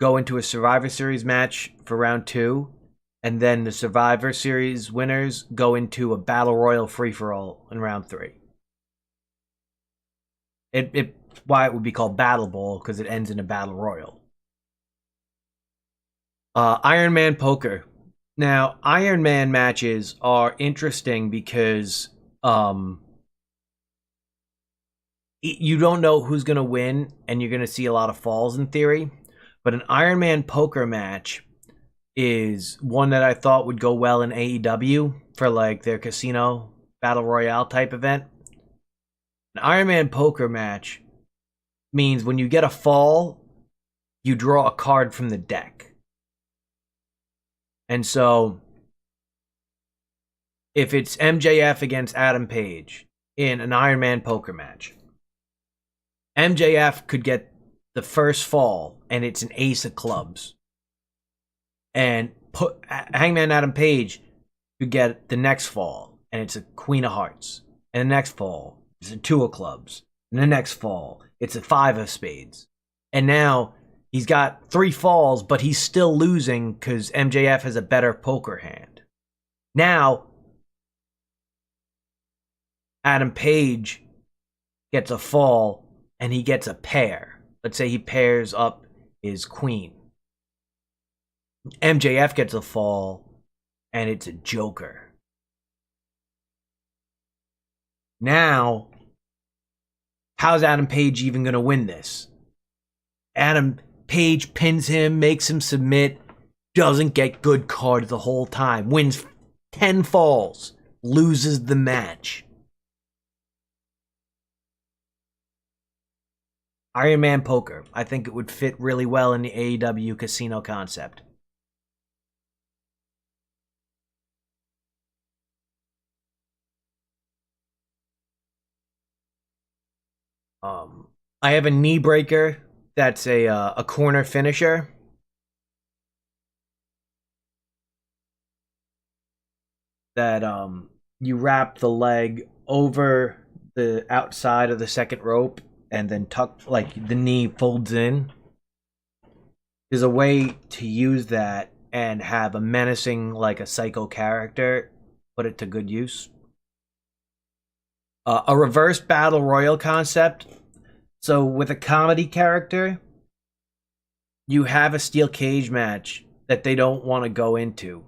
go into a Survivor Series match for round 2. And then the Survivor Series winners go into a Battle Royal free-for-all in round 3. It's why it would be called Battle Bowl, because it ends in a Battle Royal. Iron Man Poker. Now, Iron Man matches are interesting because you don't know who's going to win, and you're going to see a lot of falls in theory. But an Iron Man Poker match is one that I thought would go well in AEW for like their casino battle royale type event. An Iron Man Poker match means when you get a fall, you draw a card from the deck. And so, if it's MJF against Adam Page in an Iron Man Poker match, MJF could get the first fall, and it's an ace of clubs. And Hangman Adam Page could get the next fall, and it's a queen of hearts. And the next fall, it's a 2 of clubs. And the next fall, it's a 5 of spades. And now he's got 3 falls, but he's still losing because MJF has a better poker hand. Now, Adam Page gets a fall, and he gets a pair. Let's say he pairs up his queen. MJF gets a fall, and it's a joker. Now, how's Adam Page even going to win this? Adam Page pins him, makes him submit, doesn't get good cards the whole time, wins 10 falls, loses the match. Iron Man Poker. I think it would fit really well in the AEW casino concept. I have a knee breaker that's a corner finisher. That you wrap the leg over the outside of the second rope and then tuck, like the knee folds in. There's a way to use that and have a menacing, like a psycho character, put it to good use. A reverse battle royal concept. So with a comedy character, you have a steel cage match that they don't want to go into.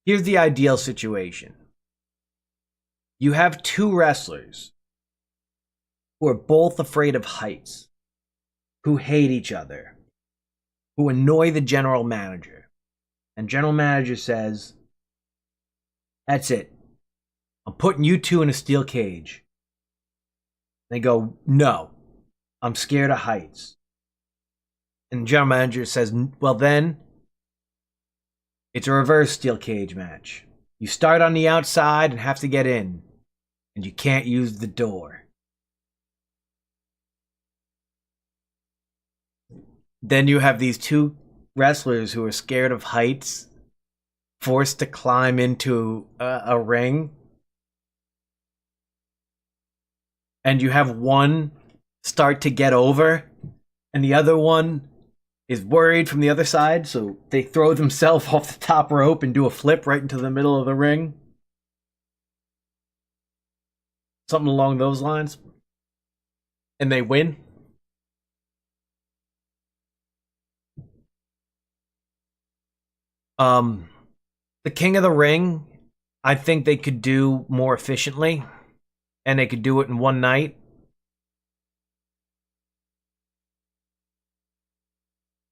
Here's the ideal situation. You have two wrestlers who are both afraid of heights, who hate each other, who annoy the general manager. And general manager says, "That's it. I'm putting you two in a steel cage." They go, "No, I'm scared of heights." And the general manager says, "Well then, it's a reverse steel cage match. You start on the outside and have to get in, and you can't use the door." Then you have these two wrestlers who are scared of heights, forced to climb into a ring. And you have one start to get over, and the other one is worried from the other side, so they throw themselves off the top rope and do a flip right into the middle of the ring. Something along those lines. And they win. The King of the Ring, I think they could do more efficiently, and they could do it in one night.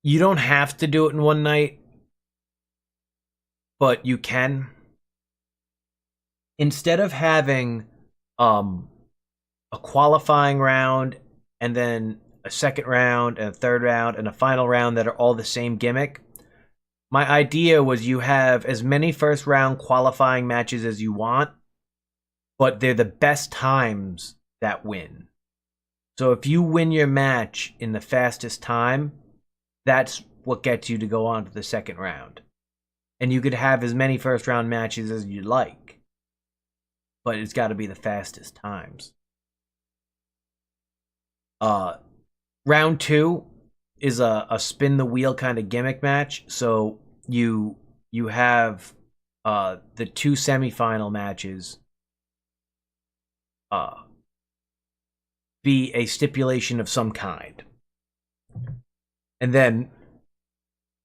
You don't have to do it in one night, but you can. Instead of having a qualifying round and then a second round and a third round and a final round that are all the same gimmick, my idea was you have as many first round qualifying matches as you want, but they're the best times that win. So if you win your match in the fastest time, that's what gets you to go on to the second round. And you could have as many first round matches as you like, but it's got to be the fastest times. Round 2 is a spin the wheel kind of gimmick match. So you have the two semifinal matches be a stipulation of some kind. And then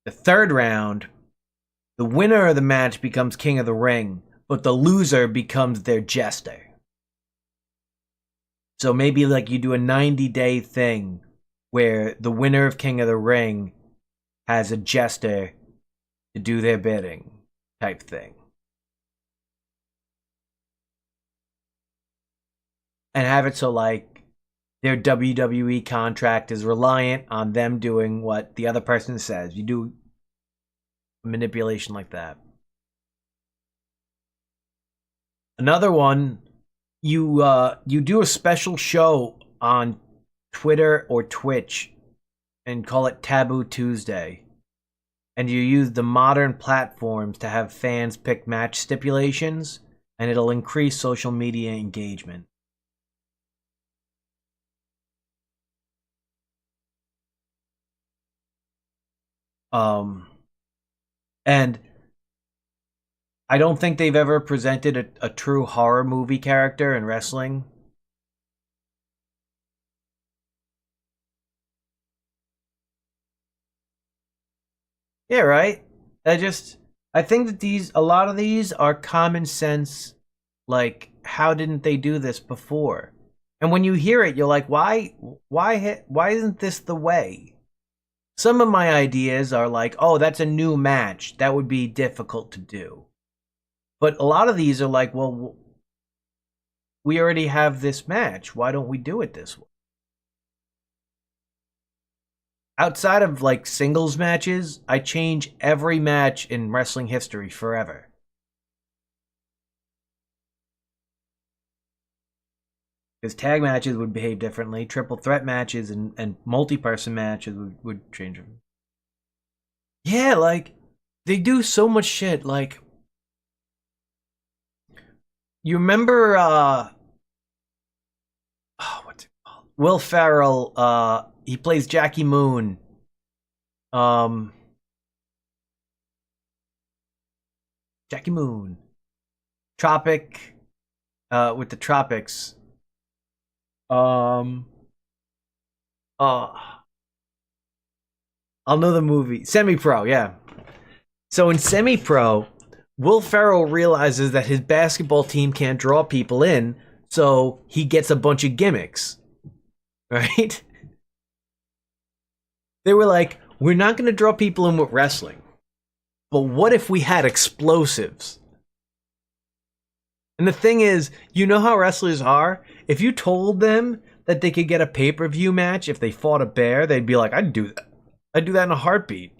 the third round, the winner of the match becomes King of the Ring, but the loser becomes their jester. So maybe like you do a 90-day thing where the winner of King of the Ring has a jester to do their bidding type thing. And have it so like their WWE contract is reliant on them doing what the other person says. You do manipulation like that. Another one, you do a special show on Twitter or Twitch and call it Taboo Tuesday. And you use the modern platforms to have fans pick match stipulations, and it'll increase social media engagement. And I don't think they've ever presented a true horror movie character in wrestling. Yeah, right? I think that a lot of these are common sense, like, how didn't they do this before? And when you hear it, you're like, why isn't this the way? Some of my ideas are like, oh, that's a new match. That would be difficult to do. But a lot of these are like, well, we already have this match. Why don't we do it this way? Outside of like singles matches, I change every match in wrestling history forever. Because tag matches would behave differently. Triple threat matches and multi-person matches would change them. Yeah, like, they do so much shit. Like, you remember, what's it called? Will Ferrell, he plays Jackie Moon. Jackie Moon. Tropic, with the Tropics. I'll know the movie. Semi-Pro, yeah. So in Semi-Pro, Will Ferrell realizes that his basketball team can't draw people in, so he gets a bunch of gimmicks. Right? They were like, we're not going to draw people in with wrestling, but what if we had explosives? And the thing is, you know how wrestlers are? If you told them that they could get a pay-per-view match if they fought a bear, they'd be like, I'd do that. I'd do that in a heartbeat.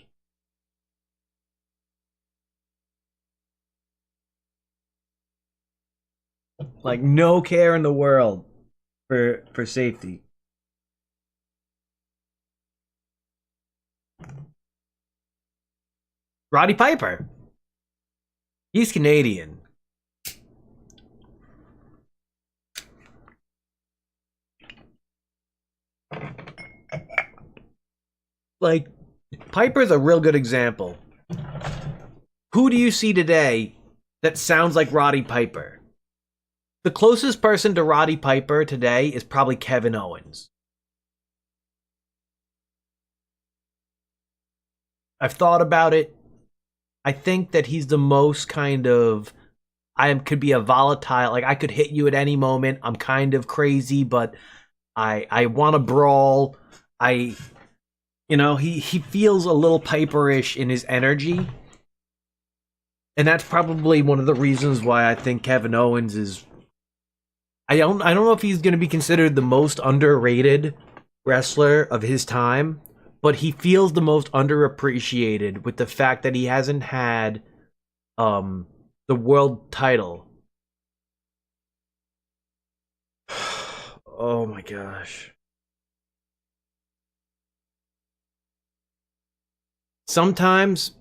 Like, no care in the world for safety. Roddy Piper. He's Canadian. Like, Piper's a real good example. Who do you see today that sounds like Roddy Piper? The closest person to Roddy Piper today is probably Kevin Owens. I've thought about it. I think that he's the most kind of... could be a volatile... Like, I could hit you at any moment. I'm kind of crazy, but I want to brawl. You know, he feels a little Piper-ish in his energy. And that's probably one of the reasons why I think Kevin Owens is... I don't know if he's going to be considered the most underrated wrestler of his time, but he feels the most underappreciated with the fact that he hasn't had the world title. Oh my gosh. Sometimes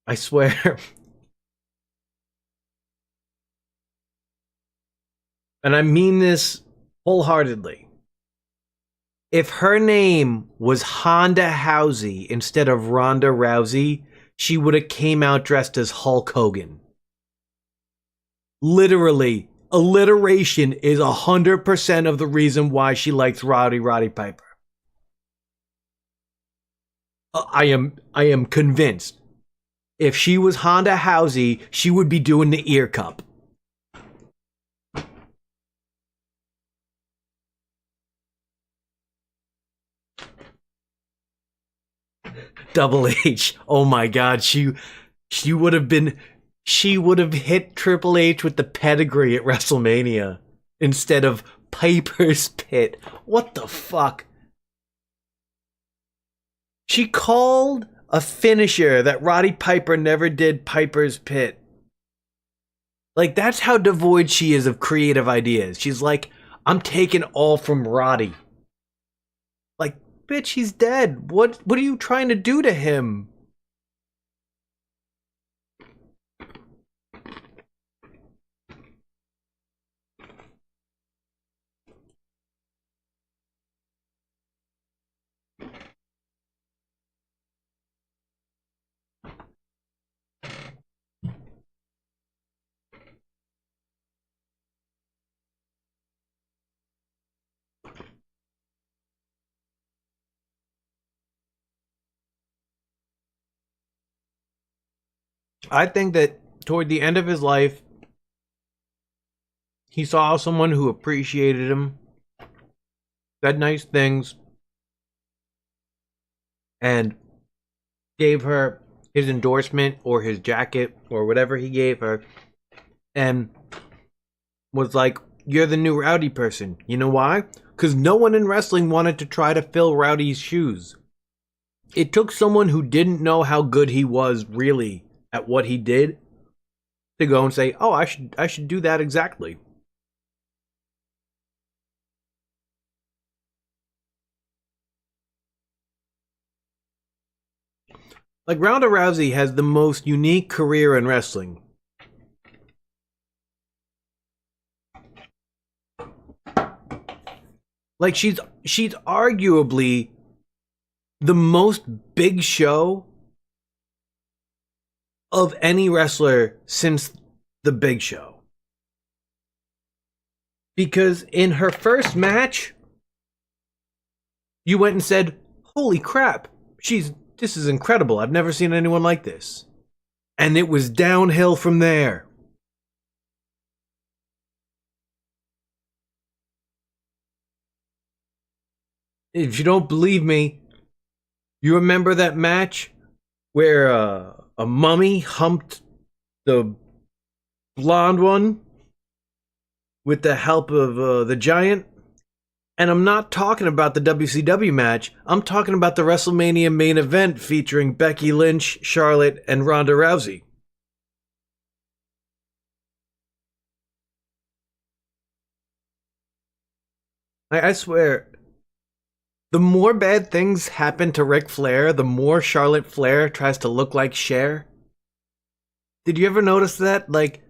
I swear, and I mean this wholeheartedly, if her name was Honda Housey instead of Ronda Rousey, she would have came out dressed as Hulk Hogan. Literally, alliteration is 100% of the reason why she likes Roddy Piper. I am convinced. If she was Honda Housey, she would be doing the ear cup. Double H. Oh my god, she would have hit Triple H with the pedigree at WrestleMania instead of Piper's Pit. What the fuck? She called a finisher that Roddy Piper never did Piper's Pit. Like, that's how devoid she is of creative ideas. She's like, I'm taking all from Roddy. Like, bitch, he's dead. What are you trying to do to him? I think that toward the end of his life, he saw someone who appreciated him, said nice things, and gave her his endorsement or his jacket or whatever he gave her, and was like, you're the new rowdy person. You know why? because no one in wrestling wanted to try to fill Rowdy's shoes. It took someone who didn't know how good he was really at what he did to go and say, oh, I should do that exactly. Like, Ronda Rousey has the most unique career in wrestling. Like, she's arguably the most Big Show of any wrestler since the Big Show. Because in her first match, you went and said, holy crap, this is incredible. I've never seen anyone like this. And it was downhill from there. If you don't believe me, you remember that match where a mummy humped the blonde one with the help of the giant? And I'm not talking about the WCW match. I'm talking about the WrestleMania main event featuring Becky Lynch, Charlotte, and Ronda Rousey. I swear, the more bad things happen to Ric Flair, the more Charlotte Flair tries to look like Cher. Did you ever notice that? Like,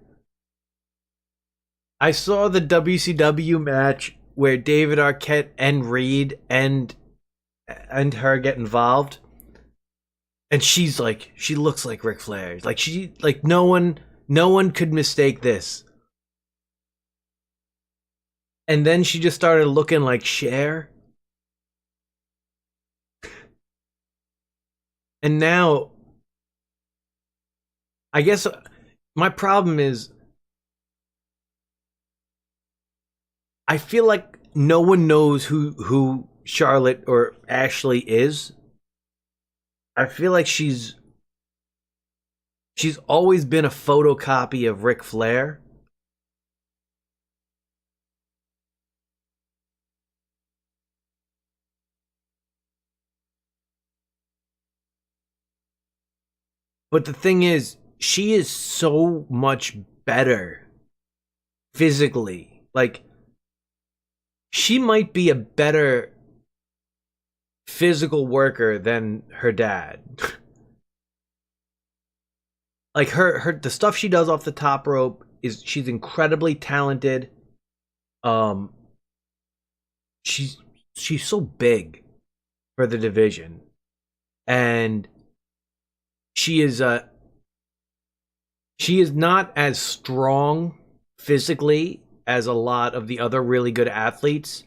I saw the WCW match where David Arquette and Reed and her get involved, and she looks like Ric Flair. Like no one could mistake this. And then she just started looking like Cher. And now, I guess my problem is, I feel like no one knows who Charlotte or Ashley is. I feel like she's always been a photocopy of Ric Flair. But the thing is, she is so much better physically. Like, she might be a better physical worker than her dad. Like, the stuff she does off the top rope she's incredibly talented. She's so big for the division. And she is not as strong physically as a lot of the other really good athletes,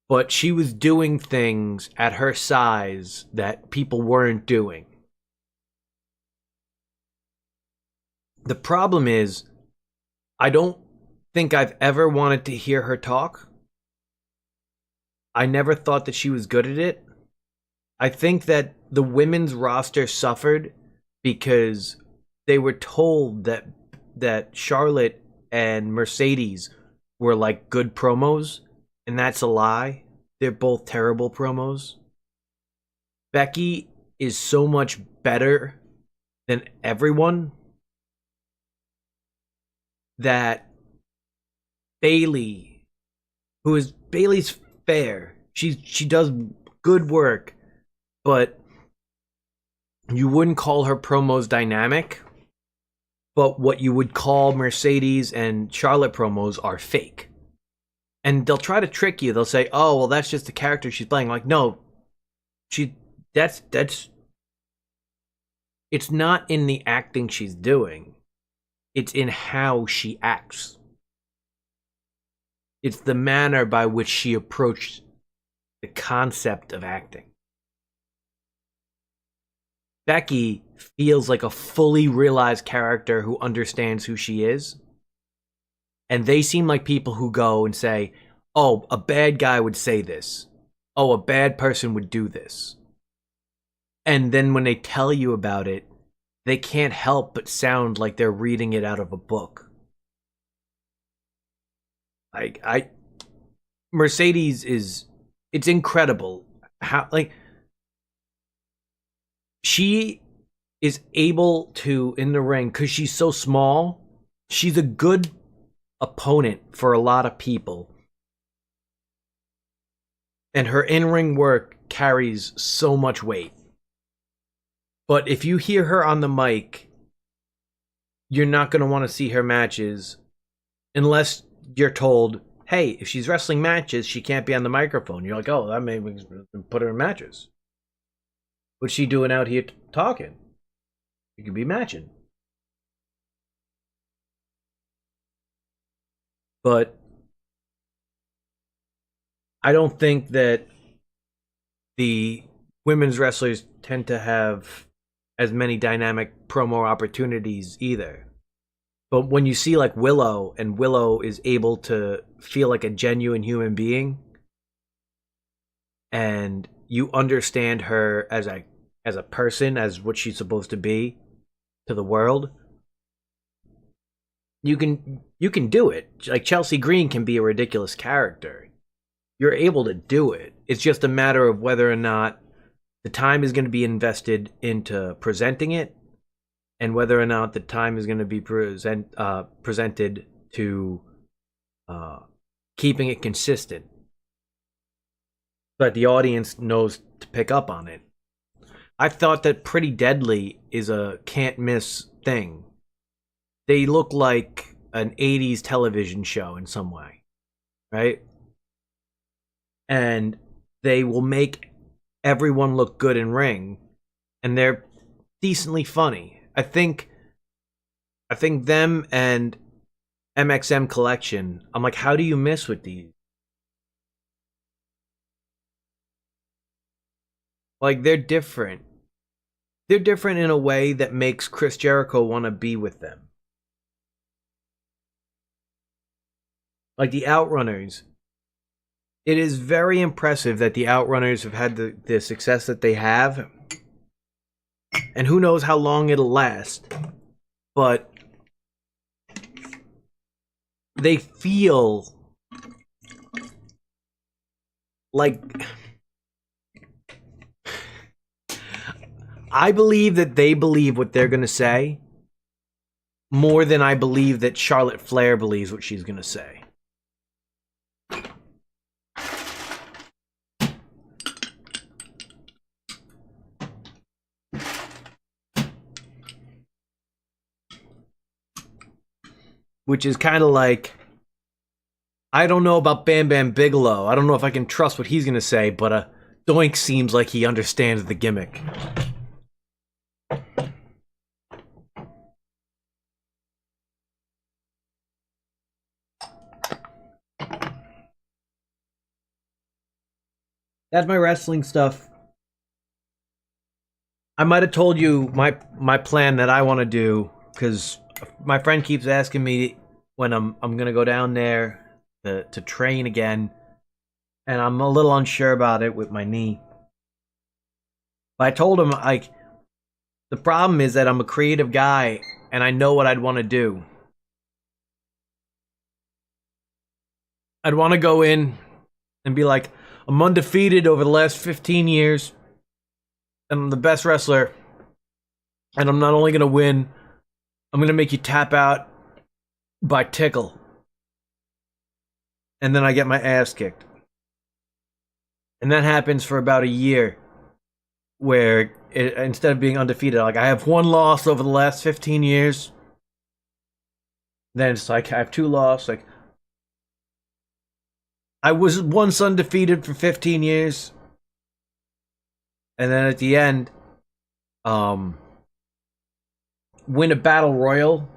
but she was doing things at her size that people weren't doing. The problem is, I don't think I've ever wanted to hear her talk. I never thought that she was good at it. I think that the women's roster suffered because they were told that Charlotte and Mercedes were like good promos, and that's a lie. They're both terrible promos. Becky is so much better than everyone that Bayley's fair. She does good work, but you wouldn't call her promos dynamic. But what you would call Mercedes and Charlotte promos are fake. And they'll try to trick you. They'll say, oh, well, that's just the character she's playing. Like, no. It's not in the acting she's doing. It's in how she acts. It's the manner by which she approached the concept of acting. Becky feels like a fully realized character who understands who she is. And they seem like people who go and say, oh, a bad guy would say this. Oh, a bad person would do this. And then when they tell you about it, they can't help but sound like they're reading it out of a book. Mercedes it's incredible how, like, she is able to, in the ring, because she's so small, she's a good opponent for a lot of people. And her in-ring work carries so much weight. But if you hear her on the mic, you're not going to want to see her matches unless you're told, hey, if she's wrestling matches, she can't be on the microphone. You're like, oh, that may put her in matches. What's she doing out here talking? You could be matching. But I don't think that the women's wrestlers tend to have as many dynamic promo opportunities either. But when you see like Willow, and Willow is able to feel like a genuine human being, and you understand her as a person, as what she's supposed to be to the world, you can do it. Like Chelsea Green can be a ridiculous character. You're able to do it. It's just a matter of whether or not the time is going to be invested into presenting it, and whether or not the time is going to be presented to keeping it consistent, but the audience knows to pick up on it. I thought that Pretty Deadly is a can't miss thing. They look like an 80s television show in some way, right? And they will make everyone look good in ring, and they're decently funny. I think them and MXM Collection, I'm like, how do you miss with these? Like, they're different. They're different in a way that makes Chris Jericho want to be with them. Like the Outrunners. It is very impressive that the Outrunners have had the success that they have. And who knows how long it'll last. But they feel like... I believe that they believe what they're going to say more than I believe that Charlotte Flair believes what she's going to say. Which is kind of like, I don't know about Bam Bam Bigelow. I don't know if I can trust what he's going to say, but Doink seems like he understands the gimmick. That's my wrestling stuff. I might have told you my plan that I want to do, because my friend keeps asking me when I'm gonna go down there to train again, and I'm a little unsure about it with my knee. But I told him, like, the problem is that I'm a creative guy and I know what I'd want to do. I'd want to go in and be like, I'm undefeated over the last 15 years, and I'm the best wrestler, and I'm not only gonna win, I'm gonna make you tap out by tickle. And then I get my ass kicked. And that happens for about a year, where instead of being undefeated, like, I have one loss over the last 15 years. Then it's like, I have two losses. Like, I was once undefeated for 15 years. And then at the end, win a battle royal.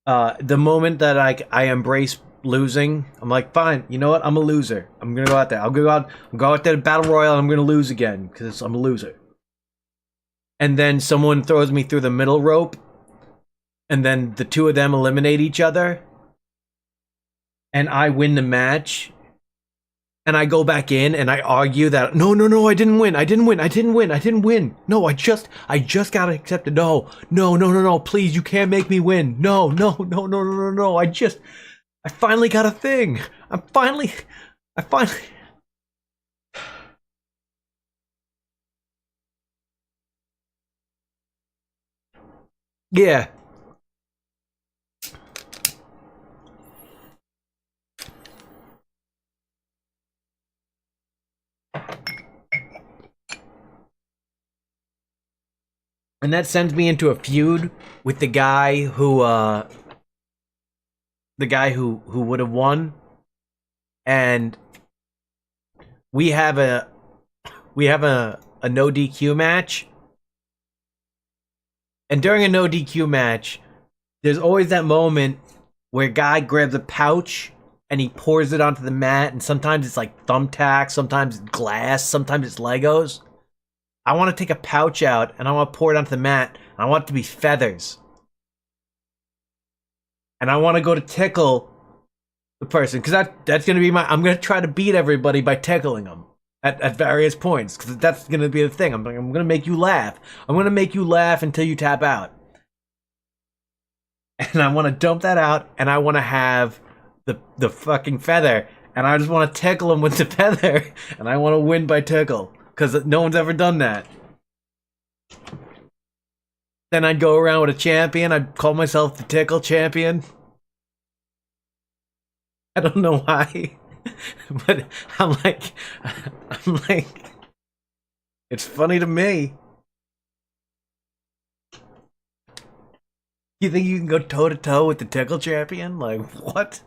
The moment that I embrace losing, I'm like, fine, you know what? I'm a loser. I'm gonna go out there. I'll go out there to battle royal, and I'm gonna lose again because I'm a loser. And then someone throws me through the middle rope, and then the two of them eliminate each other, and I win the match. and I go back in and I argue that no, I didn't win. No, I just got accepted. No, please, you can't make me win. No. I finally got a thing. I finally. Yeah. And that sends me into a feud with the guy who would have won. And we have a no DQ match. And during a no DQ match, there's always that moment where a guy grabs a pouch and he pours it onto the mat, and sometimes it's like thumbtacks, sometimes it's glass, sometimes it's Legos. I want to take a pouch out and I want to pour it onto the mat, and I want it to be feathers. And I want to go to tickle the person, because that's going to be I'm going to try to beat everybody by tickling them at various points, because that's going to be the thing. I'm going to make you laugh. I'm going to make you laugh until you tap out. And I want to dump that out, and I want to have the fucking feather, and I just want to tickle him with the feather, and I want to win by tickle, because no one's ever done that. Then I'd go around with a champion. I'd call myself the tickle champion. I don't know why, but I'm like, it's funny to me. You think you can go toe to toe with the tickle champion? Like, what?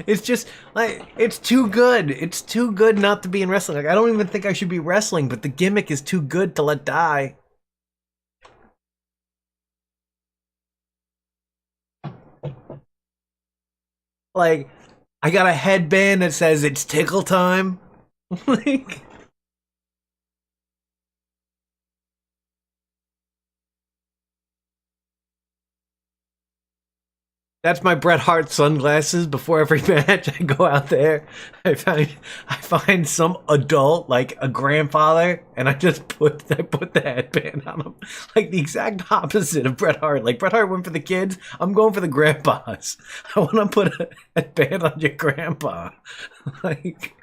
It's just like, it's too good. It's too good not to be in wrestling. Like, I don't even think I should be wrestling, but the gimmick is too good to let die. Like, I got a headband that says it's tickle time. Like, that's my Bret Hart sunglasses. Before every match, I go out there. I find some adult, like a grandfather, and I put the headband on him, like the exact opposite of Bret Hart. Like, Bret Hart went for the kids. I'm going for the grandpas. I want to put a headband on your grandpa. Like,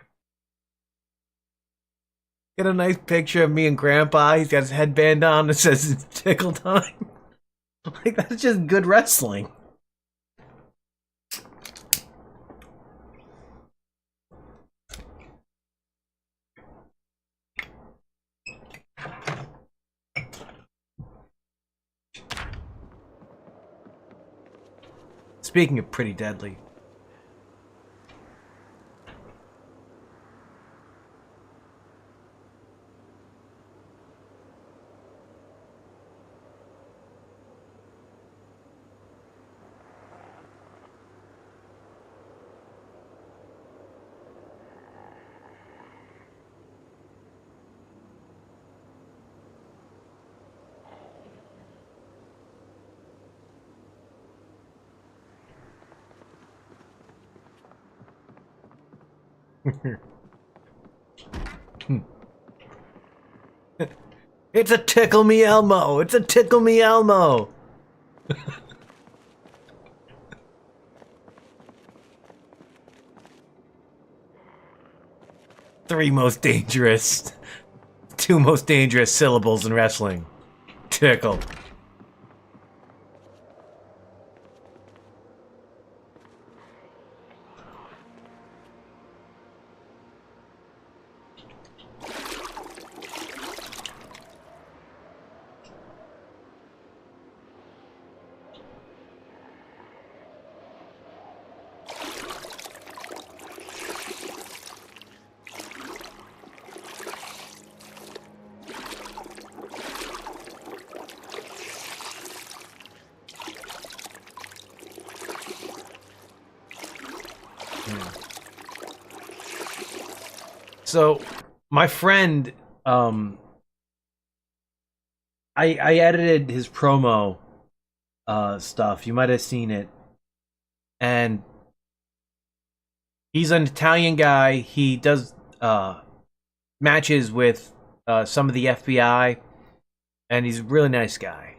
get a nice picture of me and Grandpa. He's got his headband on that says it's tickle time. Like, that's just good wrestling. Speaking of pretty deadly. It's a tickle me Elmo. It's a tickle me Elmo. Two most dangerous syllables in wrestling. Tickle. So, my friend, I edited his promo stuff. You might have seen it. And he's an Italian guy. He does matches with some of the FBI, and he's a really nice guy.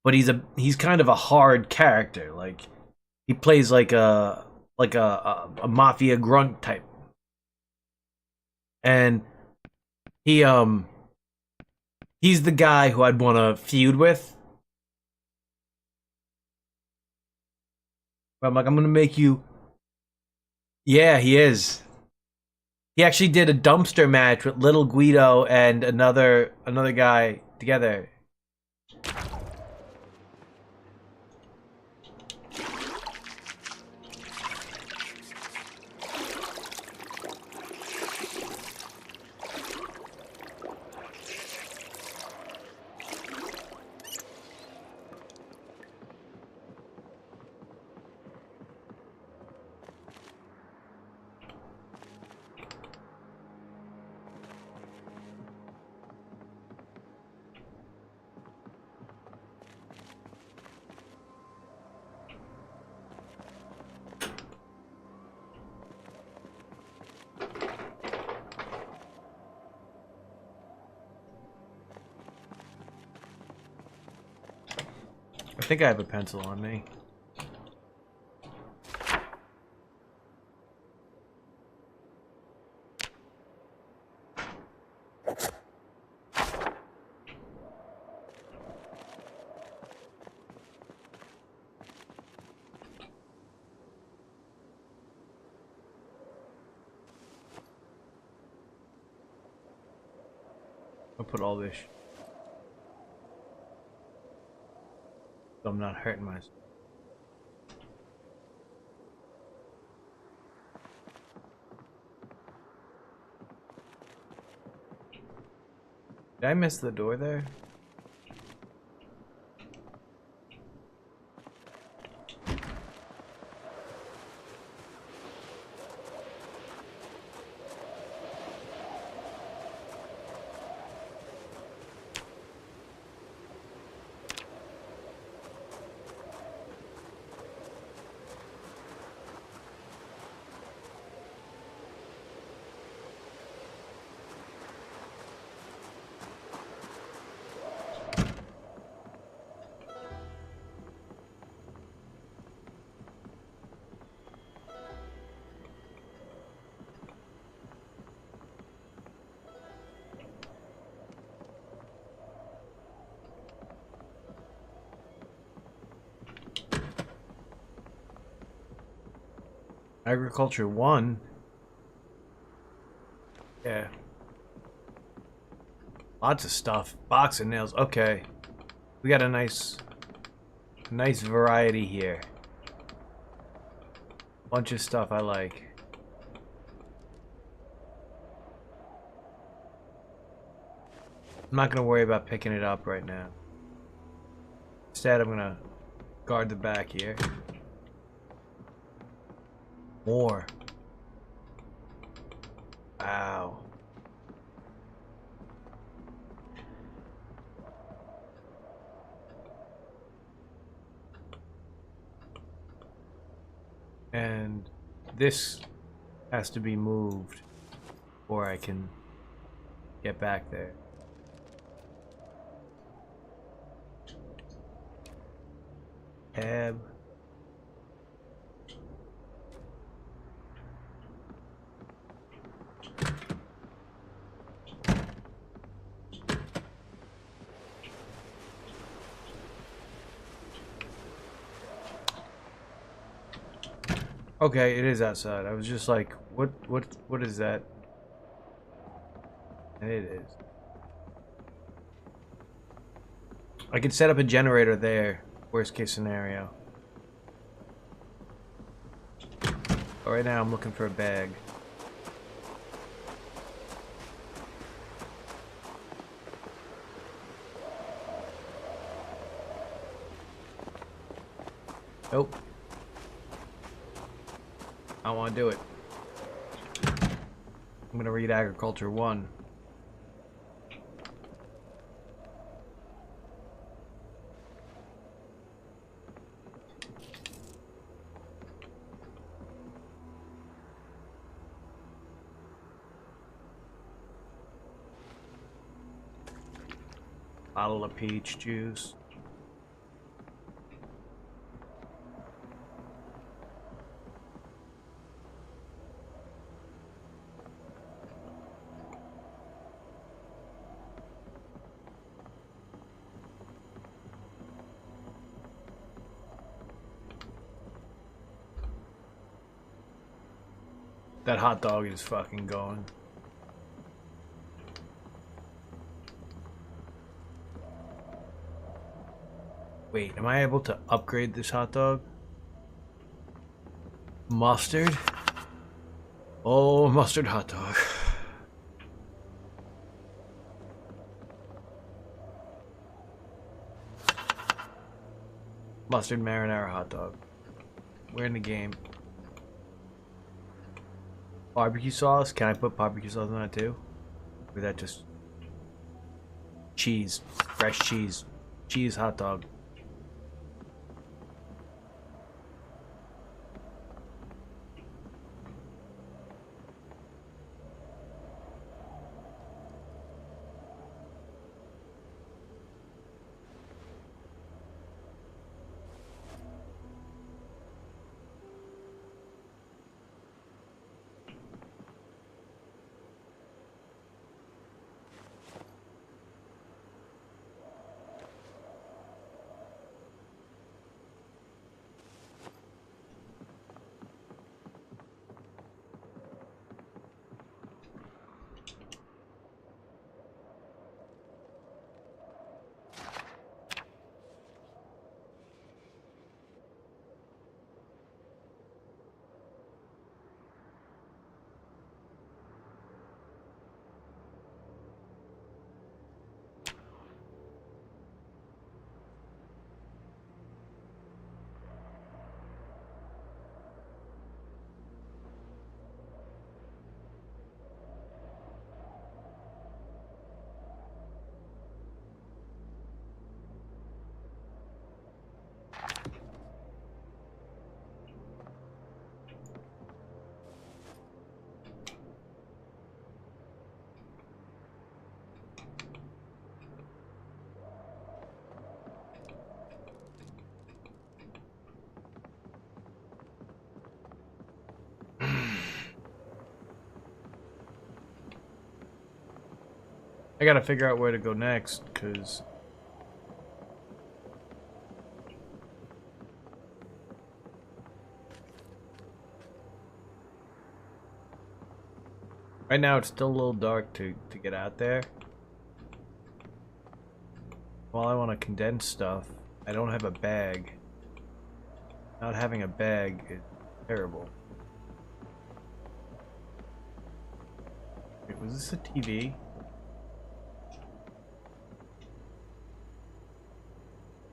But he's kind of a hard character. Like he plays like a mafia grunt type. And he's the guy who I'd want to feud with. I'm like, I'm gonna make you. Yeah, he is. He actually did a dumpster match with Little Guido and another guy together. I think I have a pencil on me. I'll put all this. So I'm not hurting myself. Did I miss the door there? Agriculture 1. Yeah. Lots of stuff. Box of nails. Okay. We got a nice variety here. Bunch of stuff I like. I'm not gonna worry about picking it up right now. Instead, I'm gonna guard the back here. More. Wow. And this has to be moved before I can get back there. Tab. Okay, it is outside. I was just like, what is that? And it is. I could set up a generator there, worst case scenario. But right now I'm looking for a bag. Nope. I want to do it. I'm gonna read Agriculture 1. Bottle of peach juice. That hot dog is fucking going. Wait, am I able to upgrade this hot dog? Mustard? Oh, mustard hot dog. Mustard marinara hot dog. We're in the game. Barbecue sauce? Can I put barbecue sauce on that too? Or is that just cheese? Fresh cheese. Cheese hot dog. I gotta figure out where to go next, because right now it's still a little dark to get out there. Well, I want to condense stuff. I don't have a bag. Not having a bag is terrible. Wait, was this a TV?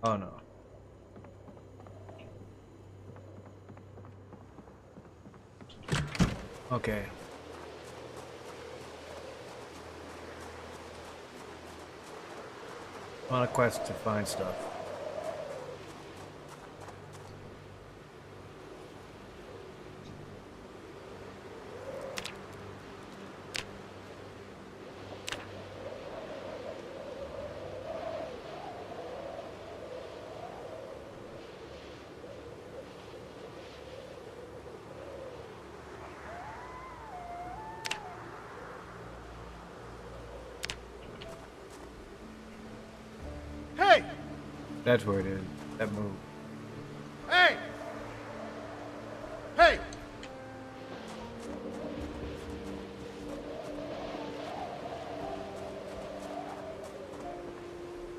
Oh no. Okay. On a quest to find stuff. That's where it is. That move. Hey! Hey!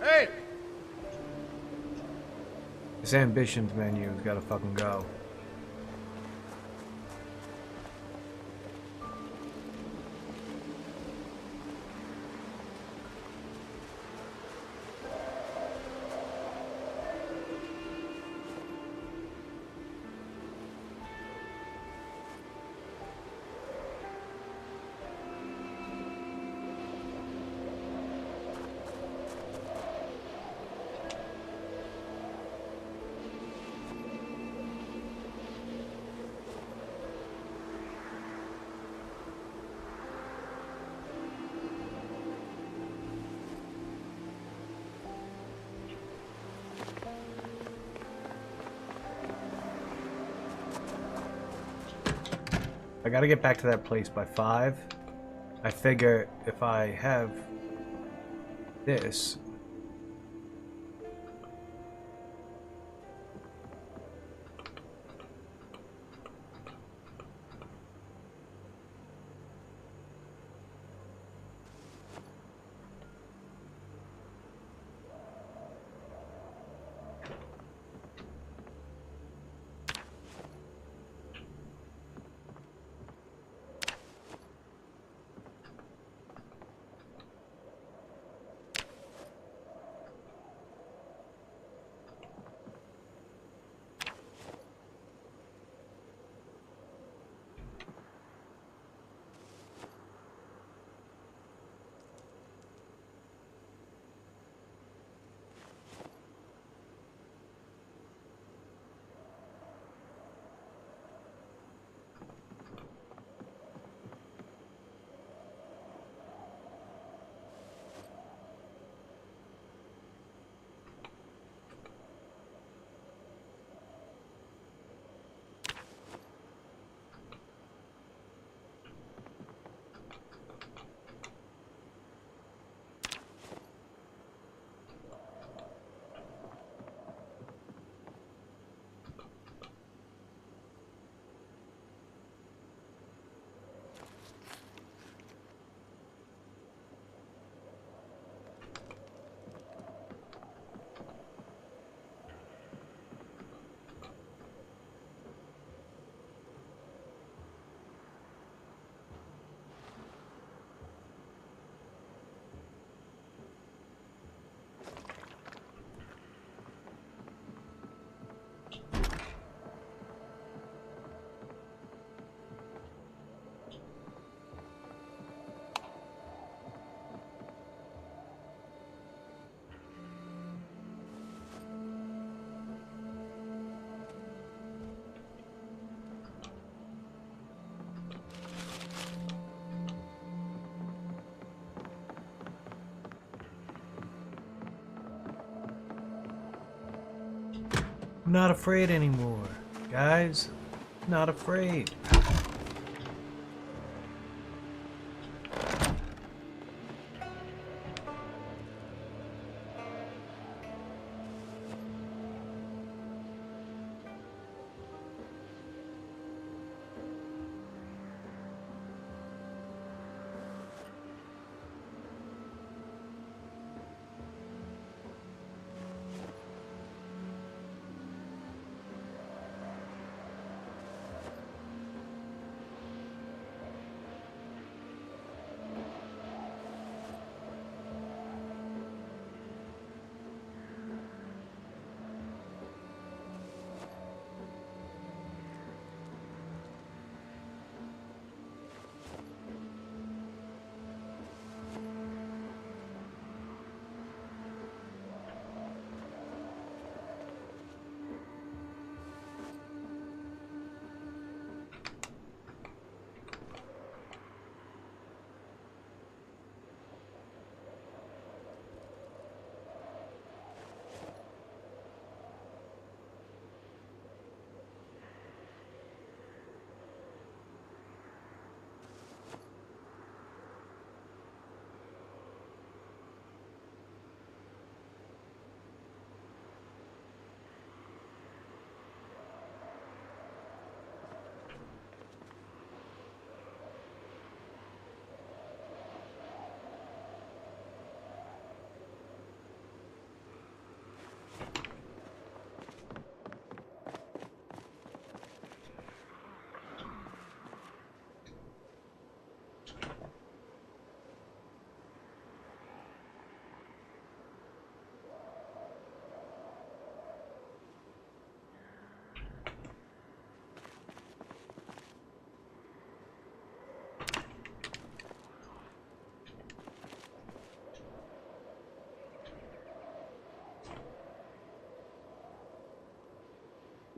Hey! This ambitions menu has gotta fucking go. I gotta get back to that place by 5. I figure if I have this. I'm not afraid anymore, guys. Not afraid.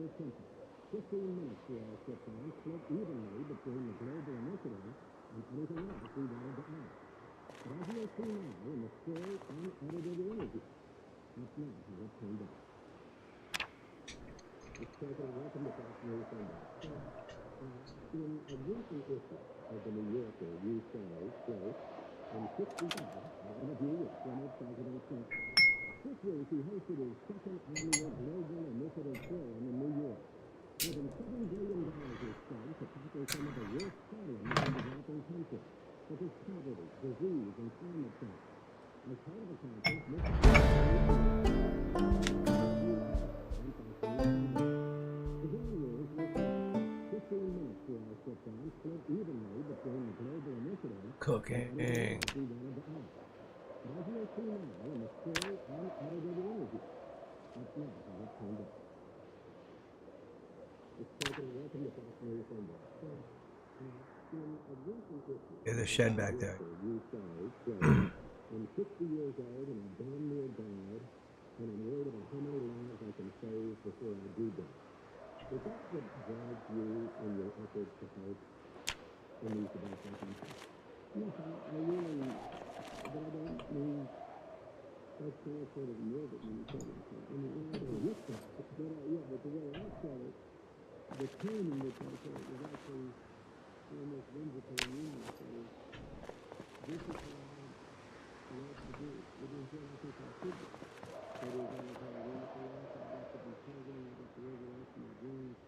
this country. 15 minutes to our ship time, split evenly between the global initiative and anything else we wanted to add. But as you'll see now in the still unedited interview, that's not how it turned out. Mr. President, welcome to Fox News Sunday. In a recent issue of the New Yorker, you say, quote, in 65, an interview with former President Trump. This week, he hosted his second annual Global Initiative Forum in New York. More than $7 billion is spent to tackle some of the worst problems in developing countries, such as poverty, disease, and climate change. As part of the conference, Mr. Cooking. There's a shed back there. I'm 60 years old and I'm damn near died, and I'm worried about how many lives I can save before I do die. Is that what drives you in your efforts to help in these developments? Yes, I really, but I don't mean that's sort of morbid when you say that. I mean, I don't look at it, but but the way I said it, the tone in which I said it was actually almost whimsical and humorous. So this is what I love to do. It is what I think I should do. It is I have a wonderful life. I got to be president. I got to live the rest of my dreams.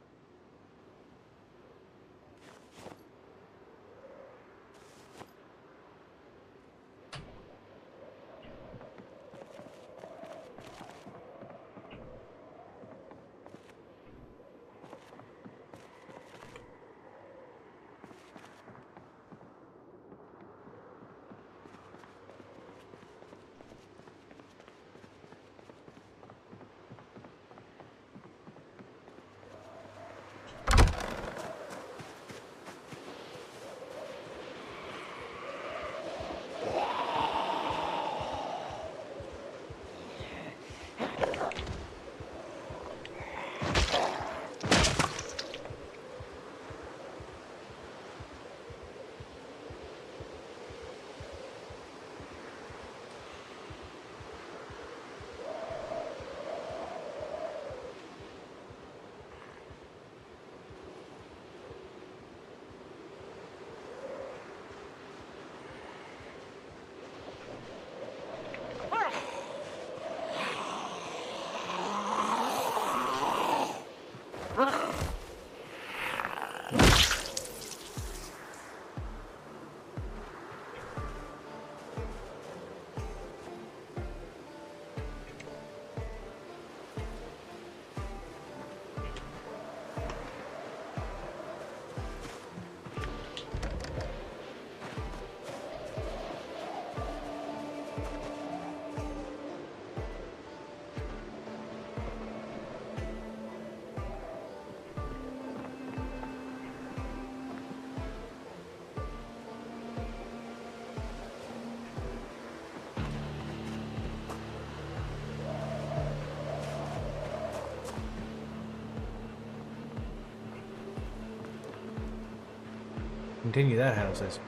Continue that houses.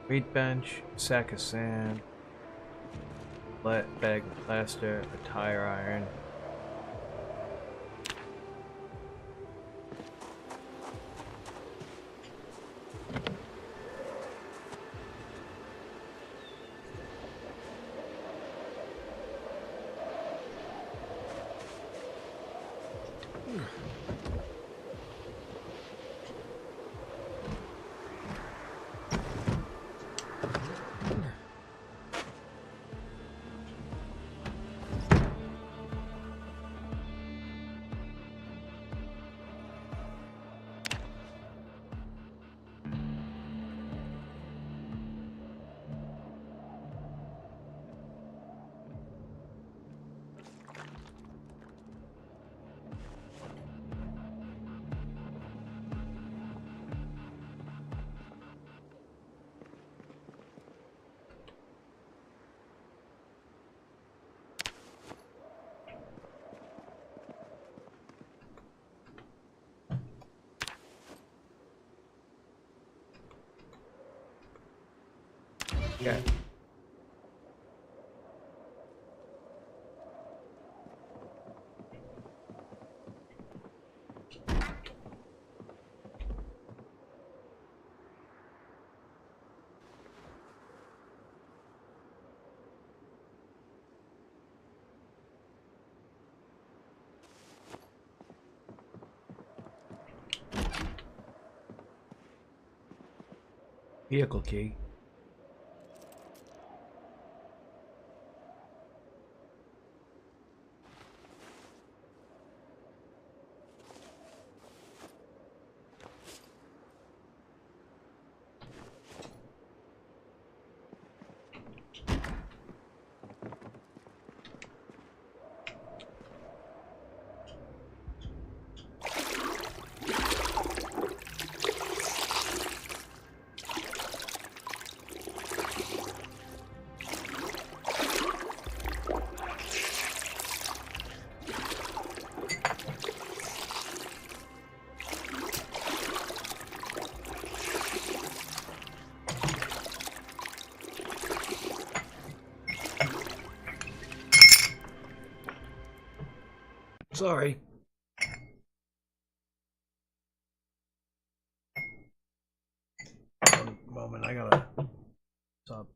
Weight bench, sack of sand, bag of plaster, a tire iron. Okay. Vehicle key. Sorry. One moment, I gotta stop.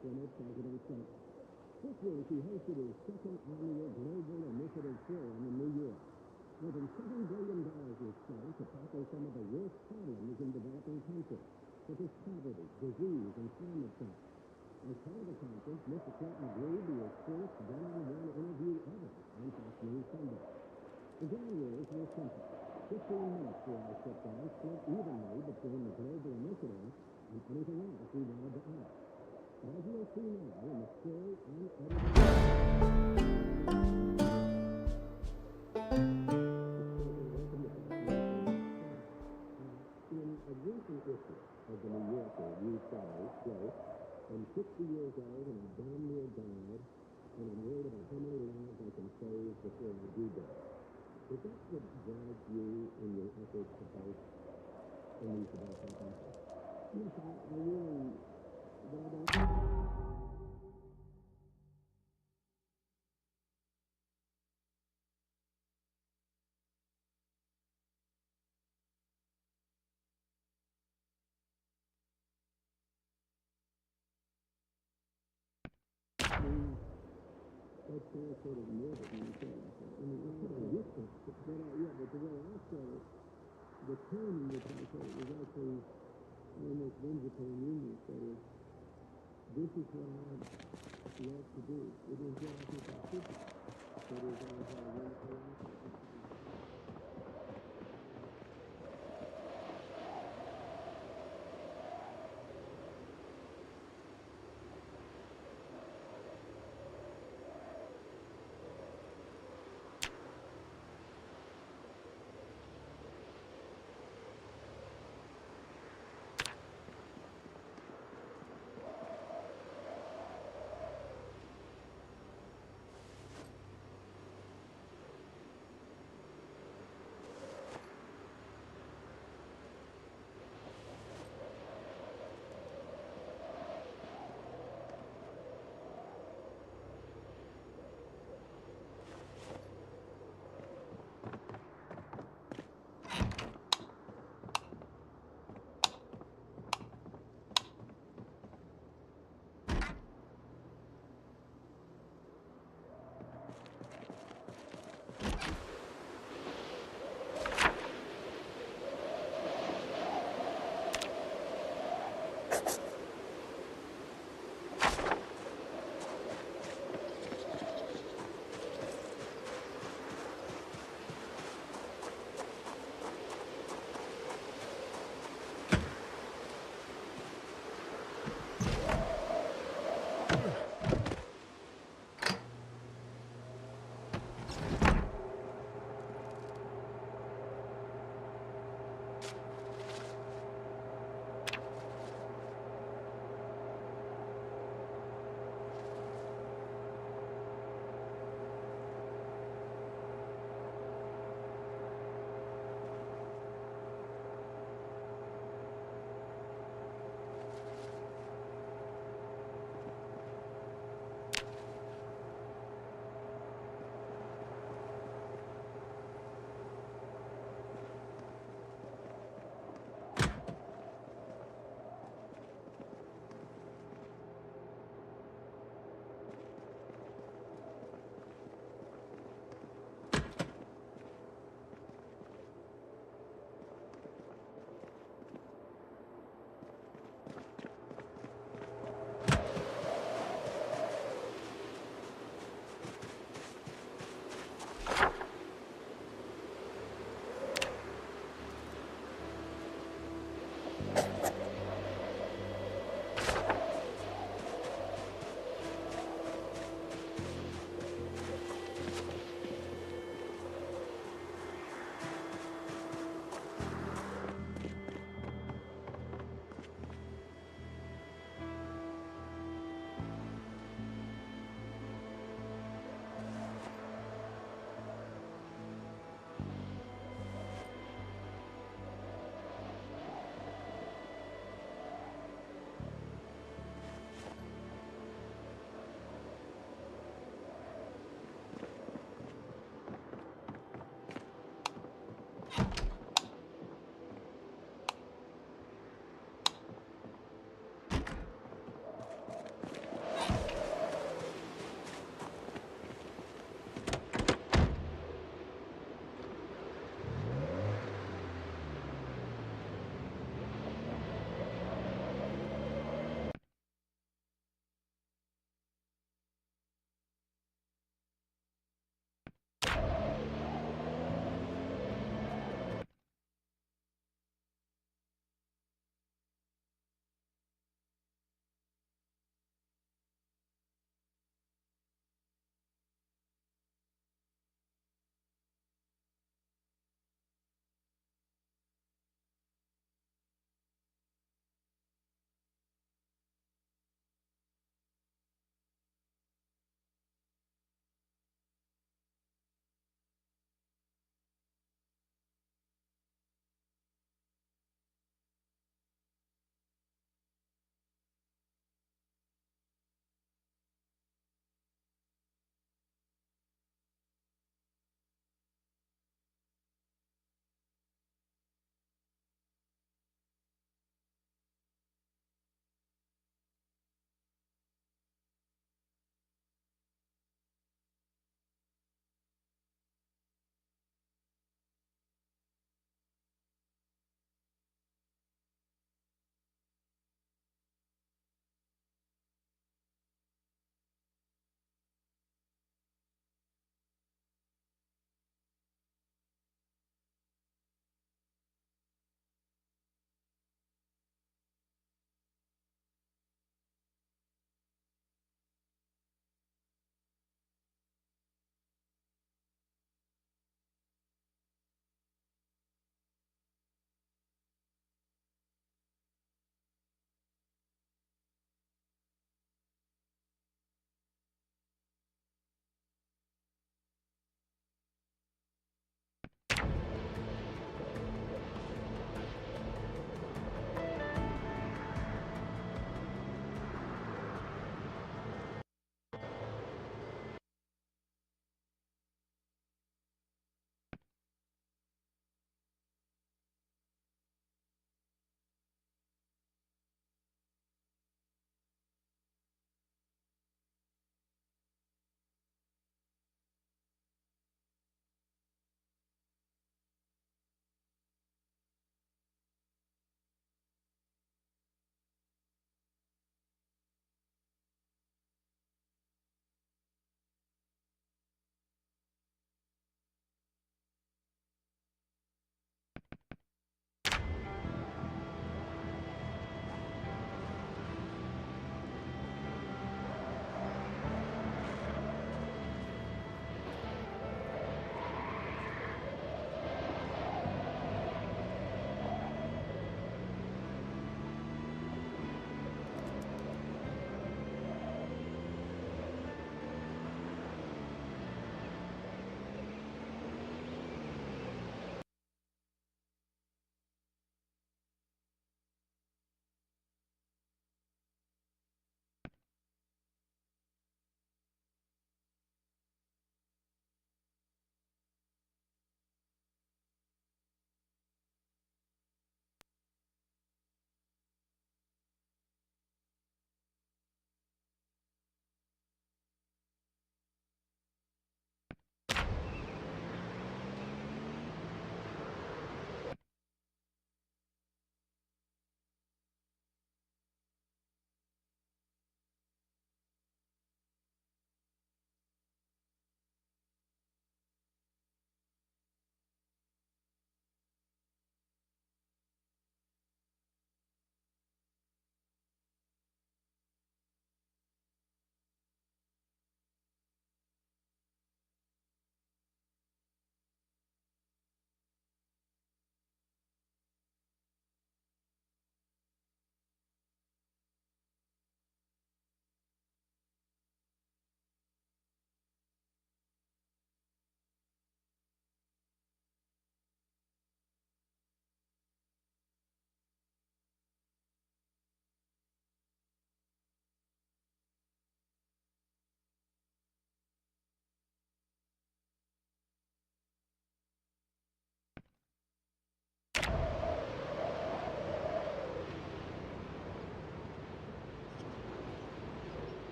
former President Trump. This week, he hosted his second annual Global Initiative Forum in New York. More than $7 billion was spent to tackle some of the worst problems in developing countries, such as poverty, disease, and climate change. As part of the conference, Mr. Clinton agreed to his first one-on-one interview ever on Fox News Sunday. The ground rules were simple. 15 minutes for our sit-down, split evenly between the Global Initiative and anything else we wanted to add. But as you'll see now in the full, unedited... In a recent issue of the New Yorker, you fellows wrote, "I'm 60 years old and I'm damn near died, and I'm worried about how many lives I can save before I do die." Is that what drives you in your efforts to both in these developing countries? Yes, I really, but I don't... That's sort of morbid when you say that. I mean, it's not a wish list, but the way I said it, the tone in which I said it was actually almost whimsical and humorous. That is, this is what I love to do. It is what I think I should do. That is, I have a wonderful life.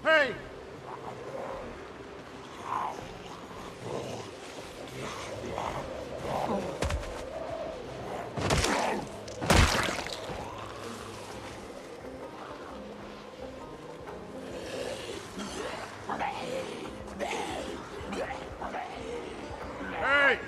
Hey! Hey!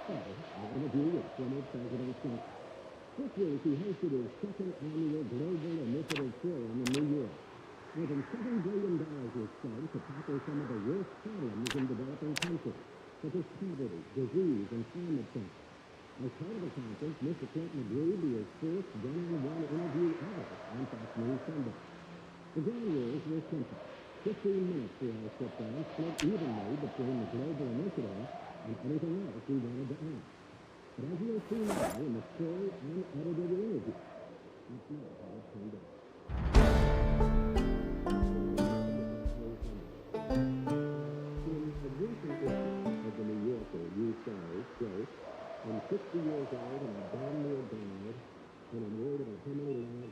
an interview with former President Trump. This week he hosted his second annual Global Initiative Forum in New York. More than $7 billion was spent to tackle some of the worst problems in developing countries, such as poverty, disease, and climate change. As part of the conference, Mr. Clinton agreed to his first one-on-one interview ever on Fox News Sunday. The ground rules were simple. 15 minutes for our sit-down, split evenly between the global initiative and anything else we wanted to ask. But as you'll see now in the full, unedited interview, that's not how it turned out. In a recent issue of the New Yorker, you say, quote, I'm 60 years old and I'm damn near died, and I'm worried about how many lives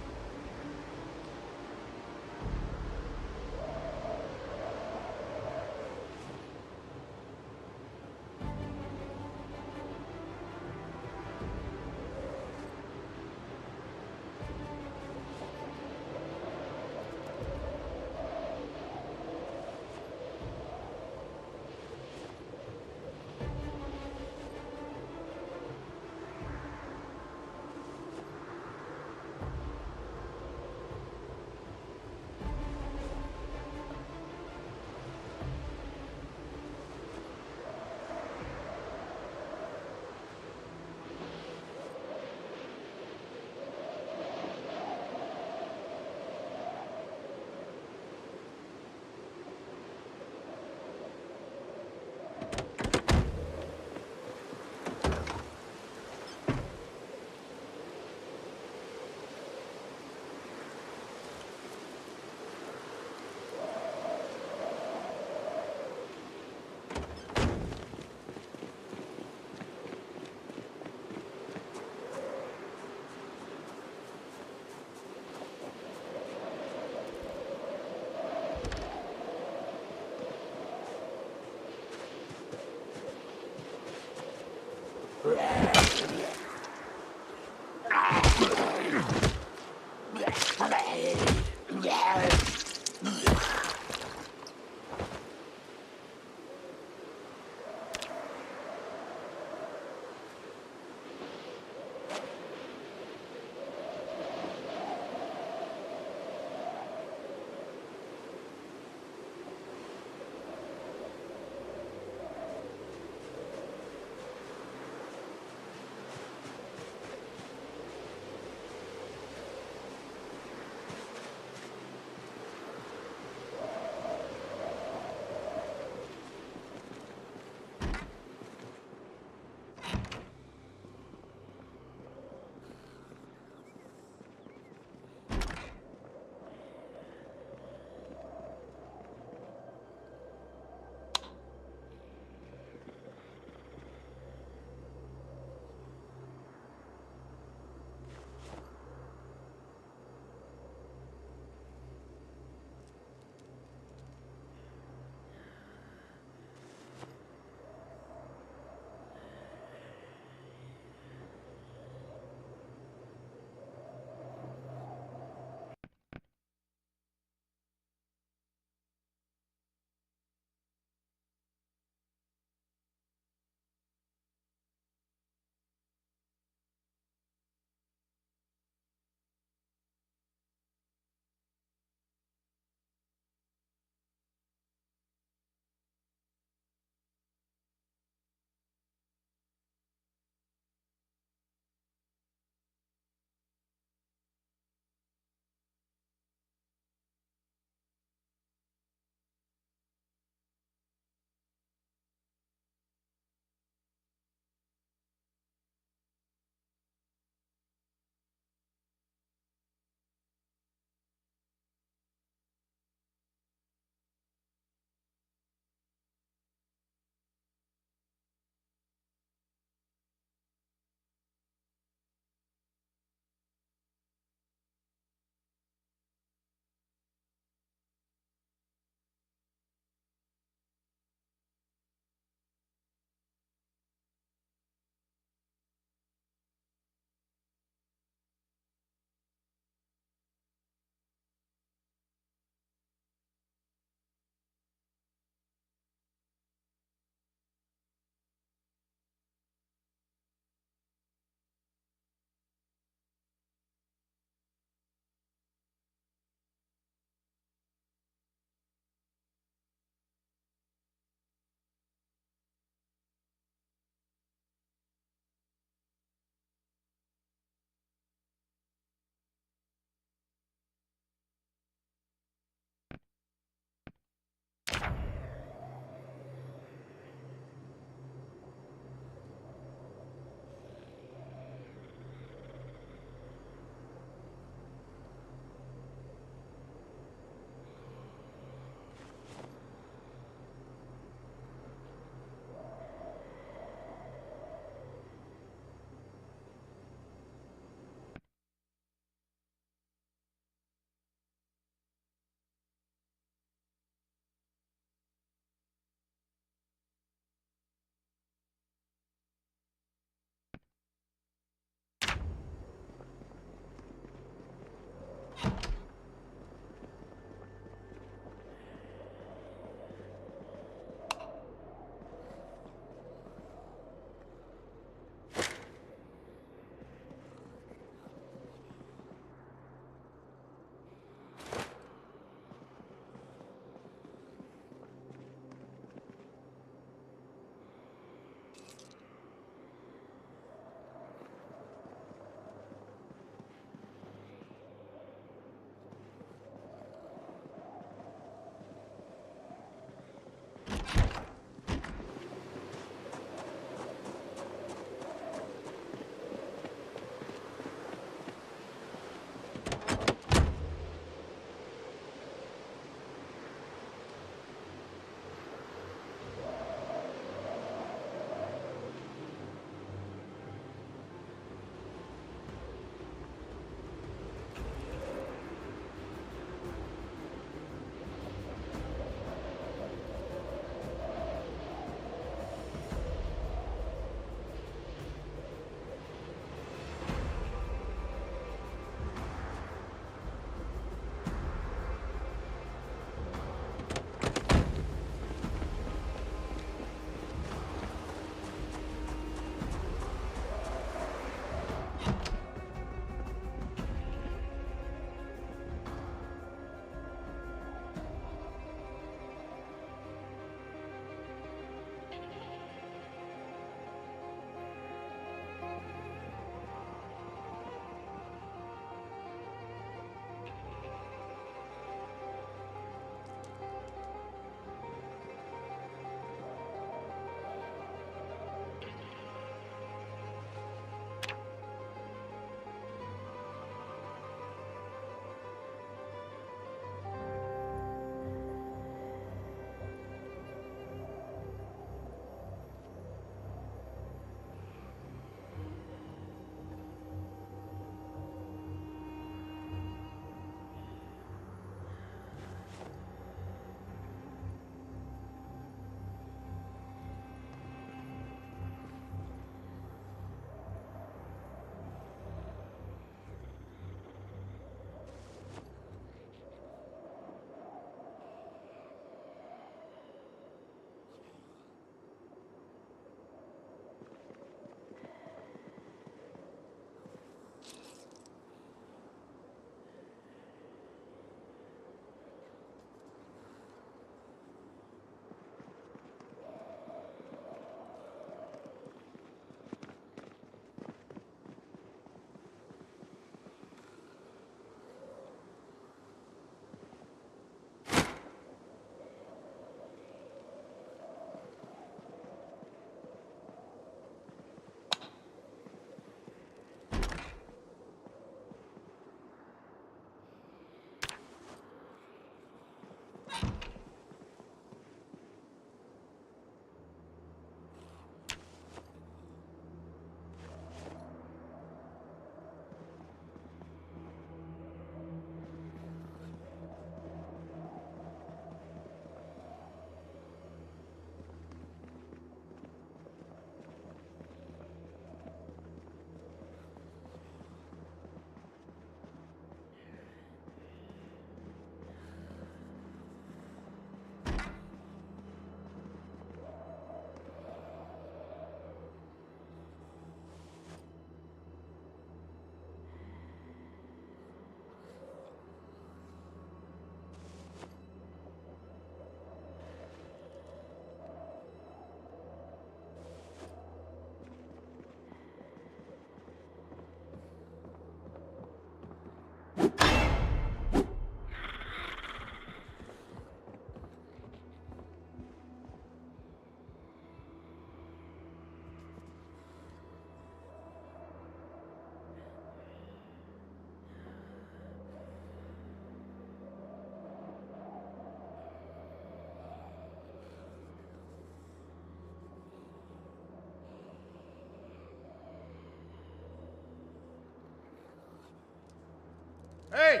Hey!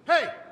Hey!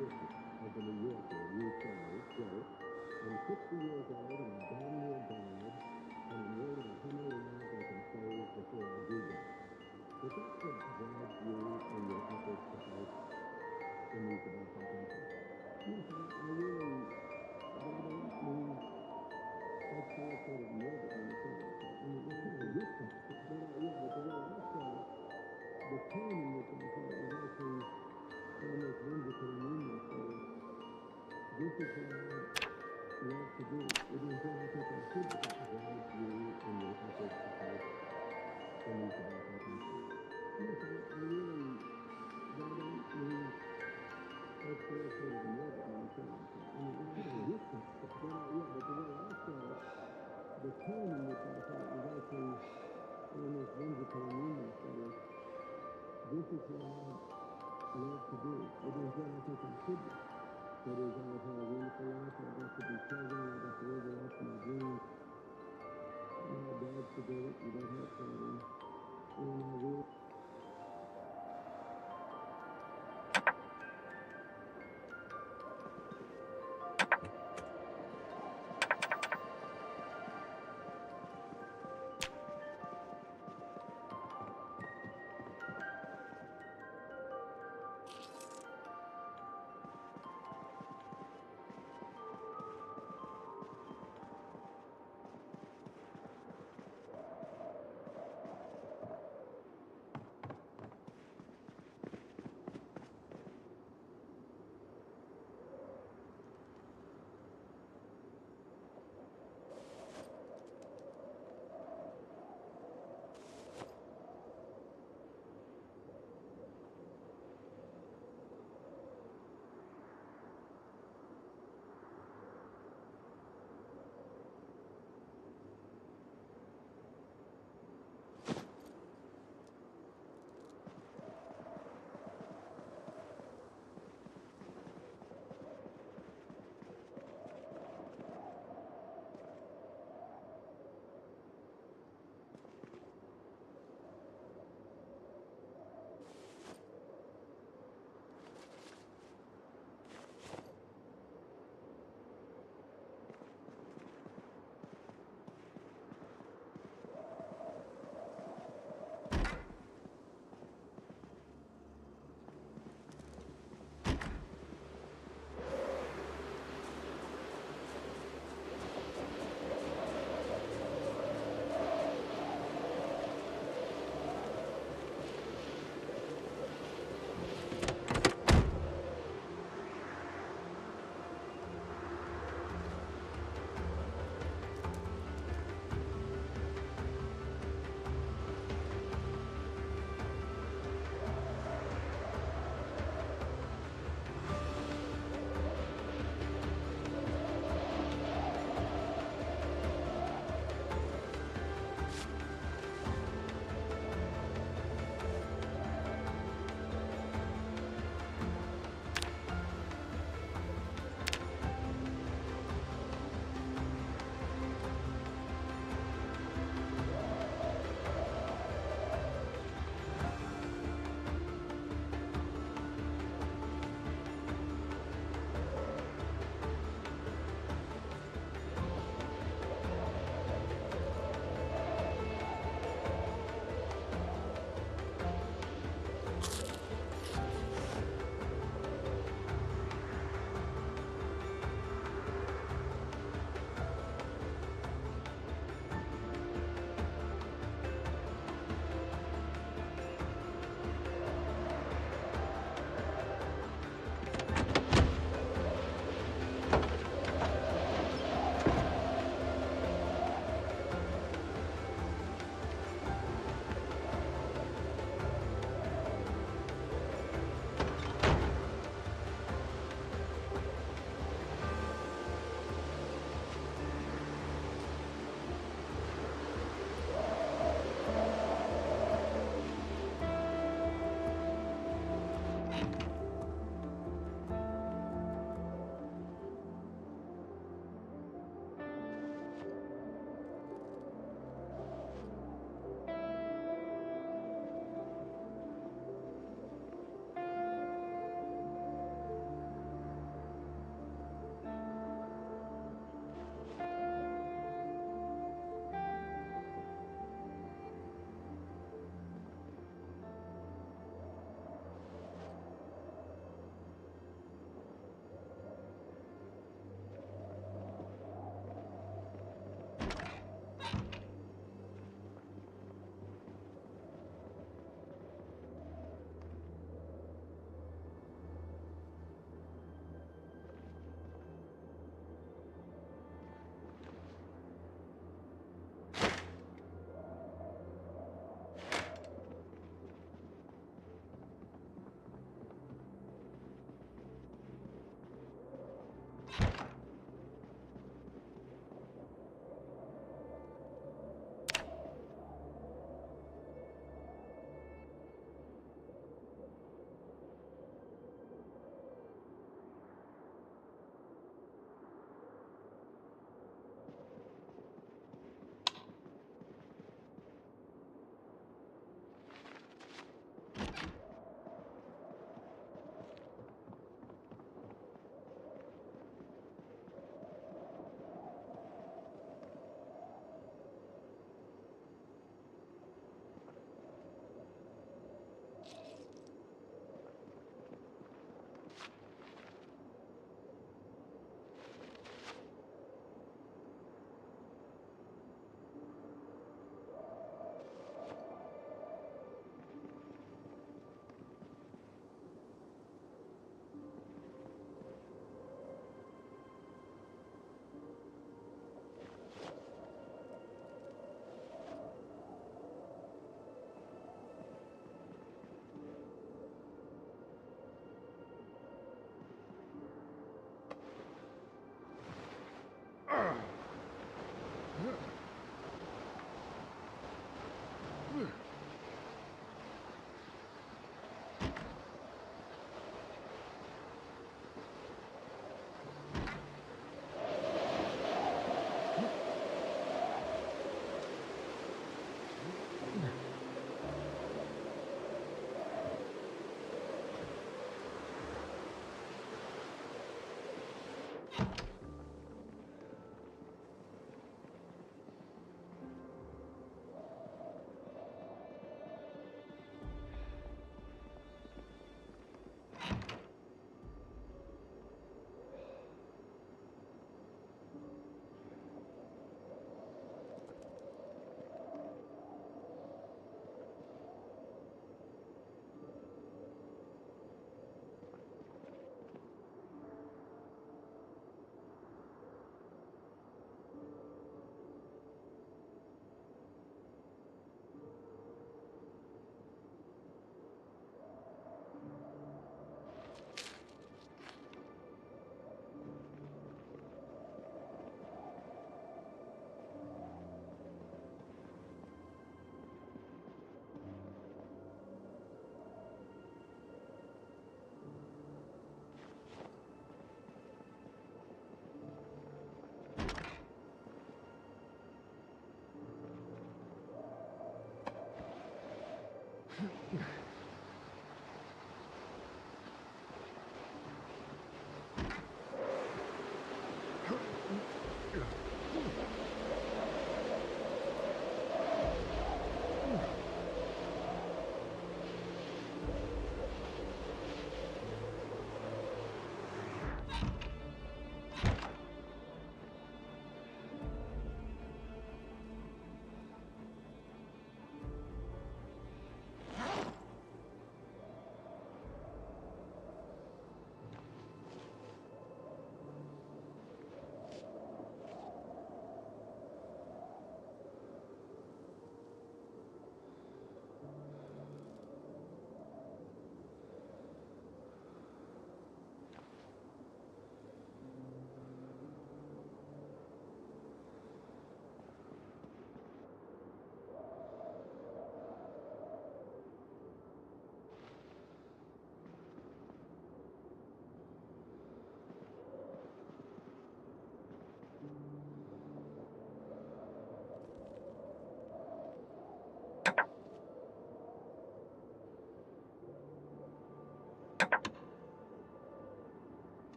as a New Yorker, you say, quote, I'm 60 years old and I'm damn near dead, and I'm worried about how many lives I can save before I do die. Does that drive you in your efforts to fight in these developing countries? Yes, I really, but I don't mean that's sort of morbid when you say it like that. I mean, it's kind of risk factor, but the way I saw it, the tone in which I said it was actually almost whimsical and humorous. This is what I love to do. It is what I think I should do. Drive you in your efforts to fight in these developing countries. Yes, I really, but I don't mean that's sort of morbid when you say it like that. I mean, it's kind of risk factor, but the way I saw it, the tone in which I said it was actually almost whimsical and humorous. This is what I love to do. It is what I think I should do. That is, I've had a wonderful life. I got to be president. I got to live the life of my dreams. My dad forget it. You don't have children. And I really...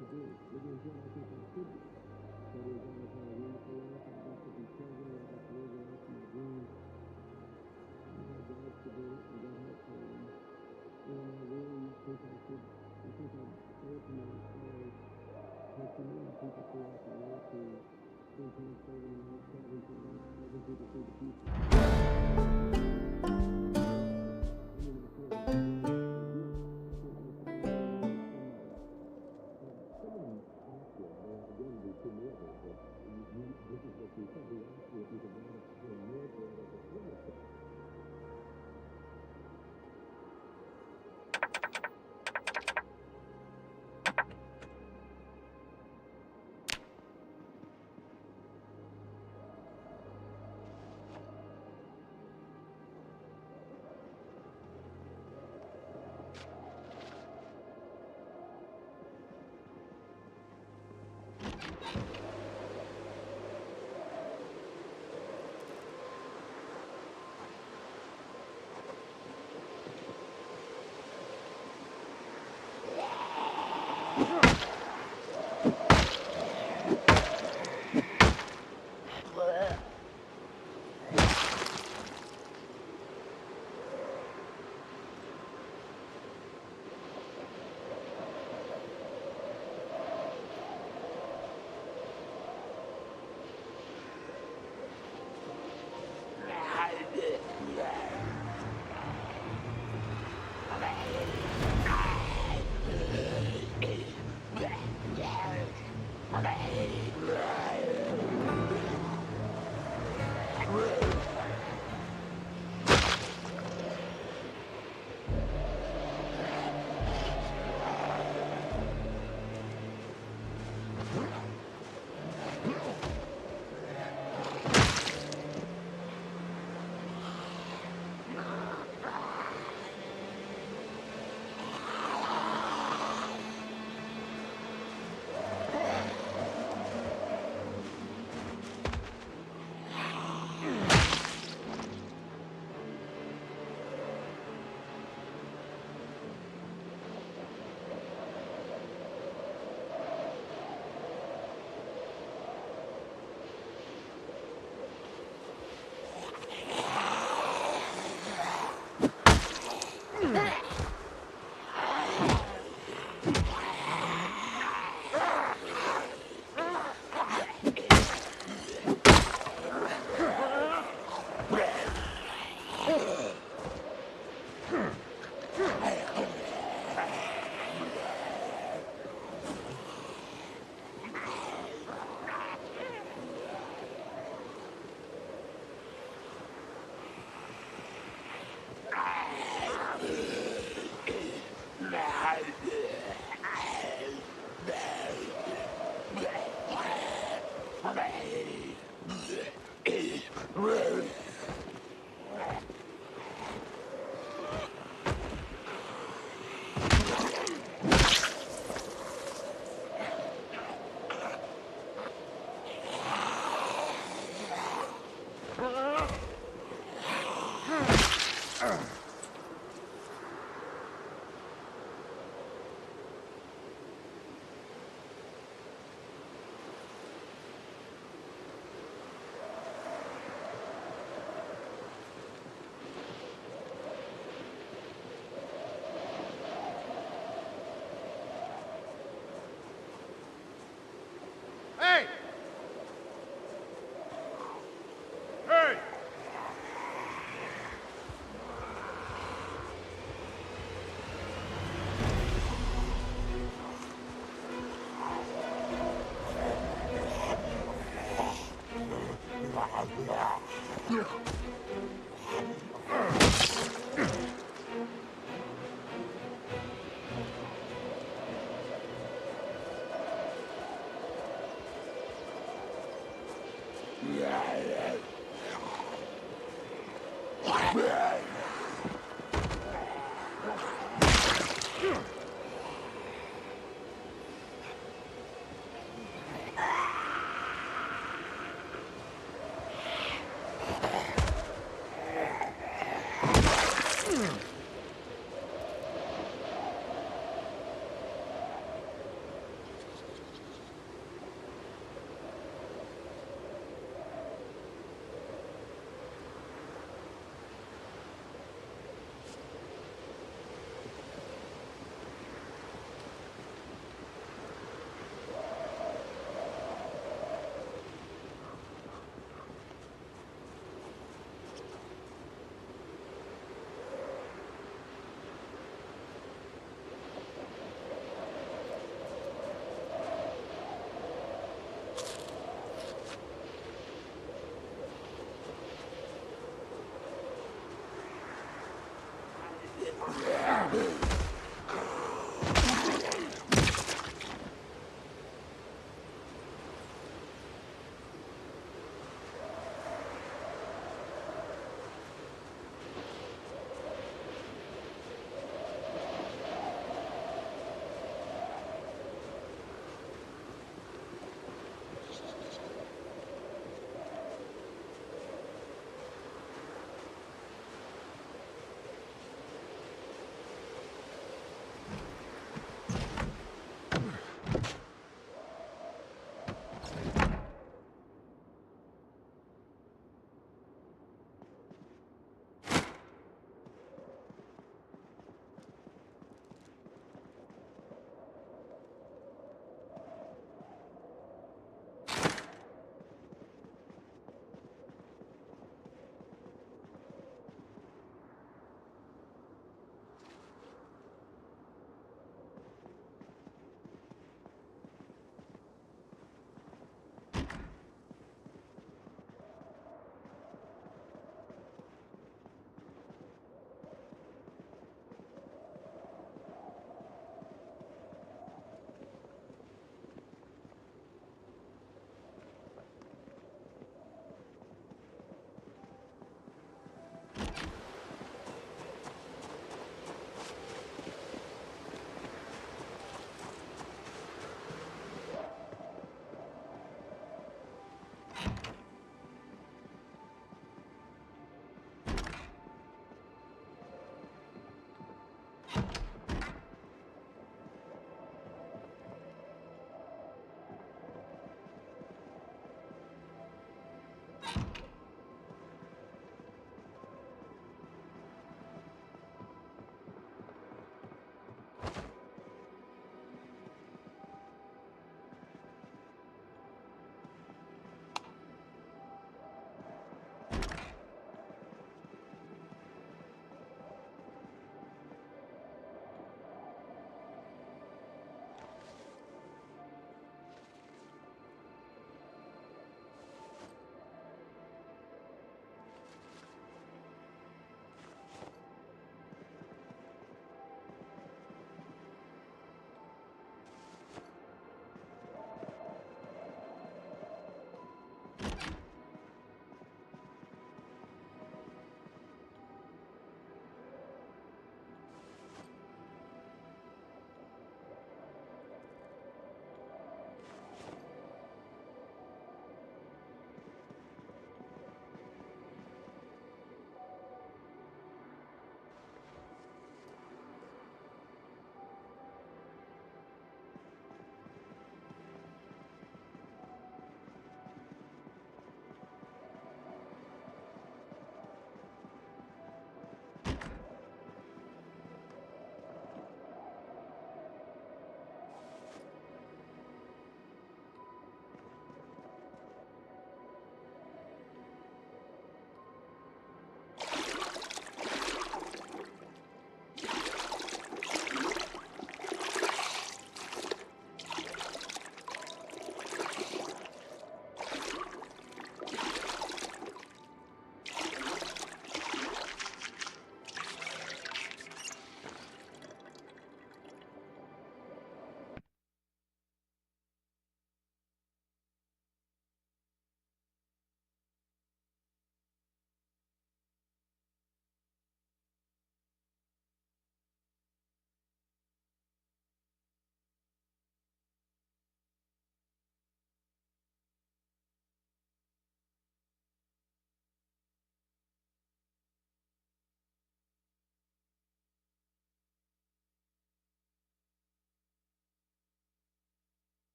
to do. It is what I think I should do. That is, I have a room for life. I got to be children. I got to live life in my dreams. I got jobs to do. I got help for them. And I really think I should, I think I'd owe it to my fellow customers and people throughout the world to spend time serving life, helping people see the future.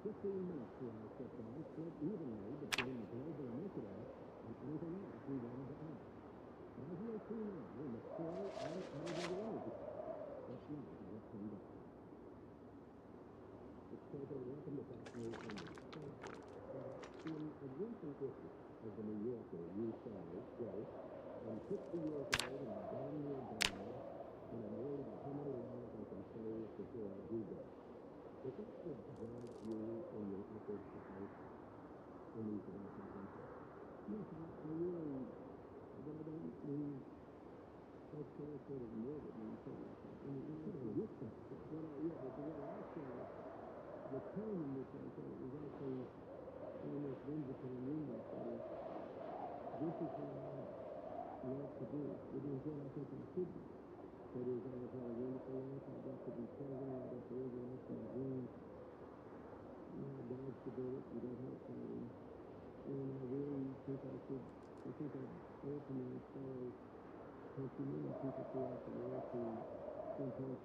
15 minutes to our shutdown, split evenly between the global initiative and anything else we wanted to add. But as you'll see now, in the full unedited energy, that's not how it turned out. It's taken welcome to Factory Ending. In a recent issue of the New Yorker, you say, quote, I'm 60 years old and a damn near dad, and I'm worried about how many hours I can save before I do that. If that should drive you in your efforts to help in these developments, yes, I really, but I don't mean that's sort of morbid when you say that. I mean, it's sort of risk factor. Yeah, but what I say, the tone in which I said it was actually almost whimsical and humorous. This is what I love to do. It is what I think I should do. That is, I have had a wonderful life. I got to be president. I got to live the life of my dreams. You know, dodged a bullet. You don't have fighting. And I really think I ultimately follow countrymen and people throughout the world who sometimes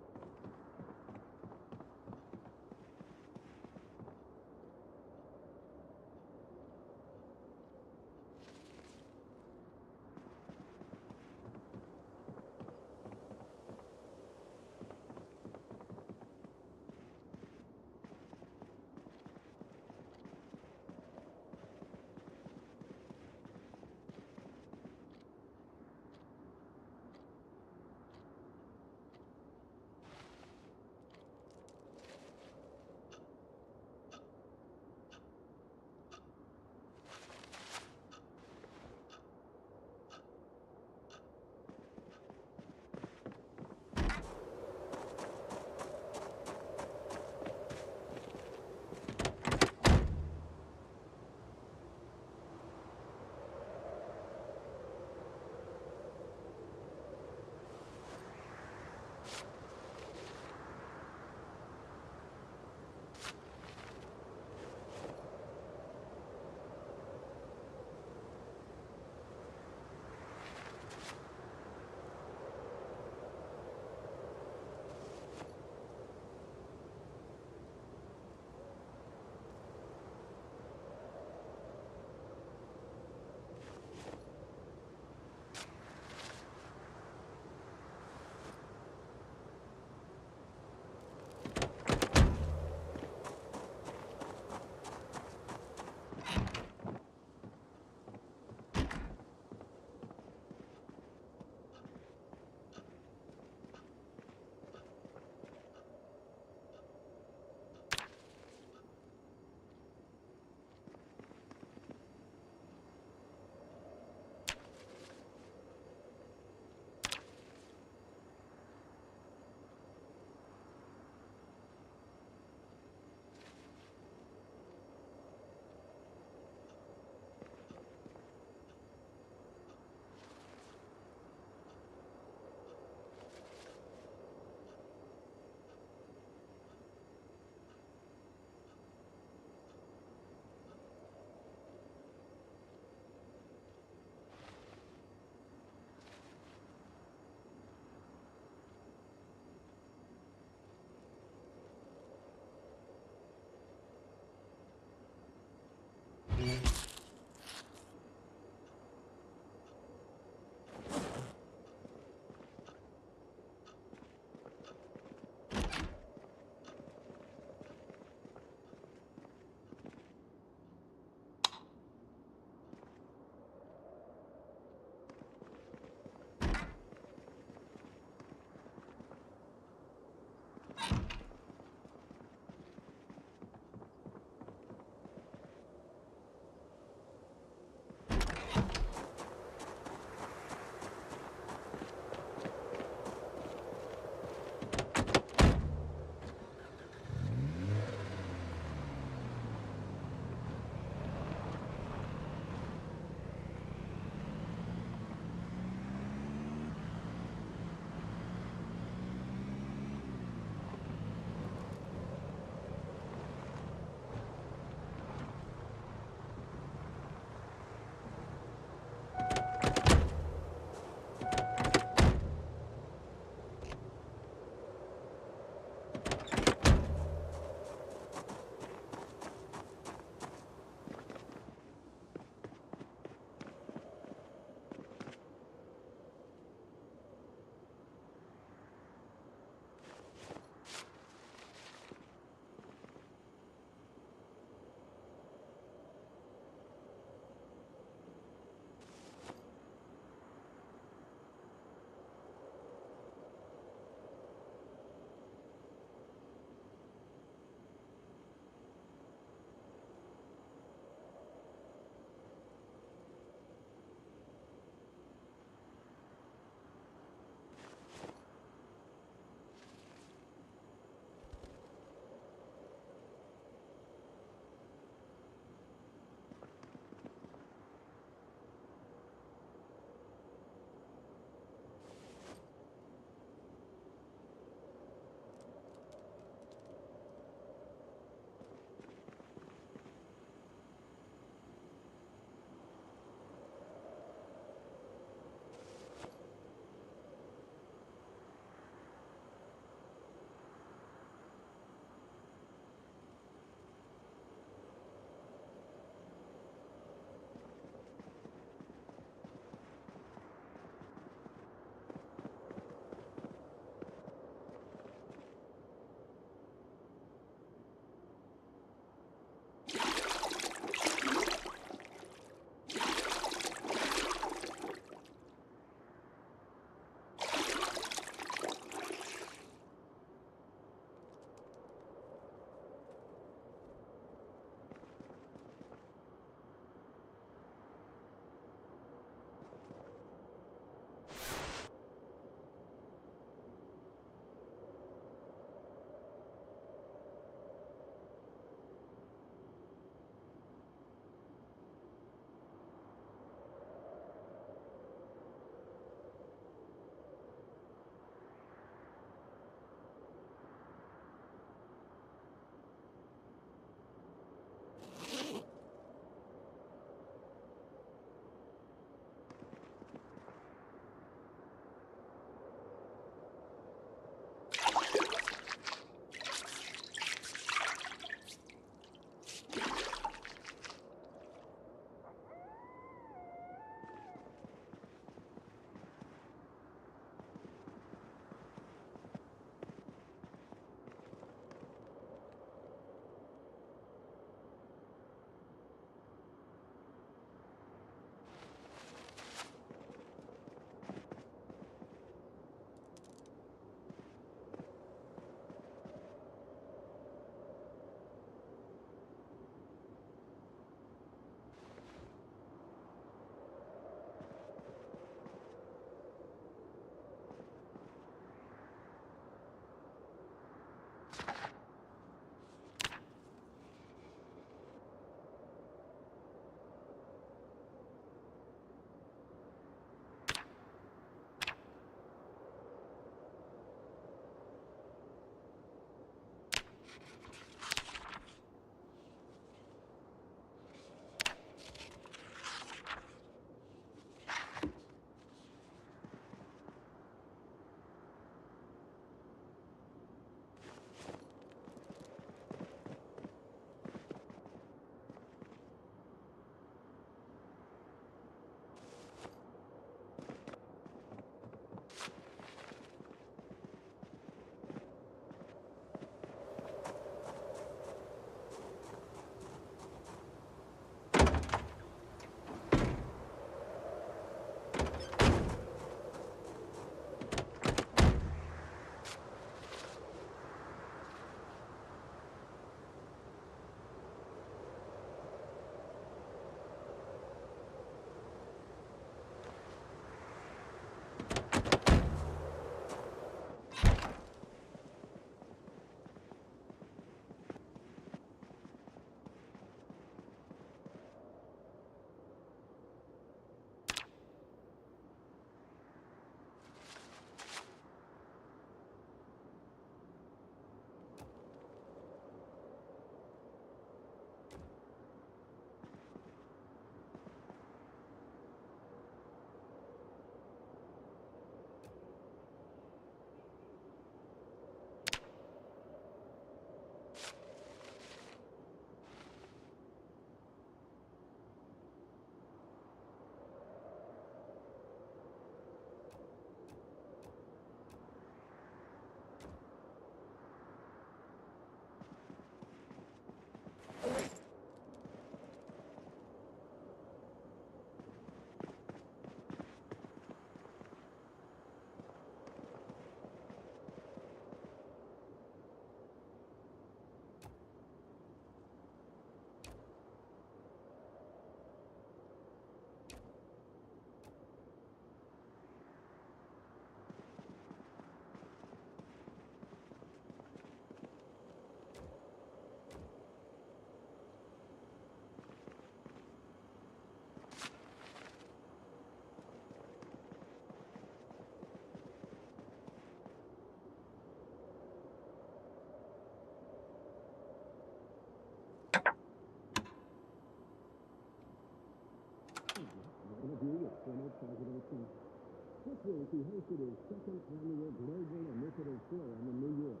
Initiative's second annual Global Initiative Forum in New York.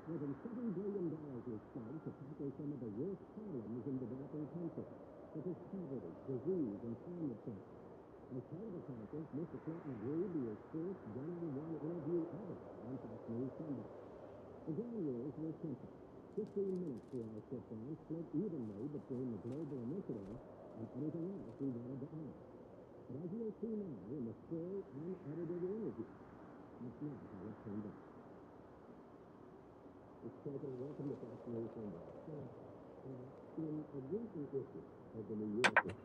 More than $7 billion was spent to tackle some of the worst problems in developing countries, such as poverty, disease, and climate change. As part of the conference, Mr. Clinton agreed to his first one-on-one interview ever on Fox News Sunday. The ground rules were simple. 15 minutes for our sit-down, split evenly between the global initiative and anything else we wanted to add. But as you'll see now in the full, unedited interview, that's not how it turned out. Mr. President, welcome to Fox News Sunday. In a recent issue of the New Yorker,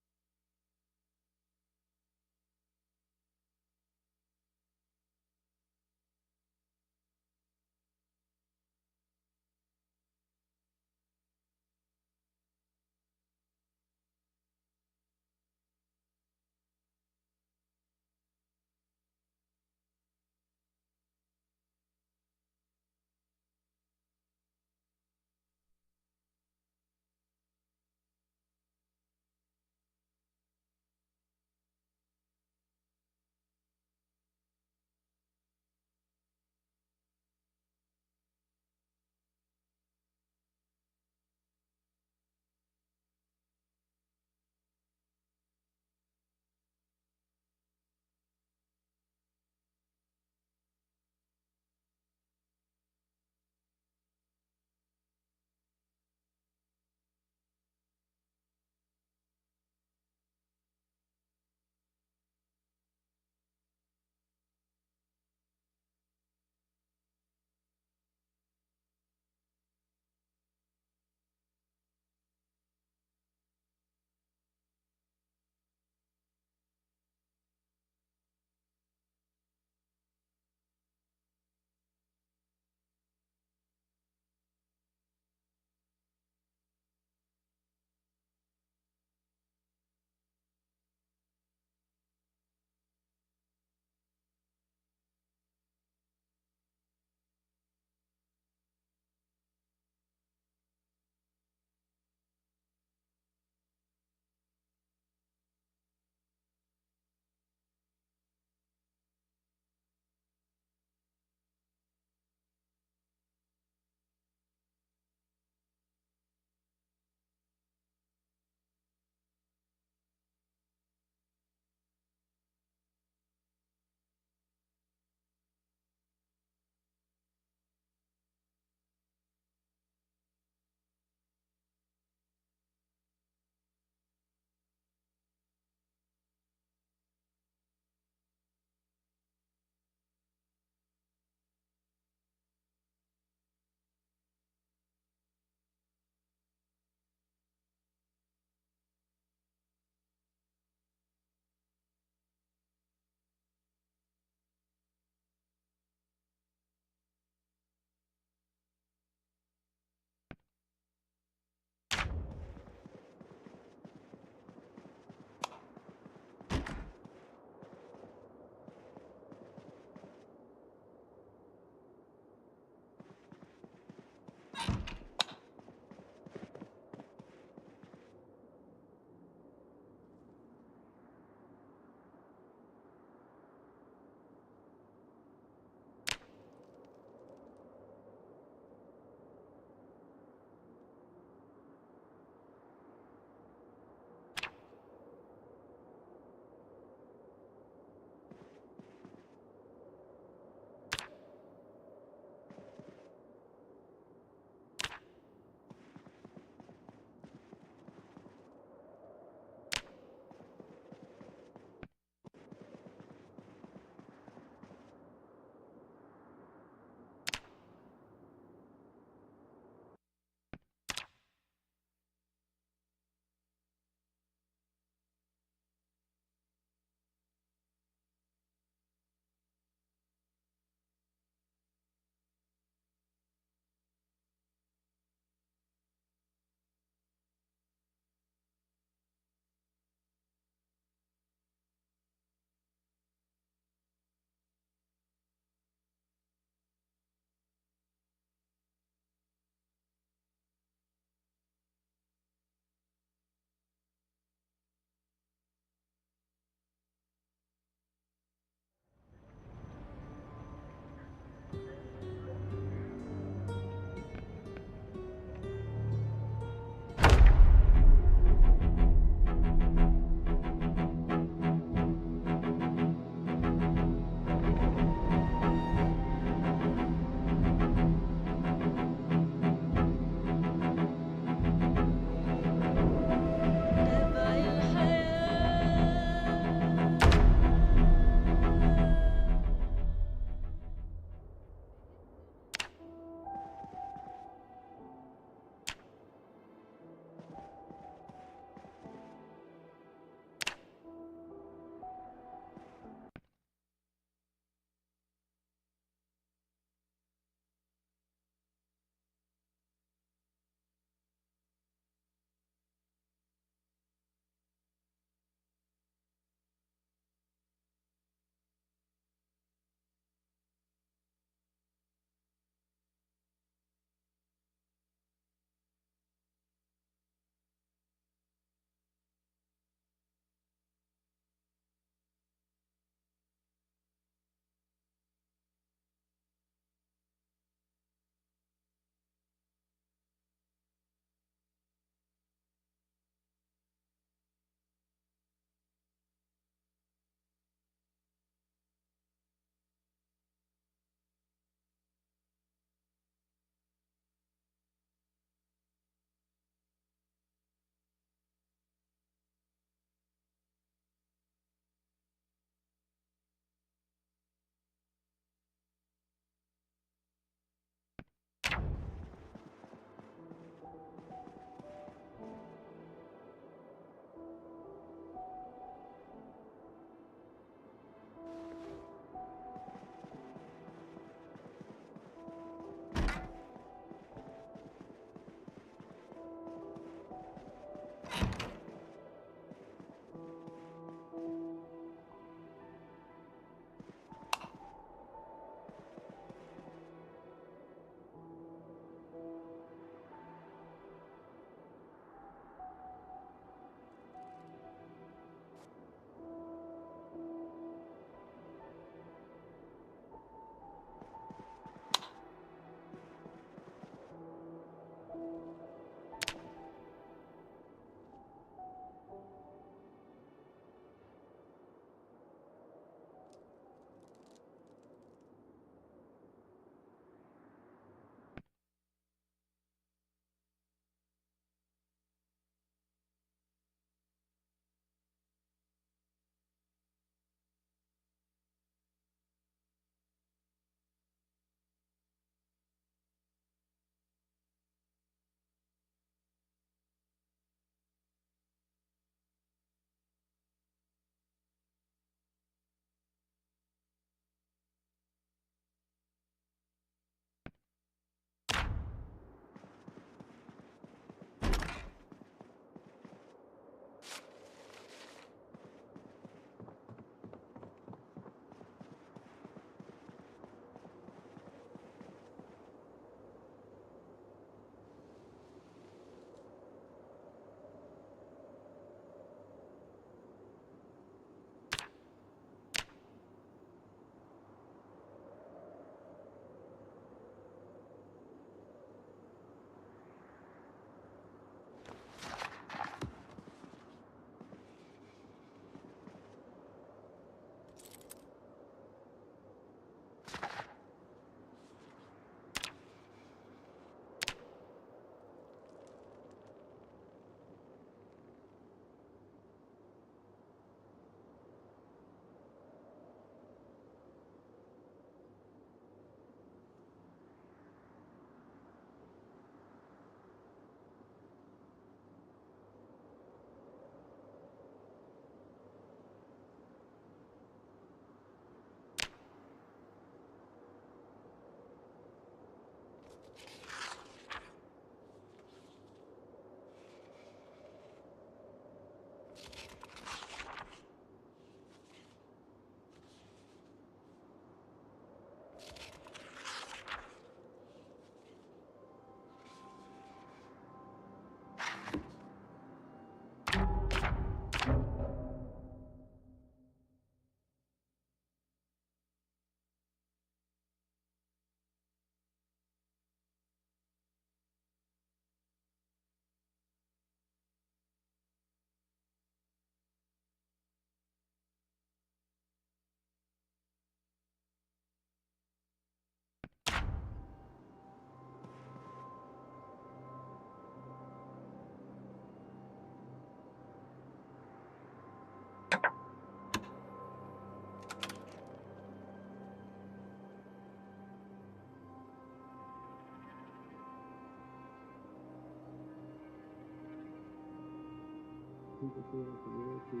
people throughout the world to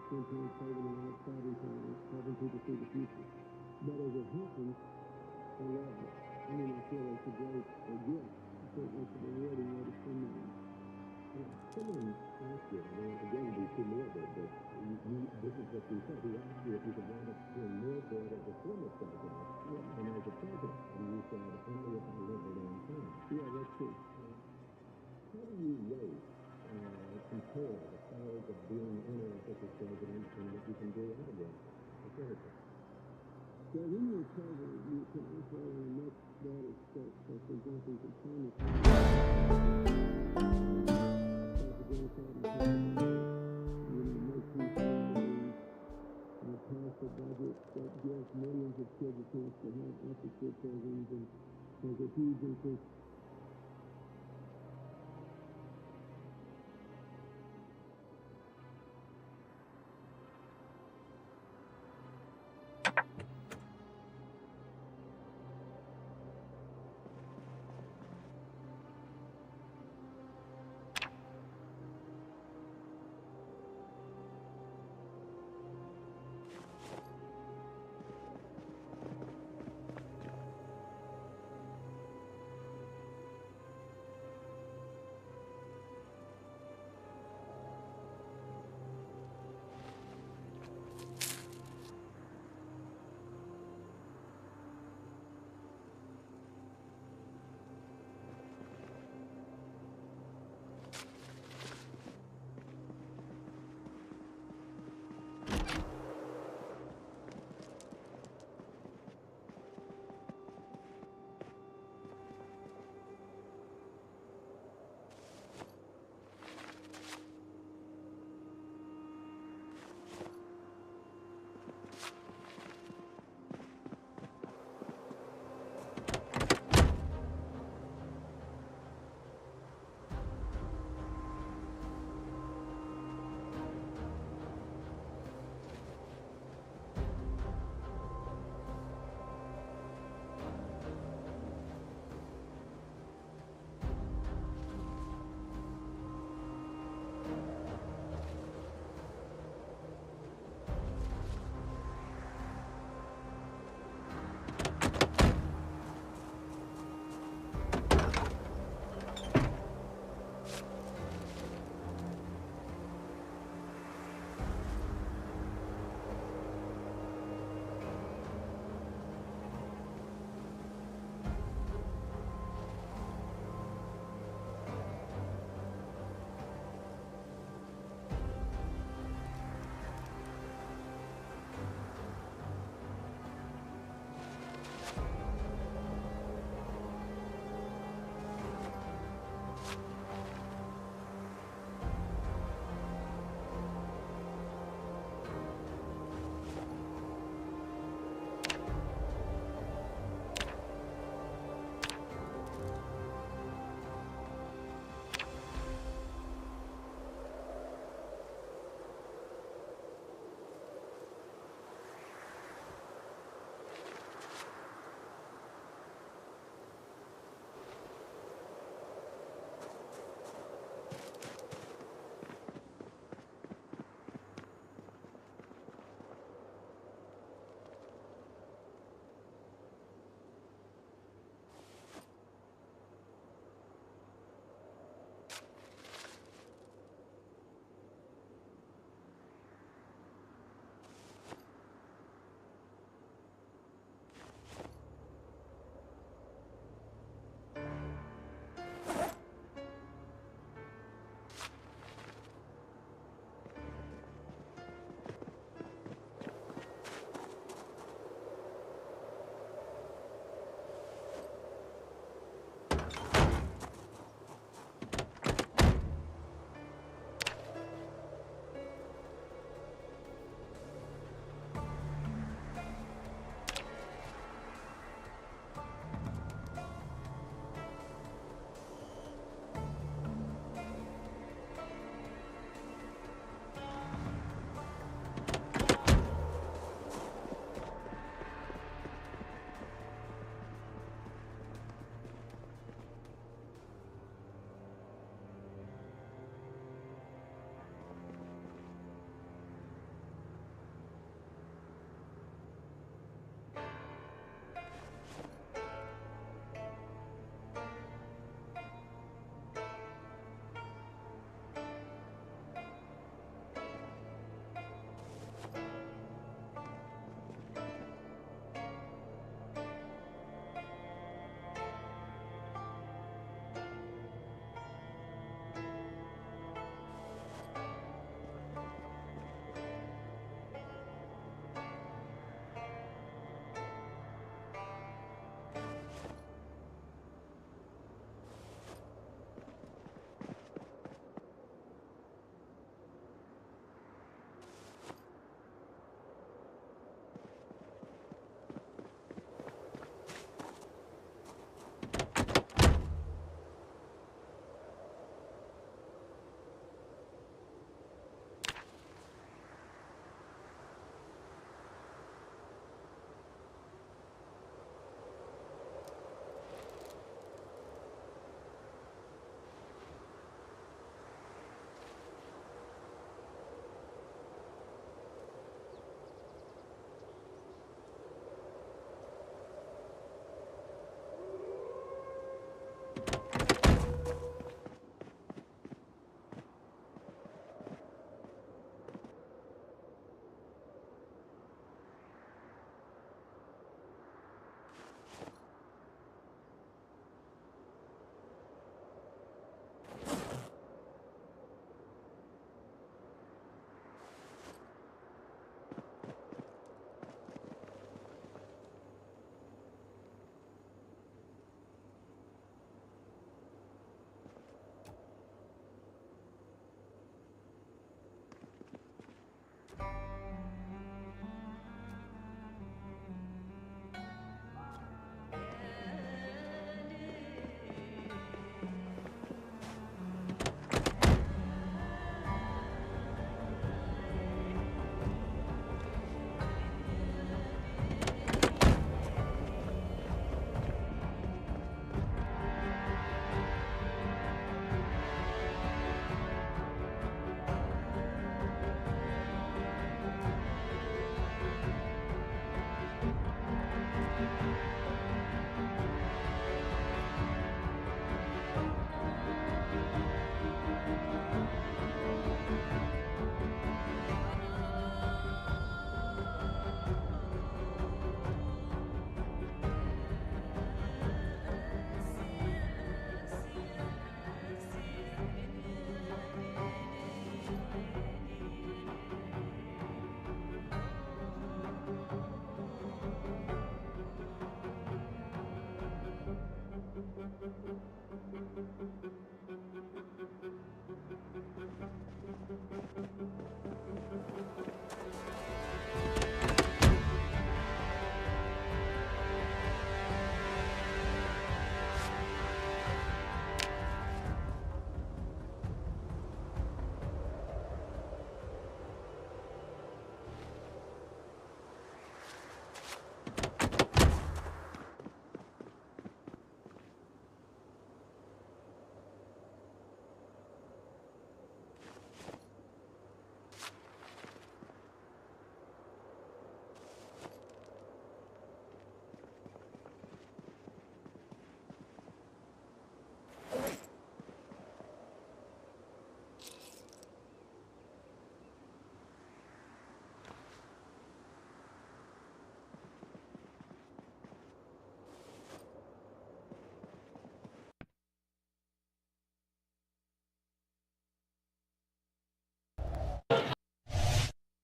sometimes saving and outside helping people see the future. But as it happens, I love it. I mean, I feel it's a great gift. I think it's a rewarding way to spend money. Someone asked you, I mean, again, be too morbid, but this is what you said. He asked you if you could wind up doing more good as a former president than as a president. And you said, only if I live a long time. Yeah, that's true. How do you rate, compare the powers of being in office as president and what you can do out of it as senator? Well, when you're president, you can operate on a much broader scope. So, for example, you can plan the pass a budget that gives millions of kids a chance to have after-school programs and has a huge increase.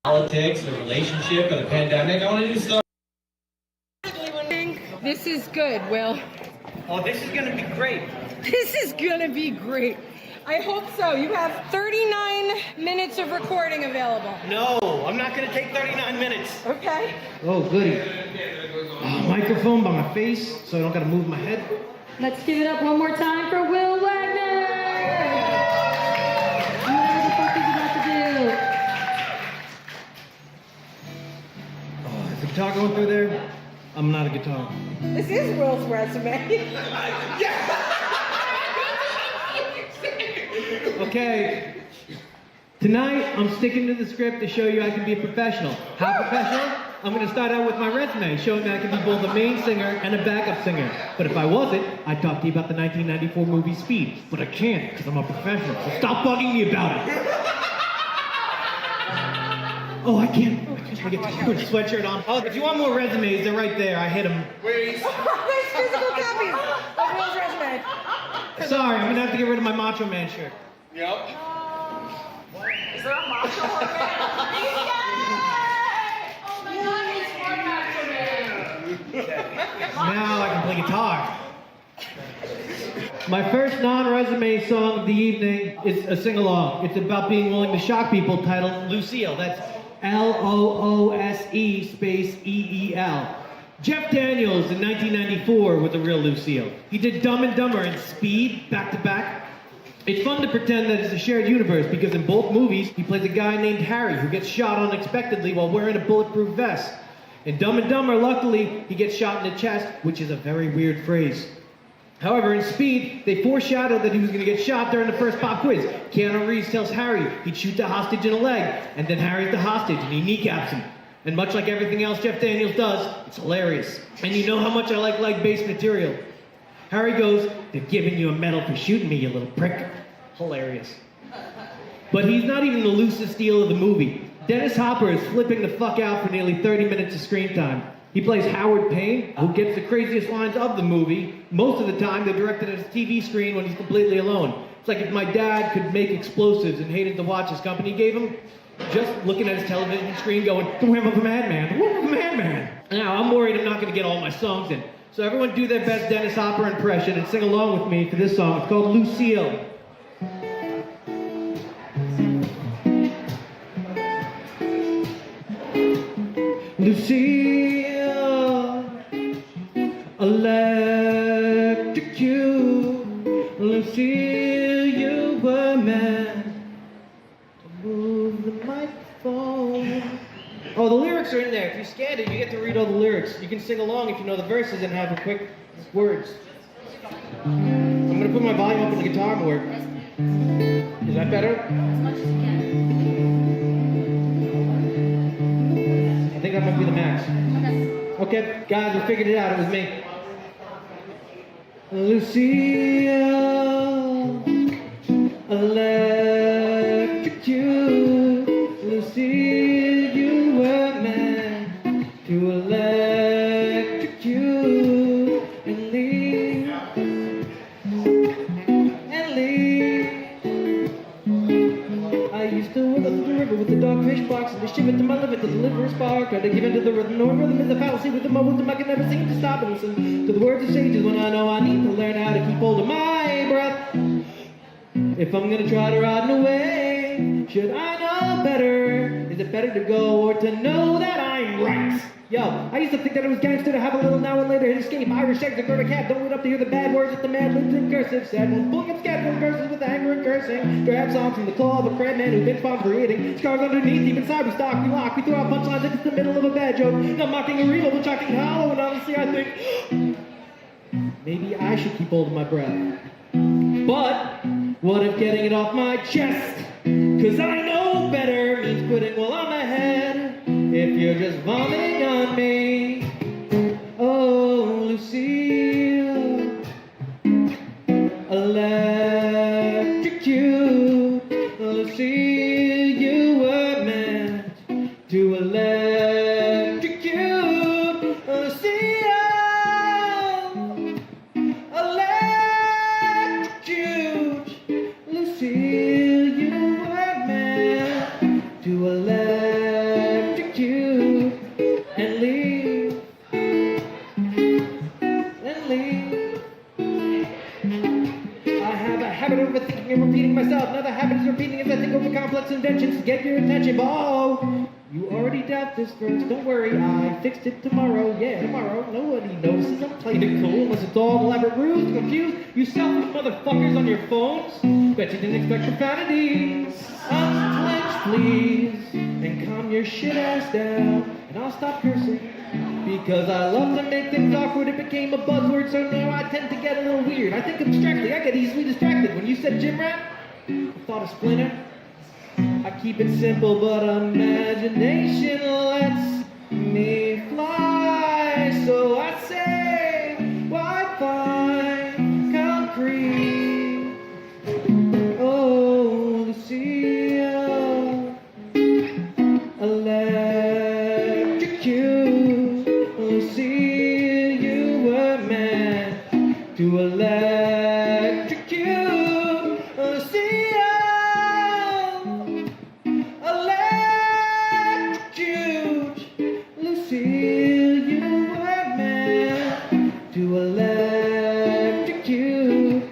Politics, the relationship, or the pandemic. I want to do stuff. This is good, Will. Oh, this is gonna be great. This is gonna be great. I hope so. You have 39 minutes of recording available. No, I'm not gonna take 39 minutes. Okay. Oh, goody. Microphone by my face, so I don't gotta move my head. Let's give it up one more time for Will Wagner! Whatever the fuck he's about to do. Oh, is the guitar going through there? I'm not a guitar. This is Will's resume. Okay. Tonight, I'm sticking to the script to show you I can be a professional. How professional? I'm going to start out with my resume, showing that I can be both a main singer and a backup singer. But if I wasn't, I'd talk to you about the 1994 movie Speed. But I can't, because I'm a professional. So stop bugging me about it. Oh, I can't. I get to put a sweatshirt on. Oh, if you want more resumes, they're right there. I hit them. There's physical copies of Will's resume. Sorry, I'm going to have to get rid of my Macho Man shirt. Yep. Is there a Macho Now I can play guitar. My first non-resume song of the evening is a sing-along. It's about being willing to shock people, titled Lucille. That's Loose space EEL. Jeff Daniels in 1994 was a real Lucille. He did Dumb and Dumber and Speed back to back. It's fun to pretend that it's a shared universe because in both movies he plays a guy named Harry who gets shot unexpectedly while wearing a bulletproof vest. In Dumb and Dumber, luckily, he gets shot in the chest, which is a very weird phrase. However, in Speed, they foreshadowed that he was going to get shot during the first pop quiz. Keanu Reeves tells Harry he'd shoot the hostage in the leg, and then Harry's the hostage, and he kneecaps him. And much like everything else Jeff Daniels does, it's hilarious. And you know how much I like leg-based material. Harry goes, "They're giving you a medal for shooting me, you little prick." Hilarious. But he's not even the loosest deal of the movie. Dennis Hopper is flipping the fuck out for nearly 30 minutes of screen time. He plays Howard Payne, who gets the craziest lines of the movie. Most of the time, they're directed at his TV screen when he's completely alone. It's like if my dad could make explosives and hated the watch his company gave him, just looking at his television screen going, "The whim of a madman, the whim of a madman." Now, I'm worried I'm not going to get all my songs in. So everyone do their best Dennis Hopper impression and sing along with me for this song. It's called Lucille. Lucille, electrocute. Lucille, you were meant to move the microphone. Oh, the lyrics are in there. If you scan it, you get to read all the lyrics. You can sing along if you know the verses and have the quick words. I'm going to put my volume up on the guitar more. Is that better? As much as you can. I think that might be the max. Okay, guys, we figured it out. It was me. Lucille, electrocute. Lucille, you were meant to electrocute and leave. And leave. I used to walk up the river with the dogfish box and the shiver to my liver to deliver a spark. Tried to give in to the rhythm. No rhythm is a fallacy with the momentum. I can never seem to stop and listen to the words of sages when I know I need to learn how to keep hold of my breath. If I'm gonna try to ride away, should I know better? Is it better to go or to know that I'm right? Yo, I used to think that it was gangster to have a little now and later hit escape. Irish eggs and burn a cat, don't wait up to hear the bad words that the man lives in cursive. Sad ones pulling up scattered verses with anger and cursing. Grab songs from the claw of a crab man who been found creating scars underneath. Even side we stalk, we lock, we throw out punchlines into the middle of a bad joke. Not mocking or evil, but shocking hollow. And honestly, I think maybe I should keep hold of my breath. But what if getting it off my chest? Cause I know better means putting wool on my head. If you're just vomiting on me. Oh, Lucille, electrocute. Lucille, you were meant to electrocute. Lucille, electrocute. Lucille, you were meant to electrocute. Alex inventions to get your attention. But oh, you already doubt this verse. Don't worry, I fixed it tomorrow. Yeah, tomorrow. Nobody notices I'm playing it cool unless it's all elaborate ruse to confuse you selfish motherfuckers on your phones. Bet you didn't expect profanities. Unclench, please, and calm your shit ass down. And I'll stop cursing because I love to make things awkward. It became a buzzword, so now I tend to get a little weird. I think abstractly. I get easily distracted. When you said gym rat, I thought of Splinter. I keep it simple, but imagination lets me fly. So I say, why find concrete? Oh, Lucia, electrocute. Lucia, you were meant to electrocute. Lucia. Lucille, you were meant to electrocute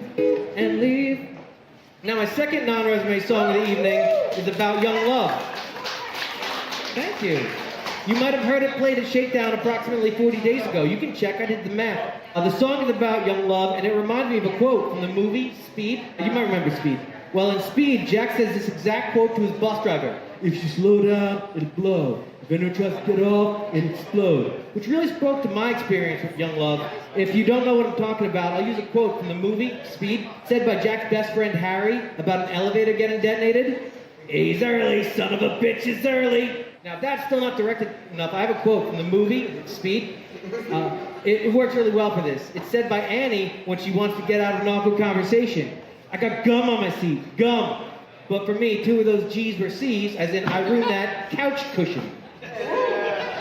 and leave. Now my second non-resume song of the evening is about young love. Thank you. You might have heard it played at Shakedown approximately 40 days ago. You can check, I did the math. The song is about young love, and it reminded me of a quote from the movie Speed. You might remember Speed. Well, in Speed, Jack says this exact quote to his bus driver. If you slow down, it'll blow. If anyone tries to get off, it'll explode. Which really spoke to my experience with young love. If you don't know what I'm talking about, I'll use a quote from the movie Speed, said by Jack's best friend Harry about an elevator getting detonated. He's early, son of a bitch is early. Now, if that's still not directed enough, I have a quote from the movie Speed. It works really well for this. It's said by Annie when she wants to get out of an awkward conversation. I got gum on my seat, gum. But for me, 2 of those G's were C's, as in I ruined that couch cushion.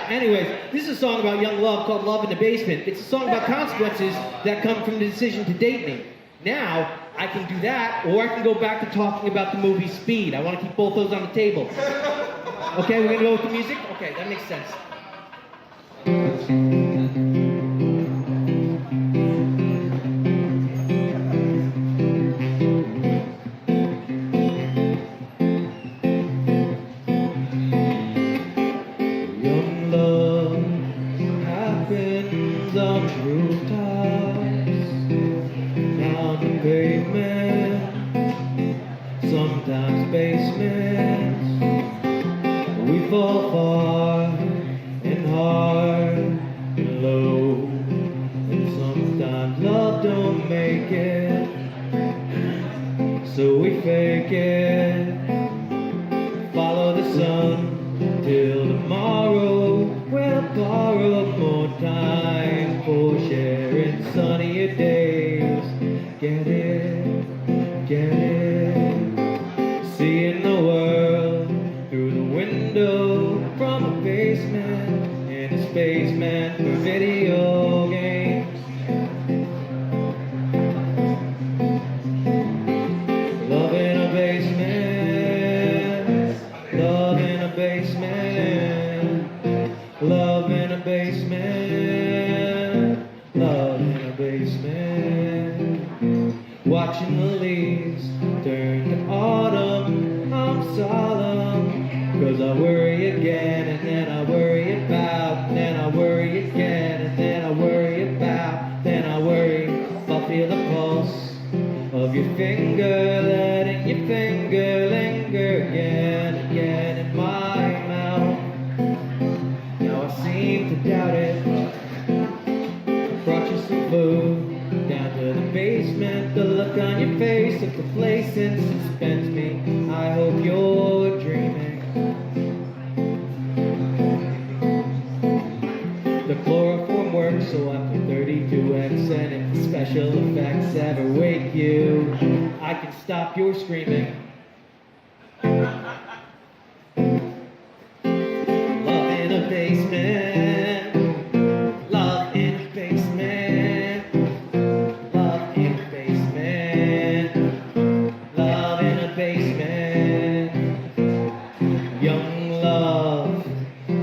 Anyways, this is a song about young love called Love in the Basement. It's a song about consequences that come from the decision to date me. Now, I can do that, or I can go back to talking about the movie Speed. I want to keep both those on the table. Okay, we're going to go with the music? Okay, that makes sense. Sometimes basements, we fall far and hard and low, and sometimes love don't make it, so we fake it, follow the sun till tomorrow. We'll borrow more time for sharing sunnier days. Get it, get it. Seeing the world through the window from a basement in a spaceman for video games. Love in a basement, love in a basement, love in a basement, love in a basement. Watching the leaves turn to autumn, I'm solemn, 'cause I worry again, and then I worry about, and then I worry again, and then I worry about, then I worry if I feel the pulse of your finger, letting your finger linger again, again in my mouth. Now I seem to doubt it. I brought you some food down to the basement. The look on your face of complacence suspends me. I hope you're dreaming. The chloroform works, so after 32X, and if the special effects ever wake you, I can stop your screaming. Love in a basement, love in a basement, love in a basement, love in a basement. Young love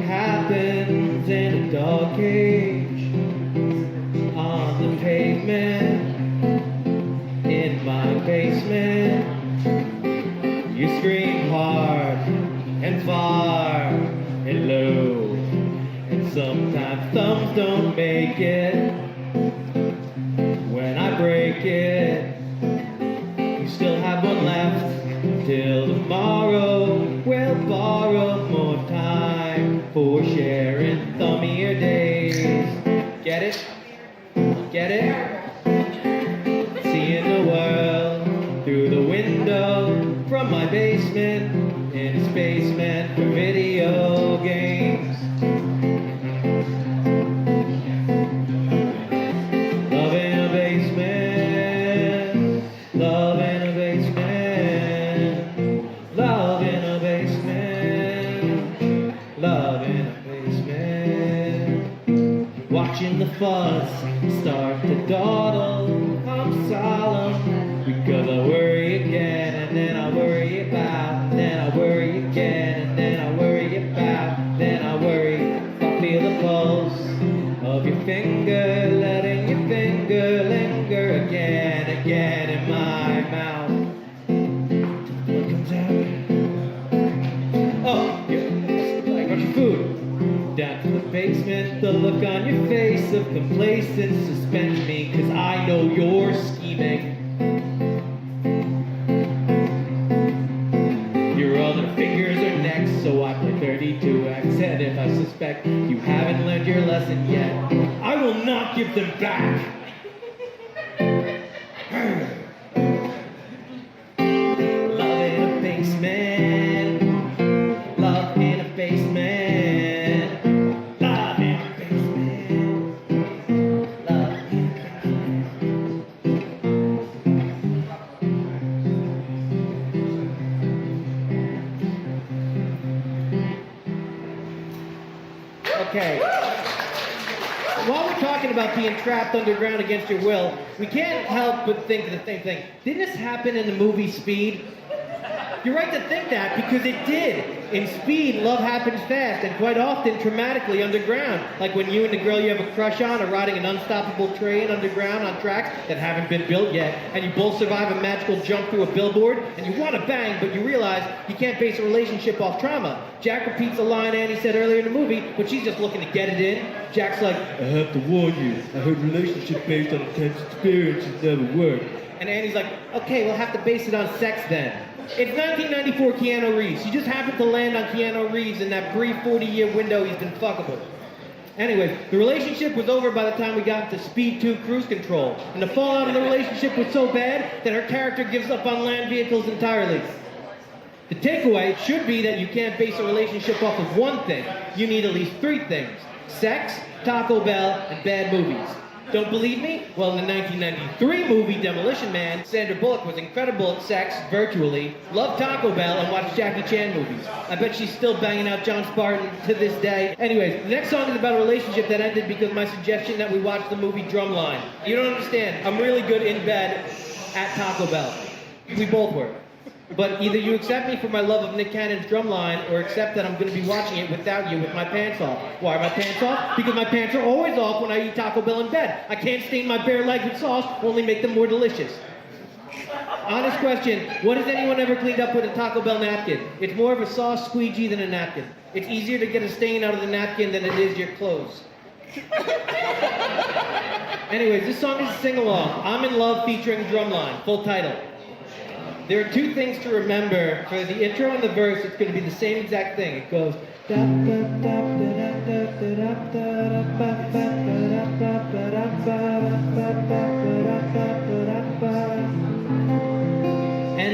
happens in a dog cage, on the pavement, in my basement. thumbs don't make it. When I break it, you still have one left. Till tomorrow, we'll borrow more time for sharing thummier days. Get it? Get it? Seeing the world through the window from my basement in a space meant for video games. Love in a basement, love in a basement, love in a basement, love in a basement. Watching the fuzz start to dawdle, I'm solemn because I worry again, and then I worry about, then I worry again, and then I worry about, then I worry if I feel the pulse of your finger, letting your finger linger again, again in my mouth. What comes out? Oh, yeah, I got your food. Down to the basement, the look on your face of complacence suspends me, cause I know you're scheming. Your other fingers are next, so I play 32x, and if I suspect you haven't learned your lesson yet, I will not give them back. Love in a basement, love in a basement, love in a basement, love in a basement. Okay. While we're talking about being trapped underground against your will, we can't help but think the same thing. Didn't this happen in the movie Speed? You're right to think that, because it did. In Speed, love happens fast, and quite often traumatically underground. Like when you and the girl you have a crush on are riding an unstoppable train underground on tracks that haven't been built yet, and you both survive a magical jump through a billboard, and you want to bang, but you realize you can't base a relationship off trauma. Jack repeats a line Annie said earlier in the movie, but she's just looking to get it in. Jack's like, I have to warn you, I heard relationship based on intense experiences never work. And Annie's like, okay, we'll have to base it on sex then. It's 1994 Keanu Reeves. You just happened to land on Keanu Reeves in that brief 40-year window he's been fuckable. Anyways, the relationship was over by the time we got to Speed 2 Cruise Control. And the fallout of the relationship was so bad that her character gives up on land vehicles entirely. The takeaway should be that you can't base a relationship off of one thing. You need at least three things. Sex, Taco Bell, and bad movies. Don't believe me? Well, in the 1993 movie Demolition Man, Sandra Bullock was incredible at sex, virtually, loved Taco Bell, and watched Jackie Chan movies. I bet she's still banging out John Spartan to this day. Anyways, the next song is about a relationship that ended because of my suggestion that we watch the movie Drumline. You don't understand. I'm really good in bed at Taco Bell. We both were. But either you accept me for my love of Nick Cannon's Drumline, or accept that I'm going to be watching it without you with my pants off. Why are my pants off? Because my pants are always off when I eat Taco Bell in bed. I can't stain my bare legs with sauce, only make them more delicious. Honest question, what has anyone ever cleaned up with a Taco Bell napkin? It's more of a sauce squeegee than a napkin. It's easier to get a stain out of the napkin than it is your clothes. Anyways, this song is a sing-along. I'm in Love featuring Drumline, full title. There are two things to remember. For the intro and the verse, it's going to be the same exact thing. It goes... And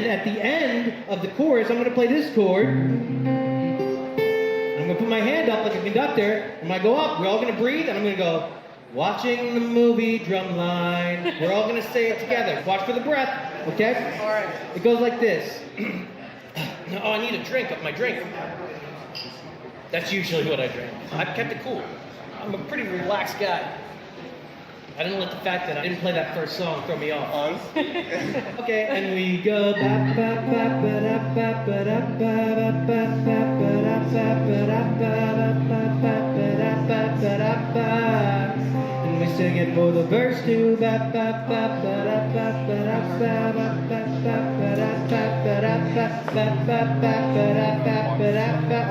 at the end of the chorus, I'm going to play this chord. I'm going to put my hand up like a conductor. And when I go up, we're all going to breathe, and I'm going to go... Watching the movie Drumline. We're all going to say it together. Watch for the breath, okay? All right. It goes like this. Oh, I need a drink of my drink. That's usually what I drink. I've kept it cool. I'm a pretty relaxed guy. I didn't let the fact that I didn't play that first song throw me off. Okay, and we go. And we sing it for the verse too.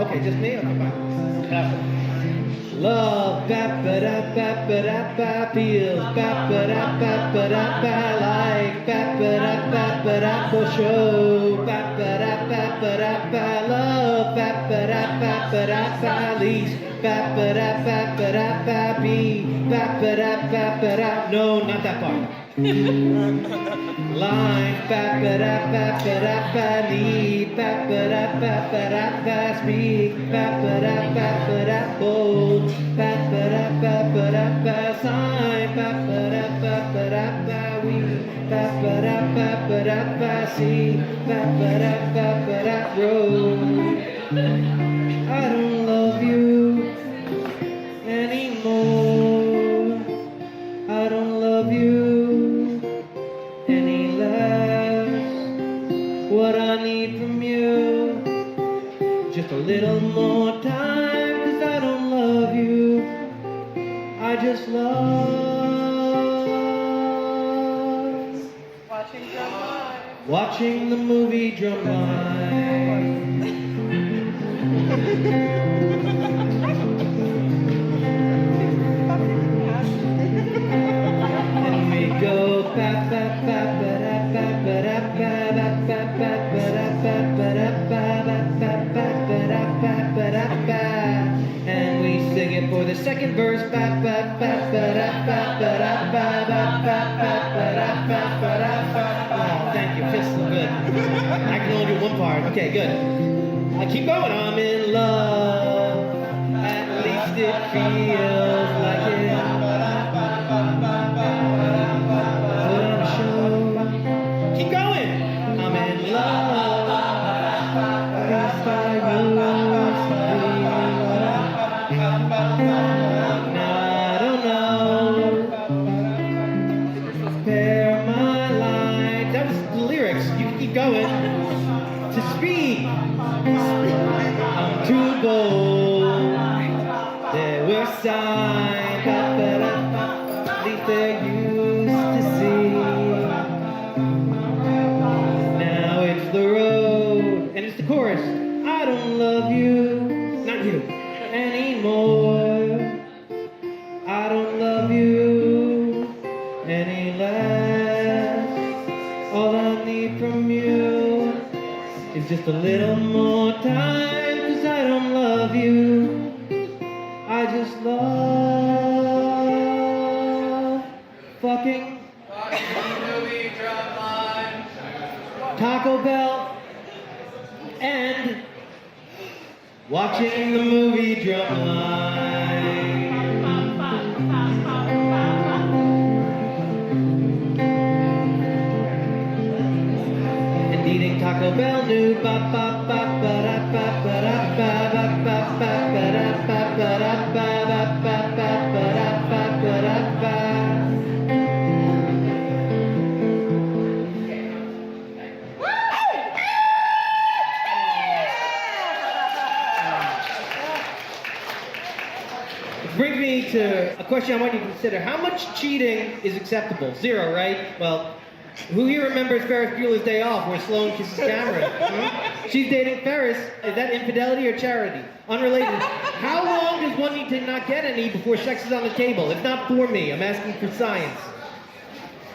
Okay, just me? Okay, fine. Love, ba-ba-da-ba-ba-da-ba, feels, ba-ba-da-ba-ba-da-ba, like, ba-ba-da-ba-ba-da-ba, show, ba-ba-da-ba-ba-da-ba, love, ba-ba-da-ba-ba-da-ba, lease, ba-ba-da-ba-ba-da-ba, be, ba-ba-da-ba-ba-da, no, not that part. Line, ba-ba-da-ba-ba-da-ba, need, ba-ba-da-ba-ba-da-ba, speak, ba-ba-da-ba-ba-da, bold, ba-ba-da-ba-ba-da-ba, sign, ba-ba-da-ba-ba-da-ba, we, ba-ba-da-ba-ba-da-ba, see, ba-ba-da-ba-ba-da, road. I don't love you anymore. I don't love you any less. What I need from you, just a little more time, 'cause I don't love you. I just love watching the movie Drumline. And we go ba ba ba ba da ba ba da ba da ba ba ba da ba ba da ba da ba ba ba da ba ba da ba, and we sing it for the second verse ba ba ba ba da ba ba da ba ba ba ba ba da ba ba da ba. Oh, thank you, feels so good. I can only do one part. Okay, good. I keep going. I'm in love. At least it feels like it. Put on a show. Keep going. I'm in love. At least I used to be. Now I don't know. Spare my life. That was the lyrics. You can keep going. To speak. I'm too bold. There were signs, at least they're used to see. Now it's the road, and it's the chorus. I don't love you, not you, anymore. I don't love you any less. All I need from you is just a little more time, 'cause I don't love you. I just love fucking Taco Bell and watching the movie Drumline. And eating Taco Bell new ba ba ba ba da ba ba da ba ba ba ba ba da ba ba da ba ba ba ba ba da ba ba da ba. Which brings me to a question I want you to consider. How much cheating is acceptable? 0, right? Well, who here remembers Ferris Bueller's Day Off, where Sloane kisses Cameron? She's dating Ferris. Is that infidelity or charity? Unrelated. How long does one need to not get any before sex is on the table? If not for me, I'm asking for science.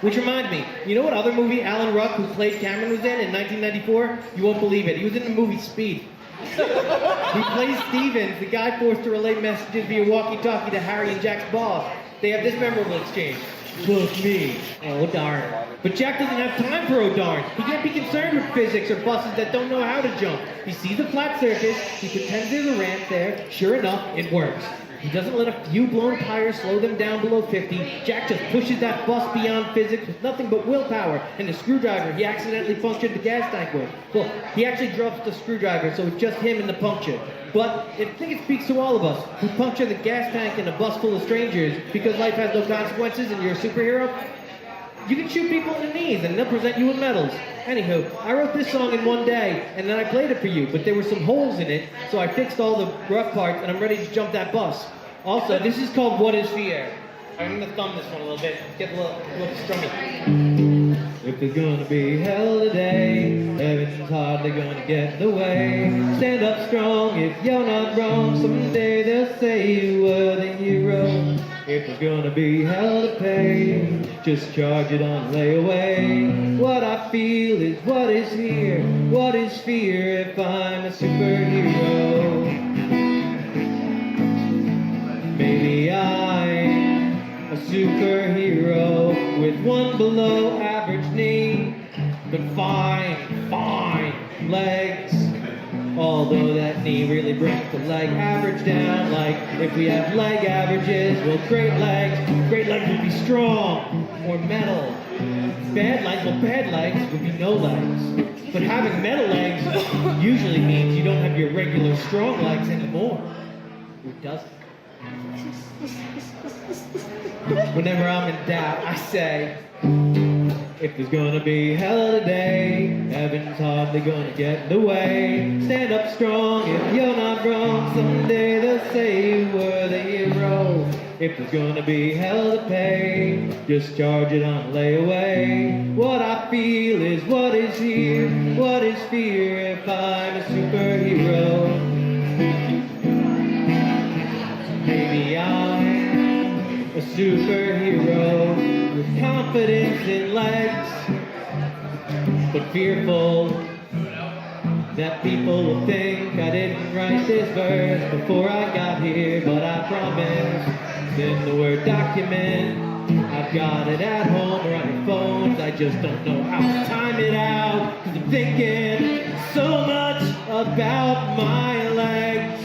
Which reminds me, you know what other movie Alan Ruck, who played Cameron, was in 1994? You won't believe it. He was in the movie Speed. He plays Stevens, the guy forced to relay messages via walkie-talkie to Harry and Jack's boss. They have this memorable exchange. Book me. Oh, darn. But Jack doesn't have time for oh, darn. He can't be concerned with physics or buses that don't know how to jump. He sees a flat surface, he pretends there's a ramp there. Sure enough, it works. He doesn't let a few blown tires slow them down below 50. Jack just pushes that bus beyond physics with nothing but willpower and the screwdriver he accidentally punctured the gas tank with. Well, he actually drops the screwdriver, so it's just him and the puncture. But I think it speaks to all of us who puncture the gas tank in a bus full of strangers because life has no consequences and you're a superhero. You can shoot people in the knees and they'll present you with medals. Anywho, I wrote this song in one day and then I played it for you, but there were some holes in it, so I fixed all the rough parts and I'm ready to jump that bus. Also, this is called What is the Air? I'm gonna thumb this one a little bit, get a little strummy. If there's gonna be hell today, heaven Heaven's hardly gonna get in the way. Stand up strong if you're not wrong. Someday they'll say you were the hero. If there's gonna be hell to pay, just charge it on layaway. What I feel is what is here. What is fear if I'm a superhero? Maybe I'm a superhero with one below average knee, but fine legs. Although that knee really brings the leg average down. Like if we have leg averages, well, great legs would be strong or metal. Bad legs would be no legs. But having metal legs usually means you don't have your regular strong legs anymore. Who doesn't? Whenever I'm in doubt, I say, if there's gonna be hell today, heaven's hardly gonna get in the way. Stand up strong if you're not wrong. Someday they'll say you were the hero. If there's gonna be hell to pay, just charge it on layaway. What I feel is what is here. What is fear if I'm a superhero? Maybe I'm a superhero with confidence in legs, but fearful that people will think I didn't write this verse before I got here. But I promise, in the Word document, I've got it at home or on your phones. I just don't know how to time it out, 'cause I'm thinking so much about my legs.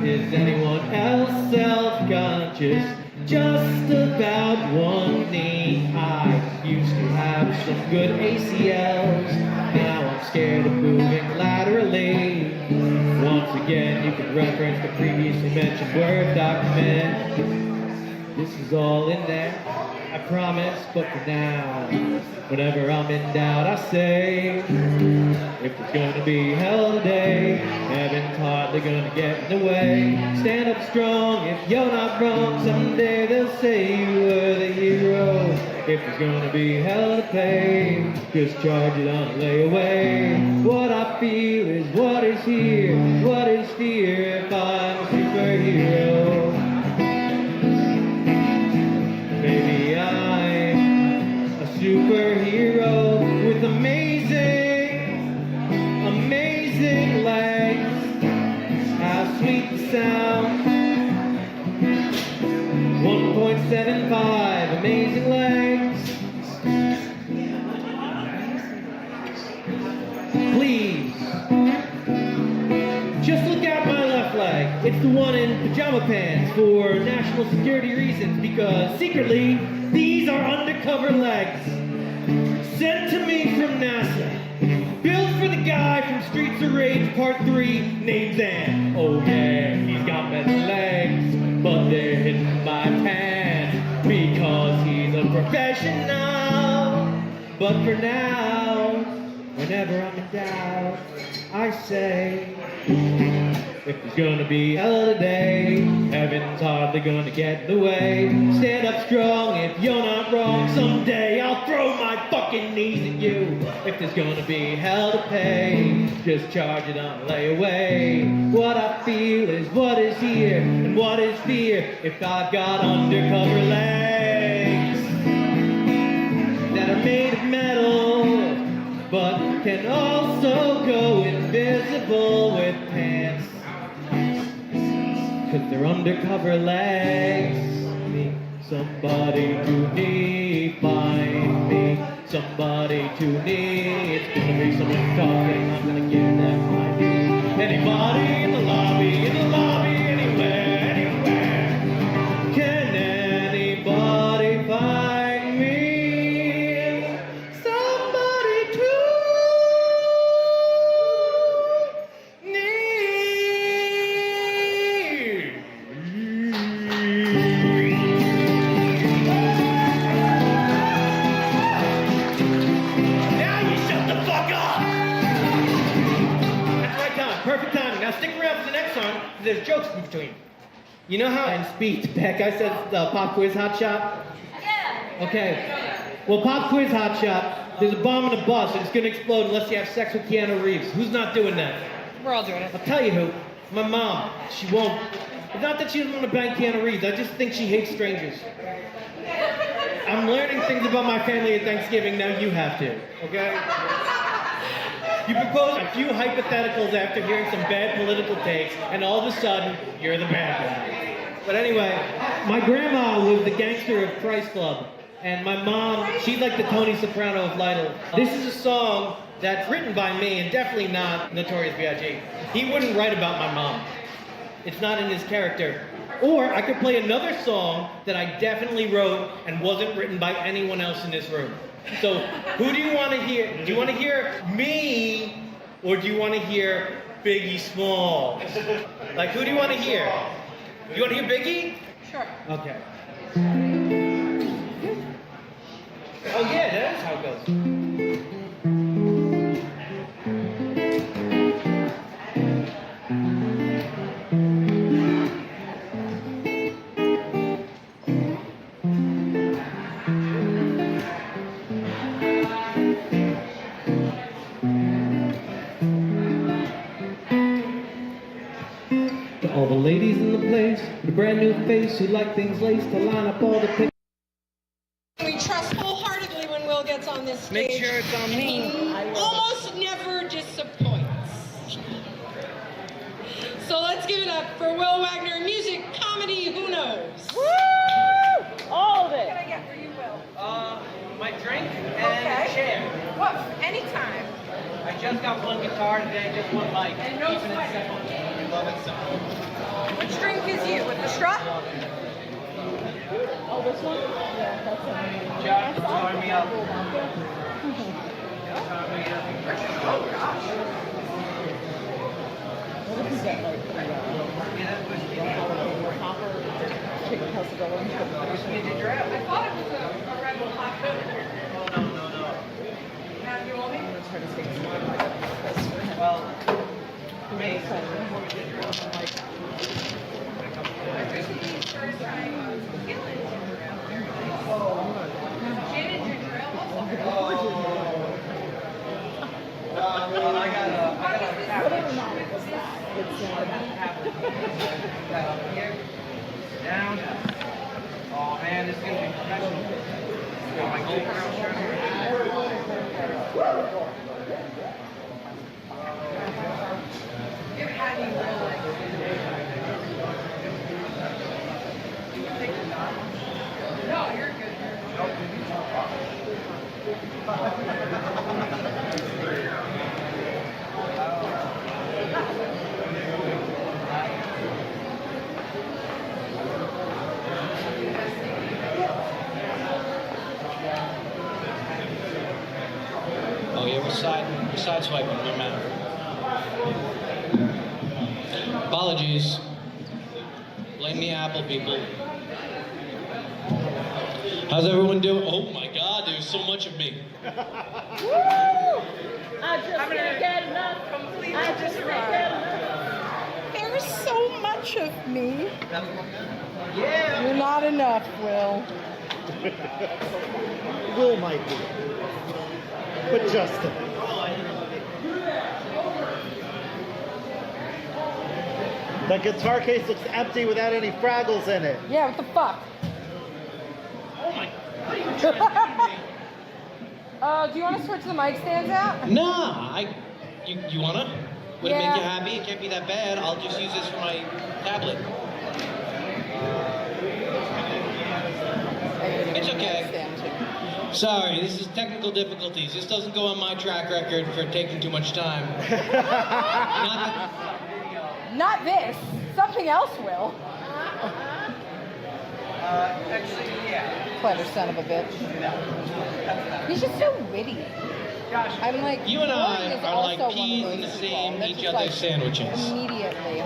Is anyone else self-conscious just about one knee? I used to have some good ACLs. Now I'm scared of moving laterally. Once again, you can reference the previously mentioned Word document. This is all in there, I promise, but for now, whenever I'm in doubt, I say, if there's gonna be hell today, heaven's hardly gonna get in the way. Stand up strong if you're not wrong. Someday they'll say you were the hero. If there's gonna be hell to pay, just charge it on layaway. What I feel is what is here. What is fear if I'm a superhero? Maybe I'm a superhero with amazing legs. How sweet the sound. 1.75 amazing legs. Please, just look at my left leg. It's the one in pajama pants for national security reasons, because secretly, these are undercover legs. Sent to me from NASA. Built for the guy from Streets of Rage Part 3 named Zan. Oh yeah, he's got better legs, but they're hidden by pants because he's a professional. But for now, whenever I'm in doubt, I say, if there's gonna be hell today, heaven's hardly gonna get in the way. Stand up strong if you're not wrong. Someday I'll throw my fucking knees at you. If there's gonna be hell to pay, just charge it on layaway. What I feel is what is here, and what is fear if I've got undercover legs that are made of metal, but can also go invisible with pants. 'Cause they're undercover legs. Me, somebody to need, find me. Somebody to need. It's gonna be someone talking, I'm gonna give them my need. Anybody in the lobby, anywhere, anywhere. Can anybody find me? Somebody to perfect timing. Now stick around for the next song. There's jokes in between. You know how in speech, Beck, I said pop quiz hot shot? Yeah. Okay. Well, pop quiz hot shot. There's a bomb in a bus and it's gonna explode unless you have sex with Keanu Reeves. Who's not doing that? We're all doing it. I'll tell you who. My mom. She won't. It's not that she doesn't want to bang Keanu Reeves. I just think she hates strangers. I'm learning things about my family at Thanksgiving. Now you have to. Okay? You propose a few hypotheticals after hearing some bad political takes, and all of a sudden, you're the bad guy. But anyway, my grandma was the gangster of Christ Club. And my mom, she's like the Tony Soprano of Lytle. This is a song that's written by me and definitely not Notorious B.I.G. He wouldn't write about my mom. It's not in his character. Or I could play another song that I definitely wrote and wasn't written by anyone else in this room. So who do you want to hear? Do you want to hear me or do you want to hear Biggie Smalls? Like who do you want to hear? Do you want to hear Biggie? Sure. Okay. Oh yeah, that is how it goes. To all the ladies in the place, with a brand new face who like things laced to line up all the pictures. We trust wholeheartedly when Will gets on this stage. Make sure it's on me. He almost never disappoints. So let's give it up for Will Wagner, music, comedy, who knows? Woo! All of it. What can I get for you, Will? My drink and a chair. What? Anytime. I just got one guitar today, just one mic. And no Keeping it sweat. simple. We love it simple. Which drink is you? With the strut? Oh, this one? Yeah, that's it. Josh, sign me up. Oh, gosh. What if you get like hopper chicken casserole? I thought it was a Red Bull hot coke. No. Now, you want me? I'm gonna try to take some of my Well, me. Down. Oh man, this is gonna be professional. Got my gold crown shirt here. No, you're good. Oh yeah, we're side swiping, no matter. Apologies. Blame the Apple people. How's everyone doing? Oh my God, there's so much of me. Woo! I just can't get enough. I just can't get enough. There's so much of me. Yeah. You're not enough, Will. Will might be. But Justin. The guitar case looks empty without any Fraggles in it. Yeah, what the fuck? Oh my. Do you want to switch the mic stands out? Nah, you wanna? Would it Yeah. make you happy? It can't be that bad. I'll just use this for my tablet. It's okay. Sorry, this is technical difficulties. This doesn't go on my track record for taking too much time. Not this. Something else will. Actually, yeah. Clever son of a bitch. He's just so witty. I'm like, You and Gordon I is are also like one of peas those in the people same that's each just other's like, sandwiches. Immediately.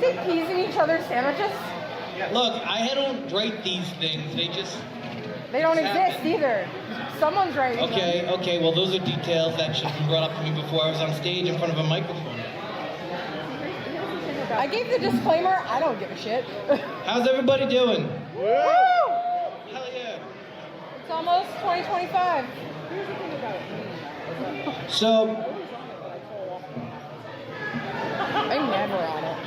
Say peas in each other's sandwiches? Look, I don't write these things. They don't exist either. Someone's writing them. Okay, well those are details that should have been brought up to me before I was on stage in front of a microphone. I gave the disclaimer. I don't give a shit. How's everybody doing? Woo! Hell yeah. It's almost 2025. So, I'm never on it.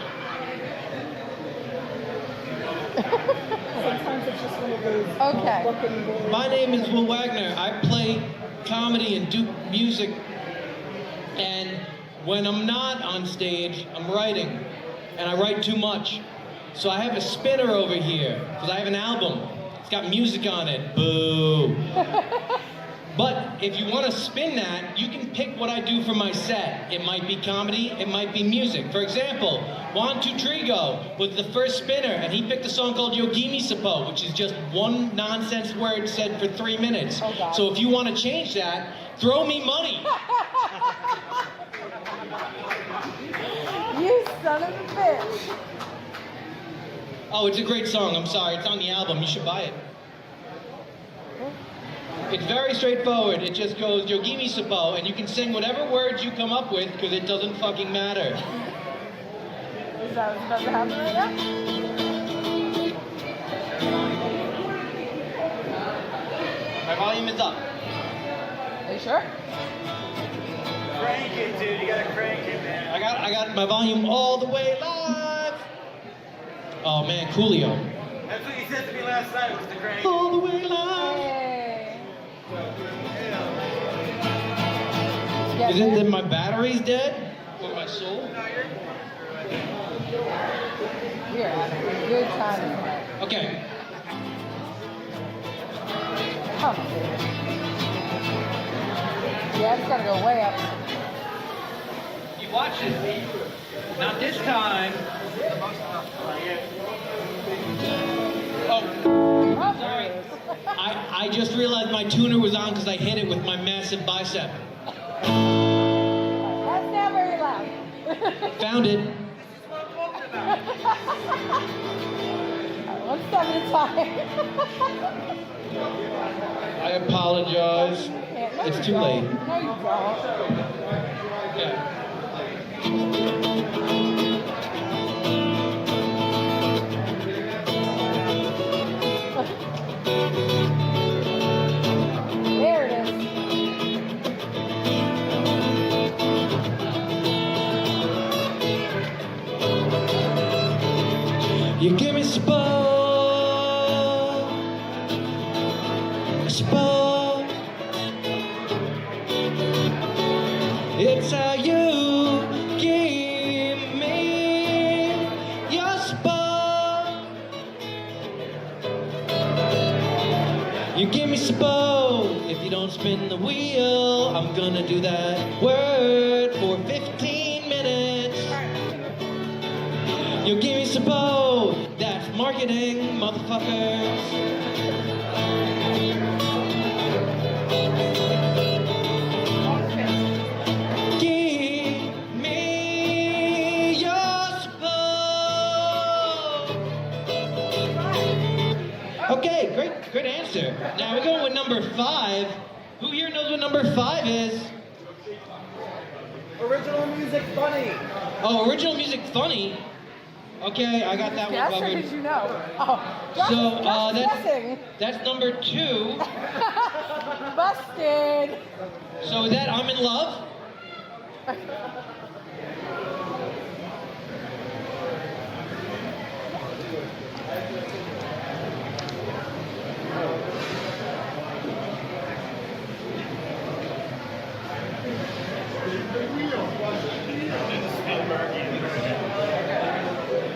Sometimes it's just one of those. Okay. my name is Will Wagner. I play comedy and do music. And when I'm not on stage, I'm writing. And I write too much. So I have a spinner over here, because I have an album. It's got music on it. Boo. But if you want to spin that, you can pick what I do for my set. It might be comedy, it might be music. For example, Juan Tutrigo was the first spinner, and he picked a song called Yogimi Sapo, which is just one nonsense word said for 3 minutes. Oh, God. So if you want to change that, throw me money. You son of a bitch. Oh, it's a great song. I'm sorry. It's on the album. You should buy it. It's very straightforward. It just goes, Yogimi Sapo, and you can sing whatever words you come up with, because it doesn't fucking matter. Is that what's about to happen right now? My volume is up. Are you sure? Crank it, dude. You gotta crank it, man. I got my volume all the way live. Oh man, Coolio. That's what you said to me last night, was the crank. All the way live. Hey. Is it that my battery's dead? Or my soul? We are having a good time tonight. Okay. Come on. Yeah, it's gotta go way up. You watch it. Not this time. Oh, sorry. I just realized my tuner was on because I hit it with my massive bicep. That's not very loud. Found it. One step at a time. I apologize. It's too late. No, you don't. Yeah. There it is. You give me support, support. It's how you give me your support. You give me support. If you don't spin the wheel, I'm gonna do that word for 15 minutes. You give me support. That's marketing, motherfuckers. Give me your support. Okay, great answer. Now we're going with number 5. Who here knows what number 5 is? Original music funny. Oh, original music funny. Okay, I got that one Yes, or covered. did you know? Oh, just, So guessing. that's number 2. Busted. So is that I'm in Love?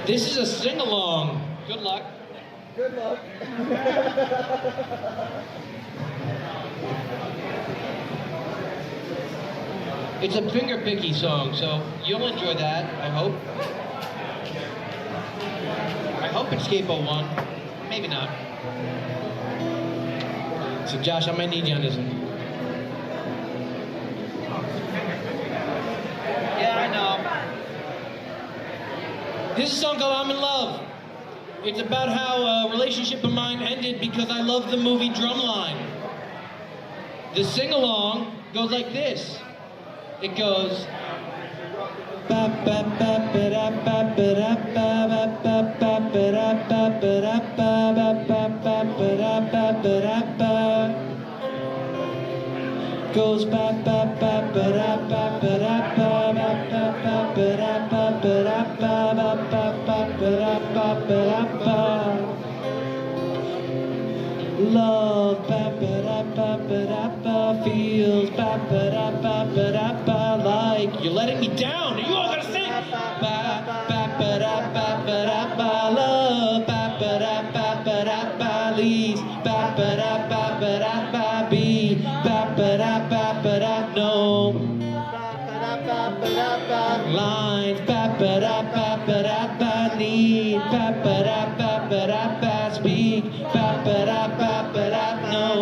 This is a sing-along. Good luck. Good luck. It's a finger picky song, so you'll enjoy that, I hope. I hope it's Capo 1. Maybe not. So Josh, I might need you on this one. Yeah, I know. This is a song called I'm in Love. It's about how a relationship of mine ended because I love the movie Drumline. The sing-along goes like this. It goes... Love feels like you're letting me down. You all gotta sing. Love leaves be no lines need speak no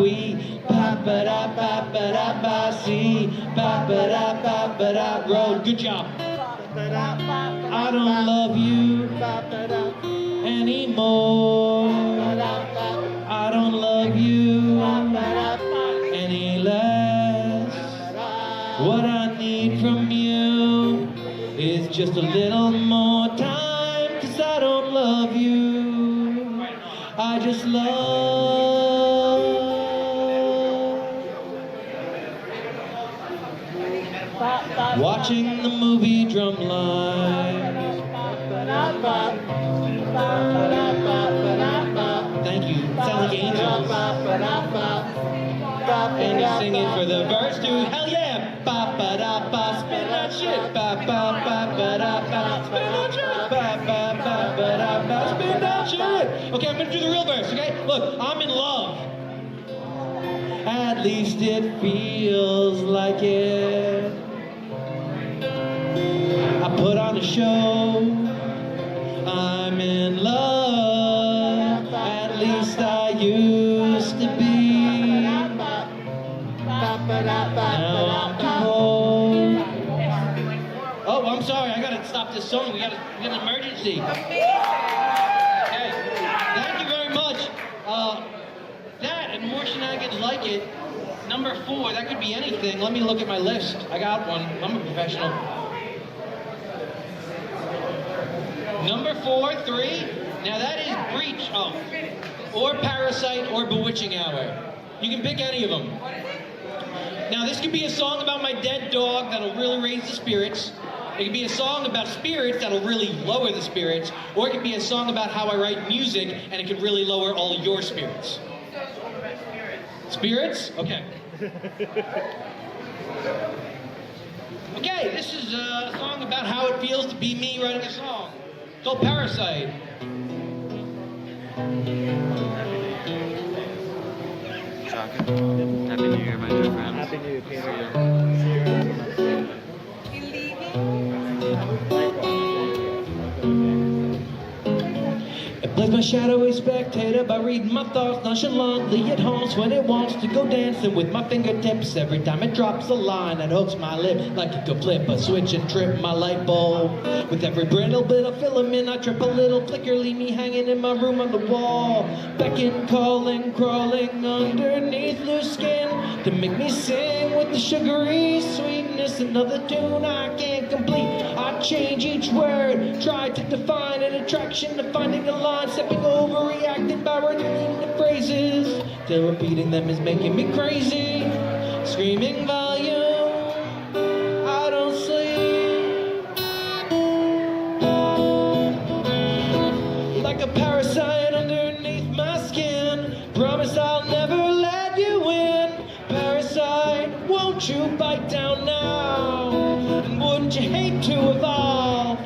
we see road. Good job. I don't love you anymore. I don't love you any less. What I need from you is just a little more time, 'cause I don't love you. I just watching the movie Drumline. Thank you. Sounds like angels. And you sing it for the verse too. Hell yeah! Ba ba da ba, spin that shit. Ba ba ba ba da ba, spin that shit. Ba ba ba ba da ba, spin that shit. Okay, I'm gonna do the real verse. Okay, look, I'm in love. At least it feels like it. I put on a show. I'm in love. At least I used to be. Now I'm too old. Oh, I'm sorry. I gotta stop this song. We got an emergency. Okay. Thank you very much. That and more shenanigans like it. Number 4. That could be anything. Let me look at my list. I got one. I'm a professional. Number 4, 3. Now that is Breach. Oh. Or Parasite or Bewitching Hour. You can pick any of them. Now this could be a song about my dead dog that'll really raise the spirits. It could be a song about spirits that'll really lower the spirits. Or it could be a song about how I write music and it could really lower all your spirits. Spirits? Okay. Okay, this is a song about how it feels to be me writing a song. It's called Parasite. Happy New Year, my dear friends. Happy New Year, Peter. It plays my shadowy spectator by reading my thoughts nonchalantly. It haunts when it wants to go dancing with my fingertips. Every time it drops a line that hooks my lip like it could flip a switch and trip my light bulb. With every brittle bit of filament I trip a little clicker, leave me hanging in my room on the wall. Becking, calling, crawling underneath loose skin to make me sing with the sugary sweetness. Another tune I can't complete. I change each word, try to define an attraction to finding a line, stepping over, reacting by repeating the phrases till repeating them is making me crazy. Screaming volume, I don't sleep. Like a parasite underneath my skin. Promise I'll never let you in. Parasite, won't you bite down now? And wouldn't you hate to evolve?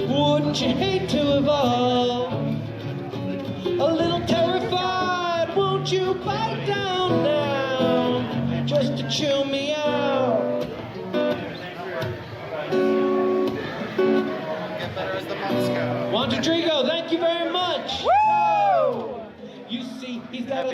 Wouldn't you hate to evolve? A little terrified, won't you bite down now? Just to chew me out. Get better as the months go. Juan Rodrigo, thank you very much. Woo! You see, he's got a